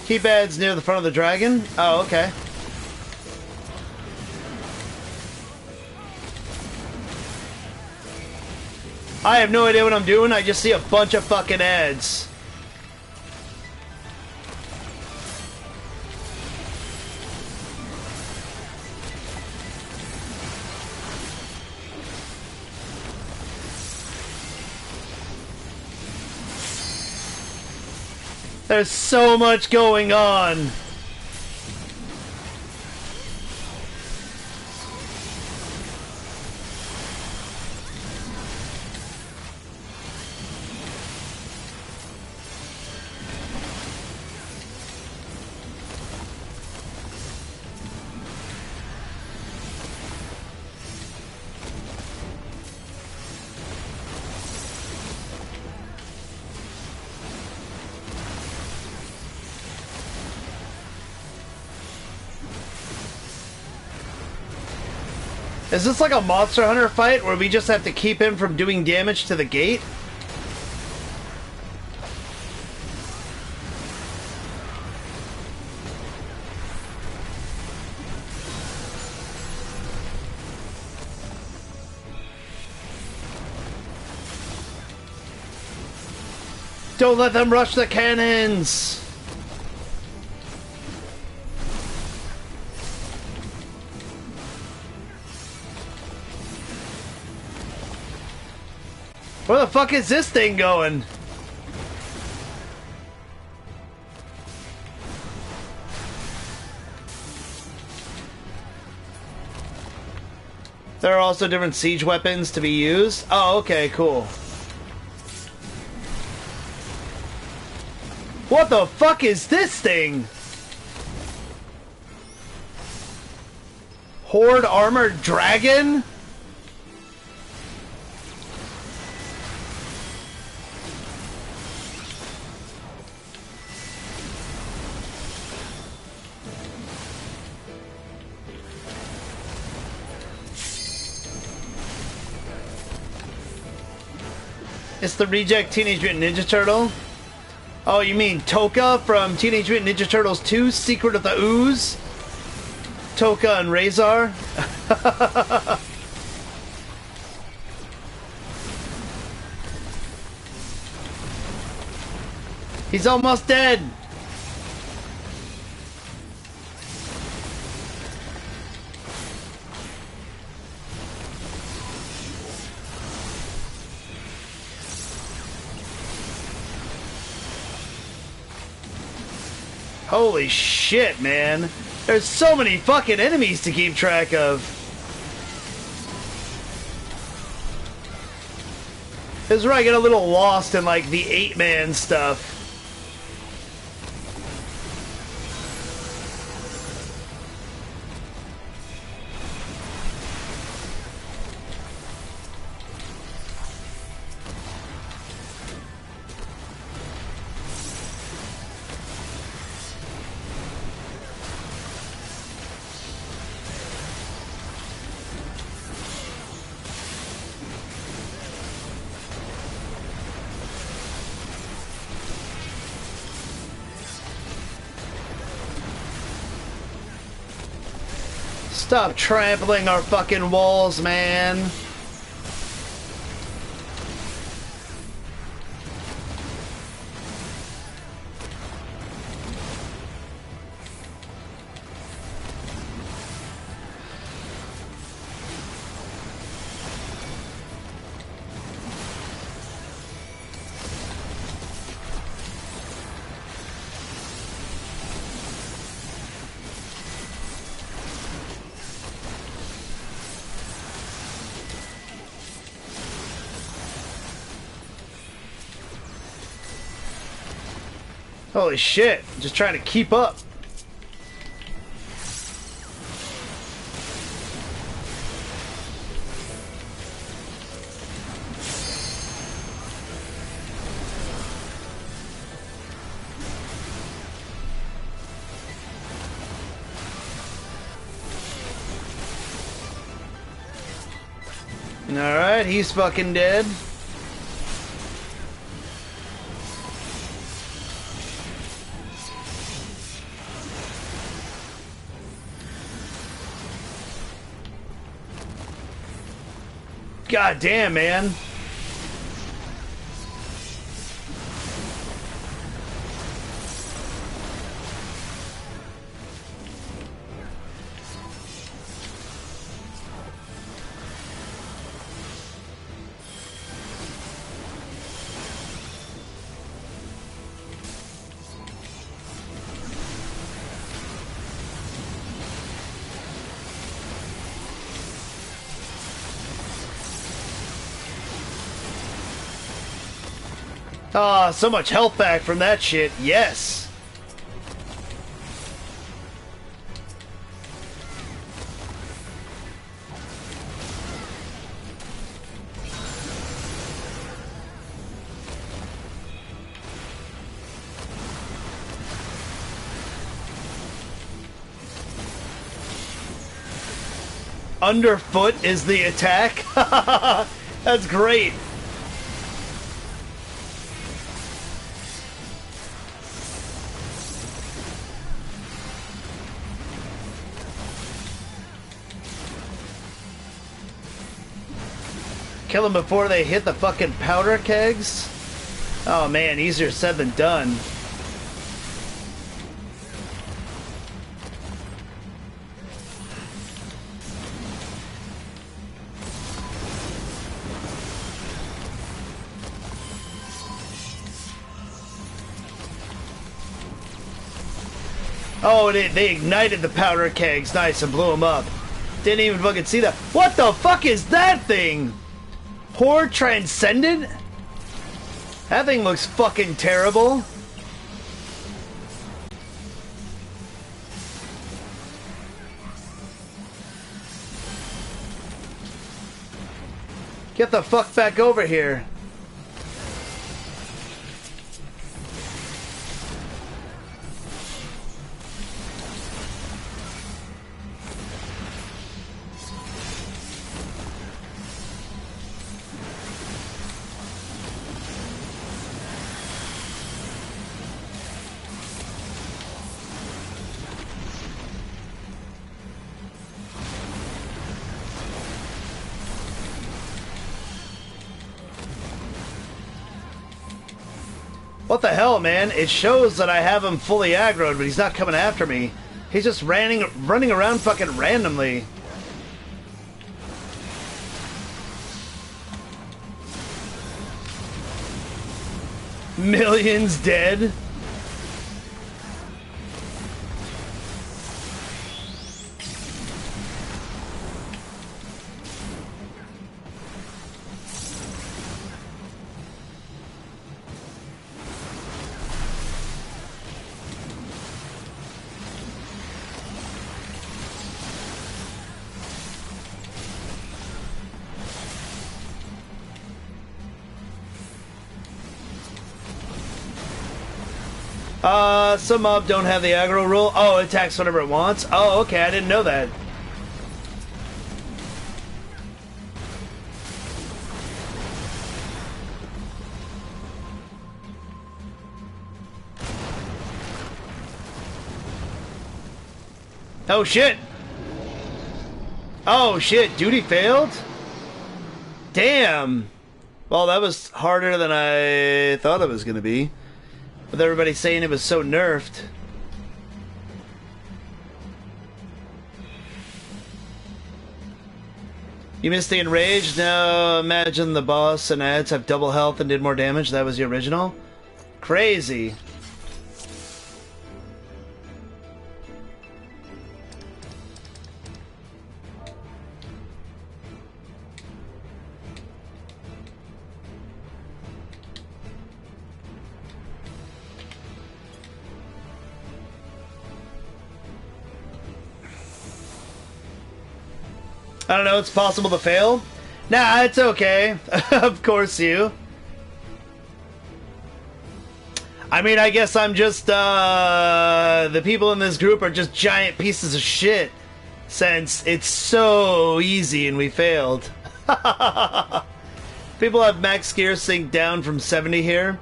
Keypad's near the front of the dragon? Oh, okay. I have no idea what I'm doing, I just see a bunch of fucking ads. There's so much going on. Is this like a Monster Hunter fight where we just have to keep him from doing damage to the gate? Don't let them rush the cannons! Where the fuck is this thing going? There are also different siege weapons to be used. Oh, okay, cool. What the fuck is this thing? Horde armored dragon? It's the reject Teenage Mutant Ninja Turtle. Oh, you mean Toka from Teenage Mutant Ninja Turtles 2, Secret of the Ooze? Toka and Razor? He's almost dead! Holy shit, man. There's so many fucking enemies to keep track of. This is where I get a little lost in, like, the 8-man stuff. Stop trampling our fucking walls, man. Holy shit, just trying to keep up. Alright, he's fucking dead. God damn, man. Ah, so much health back from that shit. Yes. Underfoot is the attack? That's great. Kill them before they hit the fucking powder kegs? Oh man, easier said than done. Oh, they ignited the powder kegs. Nice, and blew them up. Didn't even fucking see that. What the fuck is that thing? Horde Transcendent? That thing looks fucking terrible. Get the fuck back over here. What the hell, man? It shows that I have him fully aggroed, but he's not coming after me. He's just running around fucking randomly. Millions dead? Some mob don't have the aggro rule. Oh, it attacks whenever it wants. Oh, okay, I didn't know that. Oh shit! Oh shit, duty failed? Damn. Well, that was harder than I thought it was going to be. With everybody saying it was so nerfed. You missed the enraged? Now imagine the boss and ads have double health and did more damage. That was the original? Crazy. I don't know, it's possible to fail? Nah, it's okay. Of course you. I mean, I guess I'm just, the people in this group are just giant pieces of shit. Since it's so easy and we failed. People have max gear sync down from 70 here.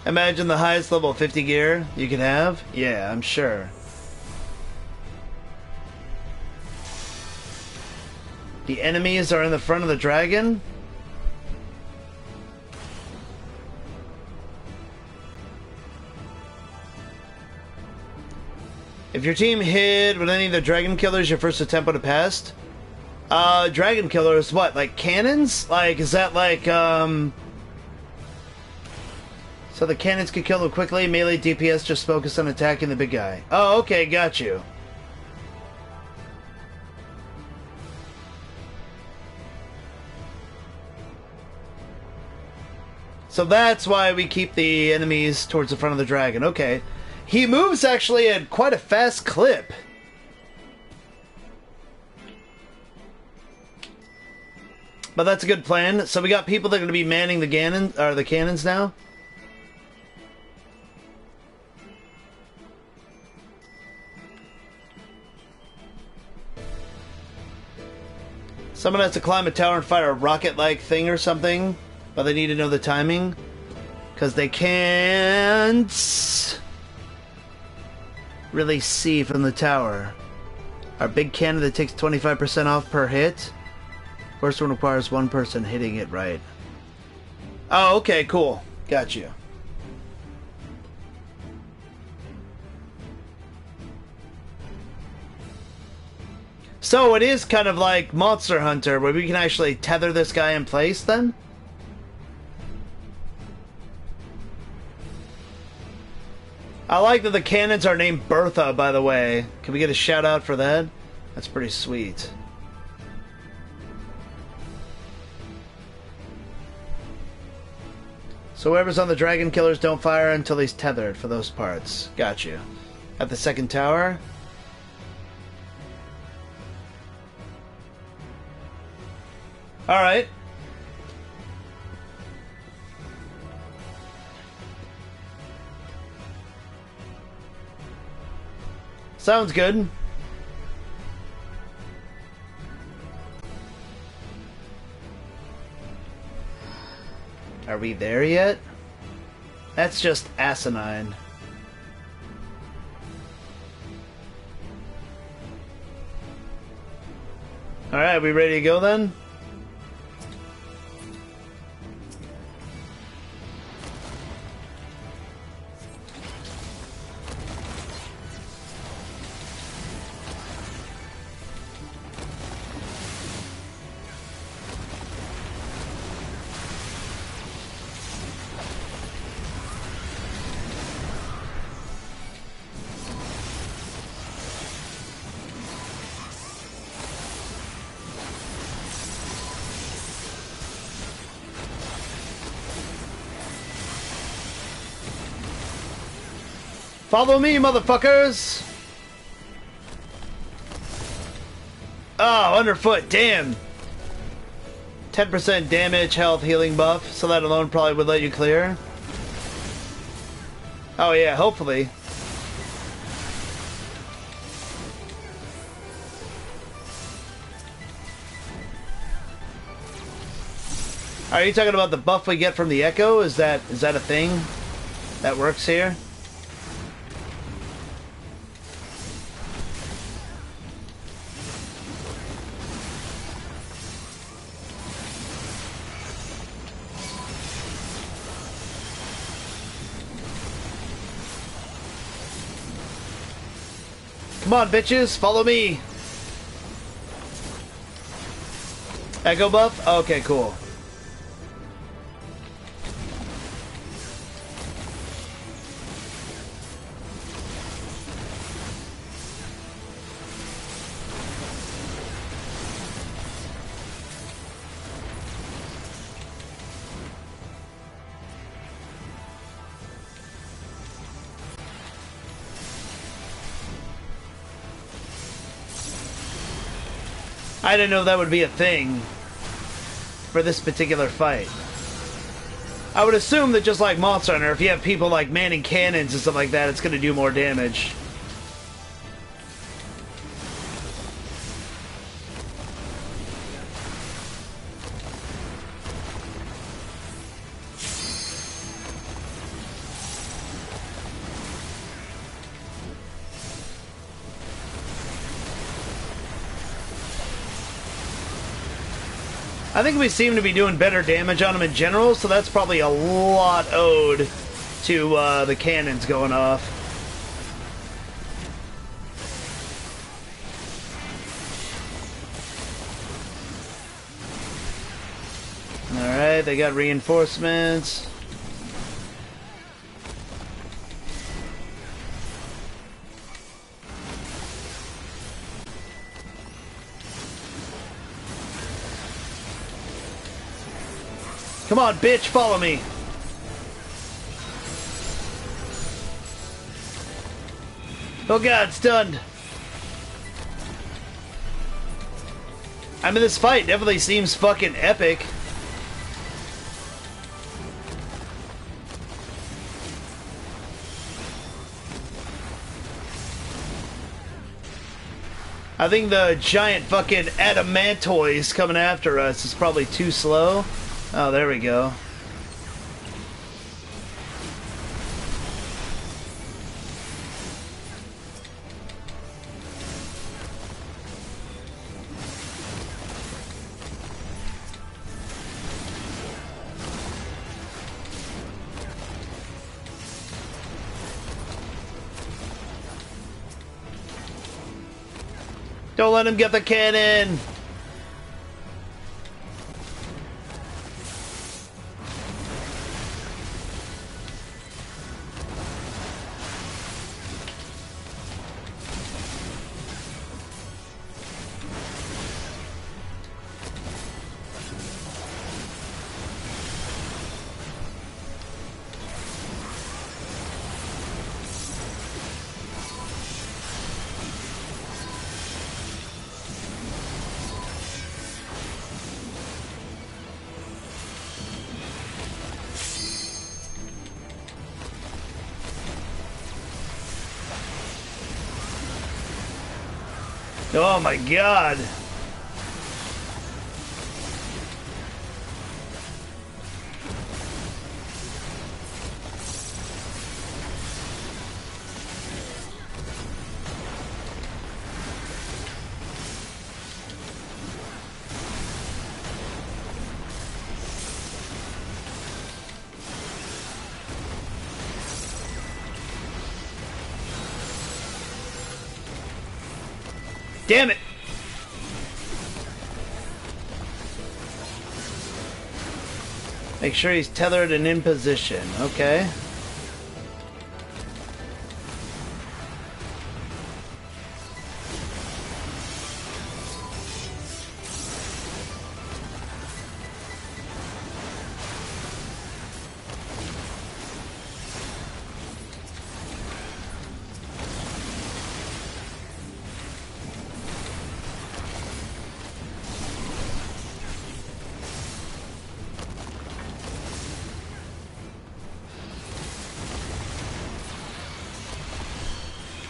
Imagine the highest level 50 gear you can have. Yeah, I'm sure. The enemies are in the front of the dragon. If your team hit with any of the dragon killers, your first attempt would have passed. Dragon killers, what? Like cannons? Like, is that like, so the cannons can kill them quickly, melee DPS just focus on attacking the big guy. Oh, okay, got you. So that's why we keep the enemies towards the front of the dragon. Okay. He moves actually at quite a fast clip. But that's a good plan. So we got people that are going to be manning the cannons now. Someone has to climb a tower and fire a rocket-like thing or something. But they need to know the timing. Because they can't really see from the tower. Our big cannon that takes 25% off per hit. First one requires one person hitting it right. Oh, okay, cool. Got you. So it is kind of like Monster Hunter, where we can actually tether this guy in place then? I like that the cannons are named Bertha, by the way. Can we get a shout out for that? That's pretty sweet. So whoever's on the dragon killers don't fire until he's tethered for those parts. Got you. At the second tower. Alright. Sounds good. Are we there yet? That's just asinine. Alright, we ready to go then? Follow me, motherfuckers! Oh, underfoot, damn! 10% damage, health, healing buff, so that alone probably would let you clear. Oh yeah, hopefully. Are you talking about the buff we get from the Echo? Is that a thing that works here? Come on, bitches, follow me. Echo buff? Okay, cool. I didn't know that would be a thing for this particular fight. I would assume that just like Monster Hunter, if you have people like manning cannons and stuff like that, it's going to do more damage. I think we seem to be doing better damage on them in general, so that's probably a lot owed to the cannons going off. Alright, they got reinforcements. Come on, bitch, follow me. Oh god, stunned. I mean, this fight definitely seems fucking epic. I think the giant fucking adamantoids coming after us is probably too slow. Oh, there we go. Don't let him get the cannon! Oh my god! Damn it! Make sure he's tethered and in position. Okay.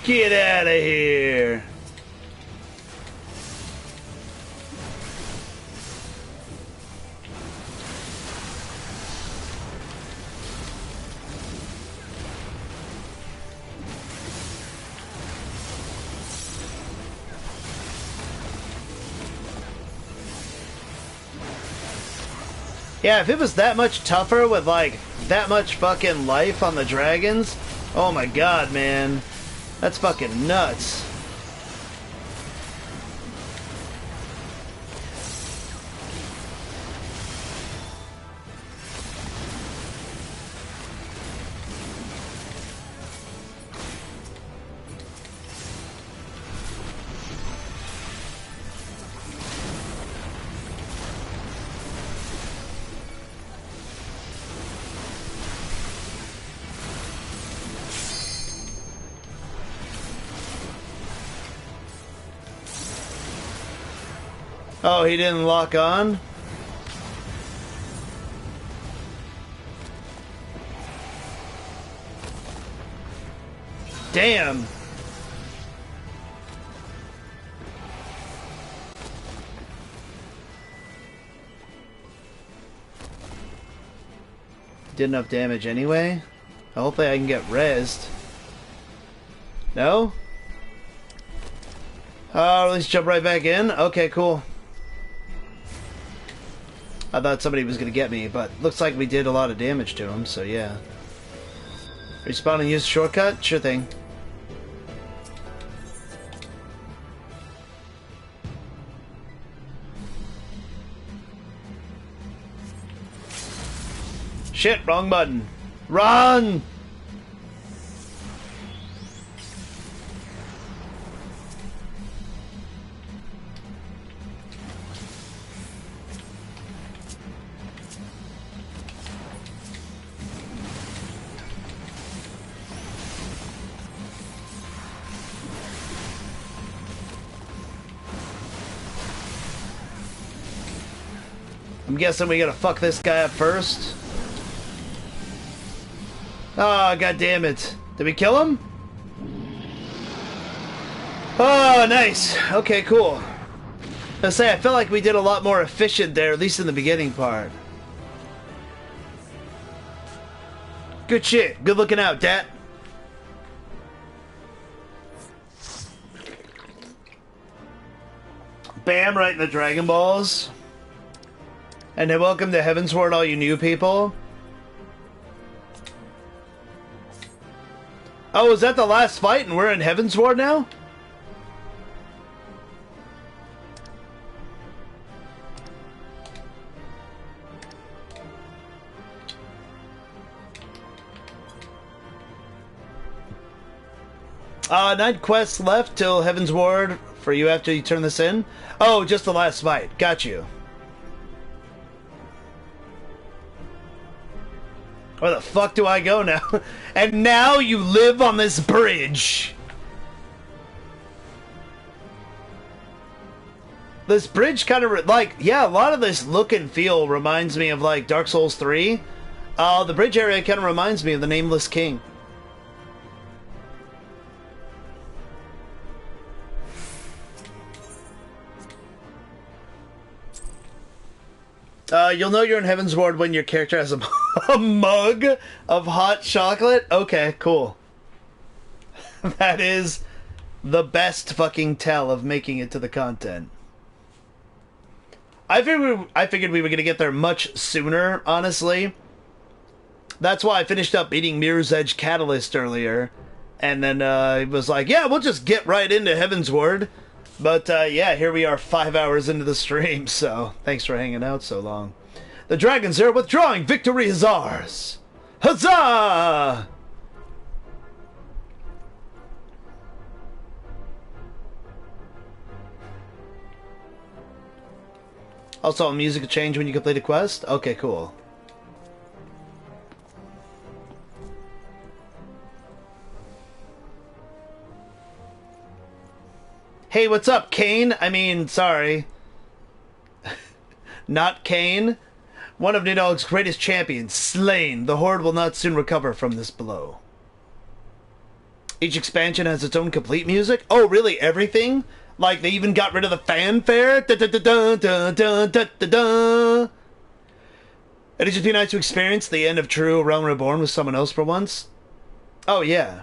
Get out of here! Yeah, if it was that much tougher with like that much fucking life on the dragons, oh my god, man. That's fucking nuts. Oh, he didn't lock on? Damn. Did enough damage anyway. Hopefully I can get rezzed. No? Oh, let's jump right back in? Okay, cool. I thought somebody was going to get me, but looks like we did a lot of damage to him, so yeah. Respawn and use shortcut? Sure thing. Shit, wrong button. Run! I'm guessing we gotta fuck this guy up first. Oh, god damn it. Did we kill him? Oh, nice. Okay, cool. I say, I feel like we did a lot more efficient there, at least in the beginning part. Good shit. Good looking out, Dat. Bam, right in the Dragon Balls. And then welcome to Heavensward, all you new people. Oh, is that the last fight and we're in Heavensward now? Night quests left till Heavensward for you after you turn this in. Oh, just the last fight. Got you. Where the fuck do I go now? And now you live on this bridge. This bridge kind of, like, yeah, a lot of this look and feel reminds me of, like, Dark Souls 3. The bridge area kind of reminds me of the Nameless King. You'll know you're in Heavensward when your character has a mug of hot chocolate? Okay, cool. That is the best fucking tell of making it to the content. I figured we were going to get there much sooner, honestly. That's why I finished up eating Mirror's Edge Catalyst earlier. And then it was like, yeah, we'll just get right into Heavensward. But, yeah, here we are 5 hours into the stream, so thanks for hanging out so long. The dragons are withdrawing! Victory is ours! Huzzah! Also, music will change when you complete a quest? Okay, cool. Hey, what's up, Kane? I mean, sorry. Not Kane. One of Nidalg's greatest champions, slain. The Horde will not soon recover from this blow. Each expansion has its own complete music? Oh, really? Everything? Like, they even got rid of the fanfare? Da-da-da-da-da-da-da-da-da. It'd just be nice to experience the end of True Realm Reborn with someone else for once. Oh, yeah.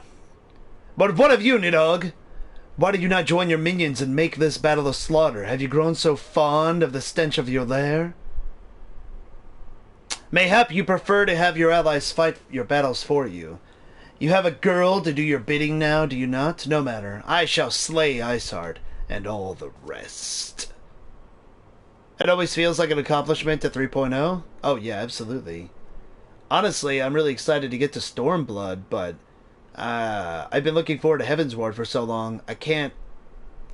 But what of you, Nidalg? Why did you not join your minions and make this battle a slaughter? Have you grown so fond of the stench of your lair? Mayhap you prefer to have your allies fight your battles for you. You have a girl to do your bidding now, do you not? No matter. I shall slay Iceheart and all the rest. It always feels like an accomplishment to 3.0? Oh yeah, absolutely. Honestly, I'm really excited to get to Stormblood, but I've been looking forward to Heavensward for so long. I can't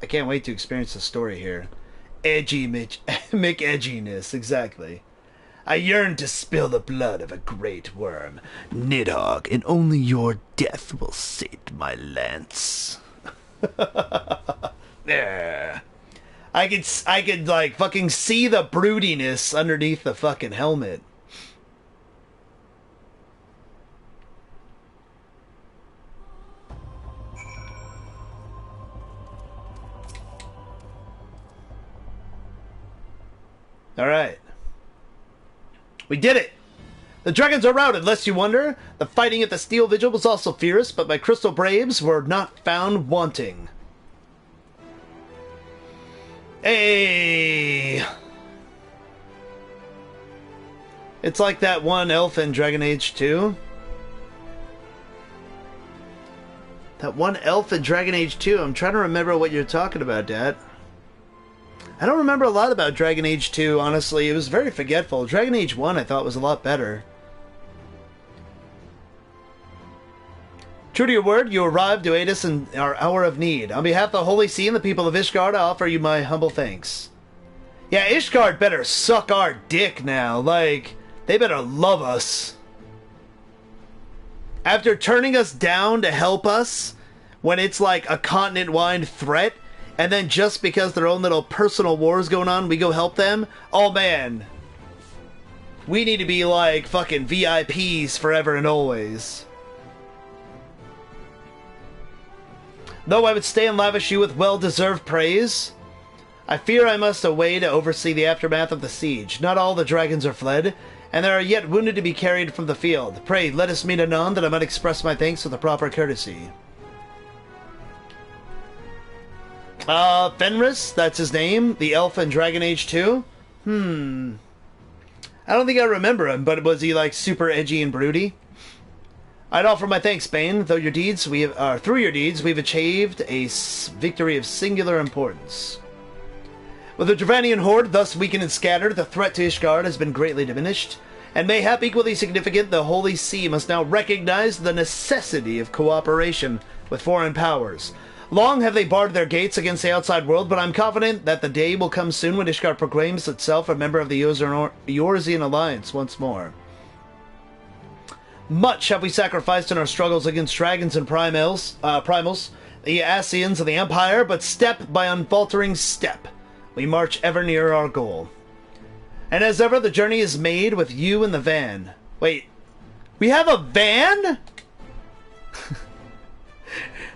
wait to experience the story here. Edgy McEdginess, exactly. I yearn to spill the blood of a great worm, Nidhogg, and only your death will sate my lance. There. I could like fucking see the broodiness underneath the fucking helmet. Alright. We did it! The dragons are routed, lest you wonder. The fighting at the Steel Vigil was also fierce, but my crystal braves were not found wanting. Hey! It's like that one elf in Dragon Age 2. That one elf in Dragon Age 2. I'm trying to remember what you're talking about, Dad. I don't remember a lot about Dragon Age 2, honestly. It was very forgetful. Dragon Age 1 I thought was a lot better. True to your word, you arrived to aid us in our hour of need. On behalf of the Holy See and the people of Ishgard, I offer you my humble thanks. Yeah, Ishgard better suck our dick now. Like, they better love us. After turning us down to help us, when it's like a continent-wide threat, and then just because their own little personal wars going on, we go help them? Oh man. We need to be like fucking VIPs forever and always. Though I would stay and lavish you with well-deserved praise, I fear I must away to oversee the aftermath of the siege. Not all the dragons are fled, and there are yet wounded to be carried from the field. Pray, let us meet anon, that I might express my thanks with a proper courtesy. Fenris, that's his name, the elf in Dragon Age 2? I don't think I remember him, but was he like super edgy and broody? I'd offer my thanks, Bane. Through your deeds, we've achieved a victory of singular importance. With the Dravanian horde thus weakened and scattered, the threat to Ishgard has been greatly diminished, and mayhap equally significant, the Holy See must now recognize the necessity of cooperation with foreign powers. Long have they barred their gates against the outside world, but I'm confident that the day will come soon when Ishgard proclaims itself a member of the Eorzean Alliance once more. Much have we sacrificed in our struggles against dragons and primals, the Ascians of the Empire, but step by unfaltering step, we march ever nearer our goal. And as ever, the journey is made with you in the van. Wait, we have a van?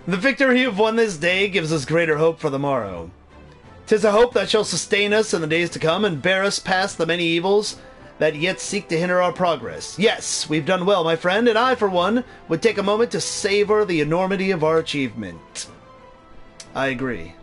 The victory you've won this day gives us greater hope for the morrow. 'Tis a hope that shall sustain us in the days to come and bear us past the many evils that yet seek to hinder our progress. Yes, we've done well, my friend, and I, for one, would take a moment to savor the enormity of our achievement. I agree.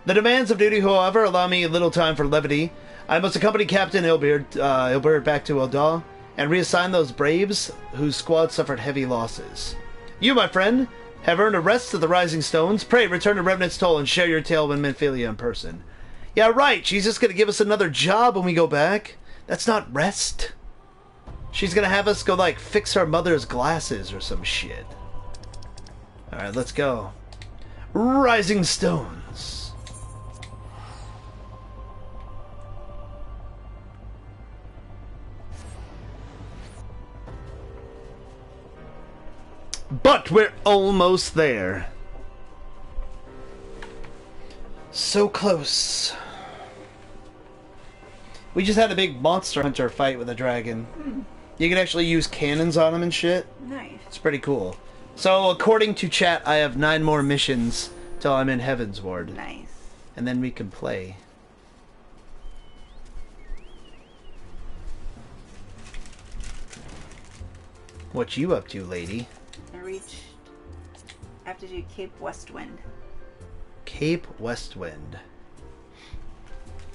The demands of duty, however, allow me little time for levity. I must accompany Captain Ilberd back to Eldahl and reassign those braves whose squad suffered heavy losses. You, my friend, have earned a rest at the Rising Stones. Pray return to Revenant's Toll and share your tale with Menphilia in person. Yeah, right, she's just gonna give us another job when we go back. That's not rest. She's gonna have us go, like, fix her mother's glasses or some shit. Alright, let's go. Rising Stones. But we're almost there. So close. We just had a big monster hunter fight with a dragon. You can actually use cannons on him and shit. Nice. It's pretty cool. So, according to chat, I have 9 more missions till I'm in Heavensward. Nice. And then we can play. What you up to, lady? I have to do Cape Westwind. Cape Westwind.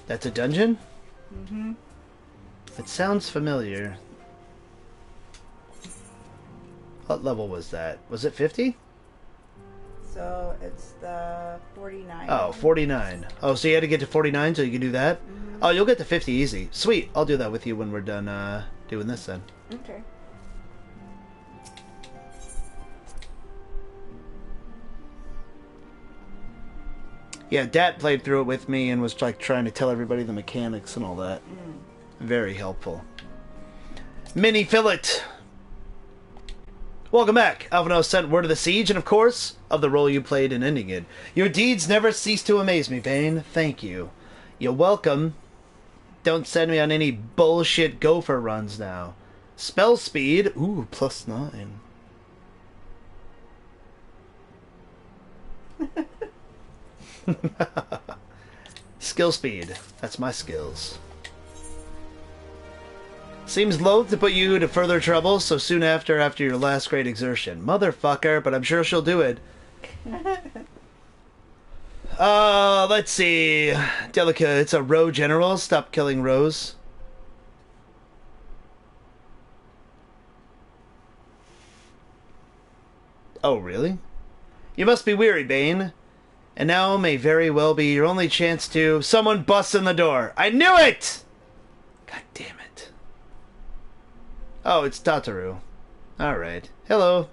That's a dungeon? Mm-hmm. It sounds familiar. What level was that? Was it 50? So it's the 49. Oh, 49. Oh, so you had to get to 49 so you can do that? Mm-hmm. Oh, you'll get to 50 easy. Sweet. I'll do that with you when we're done doing this then. Okay. Yeah, Dad played through it with me and was like trying to tell everybody the mechanics and all that. Very helpful. Mini Fillet! Welcome back. Alphinaud sent word of the siege and, of course, of the role you played in ending it. Your deeds never cease to amaze me, Bane. Thank you. You're welcome. Don't send me on any bullshit gopher runs now. Spell speed. Ooh, +9. Skill speed. That's my skills. Seems loath to put you to further trouble so soon after your last great exertion. Motherfucker, but I'm sure she'll do it. Let's see. Delica, it's a row general. Stop killing rows. Oh, really? You must be weary, Bane. And now may very well be your only chance to... Someone busts in the door. I knew it! God damn it. Oh, it's Tataru. Alright. Hello.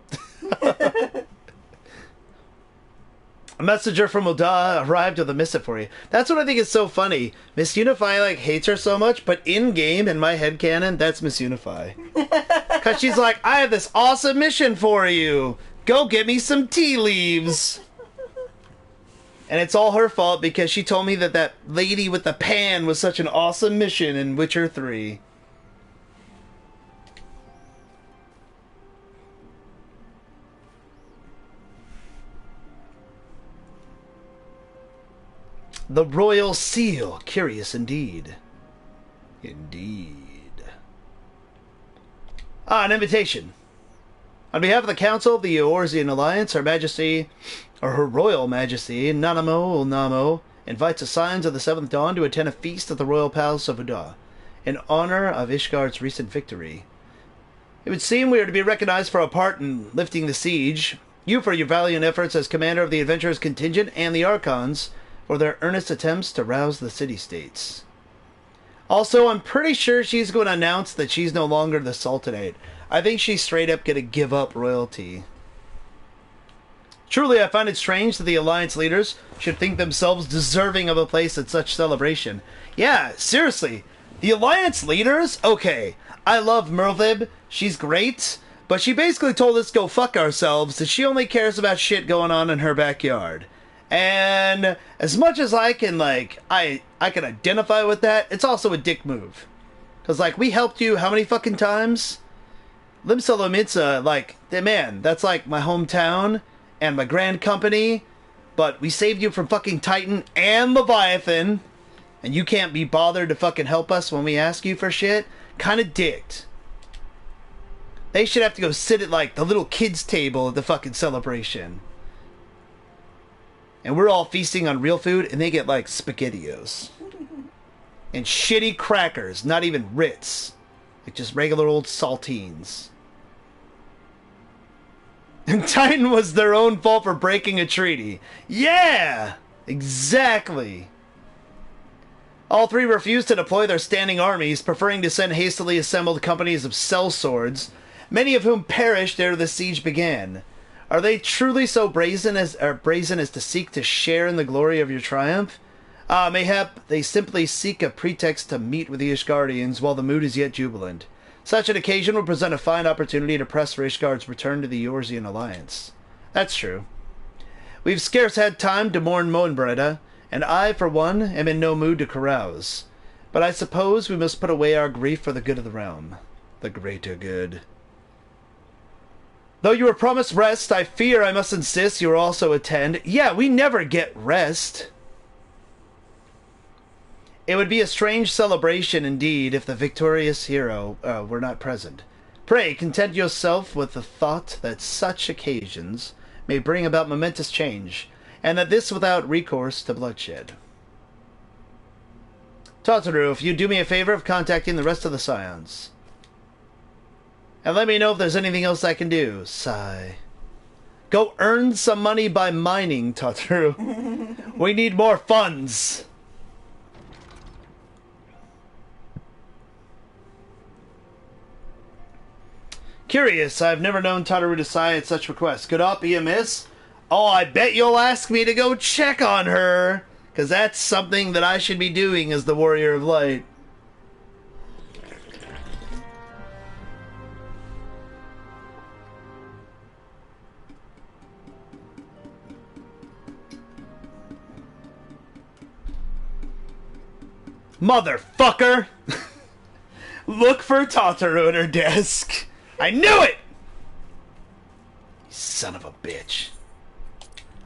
A messenger from Oda arrived with a missive for you. That's what I think is so funny. Miss Unify, like, hates her so much, but in-game, in my headcanon, that's Miss Unify. Because she's like, I have this awesome mission for you. Go get me some tea leaves. And it's all her fault because she told me that that lady with the pan was such an awesome mission in Witcher 3. The Royal Seal. Curious indeed. Indeed. An invitation. On behalf of the Council of the Eorzean Alliance, Her Majesty, or Her Royal Majesty, Nanamo Ulnamo, invites the Scions of the Seventh Dawn to attend a feast at the Royal Palace of Uda, in honor of Ishgard's recent victory. It would seem we are to be recognized for our part in lifting the siege, you for your valiant efforts as commander of the adventurers contingent, and the Archons for their earnest attempts to rouse the city-states. Also, I'm pretty sure she's going to announce that she's no longer the Sultanate. I think she's straight up going to give up royalty. Truly, I find it strange that the Alliance leaders should think themselves deserving of a place at such celebration. Yeah, seriously. The Alliance leaders? Okay, I love Merlib. She's great. But she basically told us to go fuck ourselves, that she only cares about shit going on in her backyard. And as much as I can, like, I can identify with that, it's also a dick move. Because, like, we helped you how many fucking times? Limsa Lomitsa, like, man, that's like my hometown and my grand company, but we saved you from fucking Titan and Leviathan, and you can't be bothered to fucking help us when we ask you for shit? Kinda dicked. They should have to go sit at, like, the little kids' table at the fucking celebration. And we're all feasting on real food, and they get, like, SpaghettiOs. And shitty crackers, not even Ritz. Like, just regular old saltines. And Titan was their own fault for breaking a treaty. Yeah! Exactly. All three refused to deploy their standing armies, preferring to send hastily assembled companies of sellswords, many of whom perished ere the siege began. Are they truly so brazen as to seek to share in the glory of your triumph? Mayhap they simply seek a pretext to meet with the Ishgardians while the mood is yet jubilant. Such an occasion would present a fine opportunity to press for Ishgard's return to the Eorzean Alliance. That's true. We've scarce had time to mourn Moenbreda, and I, for one, am in no mood to carouse. But I suppose we must put away our grief for the good of the realm. The greater good. Though you were promised rest, I fear I must insist you also attend. Yeah, we never get rest. It would be a strange celebration indeed if the victorious hero were not present. Pray, content yourself with the thought that such occasions may bring about momentous change, and that this without recourse to bloodshed. Tataru, if you do me a favor of contacting the rest of the Scions. And let me know if there's anything else I can do. Sigh. Go earn some money by mining, Tataru. We need more funds. Curious, I've never known Tataru to sigh at such requests. Could aught be amiss? Oh, I bet you'll ask me to go check on her, because that's something that I should be doing as the Warrior of Light. Motherfucker! Look for Tataru at her desk. I knew it! You son of a bitch.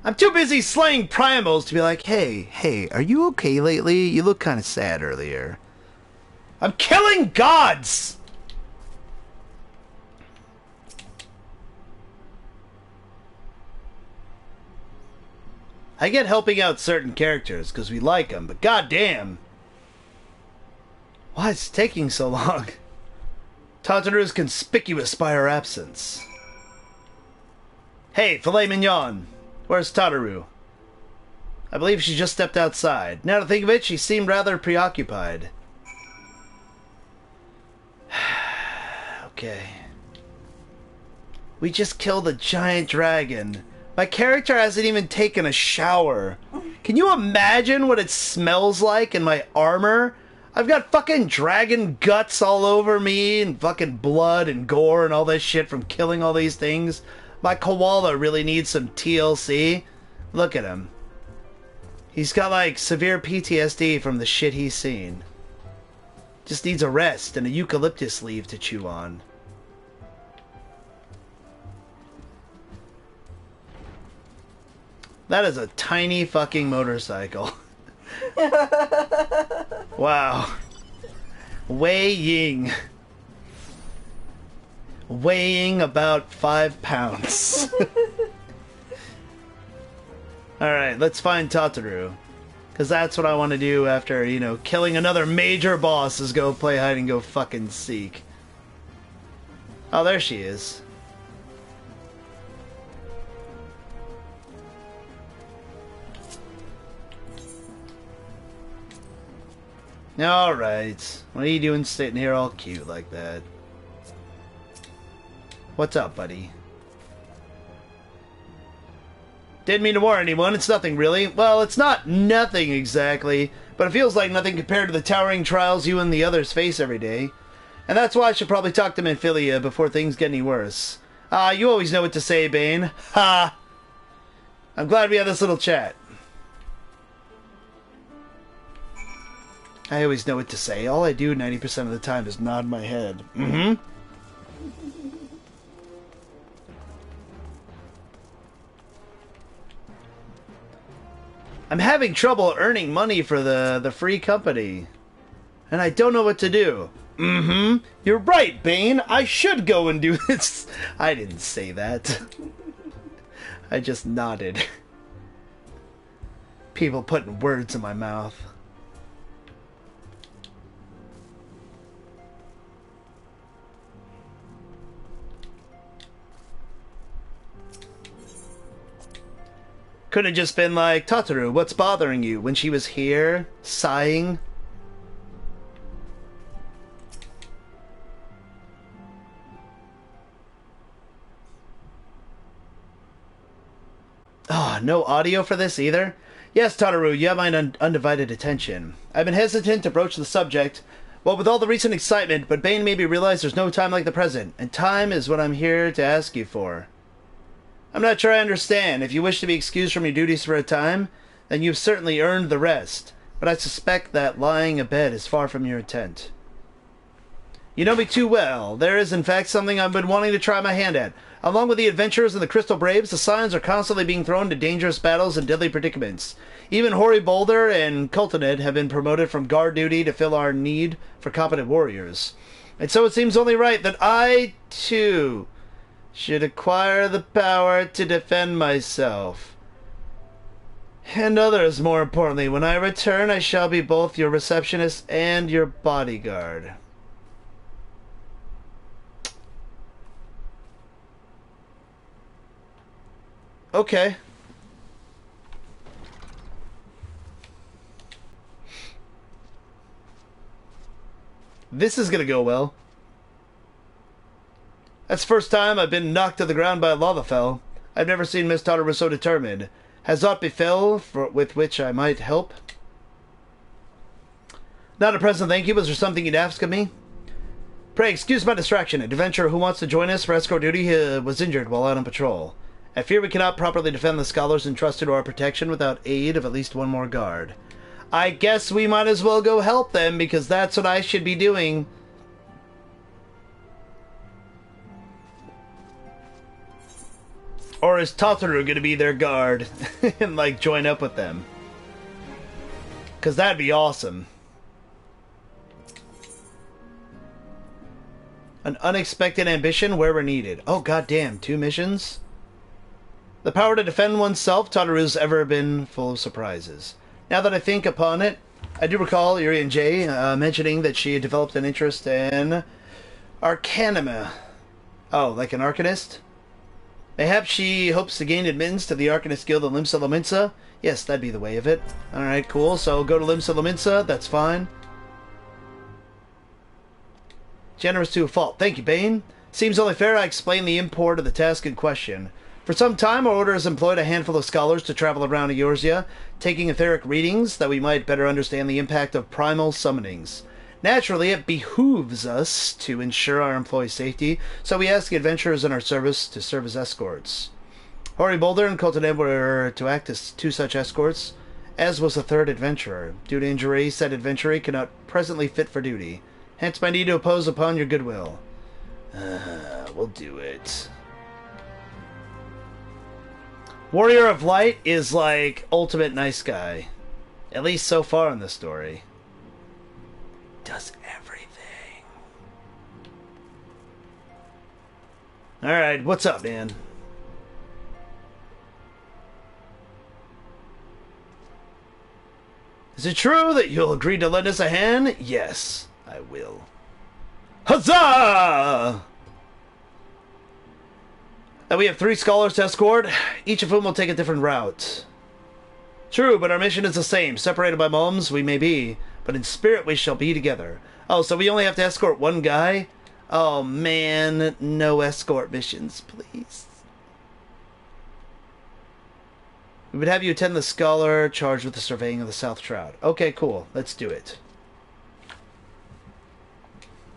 I'm too busy slaying primals to be like, hey, are you okay lately? You look kind of sad earlier. I'm killing gods! I get helping out certain characters because we like them, but goddamn. Why is it taking so long? Tataru is conspicuous by her absence. Hey, filet mignon. Where's Tataru? I believe she just stepped outside. Now to think of it, she seemed rather preoccupied. Okay. We just killed a giant dragon. My character hasn't even taken a shower. Can you imagine what it smells like in my armor? I've got fucking dragon guts all over me and fucking blood and gore and all this shit from killing all these things. My koala really needs some TLC. Look at him. He's got like severe PTSD from the shit he's seen. Just needs a rest and a eucalyptus leaf to chew on. That is a tiny fucking motorcycle. Wow. Weighing about 5 pounds. Alright, let's find Tataru. Because that's what I want to do after, you know, killing another major boss, is go play hide and go fucking seek. Oh, there she is. Alright. What are you doing sitting here all cute like that? What's up, buddy? Didn't mean to warn anyone, it's nothing really. Well, it's not nothing exactly, but it feels like nothing compared to the towering trials you and the others face every day. And that's why I should probably talk to Minfilia before things get any worse. You always know what to say, Bane. Ha! I'm glad we had this little chat. I always know what to say. All I do 90% of the time is nod my head. Mm-hmm. I'm having trouble earning money for the free company. And I don't know what to do. Mm-hmm. You're right, Bane. I should go and do this. I didn't say that. I just nodded. People putting words in my mouth. Could have just been like, Tataru, what's bothering you? When she was here, sighing. Oh, no audio for this either? Yes, Tataru, you have my undivided attention. I've been hesitant to broach the subject, what with all the recent excitement, but Bane made me realize there's no time like the present, and time is what I'm here to ask you for. I'm not sure I understand. If you wish to be excused from your duties for a time, then you've certainly earned the rest, but I suspect that lying abed is far from your intent. You know me too well. There is, in fact, something I've been wanting to try my hand at. Along with the adventurers and the Crystal Braves, the Scions are constantly being thrown into dangerous battles and deadly predicaments. Even Hoary Boulder and Cultinid have been promoted from guard duty to fill our need for competent warriors. And so it seems only right that I, too, should acquire the power to defend myself. And others, more importantly. When I return, I shall be both your receptionist and your bodyguard. Okay. This is gonna go well. That's the first time I've been knocked to the ground by a lava fell. I've never seen Miss Tataru so determined. Has aught befell with which I might help? Not a present, thank you. Was there something you'd ask of me? Pray, excuse my distraction. An adventurer who wants to join us for escort duty was injured while out on patrol. I fear we cannot properly defend the scholars entrusted to our protection without aid of at least one more guard. I guess we might as well go help them, because that's what I should be doing. Or is Tataru gonna be their guard and, like, join up with them? Because that'd be awesome. An unexpected ambition where we're needed. Oh, goddamn, 2 missions? The power to defend oneself, Tataru's ever been full of surprises. Now that I think upon it, I do recall Iri and Jay mentioning that she had developed an interest in Arcanima. Oh, like an Arcanist? Mayhap she hopes to gain admittance to the Arcanist Guild of Limsa Lominsa? Yes, that'd be the way of it. Alright, cool. So go to Limsa Lominsa, that's fine. Generous to a fault. Thank you, Bane. Seems only fair I explain the import of the task in question. For some time, our order has employed a handful of scholars to travel around Eorzea, taking etheric readings that we might better understand the impact of primal summonings. Naturally, it behooves us to ensure our employees' safety, so we ask the adventurers in our service to serve as escorts. Hori Boulder and Kotanen were to act as 2 such escorts, as was a 3rd adventurer. Due to injury, said adventurer cannot presently fit for duty. Hence my need to impose upon your goodwill. We'll do it. Warrior of Light is like ultimate nice guy. At least so far in the story. Does everything. Alright, what's up, man? Is it true that you'll agree to lend us a hand? Yes, I will. Huzzah! Now we have 3 scholars to escort, each of whom will take a different route. True, but our mission is the same. Separated by mums, we may be, but in spirit we shall be together. Oh, so we only have to escort 1 guy? Oh, man. No escort missions, please. We would have you attend the scholar charged with the surveying of the South Shroud. Okay, cool. Let's do it.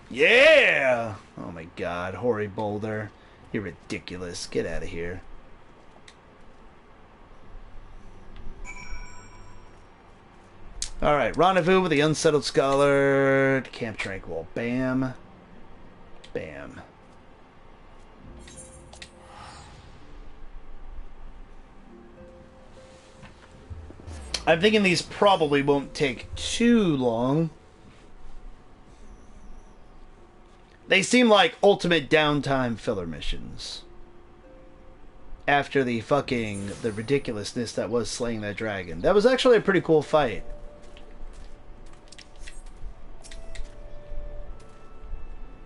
Yeah! Oh my god, Hori Boulder. You're ridiculous. Get out of here. Alright, rendezvous with the unsettled scholar. Camp Tranquil. Bam. Bam. I'm thinking these probably won't take too long. They seem like ultimate downtime filler missions. After the ridiculousness that was slaying that dragon. That was actually a pretty cool fight.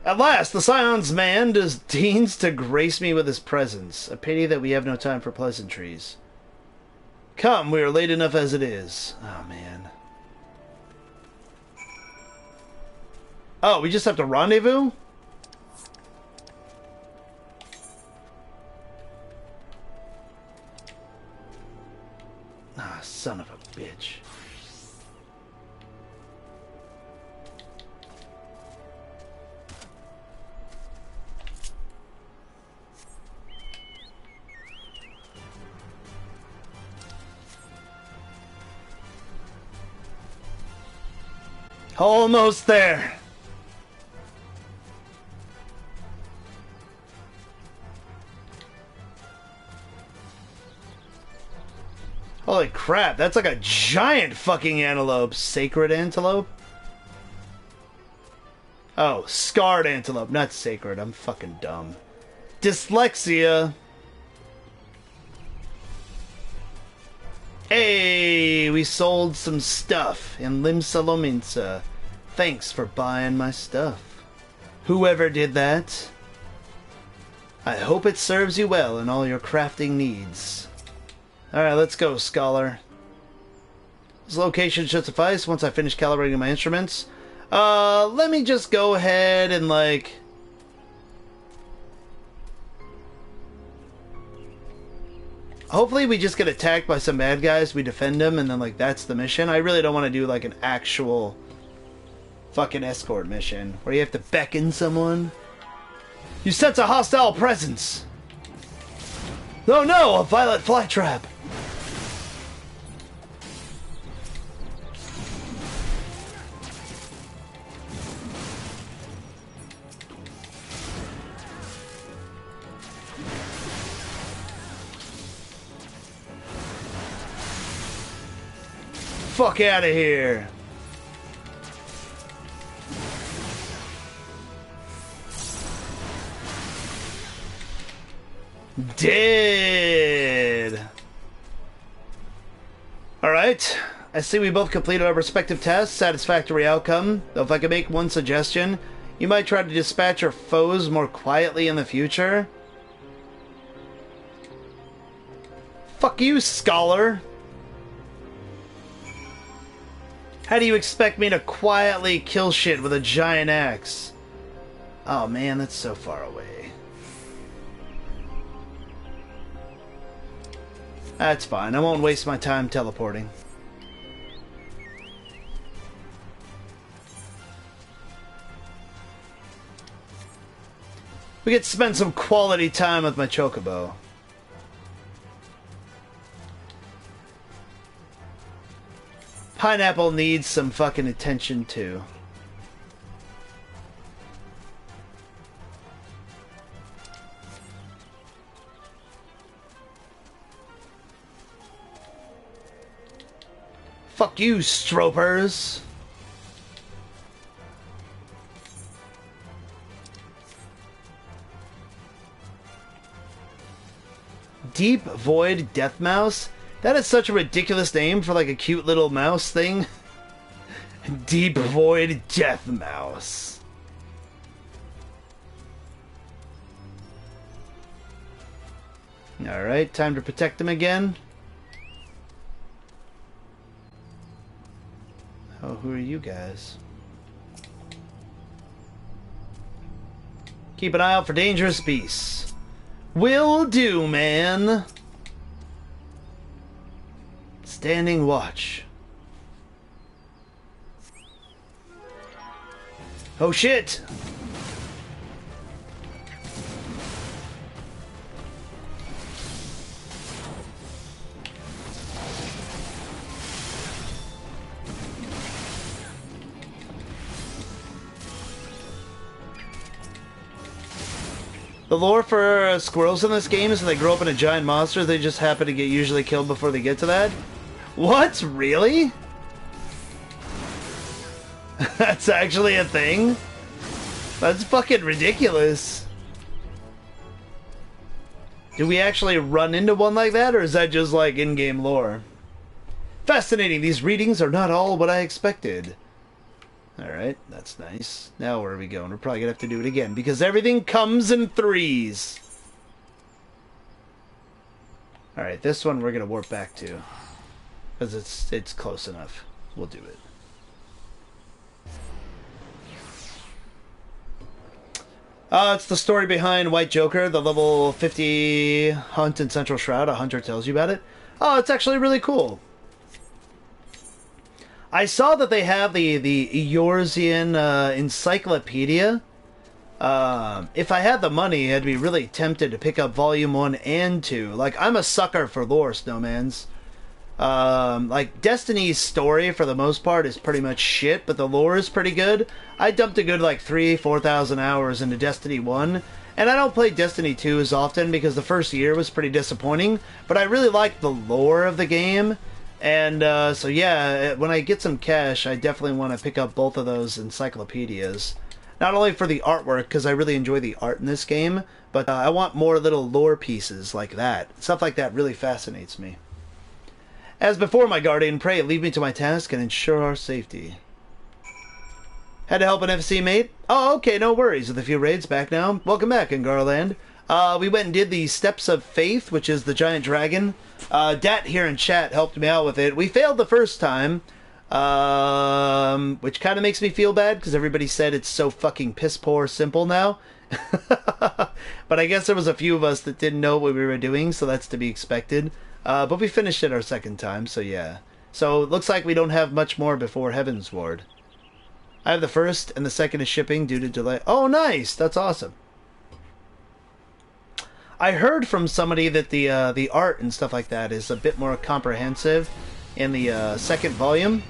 At last, the Scion's man deigns to grace me with his presence. A pity that we have no time for pleasantries. Come, we are late enough as it is. Oh, man. Oh, we just have to rendezvous? Ah, son of a bitch. Almost there. Holy crap, that's like a giant fucking antelope. Sacred antelope? Oh, scarred antelope, not sacred. I'm fucking dumb. Dyslexia. Hey, we sold some stuff in Limsa Lominsa. Thanks for buying my stuff. Whoever did that, I hope it serves you well in all your crafting needs. Alright, let's go, scholar. This location should suffice once I finish calibrating my instruments. Let me just go ahead and, like... Hopefully we just get attacked by some bad guys, we defend them, and then, like, that's the mission. I really don't want to do, like, an actual fucking escort mission where you have to beckon someone. You sense a hostile presence! Oh no, a violet fly trap! fuck out of here. Dead. Alright. I see we both completed our respective tests. Satisfactory outcome. Though if I could make one suggestion, you might try to dispatch your foes more quietly in the future. Fuck you, scholar. How do you expect me to quietly kill shit with a giant axe? Oh man, that's so far away. That's fine. I won't waste my time teleporting. We get to spend some quality time with my chocobo. Pineapple needs some fucking attention too. Fuck you, stropers. Deep Void Death Mouse? That is such a ridiculous name for like a cute little mouse thing. Deep Void Death Mouse. Alright, time to protect him again. Oh, who are you guys? Keep an eye out for dangerous beasts. Will do, man. Standing watch. Oh shit! The lore for squirrels in this game is that they grow up in a giant monster, they just happen to get usually killed before they get to that? What? Really? That's actually a thing? That's fucking ridiculous. Do we actually run into one like that, or is that just like in-game lore? Fascinating, these readings are not all what I expected. Alright, that's nice. Now where are we going? We're probably gonna have to do it again, because everything comes in threes. Alright, this one we're gonna warp back to. Because it's close enough. We'll do it. It's the story behind White Joker, the level 50 hunt in Central Shroud. A hunter tells you about it. Oh, it's actually really cool. I saw that they have the Eorzean encyclopedia. If I had the money, I'd be really tempted to pick up Volume 1 and 2. Like, I'm a sucker for lore, Snowmans. Like, Destiny's story, for the most part, is pretty much shit, but the lore is pretty good. I dumped a good, like, 4,000 hours into Destiny 1, and I don't play Destiny 2 as often because the first year was pretty disappointing, but I really like the lore of the game. And so yeah, when I get some cash, I definitely want to pick up both of those encyclopedias. Not only for the artwork, because I really enjoy the art in this game, but I want more little lore pieces like that. Stuff like that really fascinates me. As before, my guardian, pray lead me to my task and ensure our safety. Had to help an FC mate? Oh, okay, no worries. With a few raids back now. Welcome back, Garland. We went and did the Steps of Faith, which is the giant dragon. Dat here in chat helped me out with it. We failed the first time, which kind of makes me feel bad because everybody said it's so fucking piss poor simple now. But I guess there was a few of us that didn't know what we were doing, so that's to be expected. But we finished it our second time, so yeah. So it looks like we don't have much more before Heavensward. I have the first, and the second is shipping due to delay. Oh, nice! That's awesome. I heard from somebody that the art and stuff like that is a bit more comprehensive in the second volume.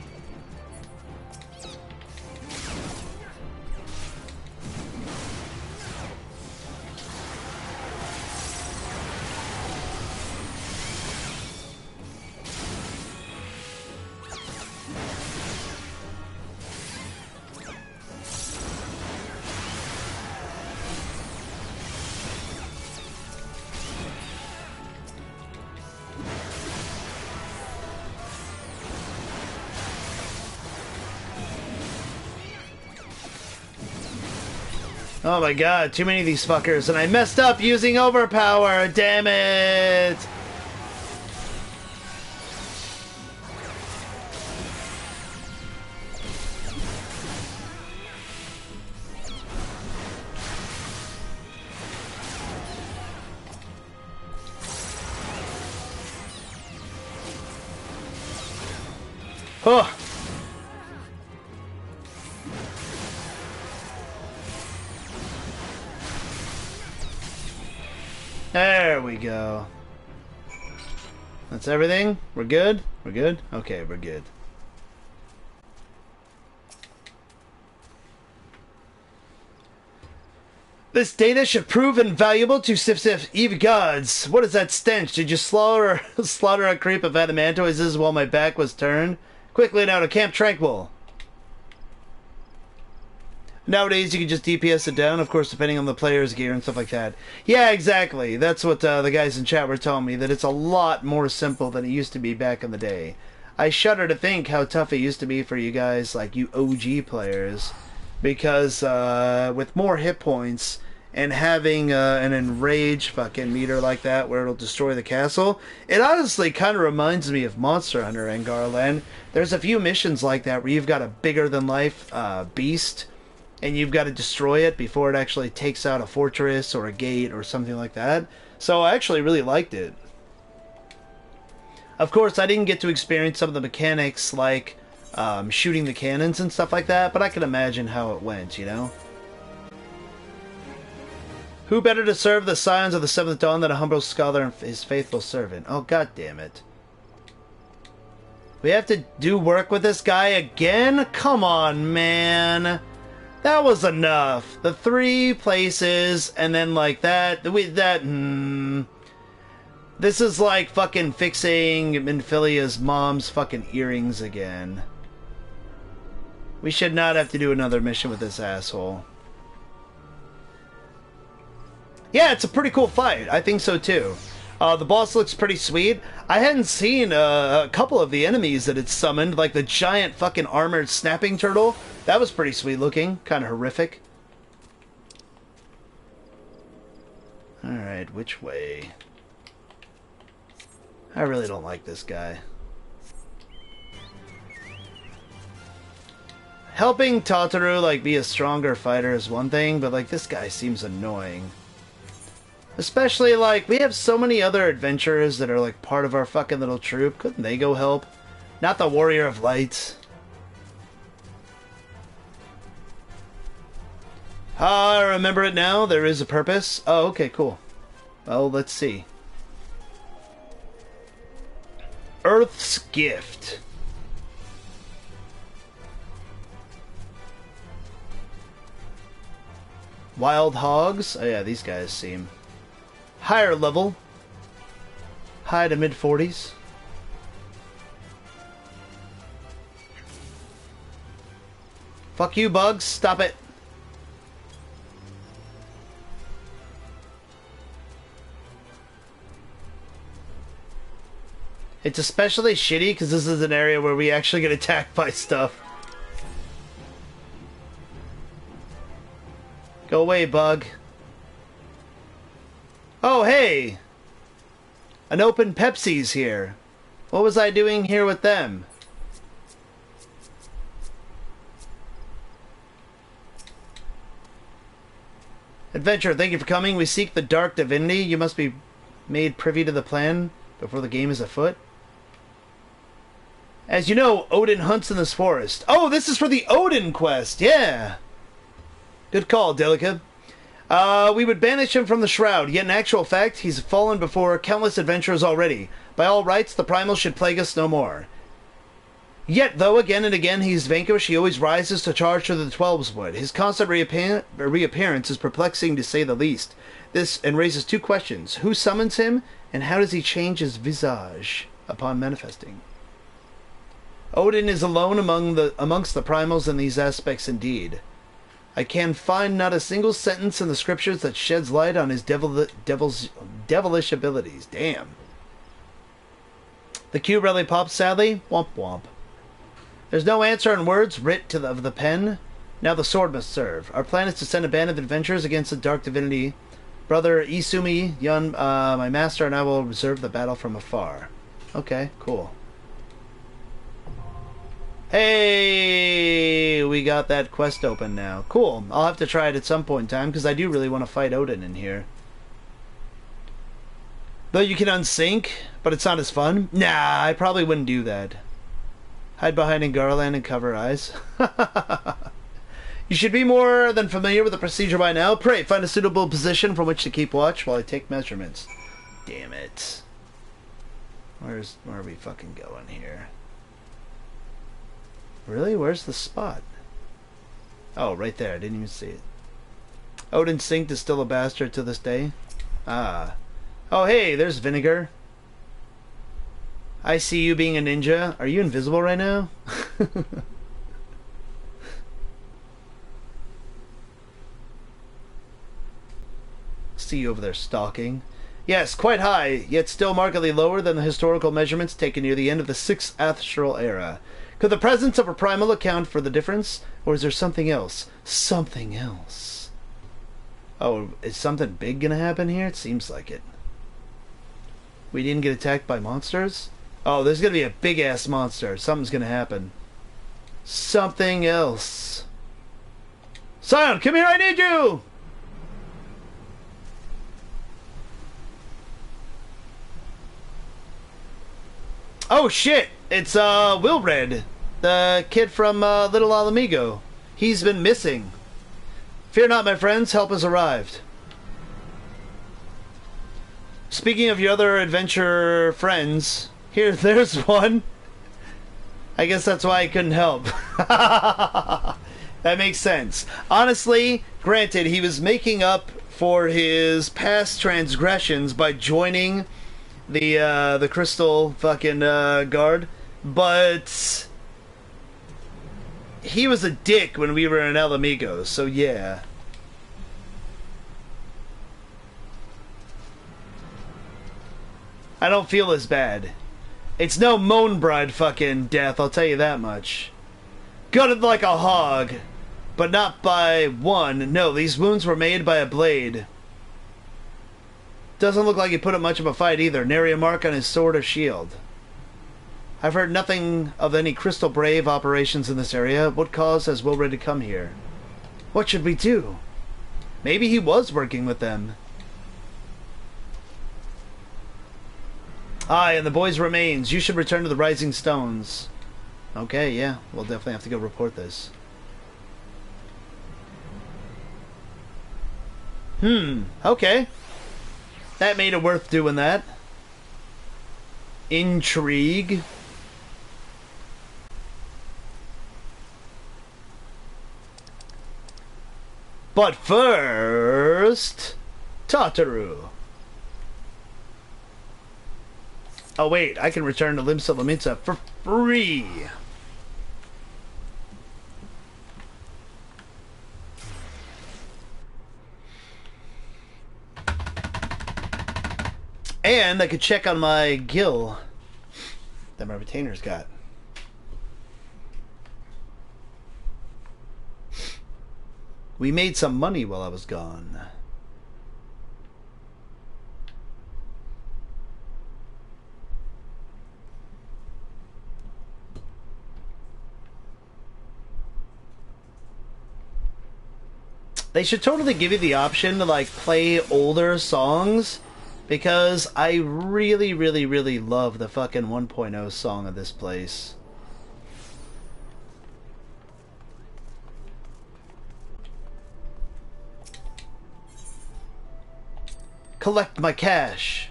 Oh my god, too many of these fuckers, and I messed up using overpower, damn it! Oh. There we go. That's everything? We're good? We're good? Okay, we're good. This data should prove invaluable to Sif Eve gods. What is that stench? Did you slaughter a creep of adamantoises while my back was turned? Quickly now to Camp Tranquil. Nowadays, you can just DPS it down, of course, depending on the player's gear and stuff like that. Yeah, exactly. That's what the guys in chat were telling me, that it's a lot more simple than it used to be back in the day. I shudder to think how tough it used to be for you guys, like you OG players, because with more hit points and having an enraged fucking meter like that where it'll destroy the castle, it honestly kind of reminds me of Monster Hunter and Garland. There's a few missions like that where you've got a bigger-than-life beast, and you've got to destroy it before it actually takes out a fortress or a gate or something like that. So I actually really liked it. Of course, I didn't get to experience some of the mechanics like shooting the cannons and stuff like that, but I can imagine how it went, you know? Who better to serve the scions of the Seventh Dawn than a humble scholar and his faithful servant? Oh, god damn it. We have to do work with this guy again? Come on, man. That was enough. The 3 places, and then like that. This is like fucking fixing Minfilia's mom's fucking earrings again. We should not have to do another mission with this asshole. Yeah, it's a pretty cool fight. I think so too. The boss looks pretty sweet. I hadn't seen a couple of the enemies that it summoned, like the giant fucking armored snapping turtle. That was pretty sweet looking. Kind of horrific. Alright, which way? I really don't like this guy. Helping Tataru, like, be a stronger fighter is one thing, but, like, this guy seems annoying. Especially, like, we have so many other adventurers that are, like, part of our fucking little troop. Couldn't they go help? Not the Warrior of Light. Ah, I remember it now. There is a purpose. Oh, okay, cool. Well, let's see. Earth's Gift. Wild Hogs. Oh yeah, these guys seem higher level. High to mid-40s. Fuck you, bugs. Stop it. It's especially shitty because this is an area where we actually get attacked by stuff. Go away, bug. Oh, hey! An open Pepsi's here. What was I doing here with them? Adventurer, thank you for coming. We seek the Dark Divinity. You must be made privy to the plan before the game is afoot. As you know, Odin hunts in this forest. Oh, this is for the Odin quest. Yeah. Good call, Delica. We would banish him from the Shroud, yet in actual fact, he's fallen before countless adventurers already. By all rights, the Primal should plague us no more. Yet, though again and again he's vanquished, he always rises to charge to the Twelveswood. His constant reappearance is perplexing to say the least. This and raises 2 questions. Who summons him, and how does he change his visage upon manifesting? Odin is alone amongst the primals in these aspects indeed. I can find not a single sentence in the scriptures that sheds light on his devilish abilities. Damn. The cue really pops sadly. Womp womp. There's no answer in words writ of the pen. Now the sword must serve. Our plan is to send a band of adventurers against the dark divinity. Brother Isumi, Yun, my master, and I will observe the battle from afar. Okay, cool. Hey, we got that quest open now. Cool. I'll have to try it at some point in time, because I do really want to fight Odin in here. Though you can unsync, but it's not as fun. Nah, I probably wouldn't do that. Hide behind in Garland and cover eyes. You should be more than familiar with the procedure by now. Pray, find a suitable position from which to keep watch while I take measurements. Damn it. Where are we fucking going here? Really? Where's the spot? Oh, right there. I didn't even see it. Odin Synced is still a bastard to this day. Ah. Oh, hey, there's Vinegar. I see you being a ninja. Are you invisible right now? See you over there stalking. Yes, quite high, yet still markedly lower than the historical measurements taken near the end of the 6th Astral Era. Could the presence of a primal account for the difference, or is there something else? Something else. Oh, is something big gonna happen here? It seems like it. We didn't get attacked by monsters? Oh, there's gonna be a big-ass monster. Something's gonna happen. Something else. Scion, come here, I need you! Oh shit! It's Wilred, the kid from Little Alamigo. He's been missing. Fear not, my friends, help has arrived. Speaking of your other adventure friends, there's one. I guess that's why I couldn't help. That makes sense. Honestly, granted, he was making up for his past transgressions by joining the crystal fucking guard, but he was a dick when we were in Alamigo, so yeah. I don't feel as bad. It's no Moanbride fucking death, I'll tell you that much. Gutted like a hog, but not by one. No, these wounds were made by a blade. Doesn't look like he put up much of a fight either. Nary a mark on his sword or shield. I've heard nothing of any Crystal Brave operations in this area. What cause has Wilred to come here? What should we do? Maybe he was working with them. Aye, and the boy's remains. You should return to the Rising Stones. Okay, yeah. We'll definitely have to go report this. Okay. That made it worth doing that. Intrigue. But first, Tataru. Oh wait, I can return to Limsa Lamitsa for free. And I could check on my gil that my retainers got. We made some money while I was gone. They should totally give you the option to like play older songs, because I really, really, really love the fucking 1.0 song of this place. Collect my cash.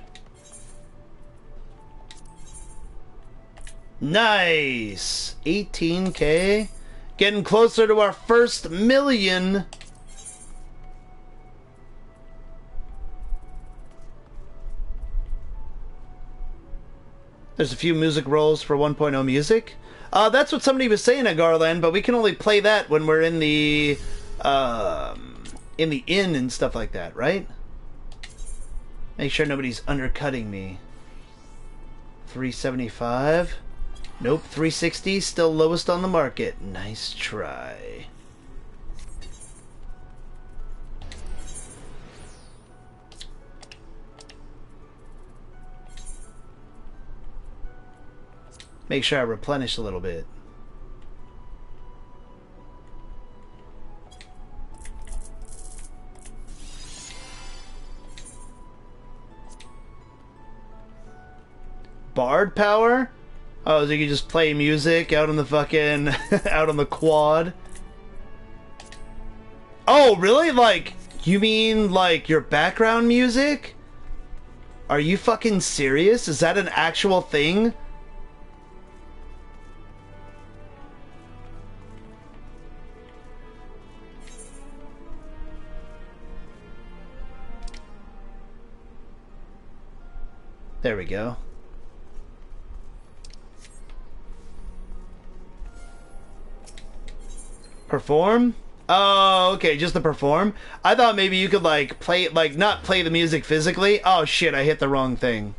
Nice! 18K. Getting closer to our first million. There's a few music rolls for 1.0 music. That's what somebody was saying at Garland, but we can only play that when we're in the inn and stuff like that, right? Make sure nobody's undercutting me. 375. Nope, 360, still lowest on the market. Nice try. Make sure I replenish a little bit. Bard power? Oh, so you can just play music out on the fucking... out on the quad? Oh, really? Like, you mean, like, your background music? Are you fucking serious? Is that an actual thing? There we go. Perform? Oh, okay, just to perform? I thought maybe you could, like, play, like, not play the music physically. Oh, shit, I hit the wrong thing.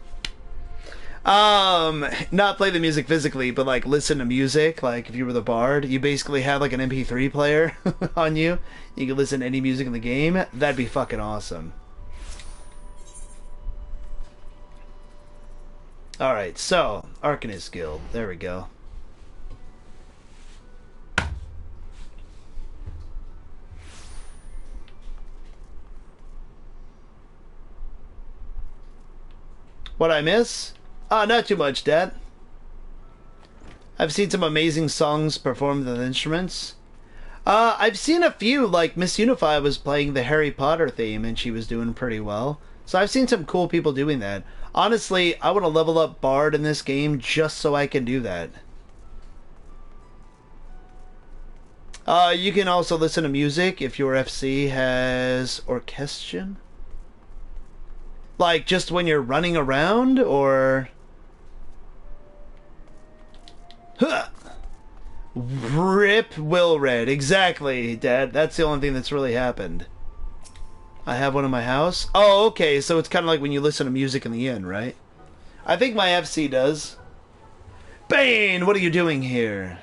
Not play the music physically, but, like, listen to music. Like, if you were the bard, you basically have, like, an MP3 player on you. You can listen to any music in the game. That'd be fucking awesome. Alright, so, Arcanist Guild. There we go. What I miss? Not too much, Dad. I've seen some amazing songs performed with instruments. I've seen a few, like Miss Unify was playing the Harry Potter theme and she was doing pretty well. So I've seen some cool people doing that. Honestly, I want to level up Bard in this game just so I can do that. You can also listen to music if your FC has orchestration. Like, just when you're running around, or... Huh. Rip Wilred. Exactly, Dad. That's the only thing that's really happened. I have one in my house. Oh, okay, so it's kind of like when you listen to music in the inn, right? I think my FC does. Bane, what are you doing here?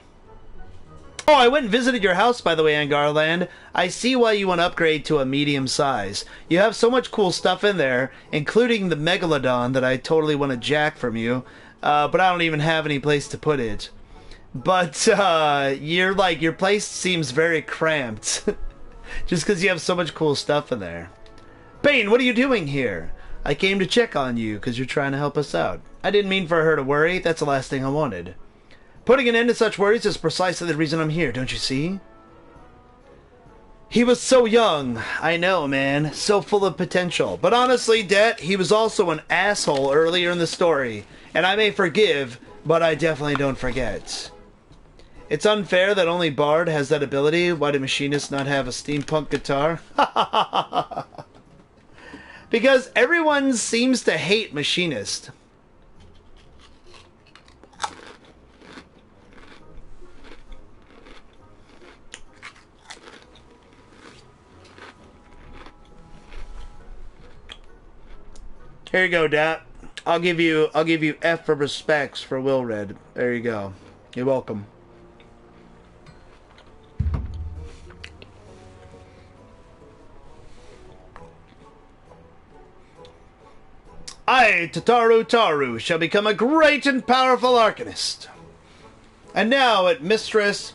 Oh, I went and visited your house, by the way, Angarland. I see why you want to upgrade to a medium size. You have so much cool stuff in there, including the Megalodon that I totally want to jack from you, but I don't even have any place to put it. But, your place seems very cramped. Just because you have so much cool stuff in there. Bane, what are you doing here? I came to check on you because you're trying to help us out. I didn't mean for her to worry. That's the last thing I wanted. Putting an end to such worries is precisely the reason I'm here, don't you see? He was so young. I know, man. So full of potential. But honestly, Det, he was also an asshole earlier in the story. And I may forgive, but I definitely don't forget. It's unfair that only Bard has that ability. Why do Machinists not have a steampunk guitar? Because everyone seems to hate Machinist. Here you go, Dap. I'll give you F for respects for Wilred. There you go. You're welcome. I, Tataru Taru, shall become a great and powerful Arcanist. And now, at Mistress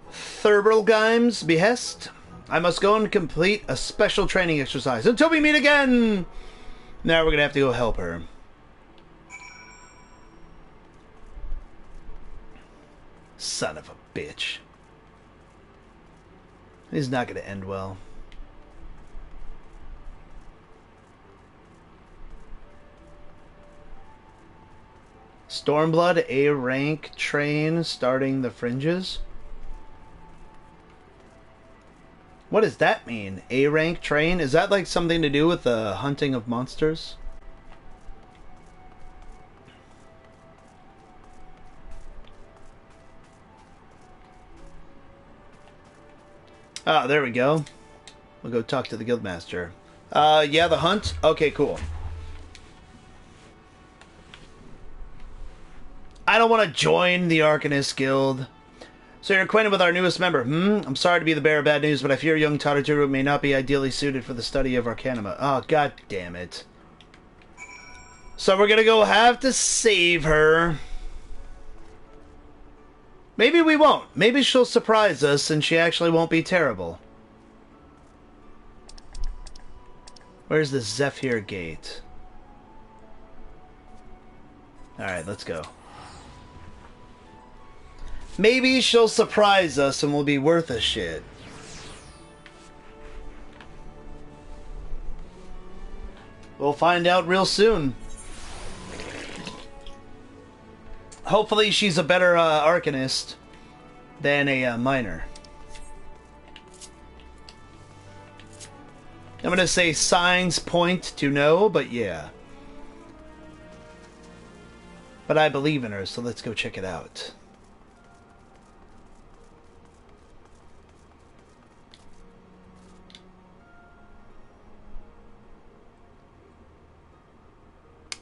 Thurberlgeim's behest, I must go and complete a special training exercise. Until we meet again! Now we're gonna have to go help her. Son of a bitch. This is not gonna end well. Stormblood A rank train starting the fringes? What does that mean? A rank train? Is that like something to do with the hunting of monsters? Ah, there we go. We'll go talk to the guildmaster. Yeah, the hunt? Okay, cool. I don't want to join the Arcanist Guild. So you're acquainted with our newest member. I'm sorry to be the bearer of bad news, but I fear young Tadatoru may not be ideally suited for the study of Arcanima. Oh, god damn it. So we're gonna go have to save her. Maybe we won't. Maybe she'll surprise us and she actually won't be terrible. Where's the Zephyr Gate? Alright, let's go. Maybe she'll surprise us and we'll be worth a shit. We'll find out real soon. Hopefully she's a better Arcanist than a Miner. I'm gonna say signs point to no, but yeah. But I believe in her, so let's go check it out.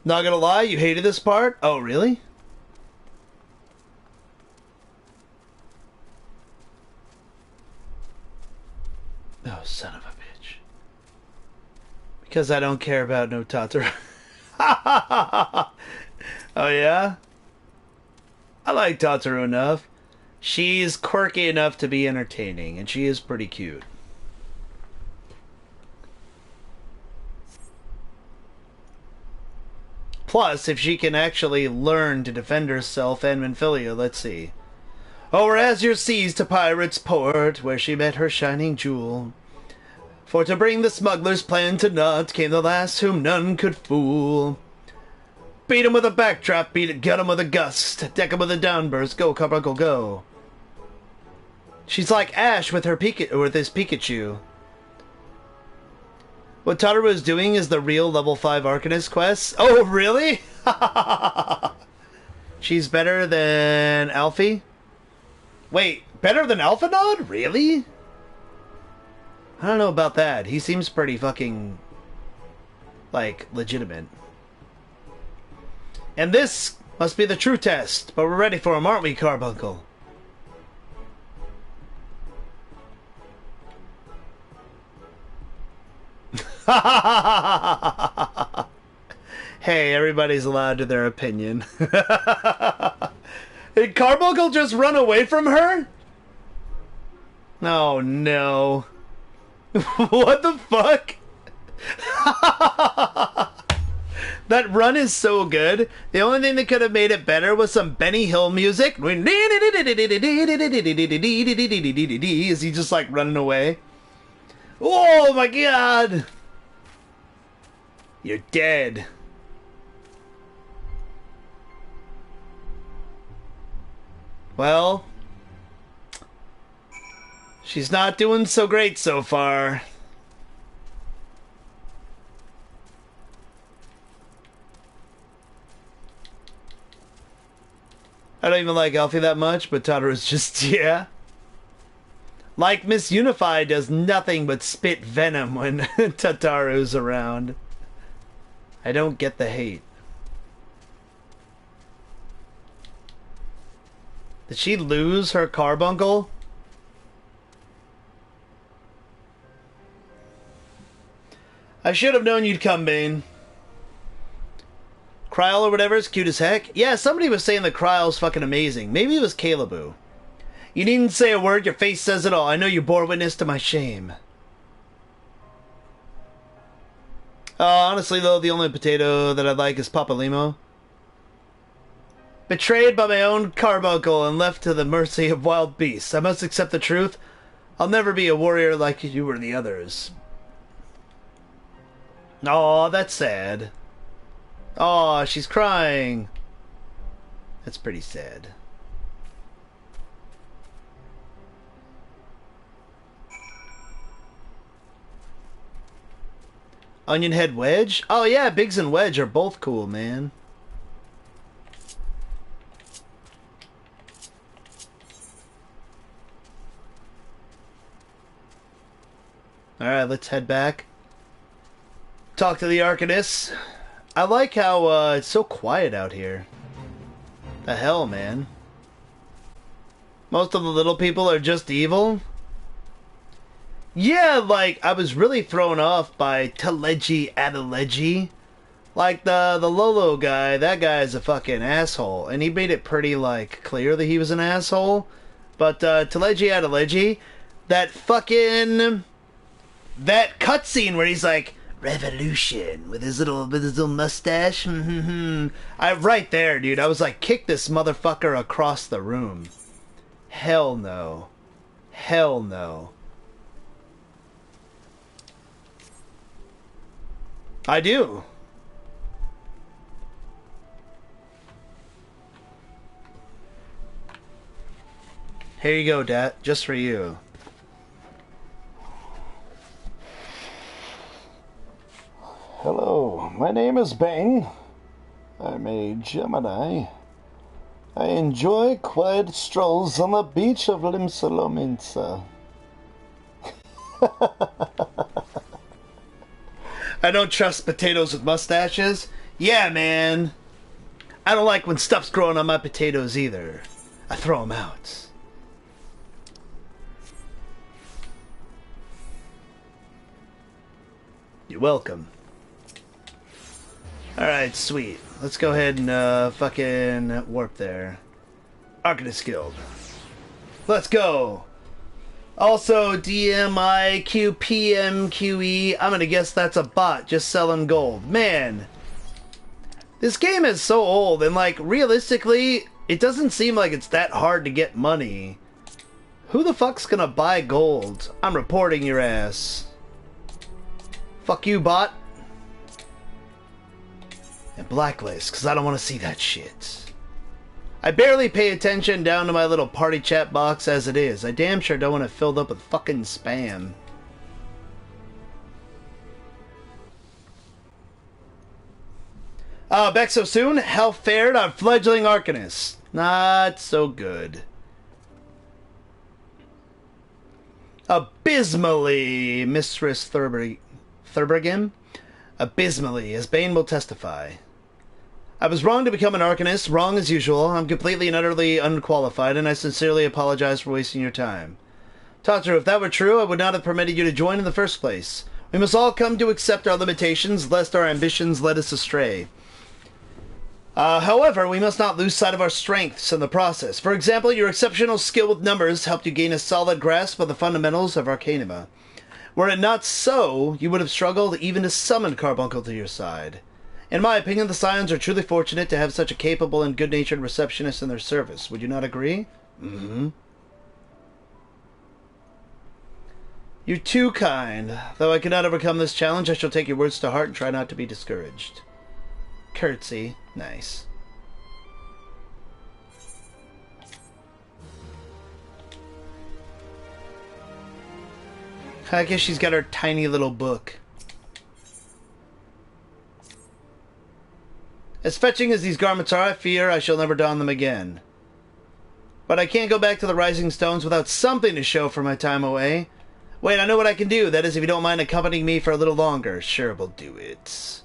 Not gonna lie, you hated this part? Oh, really? Oh, son of a bitch. Because I don't care about no Totoro. Oh, yeah? I like Totoro enough. She's quirky enough to be entertaining, and she is pretty cute. Plus, if she can actually learn to defend herself and Minfilia, let's see. O'er azure seas to pirates' port, where she met her shining jewel. For to bring the smuggler's plan to naught came the lass whom none could fool. Beat him with a backdraft, gut him with a gust, deck him with a downburst, go Carbuncle go. She's like Ash with his Pikachu. What Totoro is doing is the real level 5 Arcanist quest. Oh, really? She's better than Alfie? Wait, better than Alphanod? Really? I don't know about that. He seems pretty fucking, like, legitimate. And this must be the true test, but we're ready for him, aren't we, Carbuncle? Hey, everybody's allowed to their opinion. Did Carbuncle just run away from her? Oh no. What the fuck? That run is so good. The only thing that could have made it better was some Benny Hill music. Is he just like running away? Oh my god! You're dead. Well, she's not doing so great so far. I don't even like Alfie that much, but Totoro's just, yeah. Like Miss Unified does nothing but spit venom when Totoro's around. I don't get the hate. Did she lose her Carbuncle? I should have known you'd come, Bane. Kryl or whatever is cute as heck. Yeah, somebody was saying that Kryl's fucking amazing. Maybe it was Caleboo. You needn't say a word, your face says it all. I know you bore witness to my shame. Honestly, though, the only potato that I like is Papa Limo. Betrayed by my own Carbuncle and left to the mercy of wild beasts. I must accept the truth. I'll never be a warrior like you or the others. Aw, that's sad. Aw, she's crying. That's pretty sad. Onion Head Wedge? Oh yeah, Biggs and Wedge are both cool, man. Alright, let's head back. Talk to the Arcanist. I like how it's so quiet out here. The hell, man. Most of the little people are just evil? Yeah, like, I was really thrown off by Teleji Adeleji Like the Lolo guy, that guy is a fucking asshole, and he made it pretty like clear that he was an asshole. But Teleji Adeleji, that cutscene where he's like revolution with his little mustache, right there, dude. I was like, kick this motherfucker across the room. Hell no, hell no. I do. Here you go, Dat. Just for you. Hello, my name is Bane. I'm a Gemini. I enjoy quiet strolls on the beach of Limsalominsa. I don't trust potatoes with mustaches. Yeah, man. I don't like when stuff's growing on my potatoes either. I throw them out. You're welcome. Alright, sweet. Let's go ahead and fucking warp there. Arcanist Guild. Let's go! Also, DMIQPMQE. I'm gonna guess that's a bot just selling gold. Man! This game is so old, and like, realistically, it doesn't seem like it's that hard to get money. Who the fuck's gonna buy gold? I'm reporting your ass. Fuck you, bot. And blacklist, because I don't want to see that shit. I barely pay attention down to my little party chat box as it is. I damn sure don't want it filled up with fucking spam. Back so soon? How fared our fledgling Arcanist? Not so good. Abysmally, Mistress Thurbergim? Abysmally, as Bane will testify. I was wrong to become an Arcanist, wrong as usual. I'm completely and utterly unqualified, and I sincerely apologize for wasting your time. Tataru, if that were true, I would not have permitted you to join in the first place. We must all come to accept our limitations, lest our ambitions lead us astray. However, we must not lose sight of our strengths in the process. For example, your exceptional skill with numbers helped you gain a solid grasp of the fundamentals of Arcanima. Were it not so, you would have struggled even to summon Carbuncle to your side. In my opinion, the Scions are truly fortunate to have such a capable and good-natured receptionist in their service. Would you not agree? Mm-hmm. You're too kind. Though I cannot overcome this challenge, I shall take your words to heart and try not to be discouraged. Curtsy. Nice. I guess she's got her tiny little book. As fetching as these garments are, I fear I shall never don them again. But I can't go back to the Rising Stones without something to show for my time away. Wait, I know what I can do. That is, if you don't mind accompanying me for a little longer. Sure, we'll do it.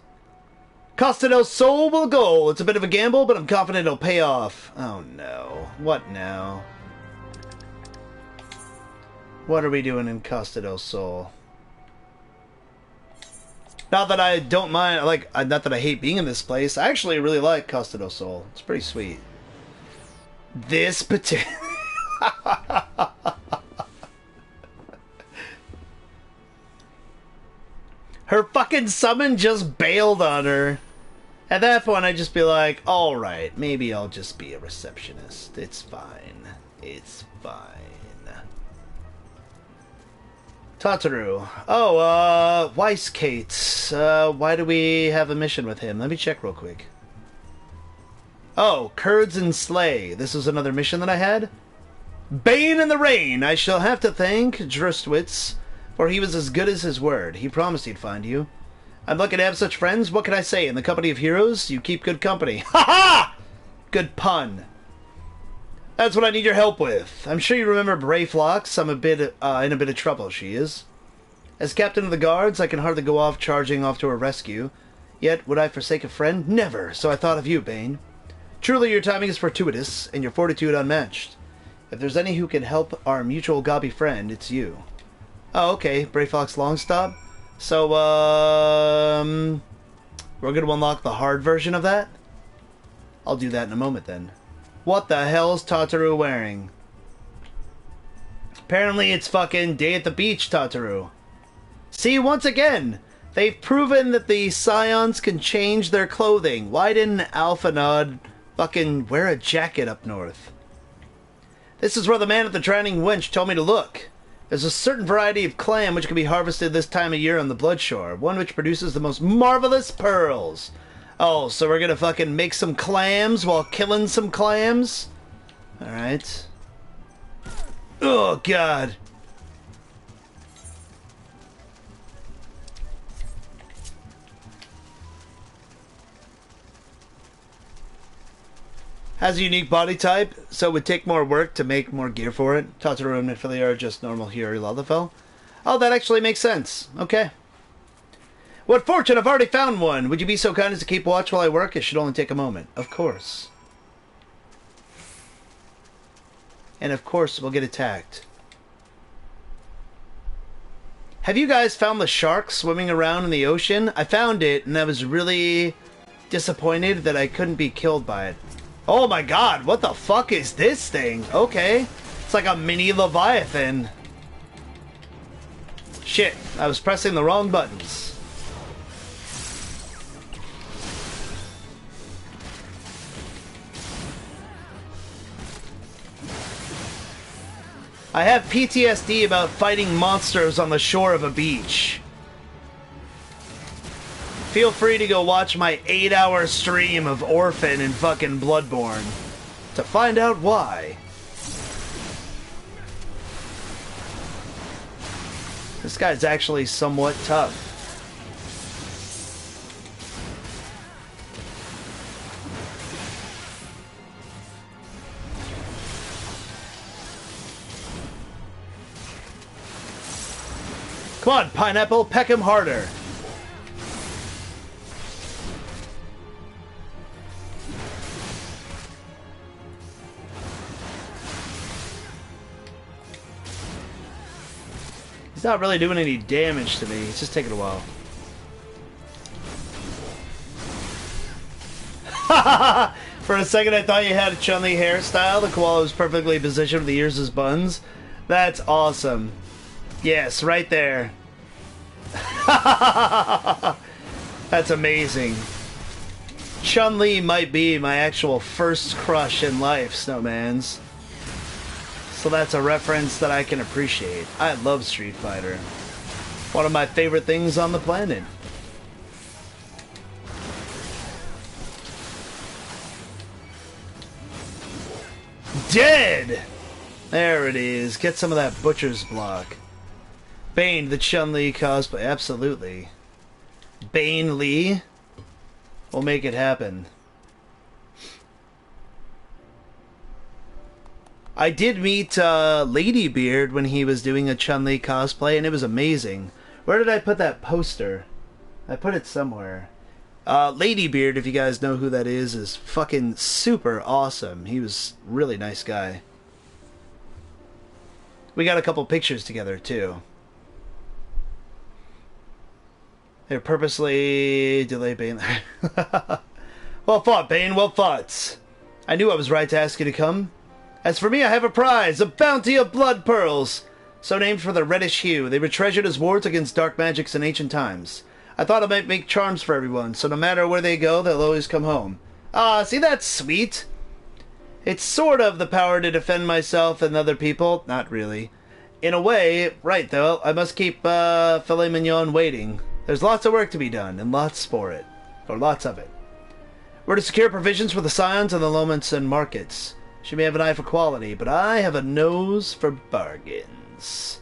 Costa del Sol will go. It's a bit of a gamble, but I'm confident it'll pay off. Oh no. What now? What are we doing in Costa del Sol? Not that I don't mind, like, not that I hate being in this place. I actually really like Costa del Sol. It's pretty sweet. This particular... Her fucking summon just bailed on her. At that point, I'd just be like, alright, maybe I'll just be a receptionist. It's fine. It's fine. Tataru. Oh, Weisskate. Why do we have a mission with him? Let me check real quick. Oh, Kurds and Slay. This was another mission that I had? Bane in the Rain. I shall have to thank Drustwitz, for he was as good as his word. He promised he'd find you. I'm lucky to have such friends. What can I say? In the company of heroes, you keep good company. Ha ha! Good pun. That's what I need your help with. I'm sure you remember Brayflox. I'm in a bit of trouble, she is. As captain of the guards, I can hardly go off charging off to her rescue. Yet, would I forsake a friend? Never! So I thought of you, Bane. Truly, your timing is fortuitous, and your fortitude unmatched. If there's any who can help our mutual gobby friend, it's you. Oh, okay. Brayfox Longstop? So, We're going to unlock the hard version of that? I'll do that in a moment then. What the hell is Tataru wearing? Apparently it's fucking Day at the Beach Tataru. See, once again, they've proven that the Scions can change their clothing. Why didn't Alphanod fucking wear a jacket up north? This is where the man at the drowning winch told me to look. There's a certain variety of clam which can be harvested this time of year on the Bloodshore. One which produces the most marvelous pearls. Oh, so we're gonna fucking make some clams while killing some clams? Alright. Oh, God. Has a unique body type, so it would take more work to make more gear for it. Tataru and Minfilia are just normal Hiri Lalafell. Oh, that actually makes sense. Okay. What fortune! I've already found one! Would you be so kind as to keep watch while I work? It should only take a moment. Of course. And of course, we'll get attacked. Have you guys found the shark swimming around in the ocean? I found it, and I was really disappointed that I couldn't be killed by it. Oh my god, what the fuck is this thing? Okay. It's like a mini Leviathan. Shit, I was pressing the wrong buttons. I have PTSD about fighting monsters on the shore of a beach. Feel free to go watch my 8-hour stream of Orphan and fucking Bloodborne to find out why. This guy's actually somewhat tough. Come on, Pineapple, peck him harder. He's not really doing any damage to me. It's just taking a while. For a second I thought you had a Chun-Li hairstyle. The koala was perfectly positioned with the ears as buns. That's awesome. Yes, right there. That's amazing. Chun-Li might be my actual first crush in life, Snowmans. So that's a reference that I can appreciate. I love Street Fighter. One of my favorite things on the planet. Dead! There it is. Get some of that butcher's block. Bane, the Chun-Li cosplay. Absolutely. Bane Lee. We'll make it happen. I did meet Ladybeard when he was doing a Chun-Li cosplay, and it was amazing. Where did I put that poster? I put it somewhere. Ladybeard, if you guys know who that is fucking super awesome. He was a really nice guy. We got a couple pictures together, too. They're purposely delay Bane. Well fought, Bane, well fought. I knew I was right to ask you to come. As for me, I have a prize, a bounty of blood pearls, so named for the reddish hue. They were treasured as wards against dark magics in ancient times. I thought I might make charms for everyone, so no matter where they go, they'll always come home. Ah, see, that's sweet. It's sort of the power to defend myself and other people. Not really. In a way, right though, I must keep filet mignon waiting. There's lots of work to be done, and lots for it. Or lots of it. We're to secure provisions for the Scions and the Lomans and markets. She may have an eye for quality, but I have a nose for bargains.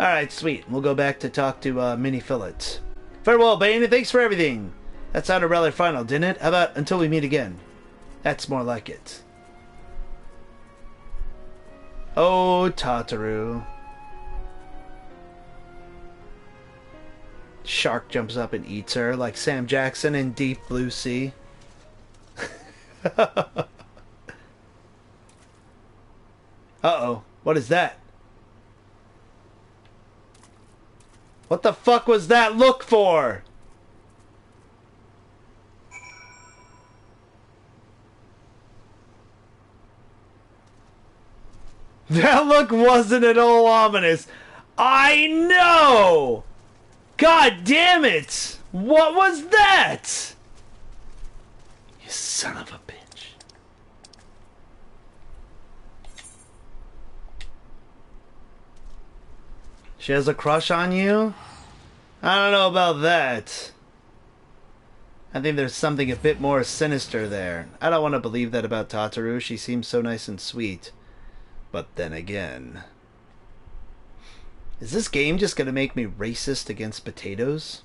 Alright, sweet. We'll go back to talk to Mini Fillet. Farewell, Bane, and thanks for everything. That sounded rather final, didn't it? How about until we meet again? That's more like it. Oh, Tataru. Shark jumps up and eats her like Sam Jackson in Deep Blue Sea. Uh-oh. What is that? What the fuck was that look for? That look wasn't at all ominous. I know! God damn it! What was that? You son of a bitch. She has a crush on you? I don't know about that. I think there's something a bit more sinister there. I don't want to believe that about Tataru. She seems so nice and sweet. But then again... Is this game just going to make me racist against potatoes?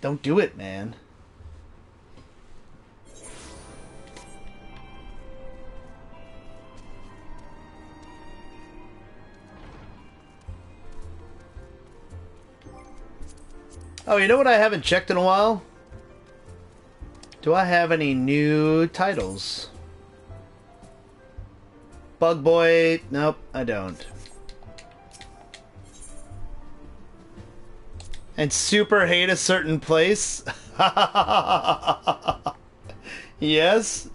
Don't do it, man. Oh, you know what I haven't checked in a while? Do I have any new titles? Bug Boy... Nope, I don't. And super hate a certain place? Yes?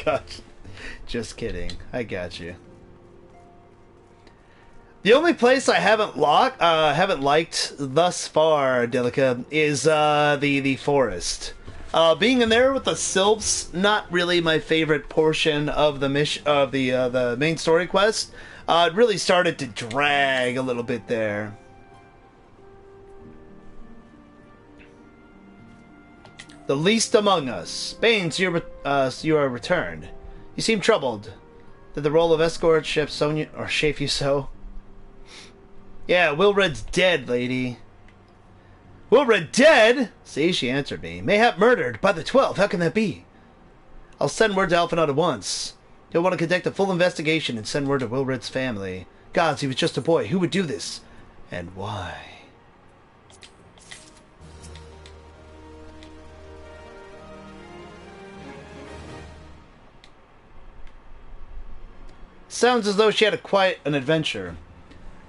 Gotcha. Just kidding. I got you. The only place I haven't liked thus far, Delica, is the forest. Being in there with the sylphs, not really my favorite portion of the the main story quest. It really started to drag a little bit there. The least among us, Bane, you are returned. You seem troubled. Did the role of escort shape you so? Yeah, Wilred's dead, lady. Wilred dead? See, she answered me. Mayhap murdered by the 12. How can that be? I'll send word to Alphinaud at once. He'll want to conduct a full investigation and send word to Wilred's family. Gods, he was just a boy. Who would do this? And why? Sounds as though she had quite an adventure.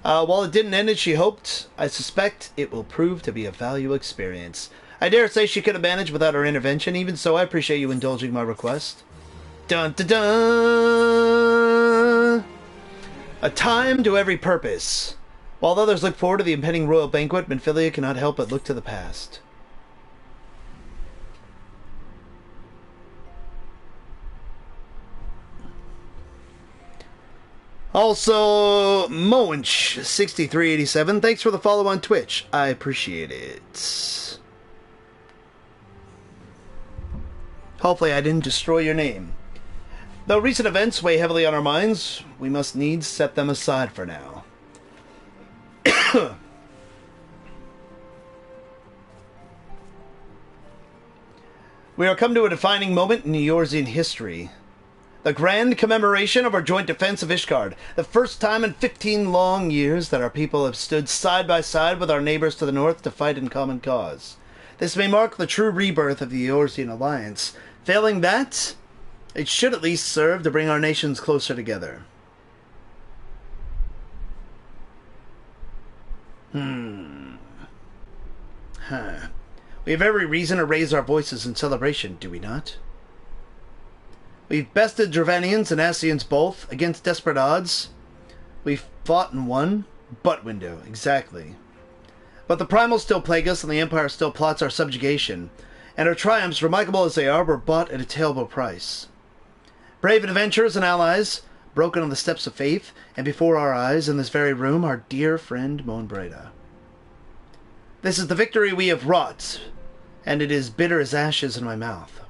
While it didn't end as she hoped, I suspect it will prove to be a valuable experience. I dare say she could have managed without our intervention. Even so, I appreciate you indulging my request. Dun dun dun! A time to every purpose. While others look forward to the impending royal banquet, Minfilia cannot help but look to the past. Also, Moench6387, thanks for the follow on Twitch. I appreciate it. Hopefully I didn't destroy your name. Though recent events weigh heavily on our minds, we must needs set them aside for now. We are come to a defining moment in Eorzean history. The grand commemoration of our joint defense of Ishgard. The first time in 15 long years that our people have stood side by side with our neighbors to the north to fight in common cause. This may mark the true rebirth of the Eorzean alliance. Failing that, it should at least serve to bring our nations closer together. We have every reason to raise our voices in celebration, do we not? We've bested Dravanians and Ascians both, against desperate odds. We've fought and won. Butt window, exactly. But the primals still plague us, and the Empire still plots our subjugation. And our triumphs, remarkable as they are, were bought at a terrible price. Brave adventurers and allies, broken on the steps of faith, and before our eyes, in this very room, our dear friend Moenbreda. This is the victory we have wrought, and it is bitter as ashes in my mouth.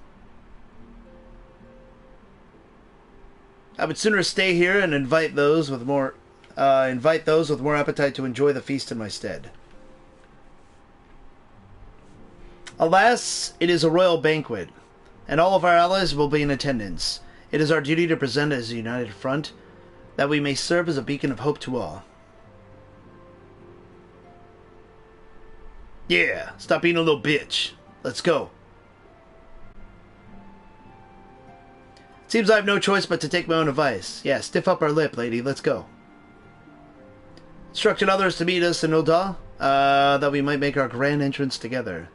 I would sooner stay here and invite those with more appetite to enjoy the feast in my stead. Alas, it is a royal banquet, and all of our allies will be in attendance. It is our duty to present as a united front, that we may serve as a beacon of hope to all. Yeah, stop being a little bitch. Let's go. Seems I have no choice but to take my own advice. Yeah, stiff up our lip, lady. Let's go. Instructed others to meet us in Ul'dah, that we might make our grand entrance together.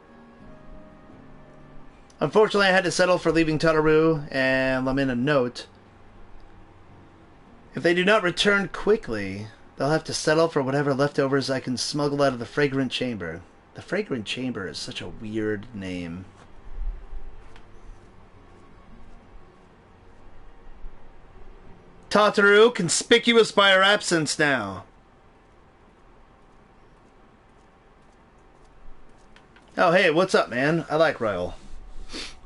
Unfortunately, I had to settle for leaving Tataru and Lamin a note. If they do not return quickly, they'll have to settle for whatever leftovers I can smuggle out of the Fragrant Chamber. The Fragrant Chamber is such a weird name. Tataru, conspicuous by her absence now. Oh, hey, what's up, man? I like Royal.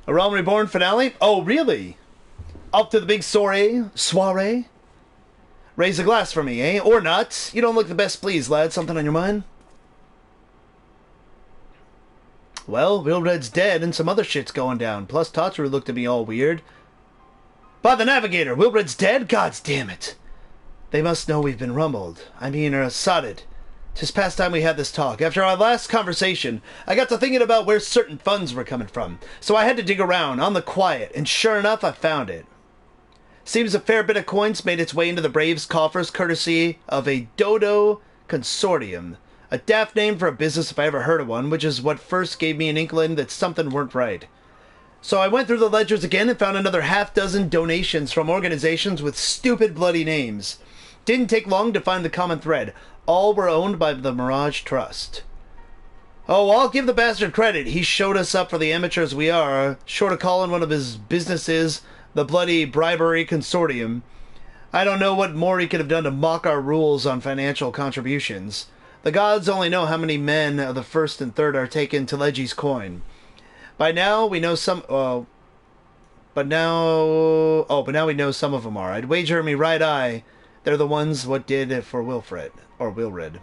A Realm Reborn finale? Oh, really? Up to the big soiree? Raise a glass for me, eh? Or not. You don't look the best pleased, lad. Something on your mind? Well, Wilred's dead and some other shit's going down. Plus, Tataru looked at me all weird. By the Navigator, Wilred's dead? Gods damn it. They must know we've been rumbled. I mean, sodded. 'Tis past time we had this talk. After our last conversation, I got to thinking about where certain funds were coming from. So I had to dig around, on the quiet, and sure enough, I found it. Seems a fair bit of coins made its way into the Braves' coffers courtesy of a Dodo Consortium. A daft name for a business if I ever heard of one, which is what first gave me an inkling that something weren't right. So I went through the ledgers again and found another half-dozen donations from organizations with stupid bloody names. Didn't take long to find the common thread. All were owned by the Mirage Trust. Oh, I'll give the bastard credit. He showed us up for the amateurs we are, short of calling one of his businesses the bloody Bribery Consortium. I don't know what more he could have done to mock our rules on financial contributions. The gods only know how many men of the first and third are taken to Legi's coin. By now we know some. But now we know some of them are. I'd wager me right eye they're the ones what did it for Wilfred or Wilred.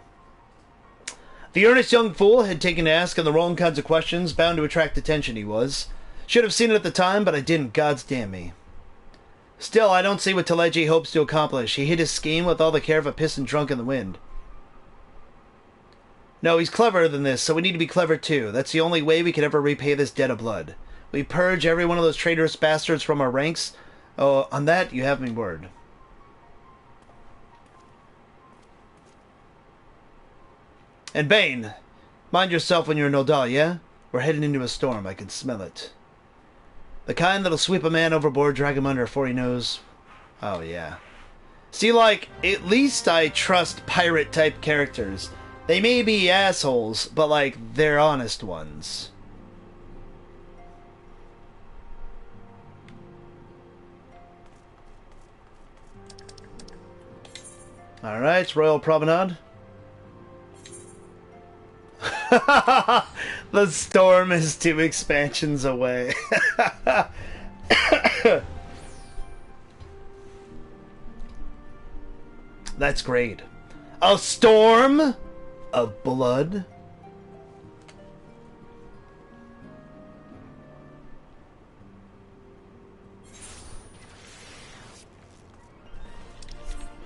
The earnest young fool had taken to asking the wrong kinds of questions, bound to attract attention. He was. Should have seen it at the time, but I didn't. Gods damn me. Still, I don't see what Teleji hopes to accomplish. He hit his scheme with all the care of a pissing drunk in the wind. No, he's cleverer than this, so we need to be clever too. That's the only way we can ever repay this debt of blood. We purge every one of those traitorous bastards from our ranks. Oh, on that, you have me word. And Bane, mind yourself when you're in Nodal, yeah? We're heading into a storm. I can smell it. The kind that'll sweep a man overboard, drag him under before he knows. Oh, yeah. See, like, at least I trust pirate-type characters. They may be assholes, but, like, they're honest ones. Alright, Royal Promenade. The storm is 2 expansions away. That's great. A storm of blood?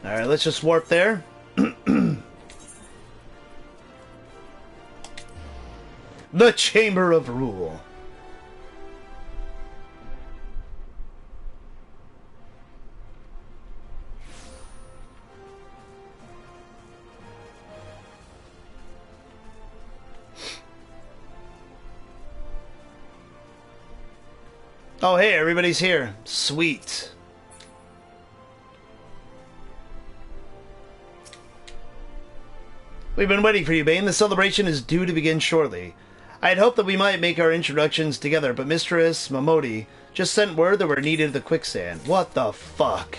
Alright, let's just warp there. The Chamber of Rule. Oh, hey, everybody's here. Sweet. We've been waiting for you, Bane. The celebration is due to begin shortly. I had hoped that we might make our introductions together, but Mistress Momodi just sent word that we're needed at the quicksand. What the fuck?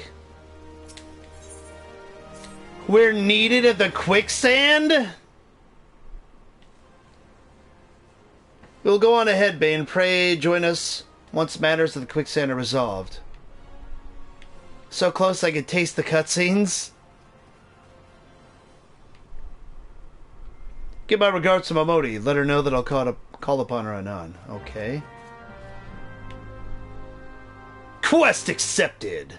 We're needed at the quicksand? We'll go on ahead, Bane. Pray join us once matters of the quicksand are resolved. So close I could taste the cutscenes. Give my regards to Momodi. Let her know that I'll call upon her anon. Okay. Quest accepted!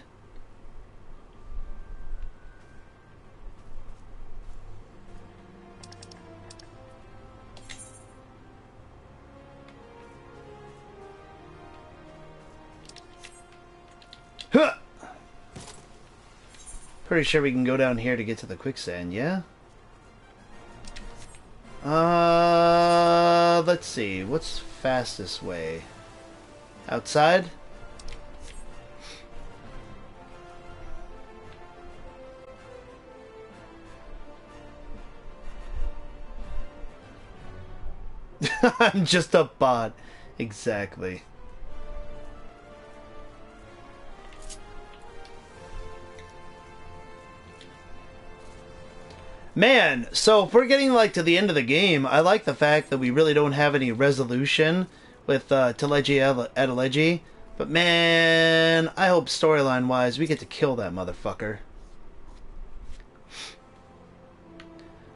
Huh! Pretty sure we can go down here to get to the quicksand, yeah? Let's see. What's fastest way? Outside? I'm just a bot. Exactly. Man, so if we're getting like to the end of the game, I like the fact that we really don't have any resolution with Teleji Adeleji. But man, I hope storyline-wise we get to kill that motherfucker.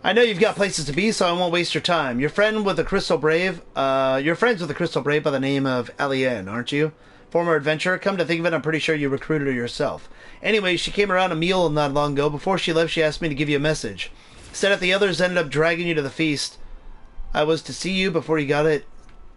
I know you've got places to be, so I won't waste your time. You're friends with the Crystal Brave by the name of Alien, aren't you? Former adventurer. Come to think of it, I'm pretty sure you recruited her yourself. Anyway, she came around a meal not long ago. Before she left, she asked me to give you a message. Said if the others ended up dragging you to the feast, I was to see you before you got it,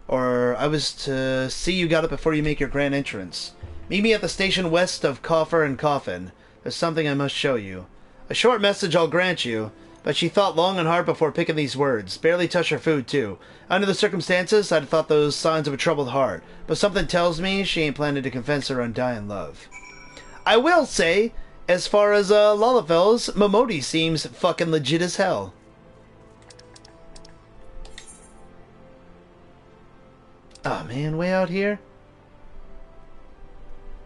or I was to see you got it before you make your grand entrance. Meet me at the station west of Coffer and Coffin. There's something I must show you. A short message I'll grant you, but she thought long and hard before picking these words. Barely touched her food, too. Under the circumstances, I'd thought those signs of a troubled heart, but something tells me she ain't planning to confess her undying love. I will say, as far as Lalafels, Momodi seems fucking legit as hell. Oh man, way out here?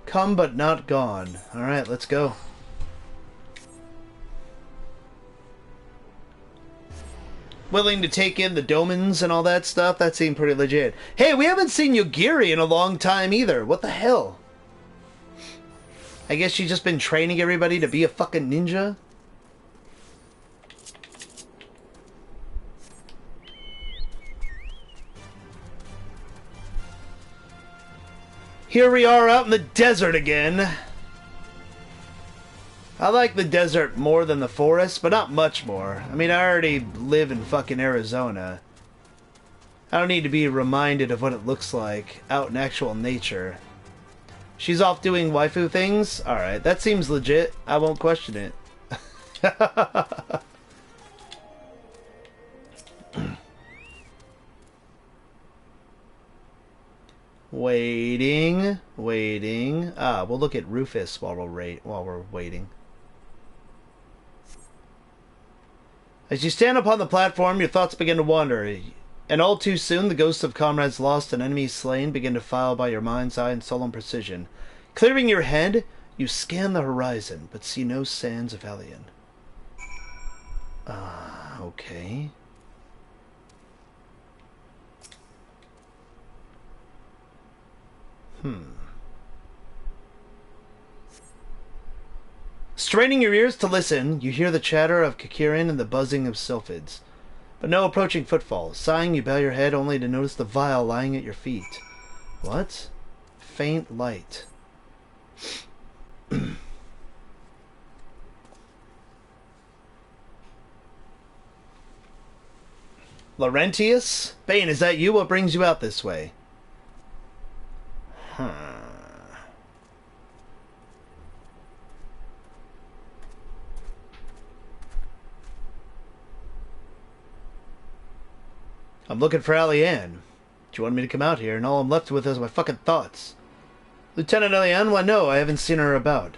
Come but not gone. Alright, let's go. Willing to take in the domins and all that stuff? That seemed pretty legit. Hey, we haven't seen Yugiri in a long time either. What the hell? I guess she's just been training everybody to be a fucking ninja? Here we are out in the desert again. I like the desert more than the forest, but not much more. I mean, I already live in fucking Arizona. I don't need to be reminded of what it looks like out in actual nature. She's off doing waifu things? Alright, that seems legit. I won't question it. Waiting. Ah, we'll look at Rufus while we're waiting. As you stand upon the platform, your thoughts begin to wander, and all too soon the ghosts of comrades lost and enemies slain begin to file by your mind's eye in solemn precision. Clearing your head, you scan the horizon, but see no sands of Alien. Okay. Straining your ears to listen, you hear the chatter of Kikirin and the buzzing of sylphids. But no approaching footfall. Sighing, you bow your head only to notice the vial lying at your feet. What? Faint light. Laurentius? Bane, is that you? What brings you out this way? I'm looking for Alien. Do you want me to come out here? And all I'm left with is my fucking thoughts. Lieutenant Alien? Why no, I haven't seen her about.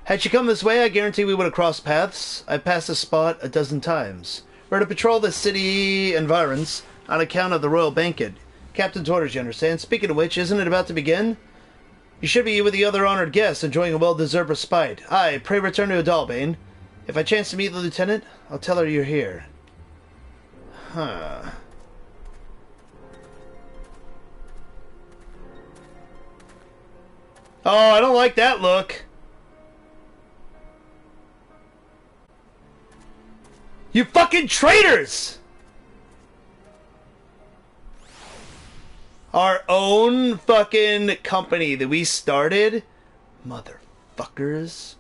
Had she come this way, I guarantee we would have crossed paths. I've passed this spot a dozen times. We're to patrol the city environs on account of the royal banquet. Captain's orders, you understand? Speaking of which, isn't it about to begin? You should be with the other honored guests, enjoying a well-deserved respite. Aye, pray return to Adalbane. If I chance to meet the lieutenant, I'll tell her you're here. Huh. Oh, I don't like that look. You fucking traitors! Our own fucking company that we started? Motherfuckers.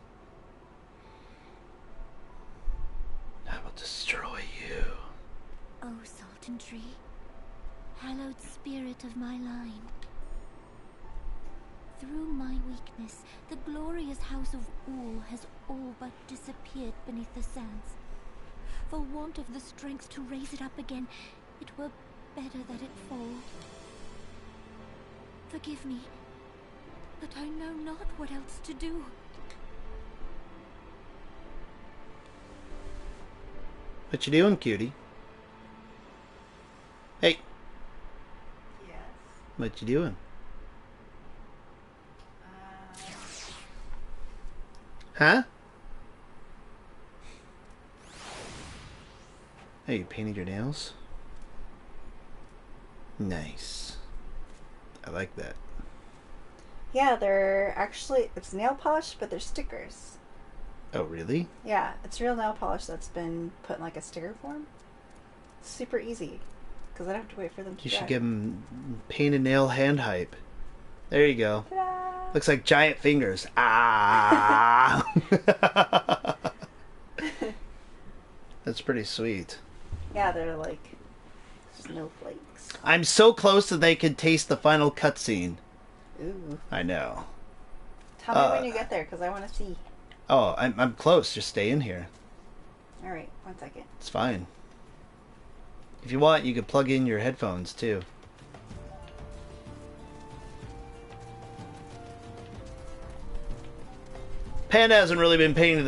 I will destroy you. Oh, Sultan Tree, hallowed spirit of my line. Through my weakness, the glorious house of Ul has all but disappeared beneath the sands. For want of the strength to raise it up again, it were better that it fall. Forgive me, but I know not what else to do. What you doing, cutie? What you doing? Huh? Hey, you painted your nails? Nice. I like that. Yeah, they're actually, it's nail polish, but they're stickers. Oh, really? Yeah, it's real nail polish that's been put in like a sticker form. It's super easy, because I don't have to wait for them to You dry. should give him painted nail hand hype. There you go. Ta-da! Looks like giant fingers. Ah! That's pretty sweet. Yeah, they're like snowflakes. I'm so close that they could taste the final cutscene. Ooh. I know. Tell me when you get there, because I want to see. Oh, I'm close. Just stay in here. Alright, 1 second. It's fine. If you want, you could plug in your headphones, too. Panda hasn't really been paying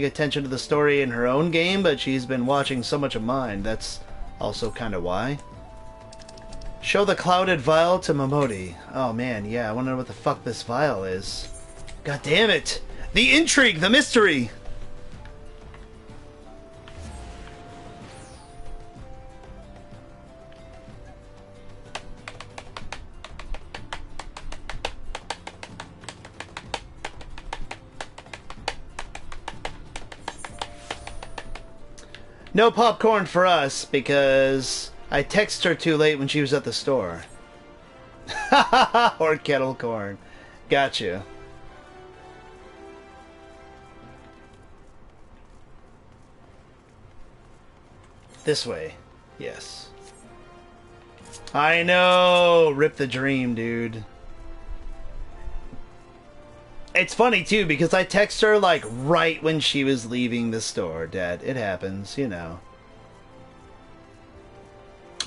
attention to the story in her own game, but she's been watching so much of mine. That's also kind of why. Show the clouded vial to Momodi. Oh man, yeah, I wonder what the fuck this vial is. God damn it! The intrigue, the mystery! No popcorn for us, because I texted her too late when she was at the store. Or kettle corn. Gotcha. This way. Yes. I know! Rip the dream, dude. It's funny, too, because I text her, like, right when she was leaving the store, Dad. It happens, you know.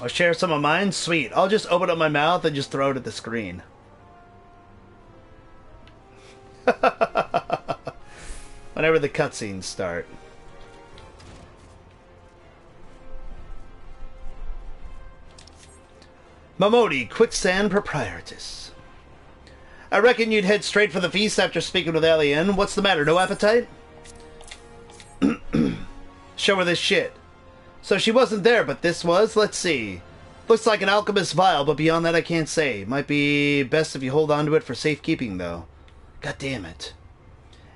I'll share some of mine? Sweet. I'll just open up my mouth and just throw it at the screen. Whenever the cutscenes start. Momodi, Quicksand Proprietress. I reckon you'd head straight for the feast after speaking with Alien. What's the matter, no appetite? Show her this shit. So she wasn't there, but this was? Let's see. Looks like an alchemist vial, but beyond that I can't say. Might be best if you hold on to it for safekeeping, though. God damn it.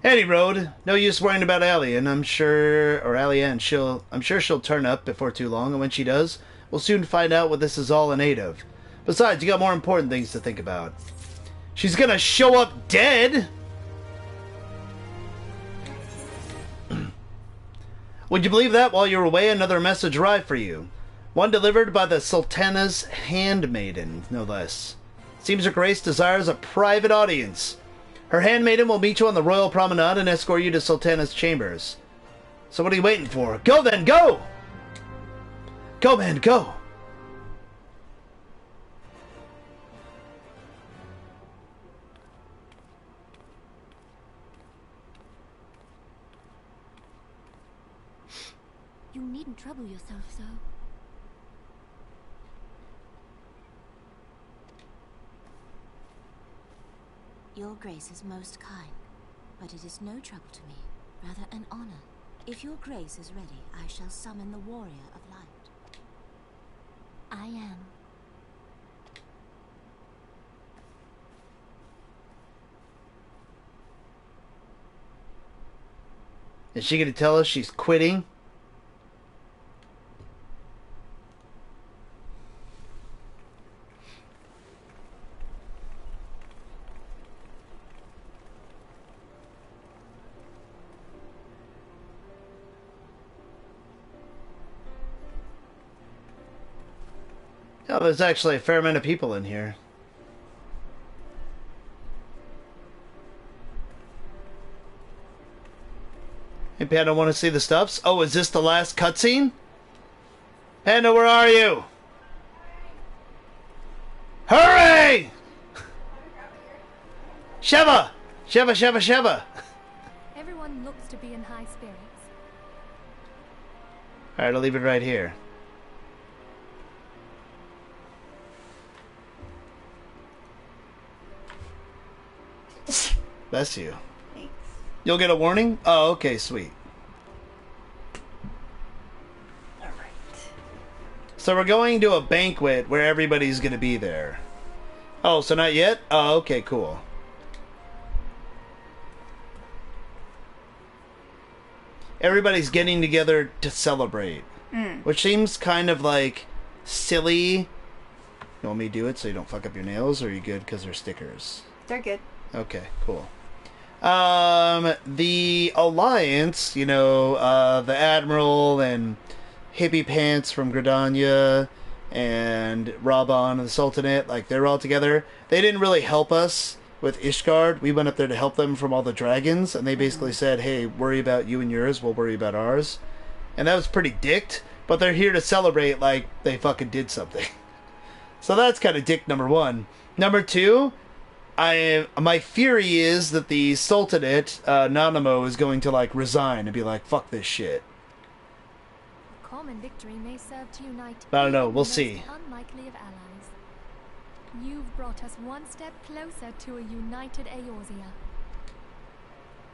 Any road, no use worrying about Alien. I'm sure she'll turn up before too long, and when she does, we'll soon find out what this is all in aid of. Besides, you got more important things to think about. She's gonna show up dead? Would you believe that while you were away, another message arrived for you? One delivered by the Sultana's handmaiden, no less. Seems her grace desires a private audience. Her handmaiden will meet you on the royal promenade and escort you to Sultana's chambers. So what are you waiting for? Go then, go! Go, man, go! You needn't trouble yourself so. Your grace is most kind, but it is no trouble to me, rather an honor. If your grace is ready, I shall summon the warrior of light. I am. Is she gonna tell us she's quitting? Oh, there's actually a fair amount of people in here. Hey, Panda, want to see the stuffs? Oh, is this the last cutscene? Panda, where are you? Hurry! Sheva! Sheva, Sheva, Sheva! Everyone looks to be in high spirits. Alright, I'll leave it right here. Bless you. Thanks. You'll get a warning? Oh, okay, sweet. Alright. So we're going to a banquet where everybody's going to be there. Oh, so not yet? Oh, okay, cool. Everybody's getting together to celebrate. Which seems kind of like silly. You want me to do it so you don't fuck up your nails, or are you good because they're stickers? They're good. Okay, cool. The Alliance, you know, the Admiral and Hippie Pants from Gridania and Raban and the Sultanate, like, they're all together. They didn't really help us with Ishgard. We went up there to help them from all the dragons, and they basically said, hey, worry about you and yours, we'll worry about ours. And that was pretty dicked, but they're here to celebrate like they fucking did something. So that's kind of dick number one. Number two, my theory is that the Sultanate, Nanamo, is going to, like, resign and be like, fuck this shit. Common victory may serve to unite. I don't know, even we'll the see. most unlikely of allies. You've brought us one step closer to a united Eorzea.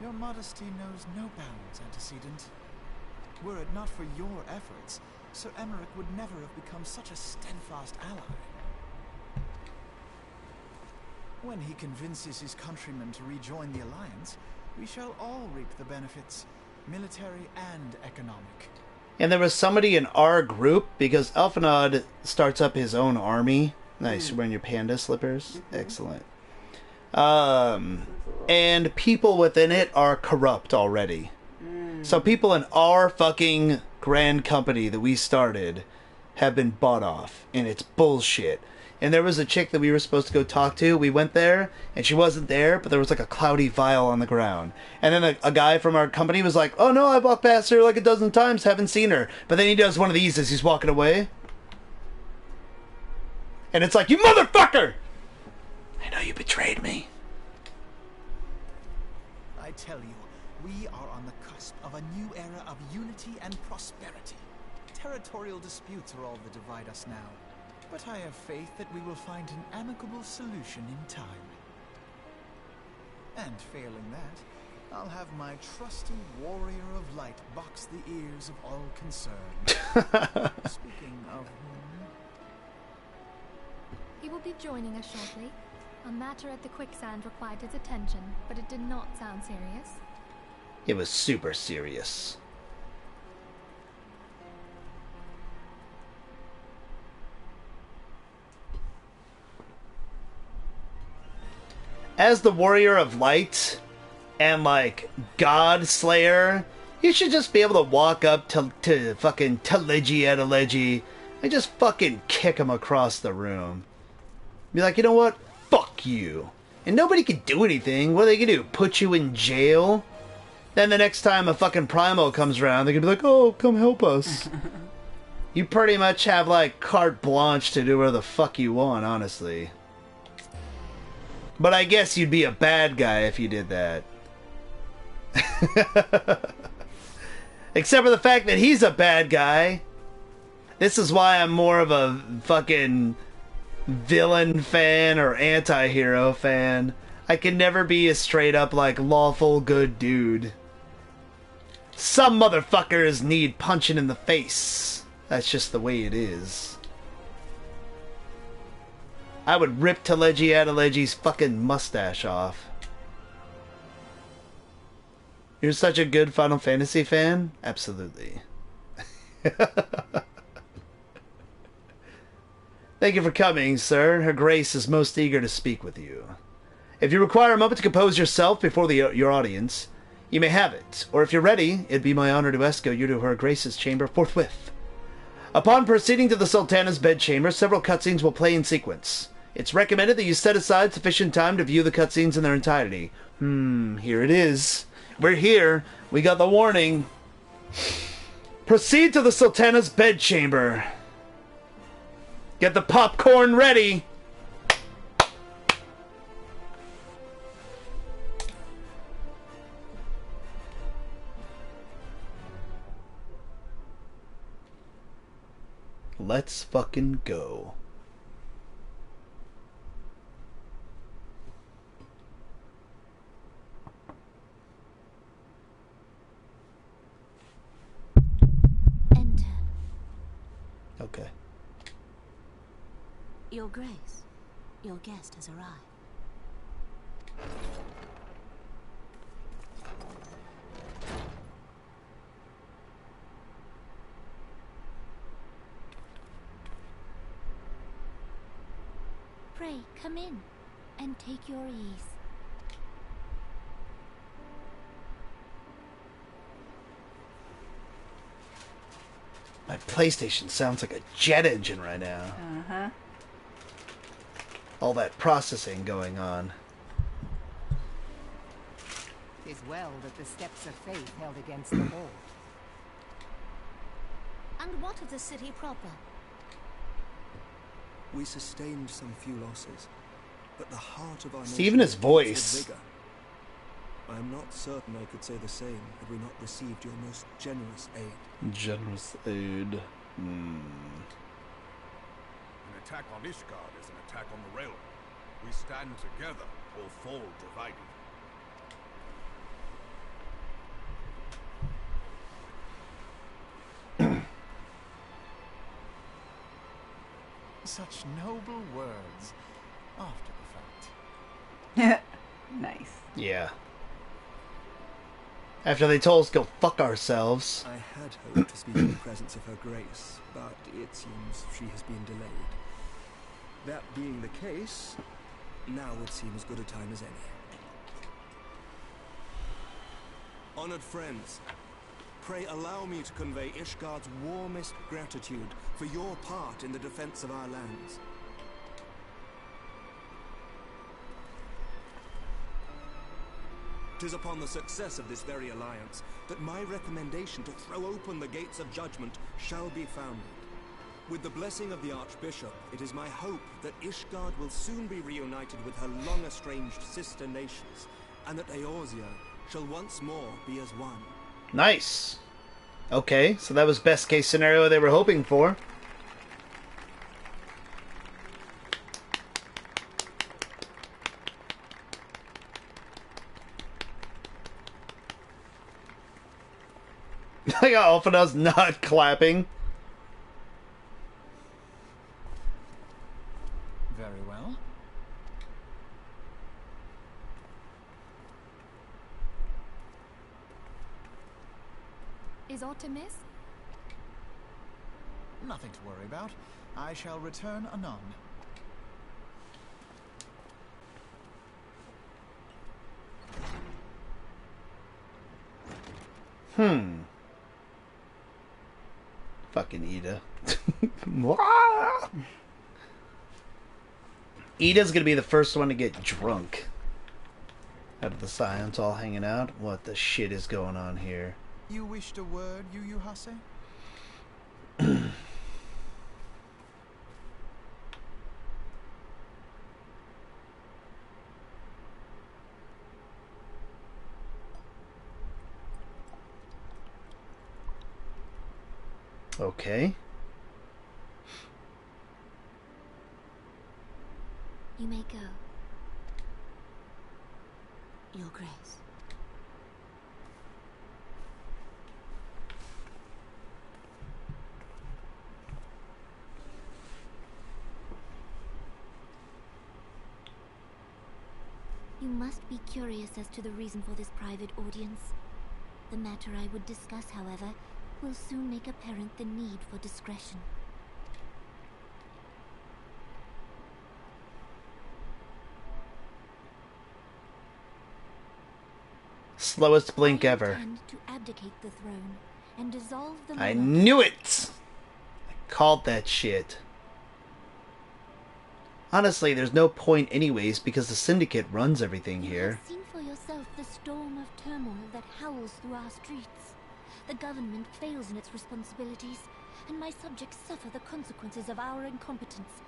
Your modesty knows no bounds, Antecedent. Were it not for your efforts, Sir Emmerich would never have become such a steadfast ally. When he convinces his countrymen to rejoin the Alliance, we shall all reap the benefits, military and economic. And there was somebody in our group, because Elfenod starts up his own army. Nice, you're wearing your panda slippers. Excellent. And people within it are corrupt already. So people in our fucking grand company that we started have been bought off, and it's bullshit. And there was a chick that we were supposed to go talk to. We went there, and she wasn't there, but there was like a cloudy vial on the ground. And then a guy from our company was like, oh no, I walked past her like a dozen times, haven't seen her. But then he does one of these as he's walking away. And it's like, you motherfucker! I know you betrayed me. I tell you, we are on the cusp of a new era of unity and prosperity. Territorial disputes are all that divide us now. But I have faith that we will find an amicable solution in time. And failing that, I'll have my trusty warrior of light box the ears of all concerned. Speaking of whom... He will be joining us shortly. A matter at the quicksand required his attention, but it did not sound serious. It was super serious. As the warrior of light and, like, God Slayer, you should just be able to walk up to fucking Talegi Adeleji and just fucking kick him across the room. Be like, you know what? Fuck you. And nobody can do anything. What are they gonna do? Put you in jail? Then the next time a fucking Primo comes around, they're gonna be like, oh, come help us. You pretty much have, like, carte blanche to do whatever the fuck you want, honestly. But I guess you'd be a bad guy if you did that. Except for the fact that he's a bad guy. This is why I'm more of a fucking villain fan or anti-hero fan. I can never be a straight up, like, lawful good dude. Some motherfuckers need punching in the face. That's just the way it is. I would rip Talegi Adeleji's fucking mustache off. You're such a good Final Fantasy fan? Absolutely. Thank you for coming, sir. Her Grace is most eager to speak with you. If you require a moment to compose yourself before your audience, you may have it. Or if you're ready, it'd be my honor to escort you to Her Grace's chamber forthwith. Upon proceeding to the Sultana's bedchamber, several cutscenes will play in sequence. It's recommended that you set aside sufficient time to view the cutscenes in their entirety. Here it is. We're here. We got the warning. Proceed to the Sultana's bedchamber. Get the popcorn ready. Let's fucking go. Okay. Your Grace, your guest has arrived. Pray, come in and take your ease. My PlayStation sounds like a jet engine right now. Uh-huh. All that processing going on. 'Tis well that the steps of faith held against the wall. And what of the city proper? We sustained some few losses, but the heart of our Even his voice. I am not certain I could say the same had we not received your most generous aid. Generous aid. An attack on Ishgard is an attack on the realm. We stand together or fall divided. Such noble words after the fact. Nice. Yeah. After they told us to go fuck ourselves. I had hoped to speak in the presence of her grace, but it seems she has been delayed. That being the case, now would seem as good a time as any. Honored friends, pray allow me to convey Ishgard's warmest gratitude for your part in the defense of our lands. Tis upon the success of this very alliance that my recommendation to throw open the gates of judgment shall be founded. With the blessing of the Archbishop, it is my hope that Ishgard will soon be reunited with her long-estranged sister nations, and that Eorzea shall once more be as one. Nice. Okay, so that was best case scenario they were hoping for. Like how Alphina's not clapping. Very well. Is aught amiss? Nothing to worry about. I shall return anon. Fucking Ida. Ida's gonna be the first one to get drunk. Out of the Scions all hanging out. What the shit is going on here? You wished a word, Yu Hase? Okay. You may go. Your Grace. You must be curious as to the reason for this private audience. The matter I would discuss, however, will soon make apparent the need for discretion. Slowest blink I ever. intend to abdicate the throne and dissolve the I monarchy. knew it! I called that shit. Honestly, there's no point anyways because the Syndicate runs everything here. You've seen for yourself the storm of turmoil that howls through our streets. The government fails in its responsibilities, and my subjects suffer the consequences of our incompetence.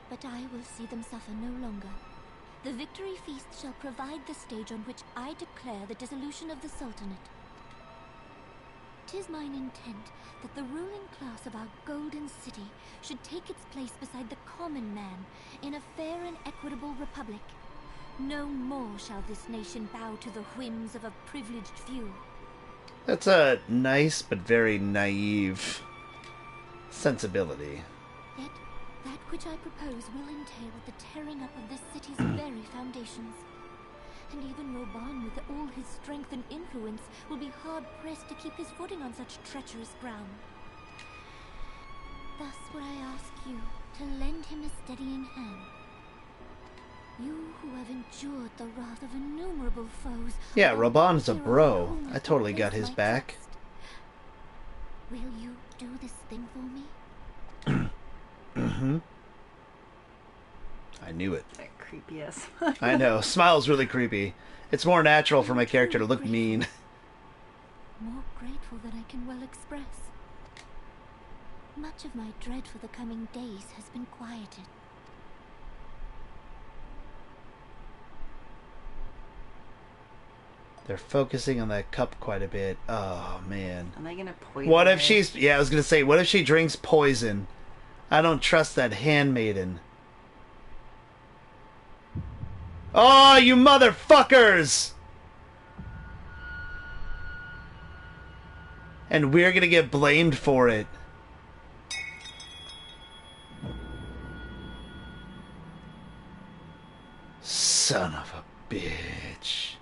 But I will see them suffer no longer. The victory feast shall provide the stage on which I declare the dissolution of the Sultanate. 'Tis mine intent that the ruling class of our golden city should take its place beside the common man in a fair and equitable republic. No more shall this nation bow to the whims of a privileged few. That's a nice but very naive sensibility. Yet, that which I propose will entail the tearing up of this city's very foundations. And even Roban, with all his strength and influence, will be hard-pressed to keep his footing on such treacherous ground. Thus would I ask you to lend him a steadying hand. You who have endured the wrath of innumerable foes. Yeah, Roban's a bro. I totally got his back. Will you do this thing for me? Mm-hmm. I knew it. That creepy ass. I know. Smile's really creepy. It's more natural for my character to look mean. More grateful than I can well express. Much of my dread for the coming days has been quieted. They're focusing on that cup quite a bit. Oh, man. Are they gonna poison What if her? she's... Yeah, I was gonna say, what if she drinks poison? I don't trust that handmaiden. Oh, you motherfuckers! And we're gonna get blamed for it. Son of a bitch.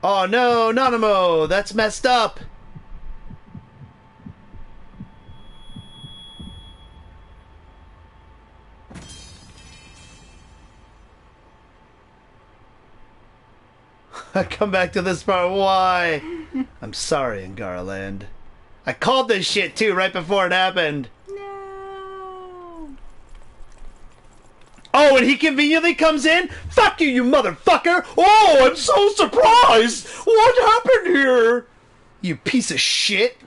Oh no, Nanamo! That's messed up! I come back to this part. Why? I'm sorry, Angara Land. I called this shit too right before it happened. No. Oh, and he conveniently comes in? Fuck you, you motherfucker! Oh, I'm so surprised! What happened here? You piece of shit.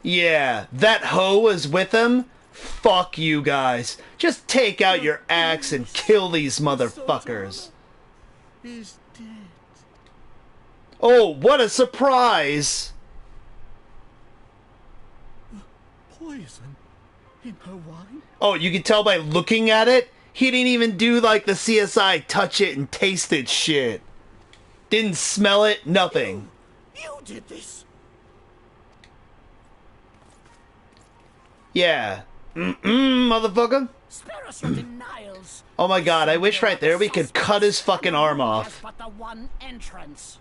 Yeah, that hoe was with him? Fuck you guys. Just take out your axe and kill these motherfuckers. Is dead. Oh, what a surprise! Poison in her wine? Oh, you can tell by looking at it? He didn't even do like the CSI touch it and taste it shit. Didn't smell it, nothing. You did this! Yeah. Motherfucker. Spare us your denials. Oh my god, I wish right there we could cut his fucking arm off. But the one entrance.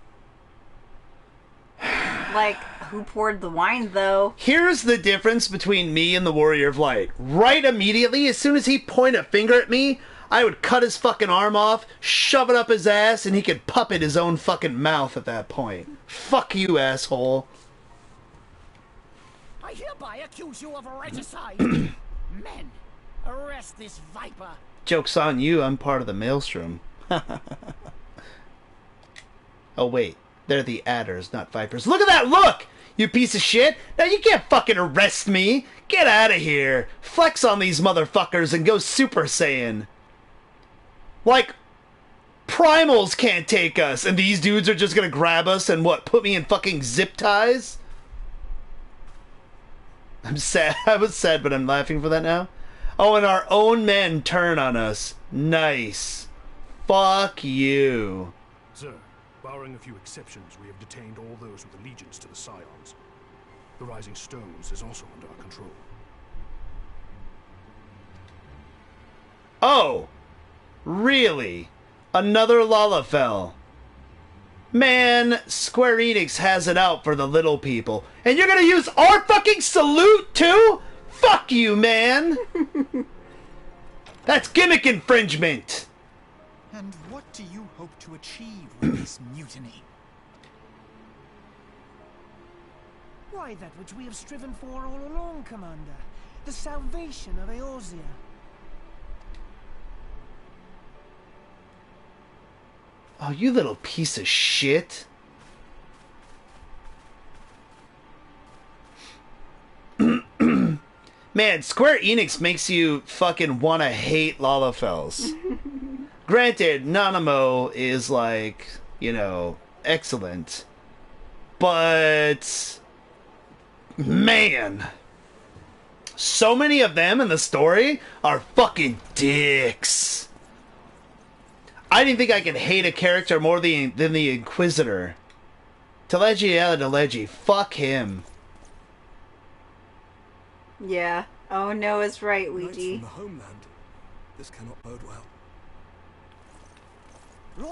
Like, who poured the wine, though? Here's the difference between me and the Warrior of Light. Right immediately, as soon as he pointed a finger at me, I would cut his fucking arm off, shove it up his ass, and he could puppet his own fucking mouth at that point. Fuck you, asshole. I hereby accuse you of regicide. Men, arrest this viper. Joke's on you, I'm part of the Maelstrom. Oh wait, they're the adders, not vipers. Look at that look! You piece of shit! Now you can't fucking arrest me! Get out of here! Flex on these motherfuckers and go Super Saiyan. Like, primals can't take us, and these dudes are just gonna grab us and what, put me in fucking zip ties? I'm sad. I was sad, but I'm laughing for that now. Oh, and our own men turn on us. Nice. Fuck you. Sir, barring a few exceptions, we have detained all those with allegiance to the Scions. The Rising Stones is also under our control. Oh, really? Another Lalafell. Man, Square Enix has it out for the little people. And you're gonna use our fucking salute too? Fuck you, man! That's gimmick infringement! And what do you hope to achieve with this mutiny? Why, that which we have striven for all along, Commander. The salvation of Eorzea. Oh, you little piece of shit. Man, Square Enix makes you fucking want to hate Lalafells. Granted, Nanamo is like, you know, excellent. But Man. So many of them in the story are fucking dicks. I didn't think I could hate a character more than the Inquisitor. Teleji, fuck him. Yeah. Oh no, it's right, Knights Ouija. from the homeland. This cannot bode well.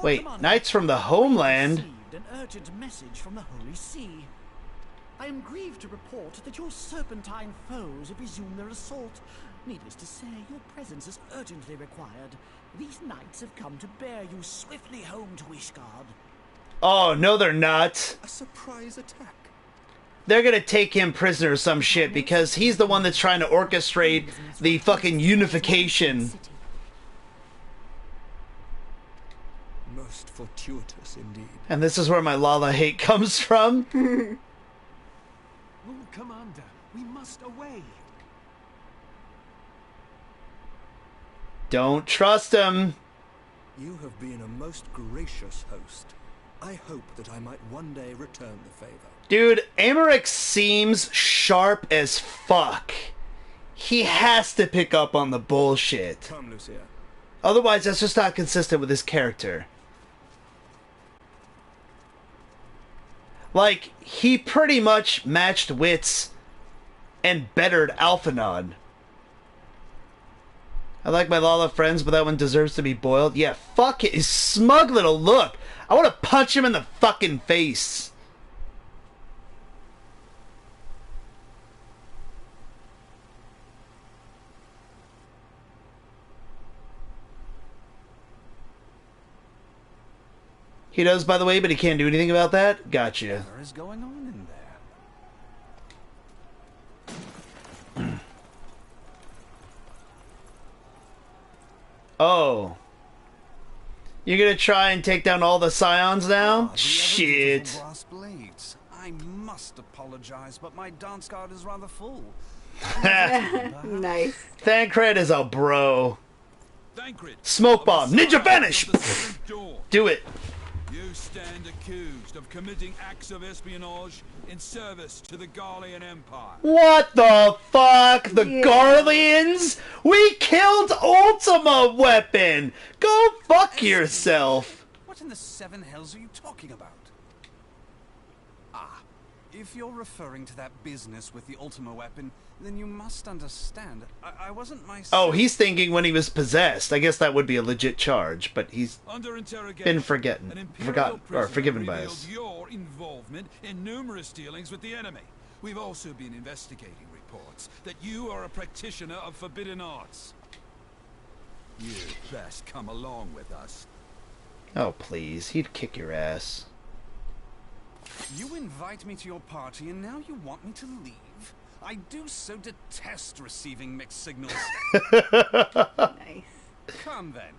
Wait, Knights from the homeland? Received an urgent message from the Holy See. I am grieved to report that your serpentine foes have resumed their assault. Needless to say, your presence is urgently required. These knights have come to bear you swiftly home to Ishgard. Oh, no they're not. A surprise attack. They're gonna take him prisoner or some shit because he's the one that's trying to orchestrate the fucking unification. Most fortuitous indeed. And this is where my Lala hate comes from. Lord Commander, we must away. Don't trust him. You have been a most gracious host. I hope that I might one day return the favor. Dude, Americ seems sharp as fuck. He has to pick up on the bullshit. Come, Lucia. Otherwise, that's just not consistent with his character. Like, he pretty much matched wits and bettered Alphanod. I like my Lala friends, but that one deserves to be boiled. Yeah, fuck it. His smug little look. I want to punch him in the fucking face. He does, by the way, but he can't do anything about that? Gotcha. What is going on in there? Oh. You're gonna try and take down all the Scions now? The Shit. brass blades. I must apologize, but my dance card is rather full. Nice. Thancred is a bro. Thancred, Smoke bomb. Ninja vanish! Do it. you stand accused of committing acts of espionage in service to the Garlean Empire. What the fuck? The Garleans? We killed Ultima Weapon! Go fuck yourself! What in the seven hells are you talking about? Ah, if you're referring to that business with the Ultima Weapon, then you must understand. I wasn't myself. Oh, he's thinking when he was possessed. I guess that would be a legit charge, but he's Under interrogation, been an forgotten Imperial or prisoner forgiven by revealed us. your involvement in numerous dealings with the enemy. We've also been investigating reports that you are a practitioner of forbidden arts. You'd best come along with us. Oh, please. He'd kick your ass. You invite me to your party and now you want me to leave? I do so detest receiving mixed signals. Nice. Come then.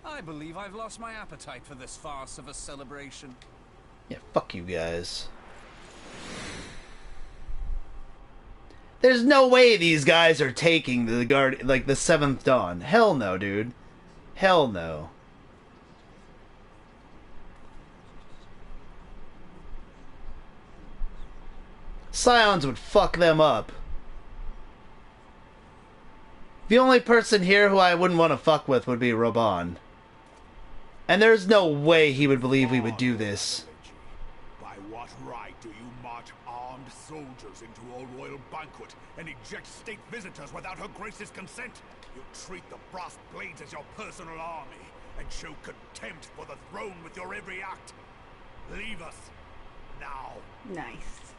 I believe I've lost my appetite for this farce of a celebration. Yeah, fuck you guys. There's no way these guys are taking the the Seventh Dawn. Hell no, dude. Hell no. Scions would fuck them up. The only person here who I wouldn't want to fuck with would be Raban. And there's no way he would believe we would do this. By what right do you march armed soldiers into a royal banquet and eject state visitors without her grace's consent? You treat the brass blades as your personal army and show contempt for the throne with your every act. Leave us now. Nice.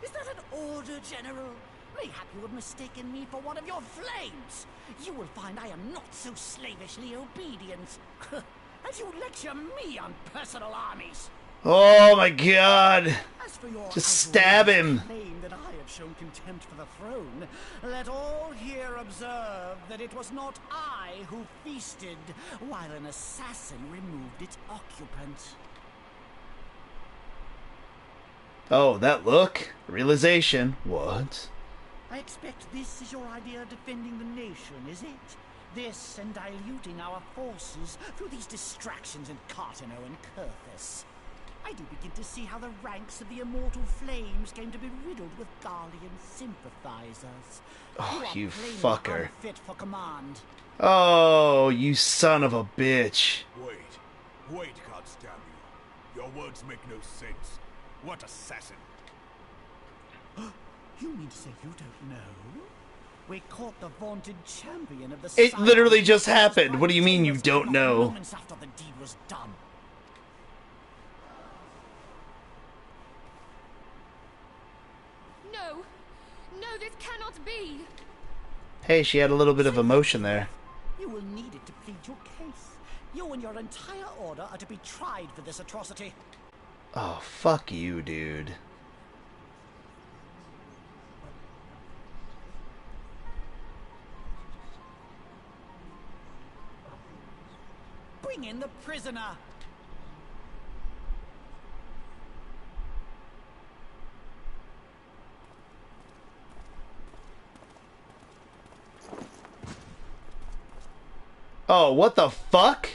Is that an order, General? Mayhap you have mistaken me for one of your flames. You will find I am not so slavishly obedient. As you lecture me on personal armies. Oh my god. As for your Just stab him. claim that I have shown contempt for the throne, let all here observe that it was not I who feasted while an assassin removed its occupant. Oh, that look? Realization. What? I expect this is your idea of defending the nation, is it? This and diluting our forces through these distractions in Cartano and Kurthus. I do begin to see how the ranks of the immortal flames came to be riddled with Garlean sympathizers. Oh, you plainly fucker. unfit for command. Oh, you son of a bitch. Wait, God damn you. Your words make no sense. What assassin? You mean to say you don't know? We caught the vaunted champion of the It Scions literally just happened. What do you mean you don't know? moments after the deed was done. No! No, this cannot be! Hey, she had a little bit of emotion there. You will need it to plead your case. You and your entire order are to be tried for this atrocity. Oh, fuck you, dude. Bring in the prisoner. Oh, what the fuck?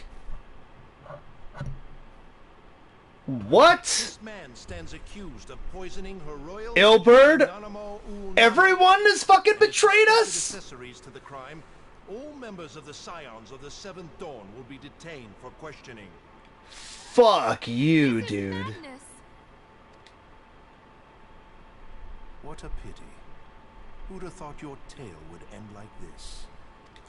What? This man stands accused of poisoning her royal Ilberd? Everyone has fucking betrayed us? accessories to the crime. All members of the Scions of the Seventh Dawn will be detained for questioning. Fuck you, dude. What a pity. Who'd have thought your tale would end like this?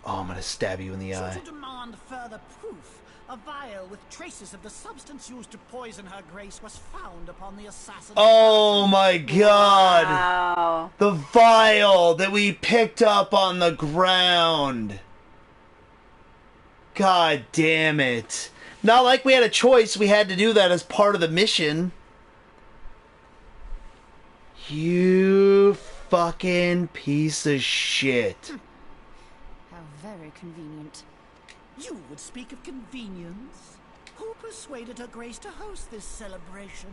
Oh, I'm gonna stab you in the So eye. to demand further proof, a vial with traces of the substance used to poison her grace was found upon the assassin. Oh my god! Wow. The vial that we picked up on the ground. God damn it. Not like we had a choice, we had to do that as part of the mission. You fucking piece of shit. How very convenient. You would speak of convenience? Who persuaded her grace to host this celebration?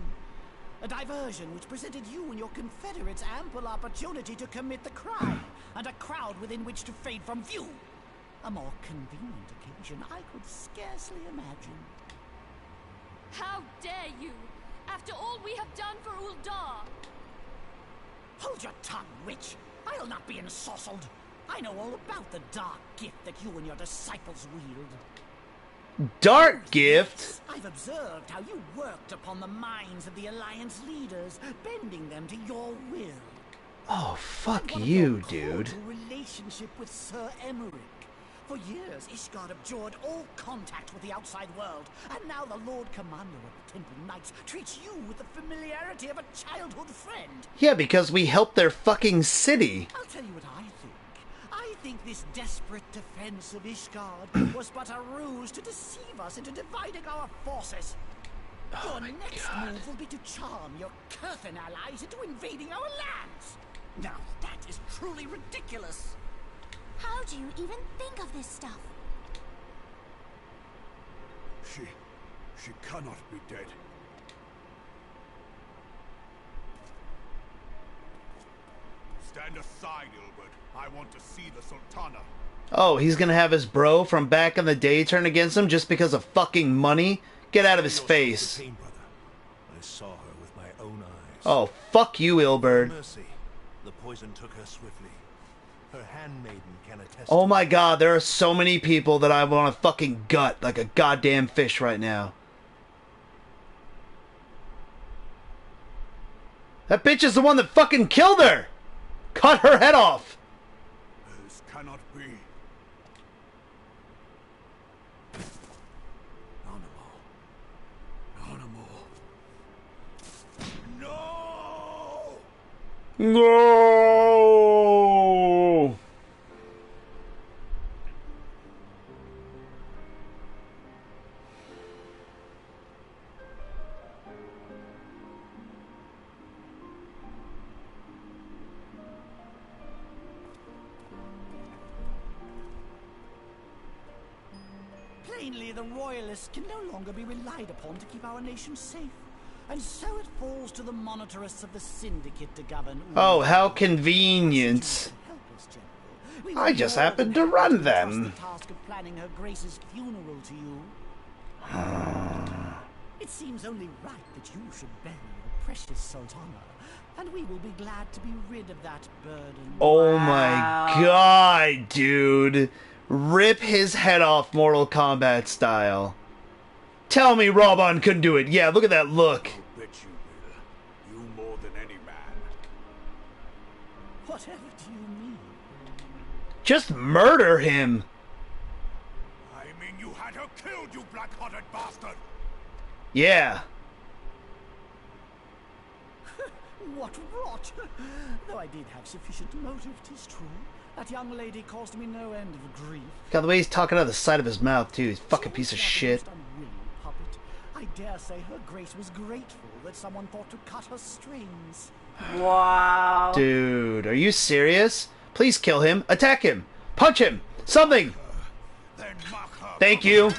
A diversion which presented you and your confederates ample opportunity to commit the crime, and a crowd within which to fade from view. A more convenient occasion I could scarcely imagine. How dare you! After all we have done for Uldar! Hold your tongue, witch! I'll not be ensorcelled. I know all about the dark gift that you and your disciples wield. Dark gift? I've observed how you worked upon the minds of the Alliance leaders, bending them to your will. Oh, fuck you, dude. Relationship with Sir Emmerich. For years, Ishgard abjured all contact with the outside world, and now the Lord Commander of the Temple Knights treats you with the familiarity of a childhood friend. Yeah, because we helped their fucking city. I'll tell you what I think. I think this desperate defense of Ishgard was but a ruse to deceive us into dividing our forces. Your next move will be to charm your Kurthan allies into invading our lands. Now that is truly ridiculous. How do you even think of this stuff? She cannot be dead. Stand aside, Ilbert. I want to see the Sultana. Oh, he's gonna have his bro from back in the day turn against him just because of fucking money? Get out of his face. I saw her with my own eyes. Oh, fuck you, Ilberd. Mercy. The poison took her swiftly. Her handmaiden can attest. Oh my god, there are so many people that I want to fucking gut like a goddamn fish right now. That bitch is the one that fucking killed her! Cut her head off! This cannot be. No! Plainly, the Royalists can no longer be relied upon to keep our nation safe. And so it falls to the monitorists of the Syndicate to govern. Oh, how convenient. I just happened to run them. The task of planning her Grace's funeral to you. It seems only right that you should bury your precious Sultana, and we will be glad to be rid of that burden. Oh my god, dude. Rip his head off Mortal Kombat style. Tell me Robon couldn't do it. Yeah, look at that look. I'll bet you will. You more than any man. Whatever do you mean? Just murder him. I mean you had her killed, you black-hearted bastard! Yeah. What rot! Though I did have sufficient motive, 'tis true. That young lady caused me no end of grief. God, the way he's talking out of the side of his mouth, too. He's a fucking piece of shit. Puppet. I dare say her grace was grateful that someone thought to cut her strings. Wow. Dude, are you serious? Please kill him. Attack him. Punch him. Something. Thank you.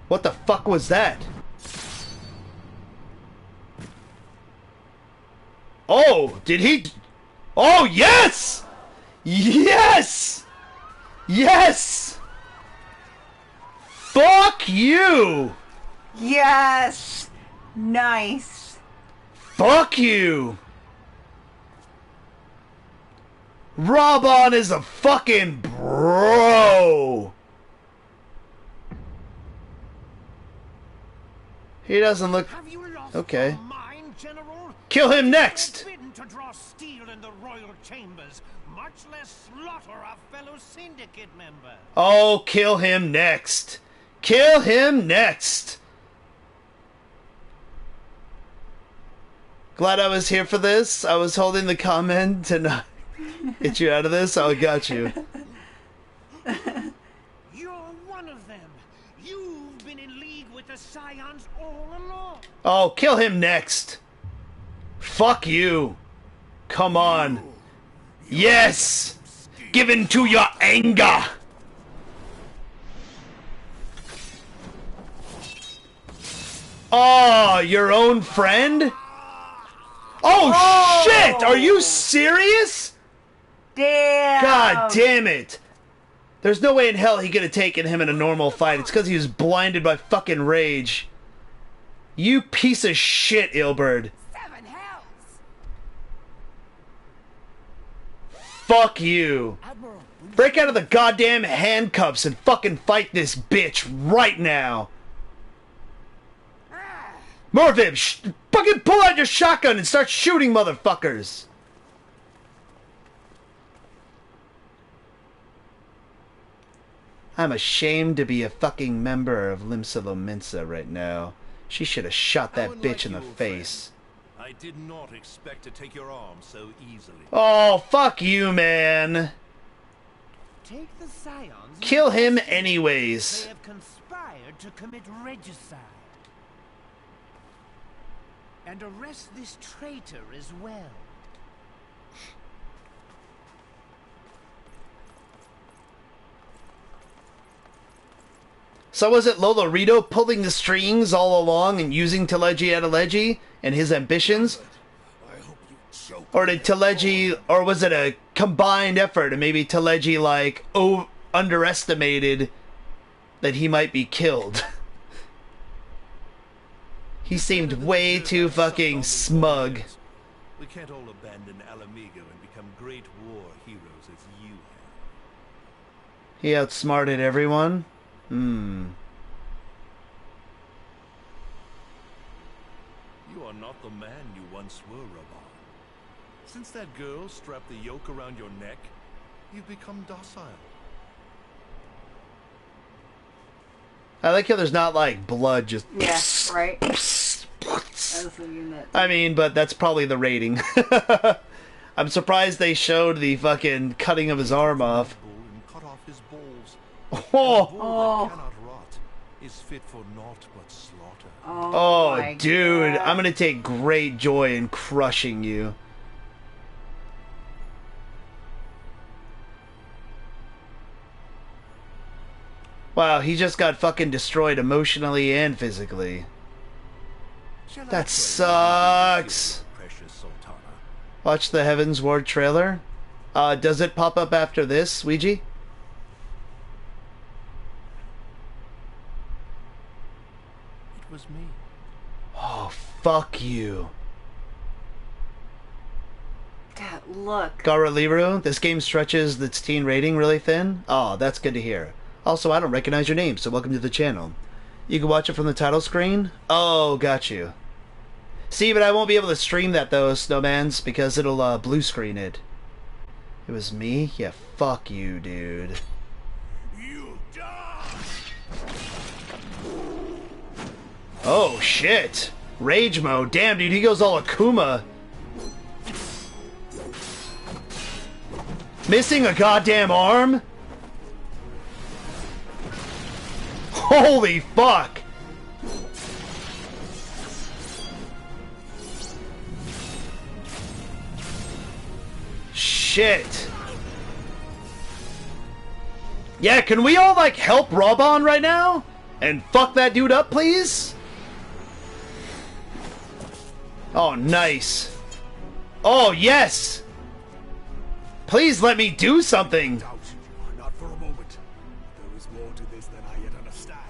What the fuck was that? Oh, did he... Oh, yes! Yes! Yes! Fuck you! Yes! Nice. Fuck you! Robon is a fucking bro! He doesn't look... Okay. Kill him next! To draw steel in the royal chambers, much less slaughter our fellow syndicate member. Oh, kill him next! Kill him next! Glad I was here for this. I was holding the comment to not get you out of this. I got you. You're one of them. You've been in league with the Scions all along. Oh, kill him next! Fuck you! Come on. Yes! Give in to your anger! Oh, your own friend? Oh, shit! Are you serious? Damn! God damn it! There's no way in hell he could have taken him in a normal fight. It's because he was blinded by fucking rage. You piece of shit, Ilberd. Fuck you. Break out of the goddamn handcuffs and fucking fight this bitch right now. Morviv, fucking pull out your shotgun and start shooting motherfuckers. I'm ashamed to be a fucking member of Limsa Lominsa right now. She should have shot that bitch in the face. I did not expect to take your arm so easily. Oh, fuck you, man. Take the Scions. Kill him anyways. They have conspired to commit regicide. And arrest this traitor as well. So was it Lolorito pulling the strings all along and using Teleji Adeleji and his ambitions? Or did Teleji, or was it a combined effort and maybe Teleji like underestimated that he might be killed? He seemed way too fucking smug. We can't all abandon Alamigo and become great war heroes as you have. He outsmarted everyone? Hmm. You are not the man you once were, Rabban. Since that girl strapped the yoke around your neck, you've become docile. I like how there's not like blood just... Yeah, right? That's the unit. I mean, but that's probably the rating. I'm surprised they showed the fucking cutting of his arm off. Cut off his balls. Oh, A bull that cannot rot is fit for naught but slaughter. oh dude, I'm gonna take great joy in crushing you. Wow, he just got fucking destroyed emotionally and physically. That sucks. Watch the Heavensward trailer. Does it pop up after this, Ouija? was me. Oh, fuck you. God, look. Gara Liru, this game stretches its teen rating really thin. Oh, that's good to hear. Also, I don't recognize your name, so welcome to the channel. You can watch it from the title screen? Oh, got you. See, but I won't be able to stream that though, Snowmans, because it'll blue screen it. It was me? Yeah, fuck you, dude. You die! Oh, shit. Rage mode. Damn, dude, he goes all Akuma. Missing a goddamn arm? Holy fuck! Shit. Yeah, can we all, like, help Robon right now? And fuck that dude up, please? Oh, nice. Oh, yes! Please let me do something! Not for a moment. There is more to this than I yet understand.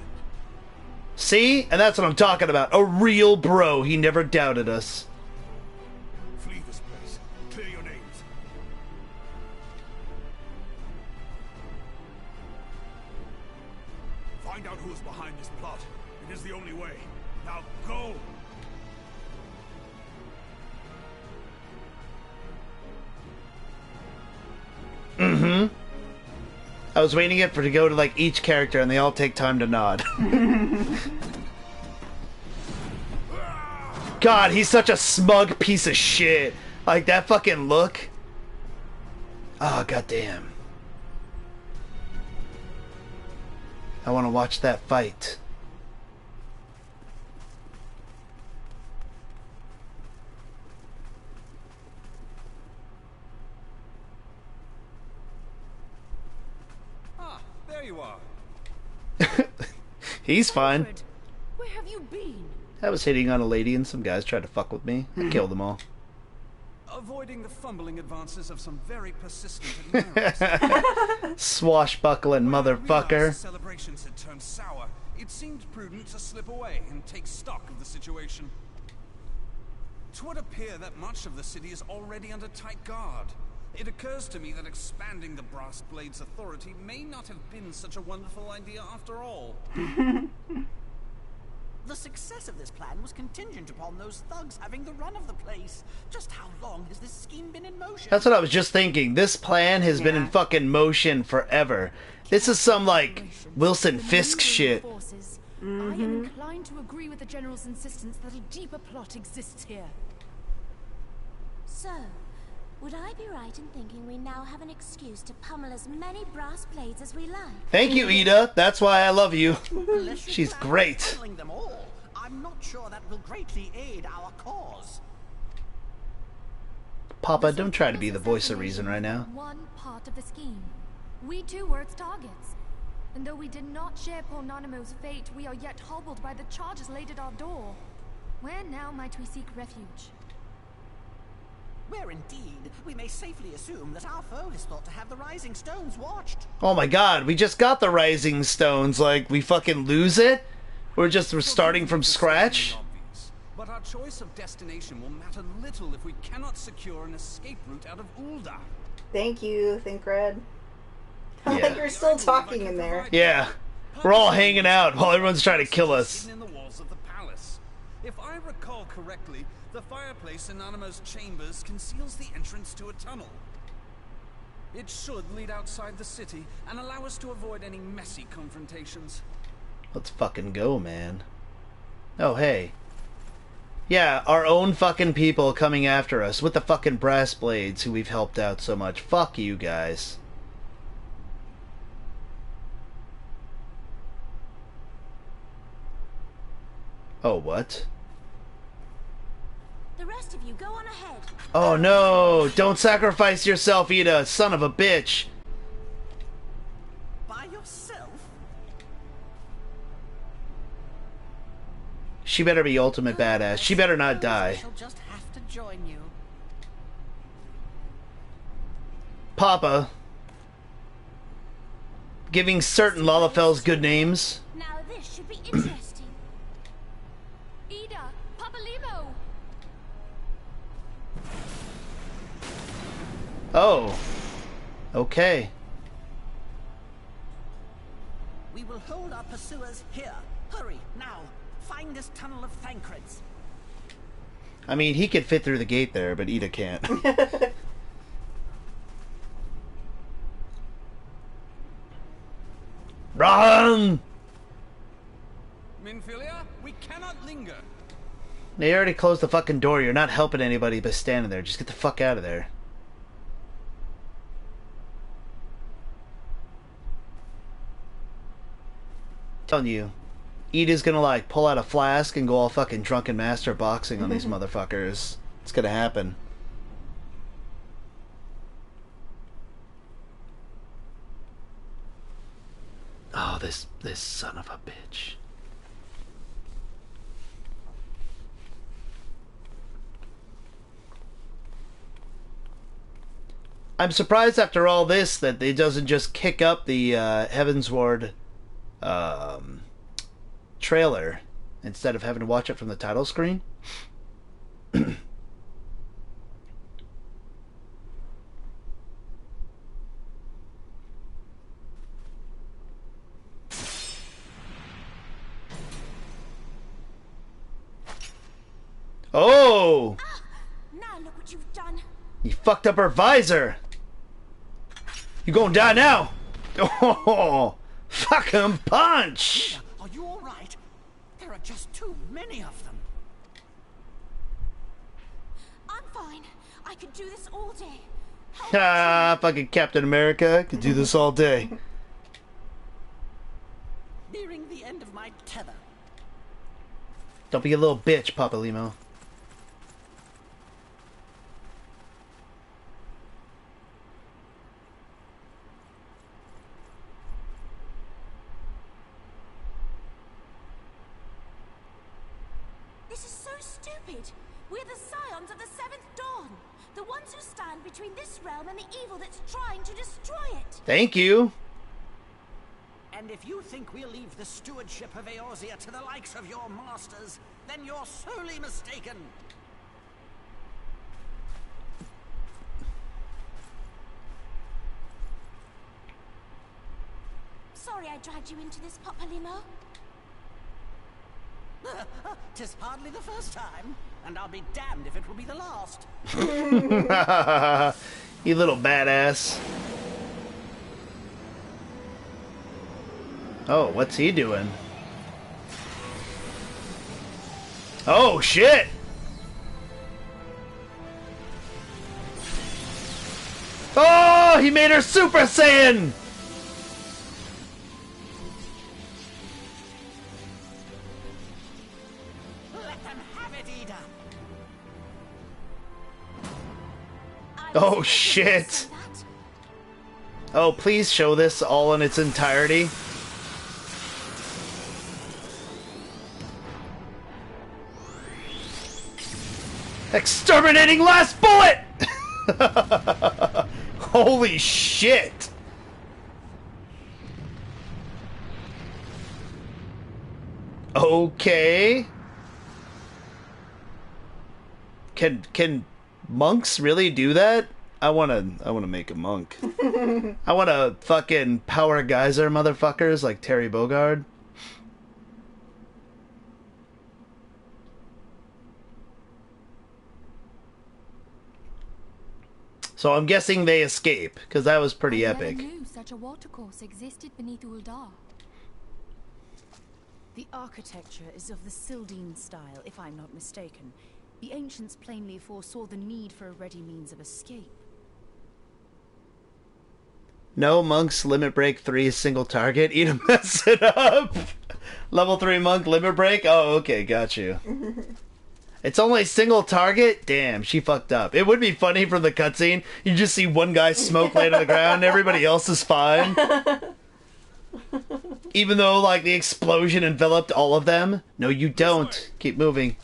See? And that's what I'm talking about. A real bro. He never doubted us. Flee this place. Clear your names. Find out who is behind this plot. It is the only way. Now go! Mm-hmm. I was waiting it for to go to like each character and they all take time to nod. God, he's such a smug piece of shit. Like that fucking look. Oh, goddamn. I want to watch that fight. There you are. He's fine. Where have you been? I was hitting on a lady and some guys tried to fuck with me. I killed them all. Avoiding the fumbling advances of some very persistent admirers. Swashbuckling motherfucker. The celebrations had turned sour. It seemed prudent to slip away and take stock of the situation. 'Twould appear that much of the city is already under tight guard. It occurs to me that expanding the Brass Blade's authority may not have been such a wonderful idea after all. The success of this plan was contingent upon those thugs having the run of the place. Just how long has this scheme been in motion? That's what I was just thinking. This plan has been in fucking motion forever. This is some, like, Wilson Fisk shit. I am inclined to agree with the General's insistence that a deeper plot exists here. So, would I be right in thinking we now have an excuse to pummel as many brass blades as we like? Thank you, Ida. That's why I love you. She's great. Handling them all. I'm not sure that will greatly aid our cause. Papa, don't try to be the voice of reason right now. One part of the scheme. We too were its targets. And though we did not share poor Nanimo's fate, we are yet hobbled by the charges laid at our door. Where now might we seek refuge? Where indeed, we may safely assume that our foe is thought to have the Rising Stones watched. Oh my god, we just got the Rising Stones. Like, we fucking lose it? We're starting from scratch? But our choice of destination will matter little if we cannot secure an escape route out of Ul'dah. Thank you, Thinkred. I think you're still talking in there. Yeah. We're all hanging out while everyone's trying to kill us. In the walls of the palace. If I recall correctly, the fireplace in Nanimo's chambers conceals the entrance to a tunnel. It should lead outside the city and allow us to avoid any messy confrontations. Let's fucking go, man. Oh, hey. Yeah, our own fucking people coming after us with the fucking brass blades who we've helped out so much. Fuck you guys. Oh, what? The rest of you go on ahead. Oh no! Don't sacrifice yourself, Ida, son of a bitch! By yourself? She better be ultimate badass. She better not die. She'll just have to join you. Papa. Giving certain Lalafels good names. Now this should be interesting. Ida, Papalimo! Oh. Okay. We will hold our pursuers here. Hurry, now. Find this tunnel of Thancred's. I mean, he could fit through the gate there, but Ida can't. Run! Minfilia, we cannot linger. They already closed the fucking door. You're not helping anybody by standing there. Just get the fuck out of there. I'm telling you, Ida's gonna like pull out a flask and go all fucking drunken master boxing on these motherfuckers. It's gonna happen. Oh, this son of a bitch. I'm surprised after all this that it doesn't just kick up the Heavensward trailer instead of having to watch it from the title screen. Oh! Now look what you've done. You fucked up her visor! You gonna die now! Oh! Fucking punch! Are you all right? There are just too many of them. I'm fine. I could do this all day. Ah, fucking Captain America. Could do this all day. Nearing the end of my tether. Don't be a little bitch, Papa Limo. This is so stupid. We're the scions of the Seventh Dawn. The ones who stand between this realm and the evil that's trying to destroy it. Thank you. And if you think we'll leave the stewardship of Eorzea to the likes of your masters, then you're sorely mistaken. Sorry I dragged you into this, Papa Limo. 'Tis hardly the first time, and I'll be damned if it will be the last. You little badass. Oh, what's he doing? Oh, shit! Oh, he made her Super Saiyan! Let them have it, Ida. Oh, shit! Oh, please show this all in its entirety. Exterminating last bullet! Holy shit! Okay. Can monks really do that? I wanna make a monk. I wanna fucking power geyser motherfuckers like Terry Bogard. So I'm guessing they escape, because that was pretty epic. I never knew such a watercourse existed beneath Uldar. The architecture is of the Sildine style, if I'm not mistaken. The ancients plainly foresaw the need for a ready means of escape. No, monks, limit break 3 is single target. Eat a mess it up. Level 3 monk, limit break? Oh, okay, got you. It's only single target? Damn, she fucked up. It would be funny from the cutscene. You just see one guy smoke lay on the ground, everybody else is fine. Even though, like, the explosion enveloped all of them. No, you don't. Keep moving.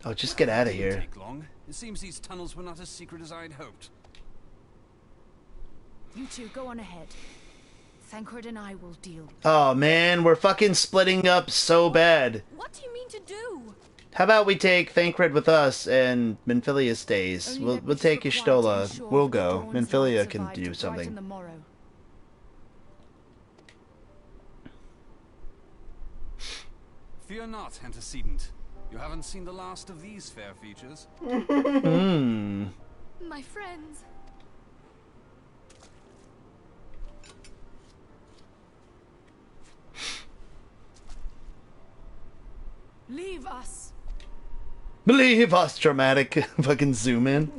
Oh, just get out of here. Take long. It seems these tunnels were not as secret as I'd hoped. You two go on ahead. Thancred and I will deal. Oh, man, we're fucking splitting up so bad. What do you mean to do? How about we take Thancred with us and Minfilia stays? We'll take Y'shtola. We'll go. Minfilia can do something. Fear not, antecedent. You haven't seen the last of these fair features. My friends. Leave us. Leave us, dramatic fucking zoom in.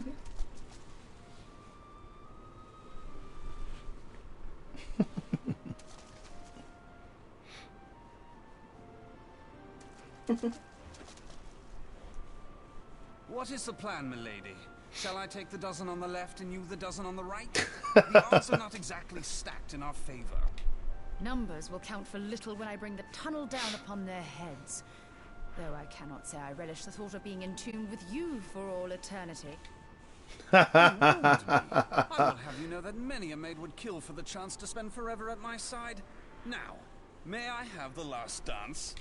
What is the plan, milady? Shall I take the dozen on the left and you the dozen on the right? The odds are not exactly stacked in our favor. Numbers will count for little when I bring the tunnel down upon their heads. Though I cannot say I relish the thought of being entombed with you for all eternity. I will have you know that many a maid would kill for the chance to spend forever at my side. Now, may I have the last dance?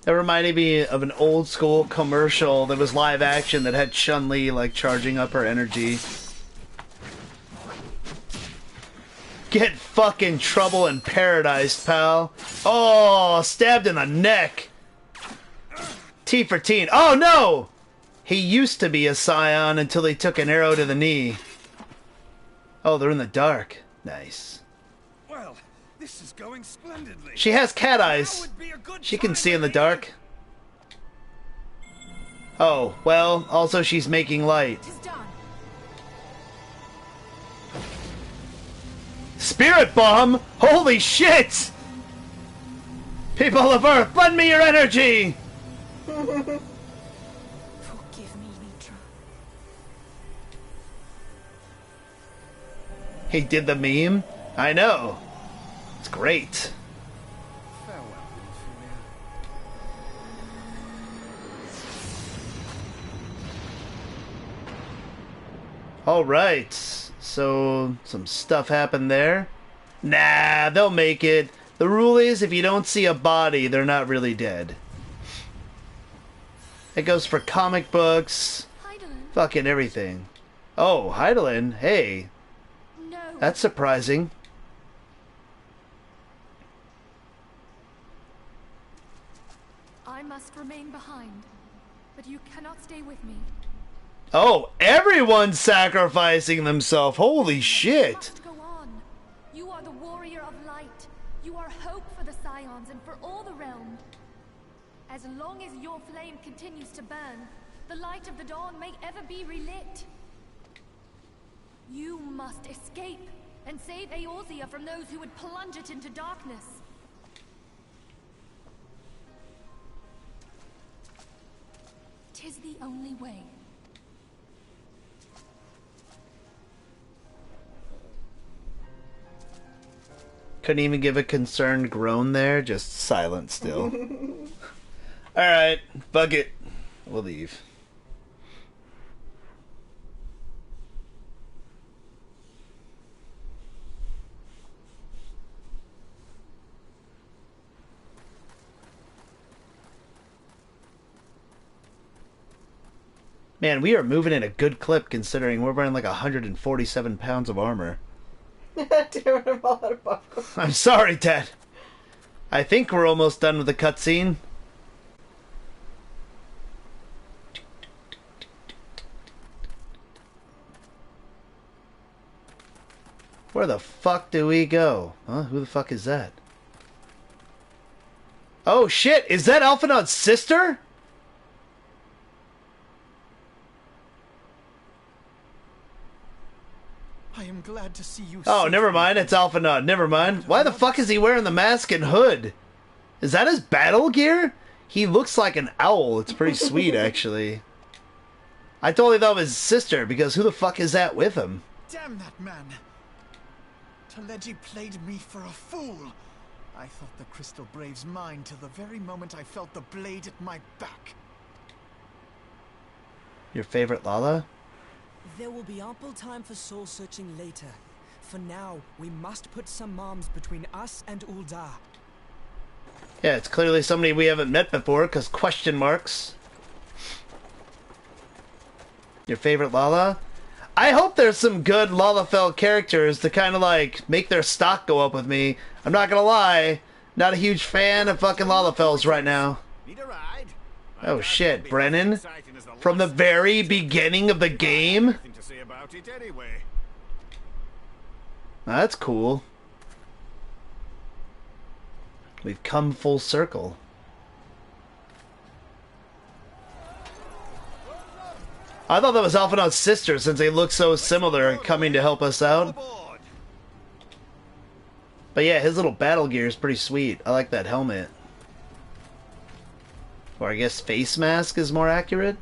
That reminded me of an old school commercial that was live action that had Chun-Li like charging up her energy. Get fucking trouble in paradise, pal. Oh, stabbed in the neck. T for teen. Oh no! He used to be a scion until he took an arrow to the knee. Oh, they're in the dark. Nice. Well, this is going splendidly. She has cat eyes. She can see in the dark. Oh, well, also she's making light. Spirit bomb? Holy shit! People of Earth, lend me your energy! Forgive me, Mitra. He did the meme? I know. It's great. Alright, so some stuff happened there. Nah, they'll make it. The rule is if you don't see a body, they're not really dead. It goes for comic books, fucking everything. Oh, Heidelin, hey. No. That's surprising. I must remain behind, but you cannot stay with me. Oh, everyone's sacrificing themselves. Holy shit. Go on. You are the warrior of light. You are hope for the Scions and for all the realm. As long as your flame continues to burn, the light of the dawn may ever be relit. You must escape and save Eorzea from those who would plunge it into darkness. Tis the only way. Couldn't even give a concerned groan there, just silent still. Alright, fuck it. We'll leave. Man, we are moving at a good clip considering we're wearing like 147 pounds of armor. I'm sorry, Ted. I think we're almost done with the cutscene. Where the fuck do we go? Huh? Who the fuck is that? Oh shit, is that Alphinaud's sister? I am glad to see you. Oh, never mind. It's Alphinaud. Never mind. Why the fuck is he wearing the mask and hood? Is that his battle gear? He looks like an owl. It's pretty sweet, actually. I totally thought it was his sister, because who the fuck is that with him? Damn that man! Teleji played me for a fool. I thought the Crystal Brave's mine till the very moment I felt the blade at my back. Your favorite Lala? There will be ample time for soul-searching later. For now, we must put some arms between us and Ul'dah. Yeah, it's clearly somebody we haven't met before, because question marks. Your favorite Lala? I hope there's some good Lalafell characters to kind of like make their stock go up with me. I'm not gonna lie, not a huge fan of fucking Lalafells right now. Oh shit, Brennan? From the very beginning of the game? That's cool. We've come full circle. I thought that was Alphinaud's sister since they look so similar coming to help us out. But yeah, his little battle gear is pretty sweet. I like that helmet. Or I guess face mask is more accurate.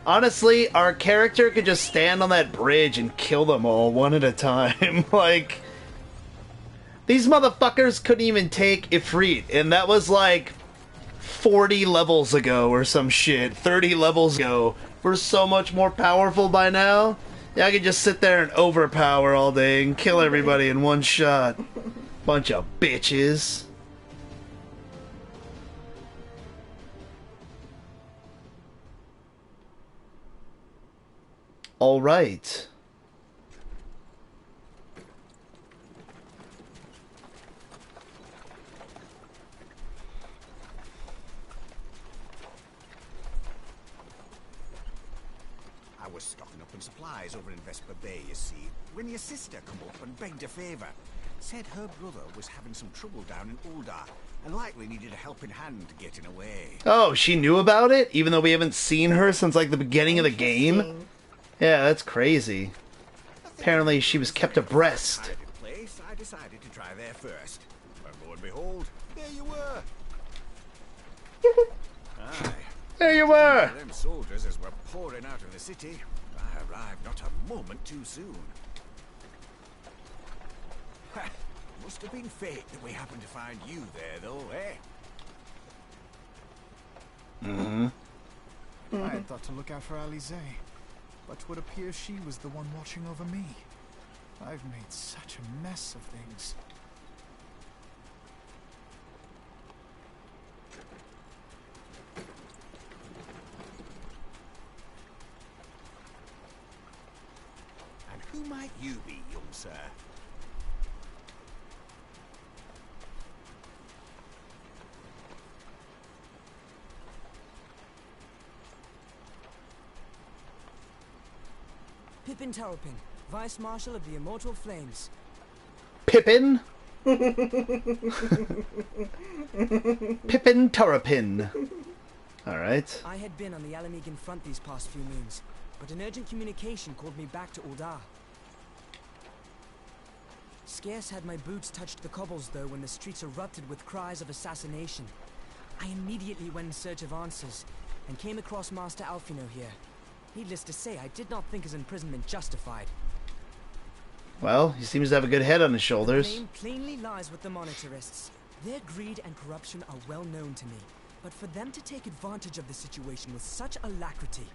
Honestly, our character could just stand on that bridge and kill them all one at a time. Like, these motherfuckers couldn't even take Ifrit, and that was like 40 levels ago or some shit. 30 levels ago. We're so much more powerful by now. Yeah, I could just sit there and overpower all day and kill everybody in one shot. Bunch of bitches. All right. I was stocking up on supplies over in Vesper Bay, you see, when your sister come up and begged a favour. Said her brother was having some trouble down in Ul'dah and likely needed a helping hand getting away. Oh, she knew about it? Even though we haven't seen her since like the beginning of the game? Yeah, that's crazy. Apparently she was kept abreast. I decided to try there first. And lo and behold, there you were. Aye. There you were. Them soldiers as were pouring out of the city. I arrived not a moment too soon. Ha! Must have been fate that we happened to find you there, though, eh? I had thought to look out for Alize, but it would appear she was the one watching over me. I've made such a mess of things. And who might you be, young sir? Pippin Terrapin, Vice Marshal of the Immortal Flames. Pippin? Pippin Terrapin. Alright. I had been on the Alamegan front these past few moons, but an urgent communication called me back to Ul'dah. Scarce had my boots touched the cobbles, though, when the streets erupted with cries of assassination. I immediately went in search of answers, and came across Master Alphinaud here. Needless to say, I did not think his imprisonment justified. Well, he seems to have a good head on his shoulders. The blame plainly lies with the monetarists. Their greed and corruption are well known to me, but for them to take advantage of the situation with such alacrity...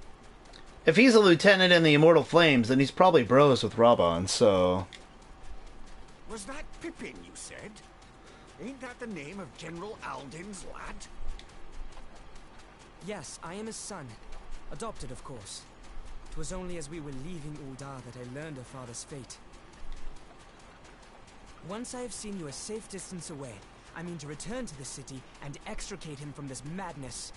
If he's a lieutenant in the Immortal Flames, then he's probably bros with Raban, so... Was that Pippin, you said? Ain't that the name of General Alden's lad? Yes, I am his son. Adopted, of course. It was only as we were leaving Ul'dah that I learned of father's fate. Once I have seen you a safe distance away, I mean to return to the city and extricate him from this madness.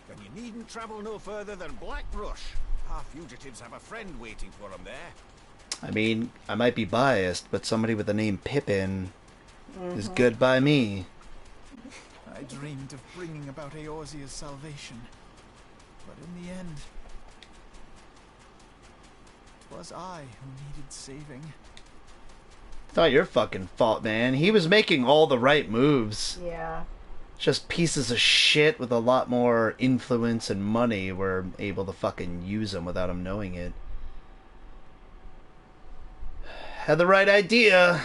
Then you needn't travel no further than Blackbrush. Our fugitives have a friend waiting for them there. I mean, I might be biased, but somebody with the name Pippin is good by me. I dreamed of bringing about Eorzea's salvation, but in the end, it was I who needed saving. It's not your fucking fault, man. He was making all the right moves. Yeah. Just pieces of shit with a lot more influence and money were able to fucking use them without them knowing it. Had the right idea.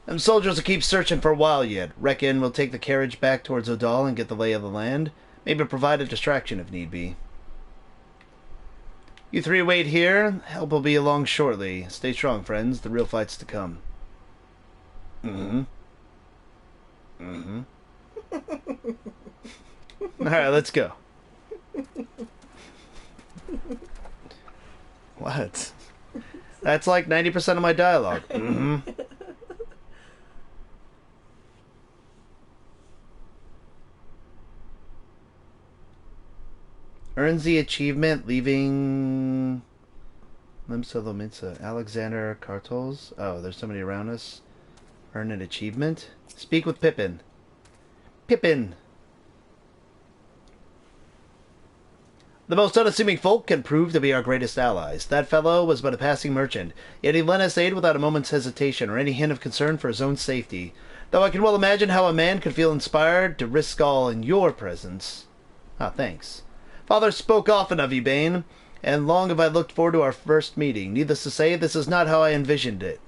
Them soldiers will keep searching for a while yet. Reckon we'll take the carriage back towards Odal and get the lay of the land. Maybe provide a distraction if need be. You three wait here. Help will be along shortly. Stay strong, friends. The real fight's to come. Mm-hmm. Mm-hmm. Alright, let's go. What? That's like 90% of my dialogue. Mm-hmm. Earns the achievement leaving Limsa Lominsa. Alexander Kartels. Oh, there's somebody around us. Earn an achievement. Speak with Pippin. Pippin! The most unassuming folk can prove to be our greatest allies. That fellow was but a passing merchant, yet he lent us aid without a moment's hesitation or any hint of concern for his own safety. Though I can well imagine how a man could feel inspired to risk all in your presence. Ah, thanks. Father spoke often of you, Bane, and long have I looked forward to our first meeting. Needless to say, this is not how I envisioned it.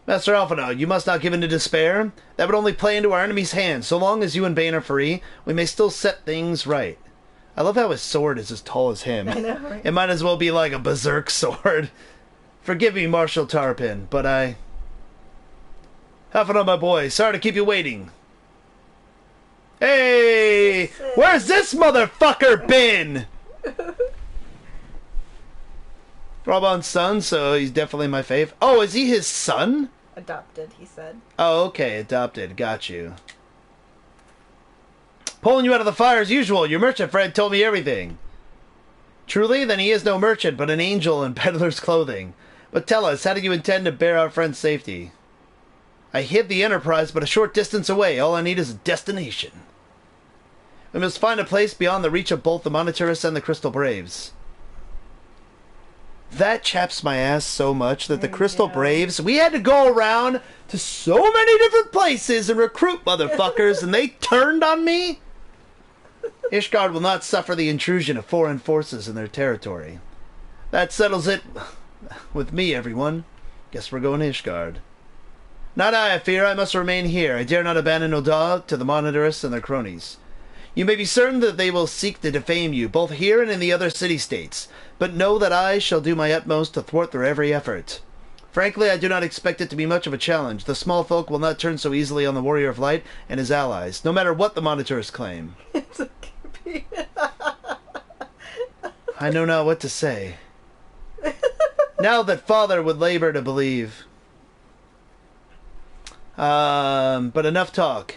Master Alphinaud, you must not give in to despair. That would only play into our enemy's hands. So long as you and Bane are free, we may still set things right. I love how his sword is as tall as him. I know, right? It might as well be like a berserk sword. Forgive me, Marshal Tarpin, but Alphinaud, my boy, sorry to keep you waiting. Hey! Where's this motherfucker been? Robon's son, so he's definitely my fave. Oh, is he his son? Adopted, he said. Oh, okay, adopted. Got you. Pulling you out of the fire as usual. Your merchant friend told me everything. Truly? Then he is no merchant, but an angel in peddler's clothing. But tell us, how do you intend to bear our friend's safety? I hid the Enterprise but a short distance away. All I need is a destination. We must find a place beyond the reach of both the Monitarists and the Crystal Braves. That chaps my ass so much that the Crystal Braves, we had to go around to so many different places and recruit motherfuckers, and they turned on me? Ishgard will not suffer the intrusion of foreign forces in their territory. That settles it with me, everyone. Guess we're going to Ishgard. Not I fear. I must remain here. I dare not abandon Oda to the Monitarists and their cronies. You may be certain that they will seek to defame you, both here and in the other city-states, but know that I shall do my utmost to thwart their every effort. Frankly, I do not expect it to be much of a challenge. The small folk will not turn so easily on the Warrior of Light and his allies, no matter what the Monitarists claim. I know not what to say. Now that Father would labor to believe. But enough talk.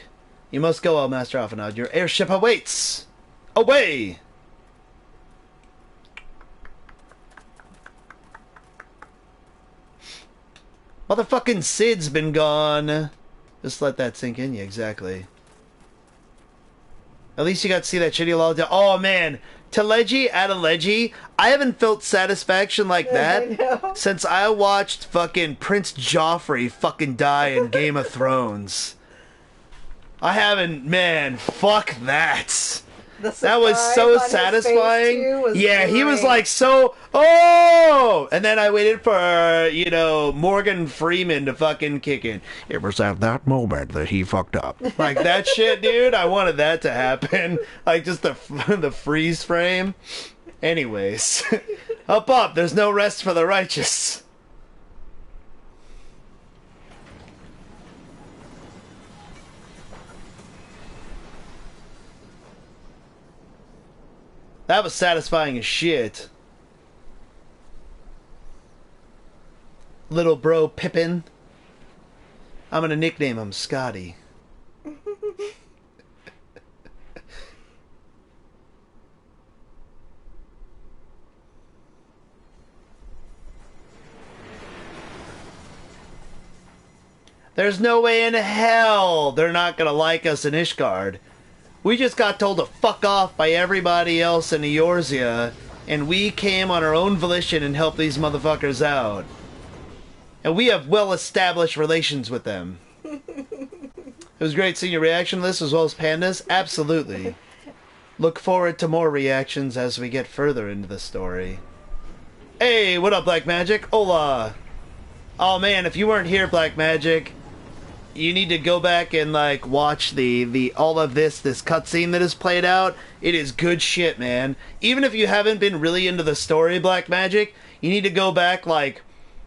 You must go, Master Alphinaud. Your airship awaits! Away! Motherfucking Sid's been gone. Just let that sink in. Yeah, exactly. At least you got to see that shitty log. Oh, man. Teleji Adeleji, I haven't felt satisfaction like that since I watched fucking Prince Joffrey fucking die in Game of Thrones. I haven't, man, fuck that. That was so satisfying. Yeah, he was like so, oh! And then I waited for, you know, Morgan Freeman to fucking kick in. It was at that moment that he fucked up. Like that shit, dude. I wanted that to happen. Like just the freeze frame. Anyways. Up, there's no rest for the righteous. That was satisfying as shit. Little bro Pippin. I'm gonna nickname him Scotty. There's no way in hell they're not gonna like us in Ishgard. We just got told to fuck off by everybody else in Eorzea, and we came on our own volition and helped these motherfuckers out. And we have well-established relations with them. It was great seeing your reaction to this as well as Panda's. Absolutely. Look forward to more reactions as we get further into the story. Hey, what up, Black Magic? Hola. Oh man, if you weren't here, Black Magic, you need to go back and like watch the all of this cutscene that is played out. It is good shit, man. Even if you haven't been really into the story, Black Magic, you need to go back like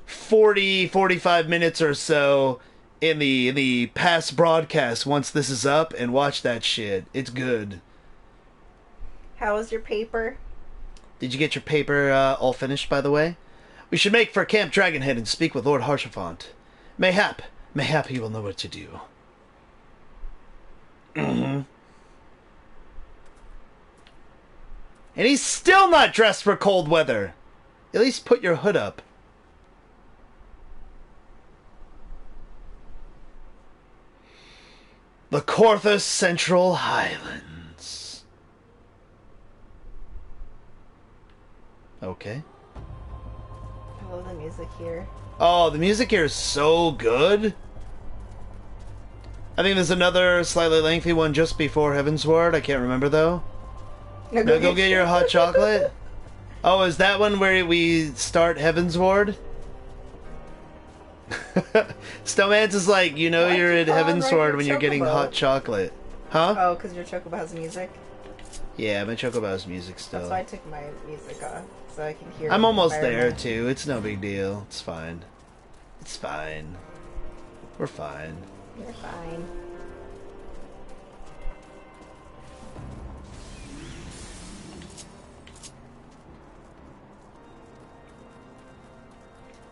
45 minutes or so in the past broadcast once this is up and watch that shit. It's good. How was your paper? Did you get your paper all finished, by the way? We should make for Camp Dragonhead and speak with Lord Harshaphant. Mayhap he will know what to do. And he's still not dressed for cold weather. At least put your hood up. The Corthus Central Highlands. Okay. I love the music here. Oh, the music here is so good. I think there's another slightly lengthy one just before Heavensward. I can't remember though. No, go get your hot chocolate. Oh, is that one where we start Heavensward? Snowman's is like, you know, you're in Heavensward when you're getting hot chocolate. Huh? Oh, because your chocobo has music? Yeah, my chocobo has music still. That's why I took my music off, so I can hear I'm the almost there environment. too. It's no big deal. It's fine. It's fine. We're fine. You're fine.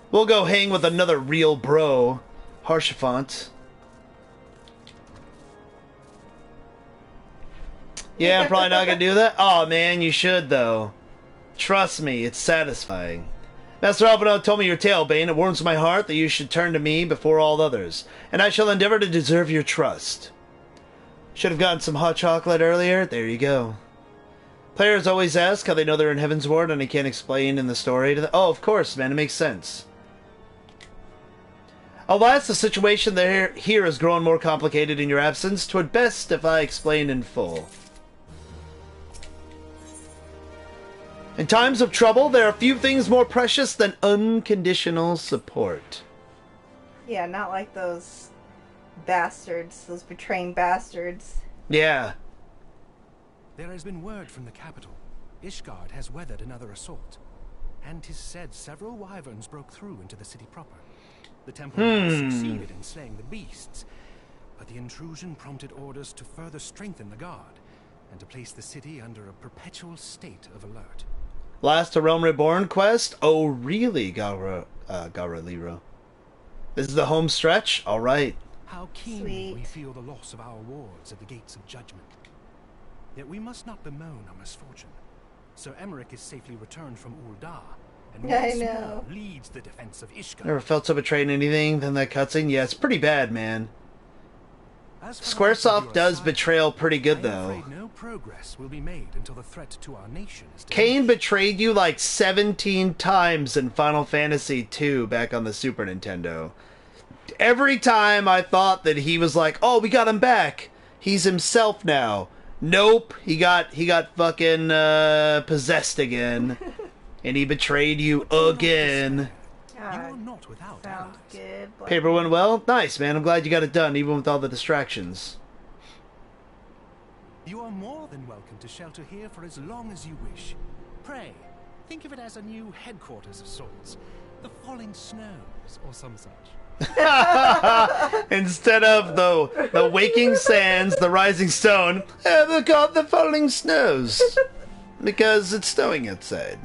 We'll go hang with another real bro, Harshaphant. Yeah, I'm probably not gonna do that. Oh man, you should though. Trust me, it's satisfying. Master Albino told me your tale, Bane. It warms my heart that you should turn to me before all others, and I shall endeavor to deserve your trust. Should have gotten some hot chocolate earlier. There you go. Players always ask how they know they're in Heavensward, and I can't explain in the story to them. Oh, of course, man. It makes sense. Alas, the situation there here has grown more complicated in your absence. 'Twould best if I explained in full. In times of trouble, there are few things more precious than unconditional support. Yeah, not like those bastards, those betraying bastards. Yeah. There has been word from the capital. Ishgard has weathered another assault. And 'tis said several wyverns broke through into the city proper. The temple succeeded in slaying the beasts, but the intrusion prompted orders to further strengthen the guard and to place the city under a perpetual state of alert. Last to Realm Reborn quest? Oh, really, Garaliro? This is the home stretch? Alright. How keenly we feel the loss of our wards at the gates of judgment. Yet we must not bemoan our misfortune. Sir Emmerich is safely returned from Uldar, and I once know. more leads the defense of Ishgard. Never felt so betrayed in anything than that cutscene? Yeah, it's pretty bad, man. Squaresoft does betrayal pretty good, though. No progress will be made until the threat to our nation is Kane betrayed you like 17 times in Final Fantasy II back on the Super Nintendo. Every time I thought that he was like, oh, we got him back. He's himself now. Nope, he got fucking possessed again. And he betrayed you again. Sounds good. Paper went well? Nice, man. I'm glad you got it done, even with all the distractions. You are more than welcome to shelter here for as long as you wish. Pray, think of it as a new headquarters of sorts. The Falling Snows, or some such. Instead of the Waking Sands, the Rising Stone, we got the Falling Snows. Because it's snowing outside.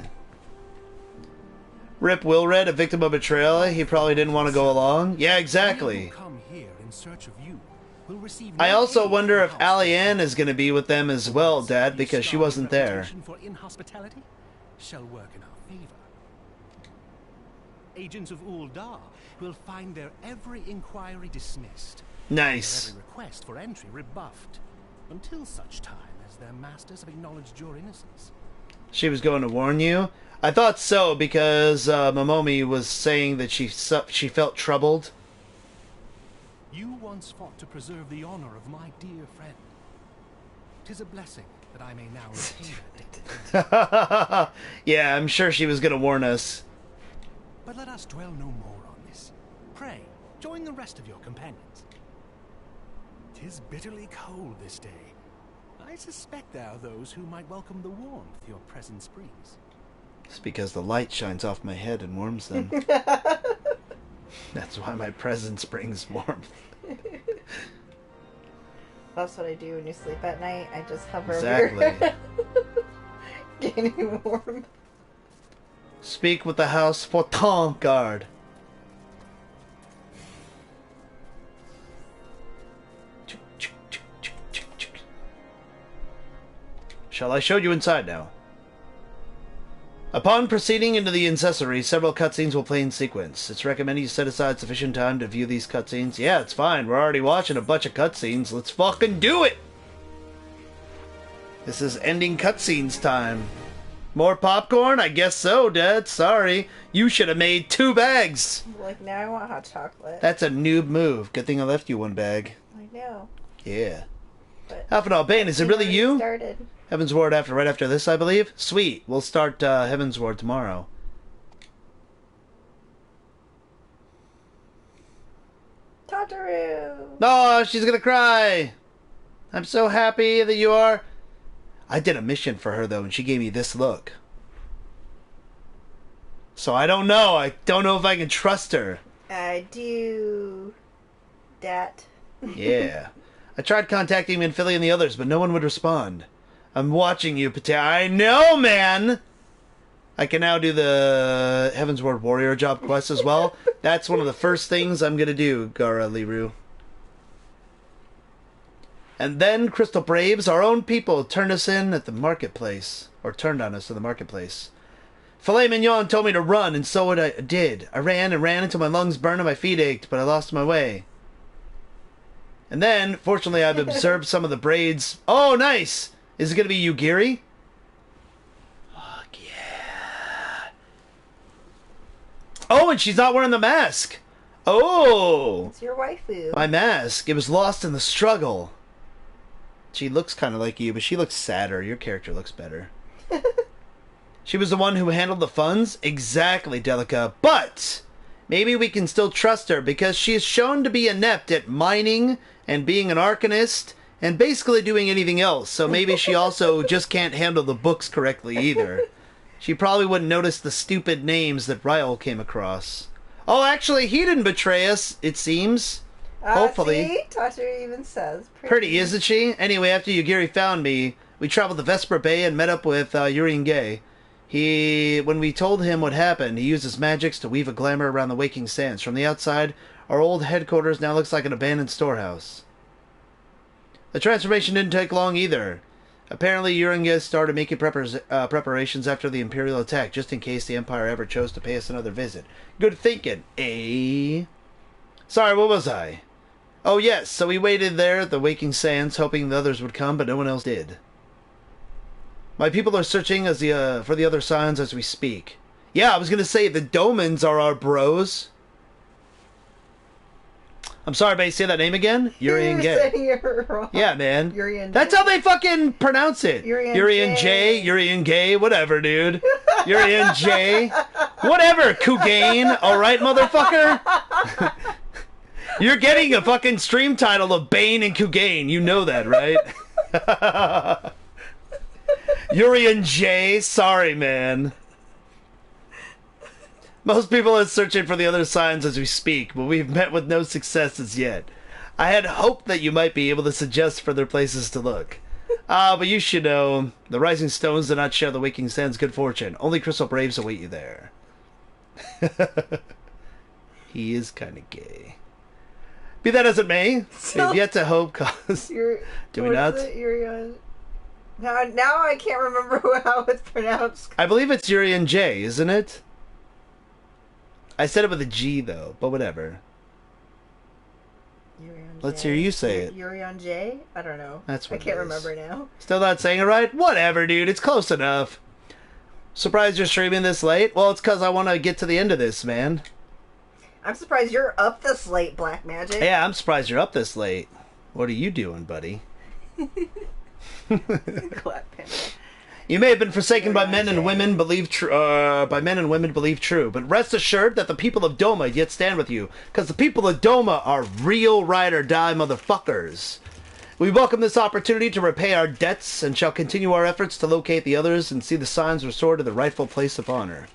Rip Wilred, a victim of betrayal. He probably didn't want to go along. Yeah, exactly. I also wonder if Alianne is going to be with them as well, Dad, because she wasn't there. For inhospitality shall work in our favor. Agents of Uldar will find their every inquiry dismissed. Nice. Their every request for entry rebuffed, until such time as their masters have acknowledged your innocence. She was going to warn you? I thought so, because Momomi was saying that she felt troubled. You once fought to preserve the honor of my dear friend. 'Tis a blessing that I may now repay her debt. Yeah, I'm sure she was going to warn us. But let us dwell no more on this. Pray, join the rest of your companions. 'Tis bitterly cold this day. I suspect there are those who might welcome the warmth your presence brings. It's because the light shines off my head and warms them. That's why my presence brings warmth. That's what I do when you sleep at night. I just hover Exactly. over you. Gaining warmth. Speak with the house for guard. Shall I show you inside now? Upon proceeding into the accessory, several cutscenes will play in sequence. It's recommended you set aside sufficient time to view these cutscenes. Yeah, it's fine. We're already watching a bunch of cutscenes. Let's fucking do it! This is ending cutscenes time. More popcorn? I guess so, Dad. Sorry. You should have made 2 bags. Like, now I want hot chocolate. That's a noob move. Good thing I left you 1 bag. I know. Yeah. But Alpha Bane, is it really you? Started. Heavensward right after this, I believe. Sweet. We'll start Heavensward tomorrow. Tataru! Oh, she's gonna cry! I'm so happy that you are. I did a mission for her, though, and she gave me this look. So I don't know. I don't know if I can trust her. I do... that. Yeah. I tried contacting Philly and the others, but no one would respond. I'm watching you, Pata. I know, man! I can now do the Heavensward Warrior job quest as well. That's one of the first things I'm gonna do, Gara Liru. And then Crystal Braves, our own people, turned us in at the marketplace. Or turned on us in the marketplace. Filet Mignon told me to run, and so I did. I ran and ran until my lungs burned and my feet ached, but I lost my way. And then, fortunately, I've observed some of the braids. Oh, nice! Is it going to be Yugiri? Fuck yeah. Oh, and she's not wearing the mask. Oh! It's your waifu. My mask. It was lost in the struggle. She looks kind of like you, but she looks sadder. Your character looks better. She was the one who handled the funds? Exactly, Delica. But maybe we can still trust her because she is shown to be inept at mining and being an arcanist and basically doing anything else. So maybe she also just can't handle the books correctly either. She probably wouldn't notice the stupid names that Ryle came across. Oh, actually, he didn't betray us, it seems. Hopefully. See? Tataru even says. Pretty, isn't she? Anyway, after Yugiri found me, we traveled to Vesper Bay and met up with Urien Gay. When we told him what happened, he used his magics to weave a glamour around the waking sands. From the outside, our old headquarters now looks like an abandoned storehouse. The transformation didn't take long either. Apparently, Urien Gay started making preparations after the Imperial attack, just in case the Empire ever chose to pay us another visit. Good thinking, eh? Sorry, what was I? Oh yes, so we waited there at the waking sands, hoping the others would come, but no one else did. My people are searching for the other signs as we speak. Yeah, I was gonna say, the Domans are our bros. I'm sorry, but say that name again? Urien Gay. You're wrong. Yeah, man. Urien That's how they fucking pronounce it. Urien J, Urien Gay, whatever, dude. Urien J. Whatever, Kugain. Alright, motherfucker? You're getting a fucking stream title of Bane and Kugain. You know that, right? Urien J. Sorry, man. Most people are searching for the other signs as we speak, but we've met with no successes yet. I had hoped that you might be able to suggest further places to look. But you should know, the Rising Stones do not share the Waking Sands' good fortune. Only Crystal Braves await you there. He is kind of gay. Be that as it may, we've yet to hope, cause... Do we not? Now I can't remember how it's pronounced. I believe it's Urien J, isn't it? I said it with a G, though, but whatever. Let's hear you say it. Urien J? I don't know. That's what I can't it is. remember now. Still not saying it right? Whatever, dude. It's close enough. Surprised you're streaming this late? Well, it's because I want to get to the end of this, man. I'm surprised you're up this late, Black Magic. Yeah, I'm surprised you're up this late. What are you doing, buddy? Black Panther. You may have been forsaken by men and women believe true, but rest assured that the people of Doma yet stand with you, because the people of Doma are real ride or die motherfuckers. We welcome this opportunity to repay our debts and shall continue our efforts to locate the others and see the signs restored to the rightful place of honor.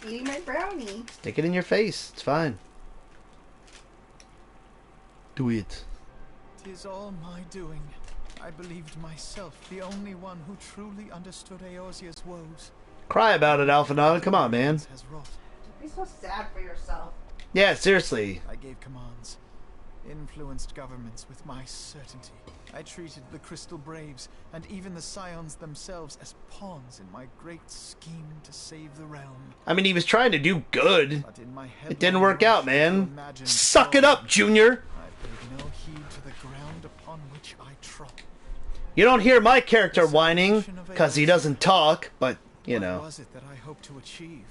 Eating my brownie. Stick it in your face. It's fine. Do it. 'Tis all my doing. I believed myself the only one who truly understood Eorzea's woes. Cry about it, Alphanon. Come on, man. Has wrought. Be so sad for yourself. Yeah, seriously. I gave commands, influenced governments with my certainty. I treated the Crystal Braves and even the Scions themselves as pawns in my great scheme to save the realm. I mean, he was trying to do good. But in my It didn't work out, man. Suck it up, Junior. I paid no heed to the ground upon which I trod. You don't hear my character whining, because he doesn't talk, but, you know. What was it that I hoped to achieve?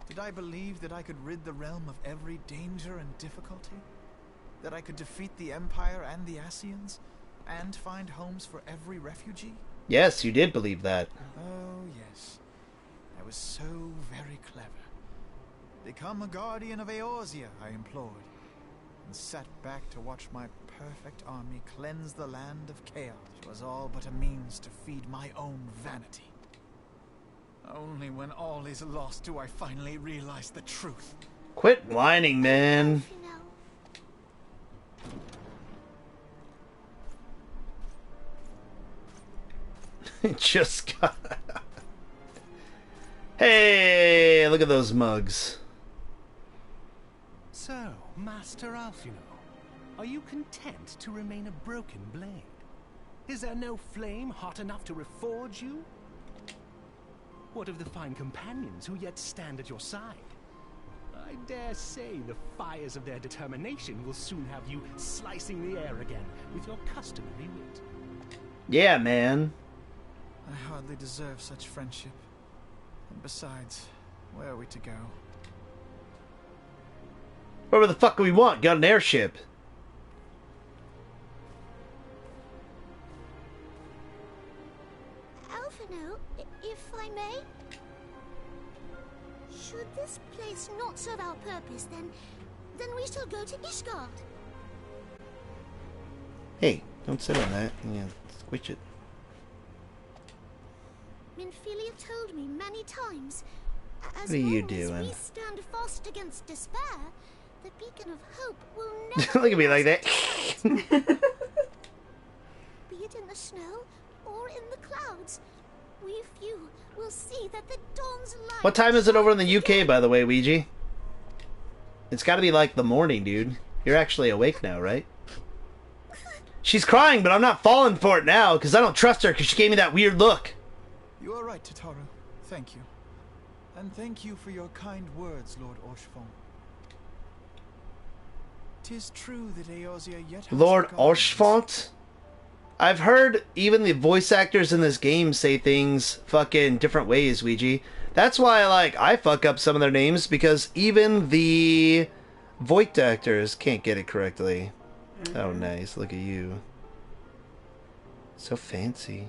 Did I believe that I could rid the realm of every danger and difficulty? That I could defeat the Empire and the Ascians? And find homes for every refugee? Yes, you did believe that. Oh, yes. I was so very clever. Become a guardian of Eorzea, I implored, and sat back to watch my perfect army cleanse the land of chaos. It was all but a means to feed my own vanity. Only when all is lost do I finally realize the truth. Quit whining, man. Just got... Hey, look at those mugs. So, Master Alfino, are you content to remain a broken blade? Is there no flame hot enough to reforge you? What of the fine companions who yet stand at your side? I dare say the fires of their determination will soon have you slicing the air again with your customary wit. Yeah, man. I hardly deserve such friendship. And besides, where are we to go? Whatever the fuck we want. Got an airship. Alphino, if I may? Should this place not serve our purpose, then we shall go to Ishgard. Hey, don't sit on that. Yeah, squish it. Minfilia told me many times, as What are you long doing? as we stand fast against despair, the beacon of hope will never Look at me like that. be it in the snow or in the clouds. We few will see that the dawn's light. What time is it over in the UK, by the way, Ouija? It's gotta be like the morning, dude. You're actually awake now, right? She's crying, but I'm not falling for it now, because I don't trust her, because she gave me that weird look. You are right, Tataru. Thank you. And thank you for your kind words, Lord Orshfon. 'Tis true that Eorzea yet has Lord forgotten us. Orshfont? I've heard even the voice actors in this game say things fucking different ways, Ouija. That's why, like, I fuck up some of their names, because even the voice actors can't get it correctly. Oh, nice. Look at you. So fancy.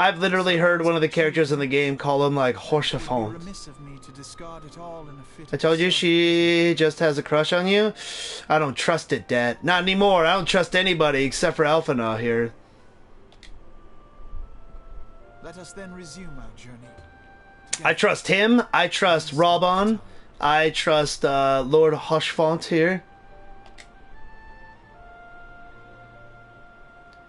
I've literally heard one of the characters in the game call him, like, Horshafont. Remiss of me to discard it all in a fit I of told you she just has a crush on you? I don't trust it, Dad. Not anymore. I don't trust anybody except for Alphinaud here. Let us then resume our journey. I trust him. I trust Robon. I trust Lord Horshafont here.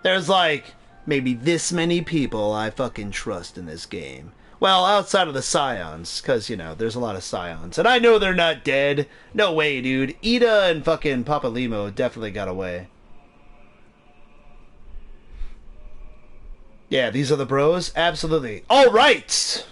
There's like maybe this many people I fucking trust in this game. Well, outside of the Scions, because, you know, there's a lot of Scions. And I know they're not dead. No way, dude. Ida and fucking Papa Limo definitely got away. Yeah, these are the bros? Absolutely. All right!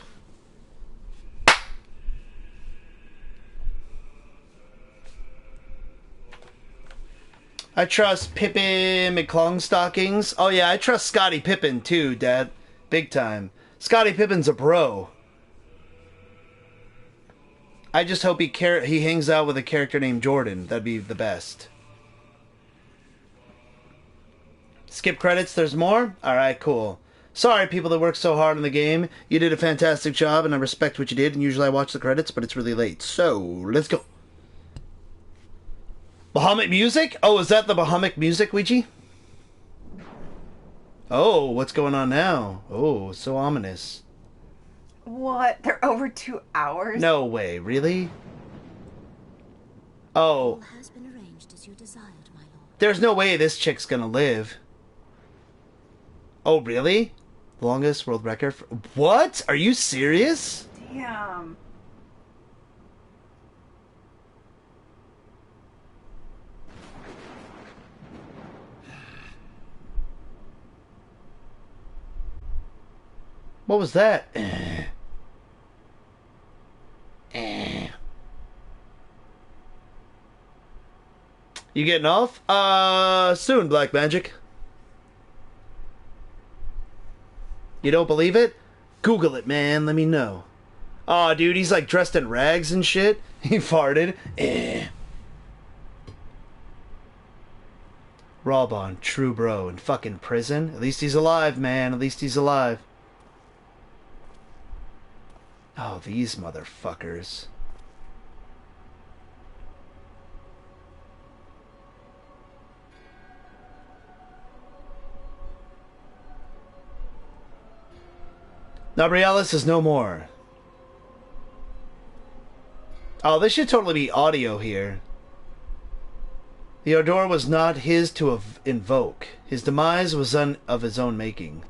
I trust Pippin McClongstockings. Oh yeah, I trust Scottie Pippen too, Dad. Big time. Scottie Pippen's a bro. I just hope he hangs out with a character named Jordan. That'd be the best. Skip credits, there's more? Alright, cool. Sorry, people that worked so hard on the game. You did a fantastic job, and I respect what you did, and usually I watch the credits, but it's really late. So, let's go. Bahamut music? Oh, is that the Bahamut music, Ouija? Oh, what's going on now? Oh, so ominous. What? They're over 2 hours? No way, really? Oh. All has been arranged as you desired, my lord. There's no way this chick's gonna live. Oh, really? Longest world record for... What? Are you serious? Damn. What was that? You getting off? Soon, Black Magic. You don't believe it? Google it, man. Let me know. Aw, dude, he's like dressed in rags and shit. He farted. Rawbon, true bro, in fucking prison. At least he's alive, man. At least he's alive. Oh, these motherfuckers. Nabrialis is no more. Oh, this should totally be audio here. The Odor was not his to invoke. His demise was of his own making.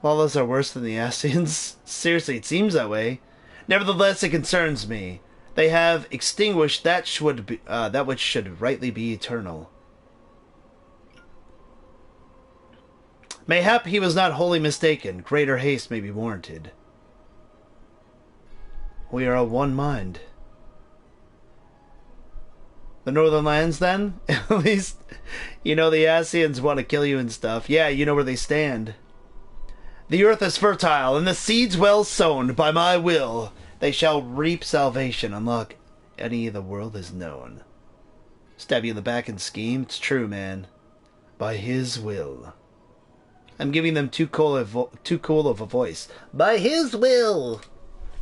Lawless are worse than the Ascians? Seriously, it seems that way. Nevertheless, it concerns me. They have extinguished that which should rightly be eternal. Mayhap he was not wholly mistaken. Greater haste may be warranted. We are of one mind. The Northern Lands, then? At least, you know the Ascians want to kill you and stuff. Yeah, you know where they stand. The earth is fertile, and the seeds well sown. By my will, they shall reap salvation, unlike any the world has known. Stab you in the back and scheme? It's true, man. By his will. I'm giving them too cool of a voice. By his will!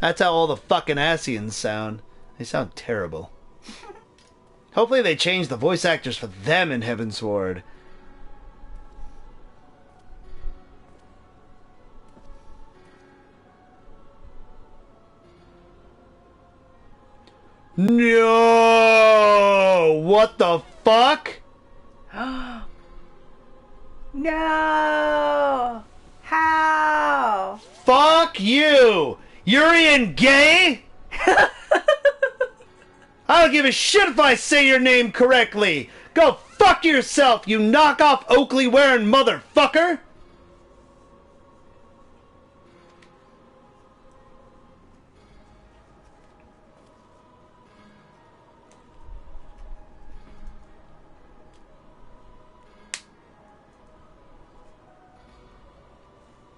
That's how all the fucking Ascians sound. They sound terrible. Hopefully they change the voice actors for them in Heavensward. No! What the fuck? No! How? Fuck you! Urian gay? I don't give a shit if I say your name correctly! Go fuck yourself, you knockoff Oakley wearing motherfucker!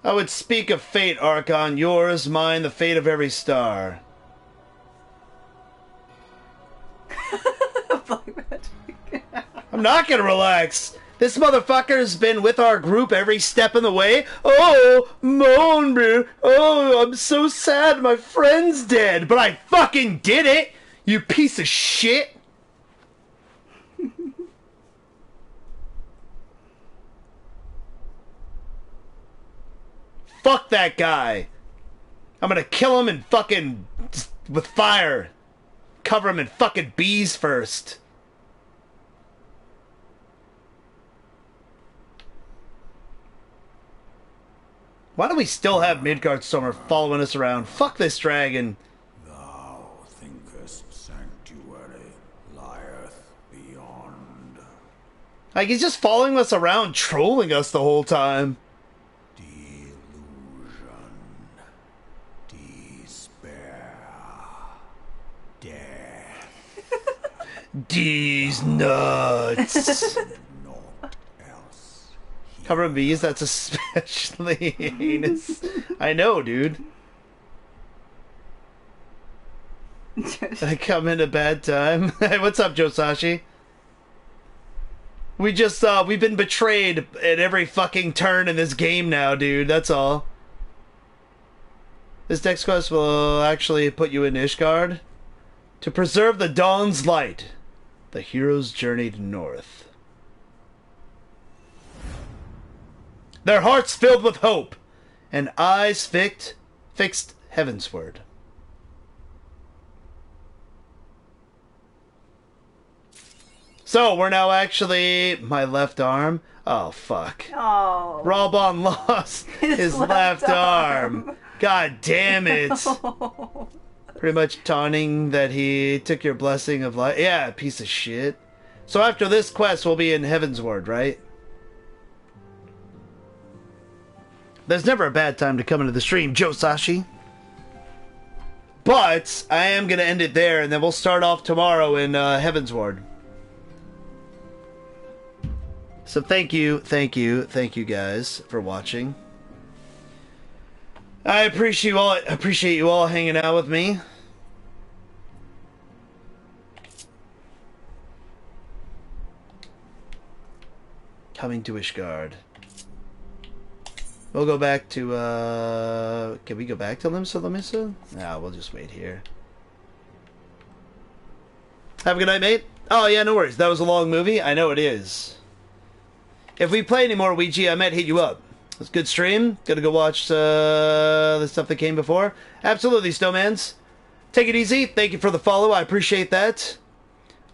I would speak of fate, Archon. Yours, mine, the fate of every star. I'm not gonna relax. This motherfucker's been with our group every step of the way. Oh, moan, bro. Oh, I'm so sad my friend's dead. But I fucking did it, you piece of shit. Fuck that guy. I'm gonna kill him and fucking with fire. Cover him in fucking bees first. Why do we still have Midgardstormer following us around? Fuck this dragon. Thou thinkest sanctuary lieth beyond. Like, he's just following us around, trolling us the whole time. These nuts. Cover bees, that's especially heinous. I know, dude. I come in a bad time. Hey, what's up, Josashi? We've been betrayed at every fucking turn in this game now, dude. That's all. This next quest will actually put you in Ishgard. To preserve the dawn's light, the heroes journeyed north. Their hearts filled with hope, and eyes fixed heavensward. So, we're now actually... My left arm? Oh, fuck. Oh. Raubon lost his left arm. God damn it. Pretty much taunting that he took your blessing of life. Yeah, piece of shit. So after this quest, we'll be in Heavensward, right? There's never a bad time to come into the stream, Josashi. But I am going to end it there, and then we'll start off tomorrow in Heavensward. So thank you guys for watching. I appreciate you all hanging out with me. Coming to Ishgard. We'll go back to, can we go back to Limsa Lamissa? Nah, we'll just wait here. Have a good night, mate. Oh, yeah, no worries. That was a long movie. I know it is. If we play any more Ouija, I might hit you up. It was a good stream. Gotta go watch the stuff that came before. Absolutely, Snowmans. Take it easy. Thank you for the follow. I appreciate that.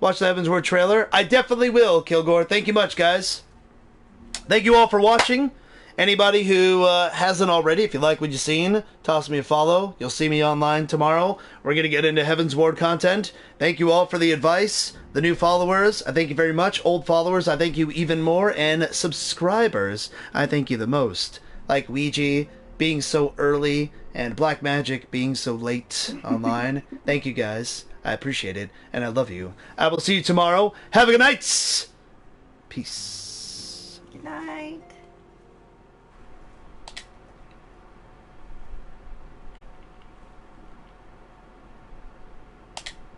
Watch the Heavensward trailer. I definitely will, Kilgore. Thank you much, guys. Thank you all for watching. Anybody who hasn't already, if you like what you've seen, toss me a follow. You'll see me online tomorrow. We're going to get into Heavensward content. Thank you all for the advice. The new followers, I thank you very much. Old followers, I thank you even more. And subscribers, I thank you the most. Like Ouija being so early and Black Magic being so late online. Thank you guys. I appreciate it. And I love you. I will see you tomorrow. Have a good night. Peace.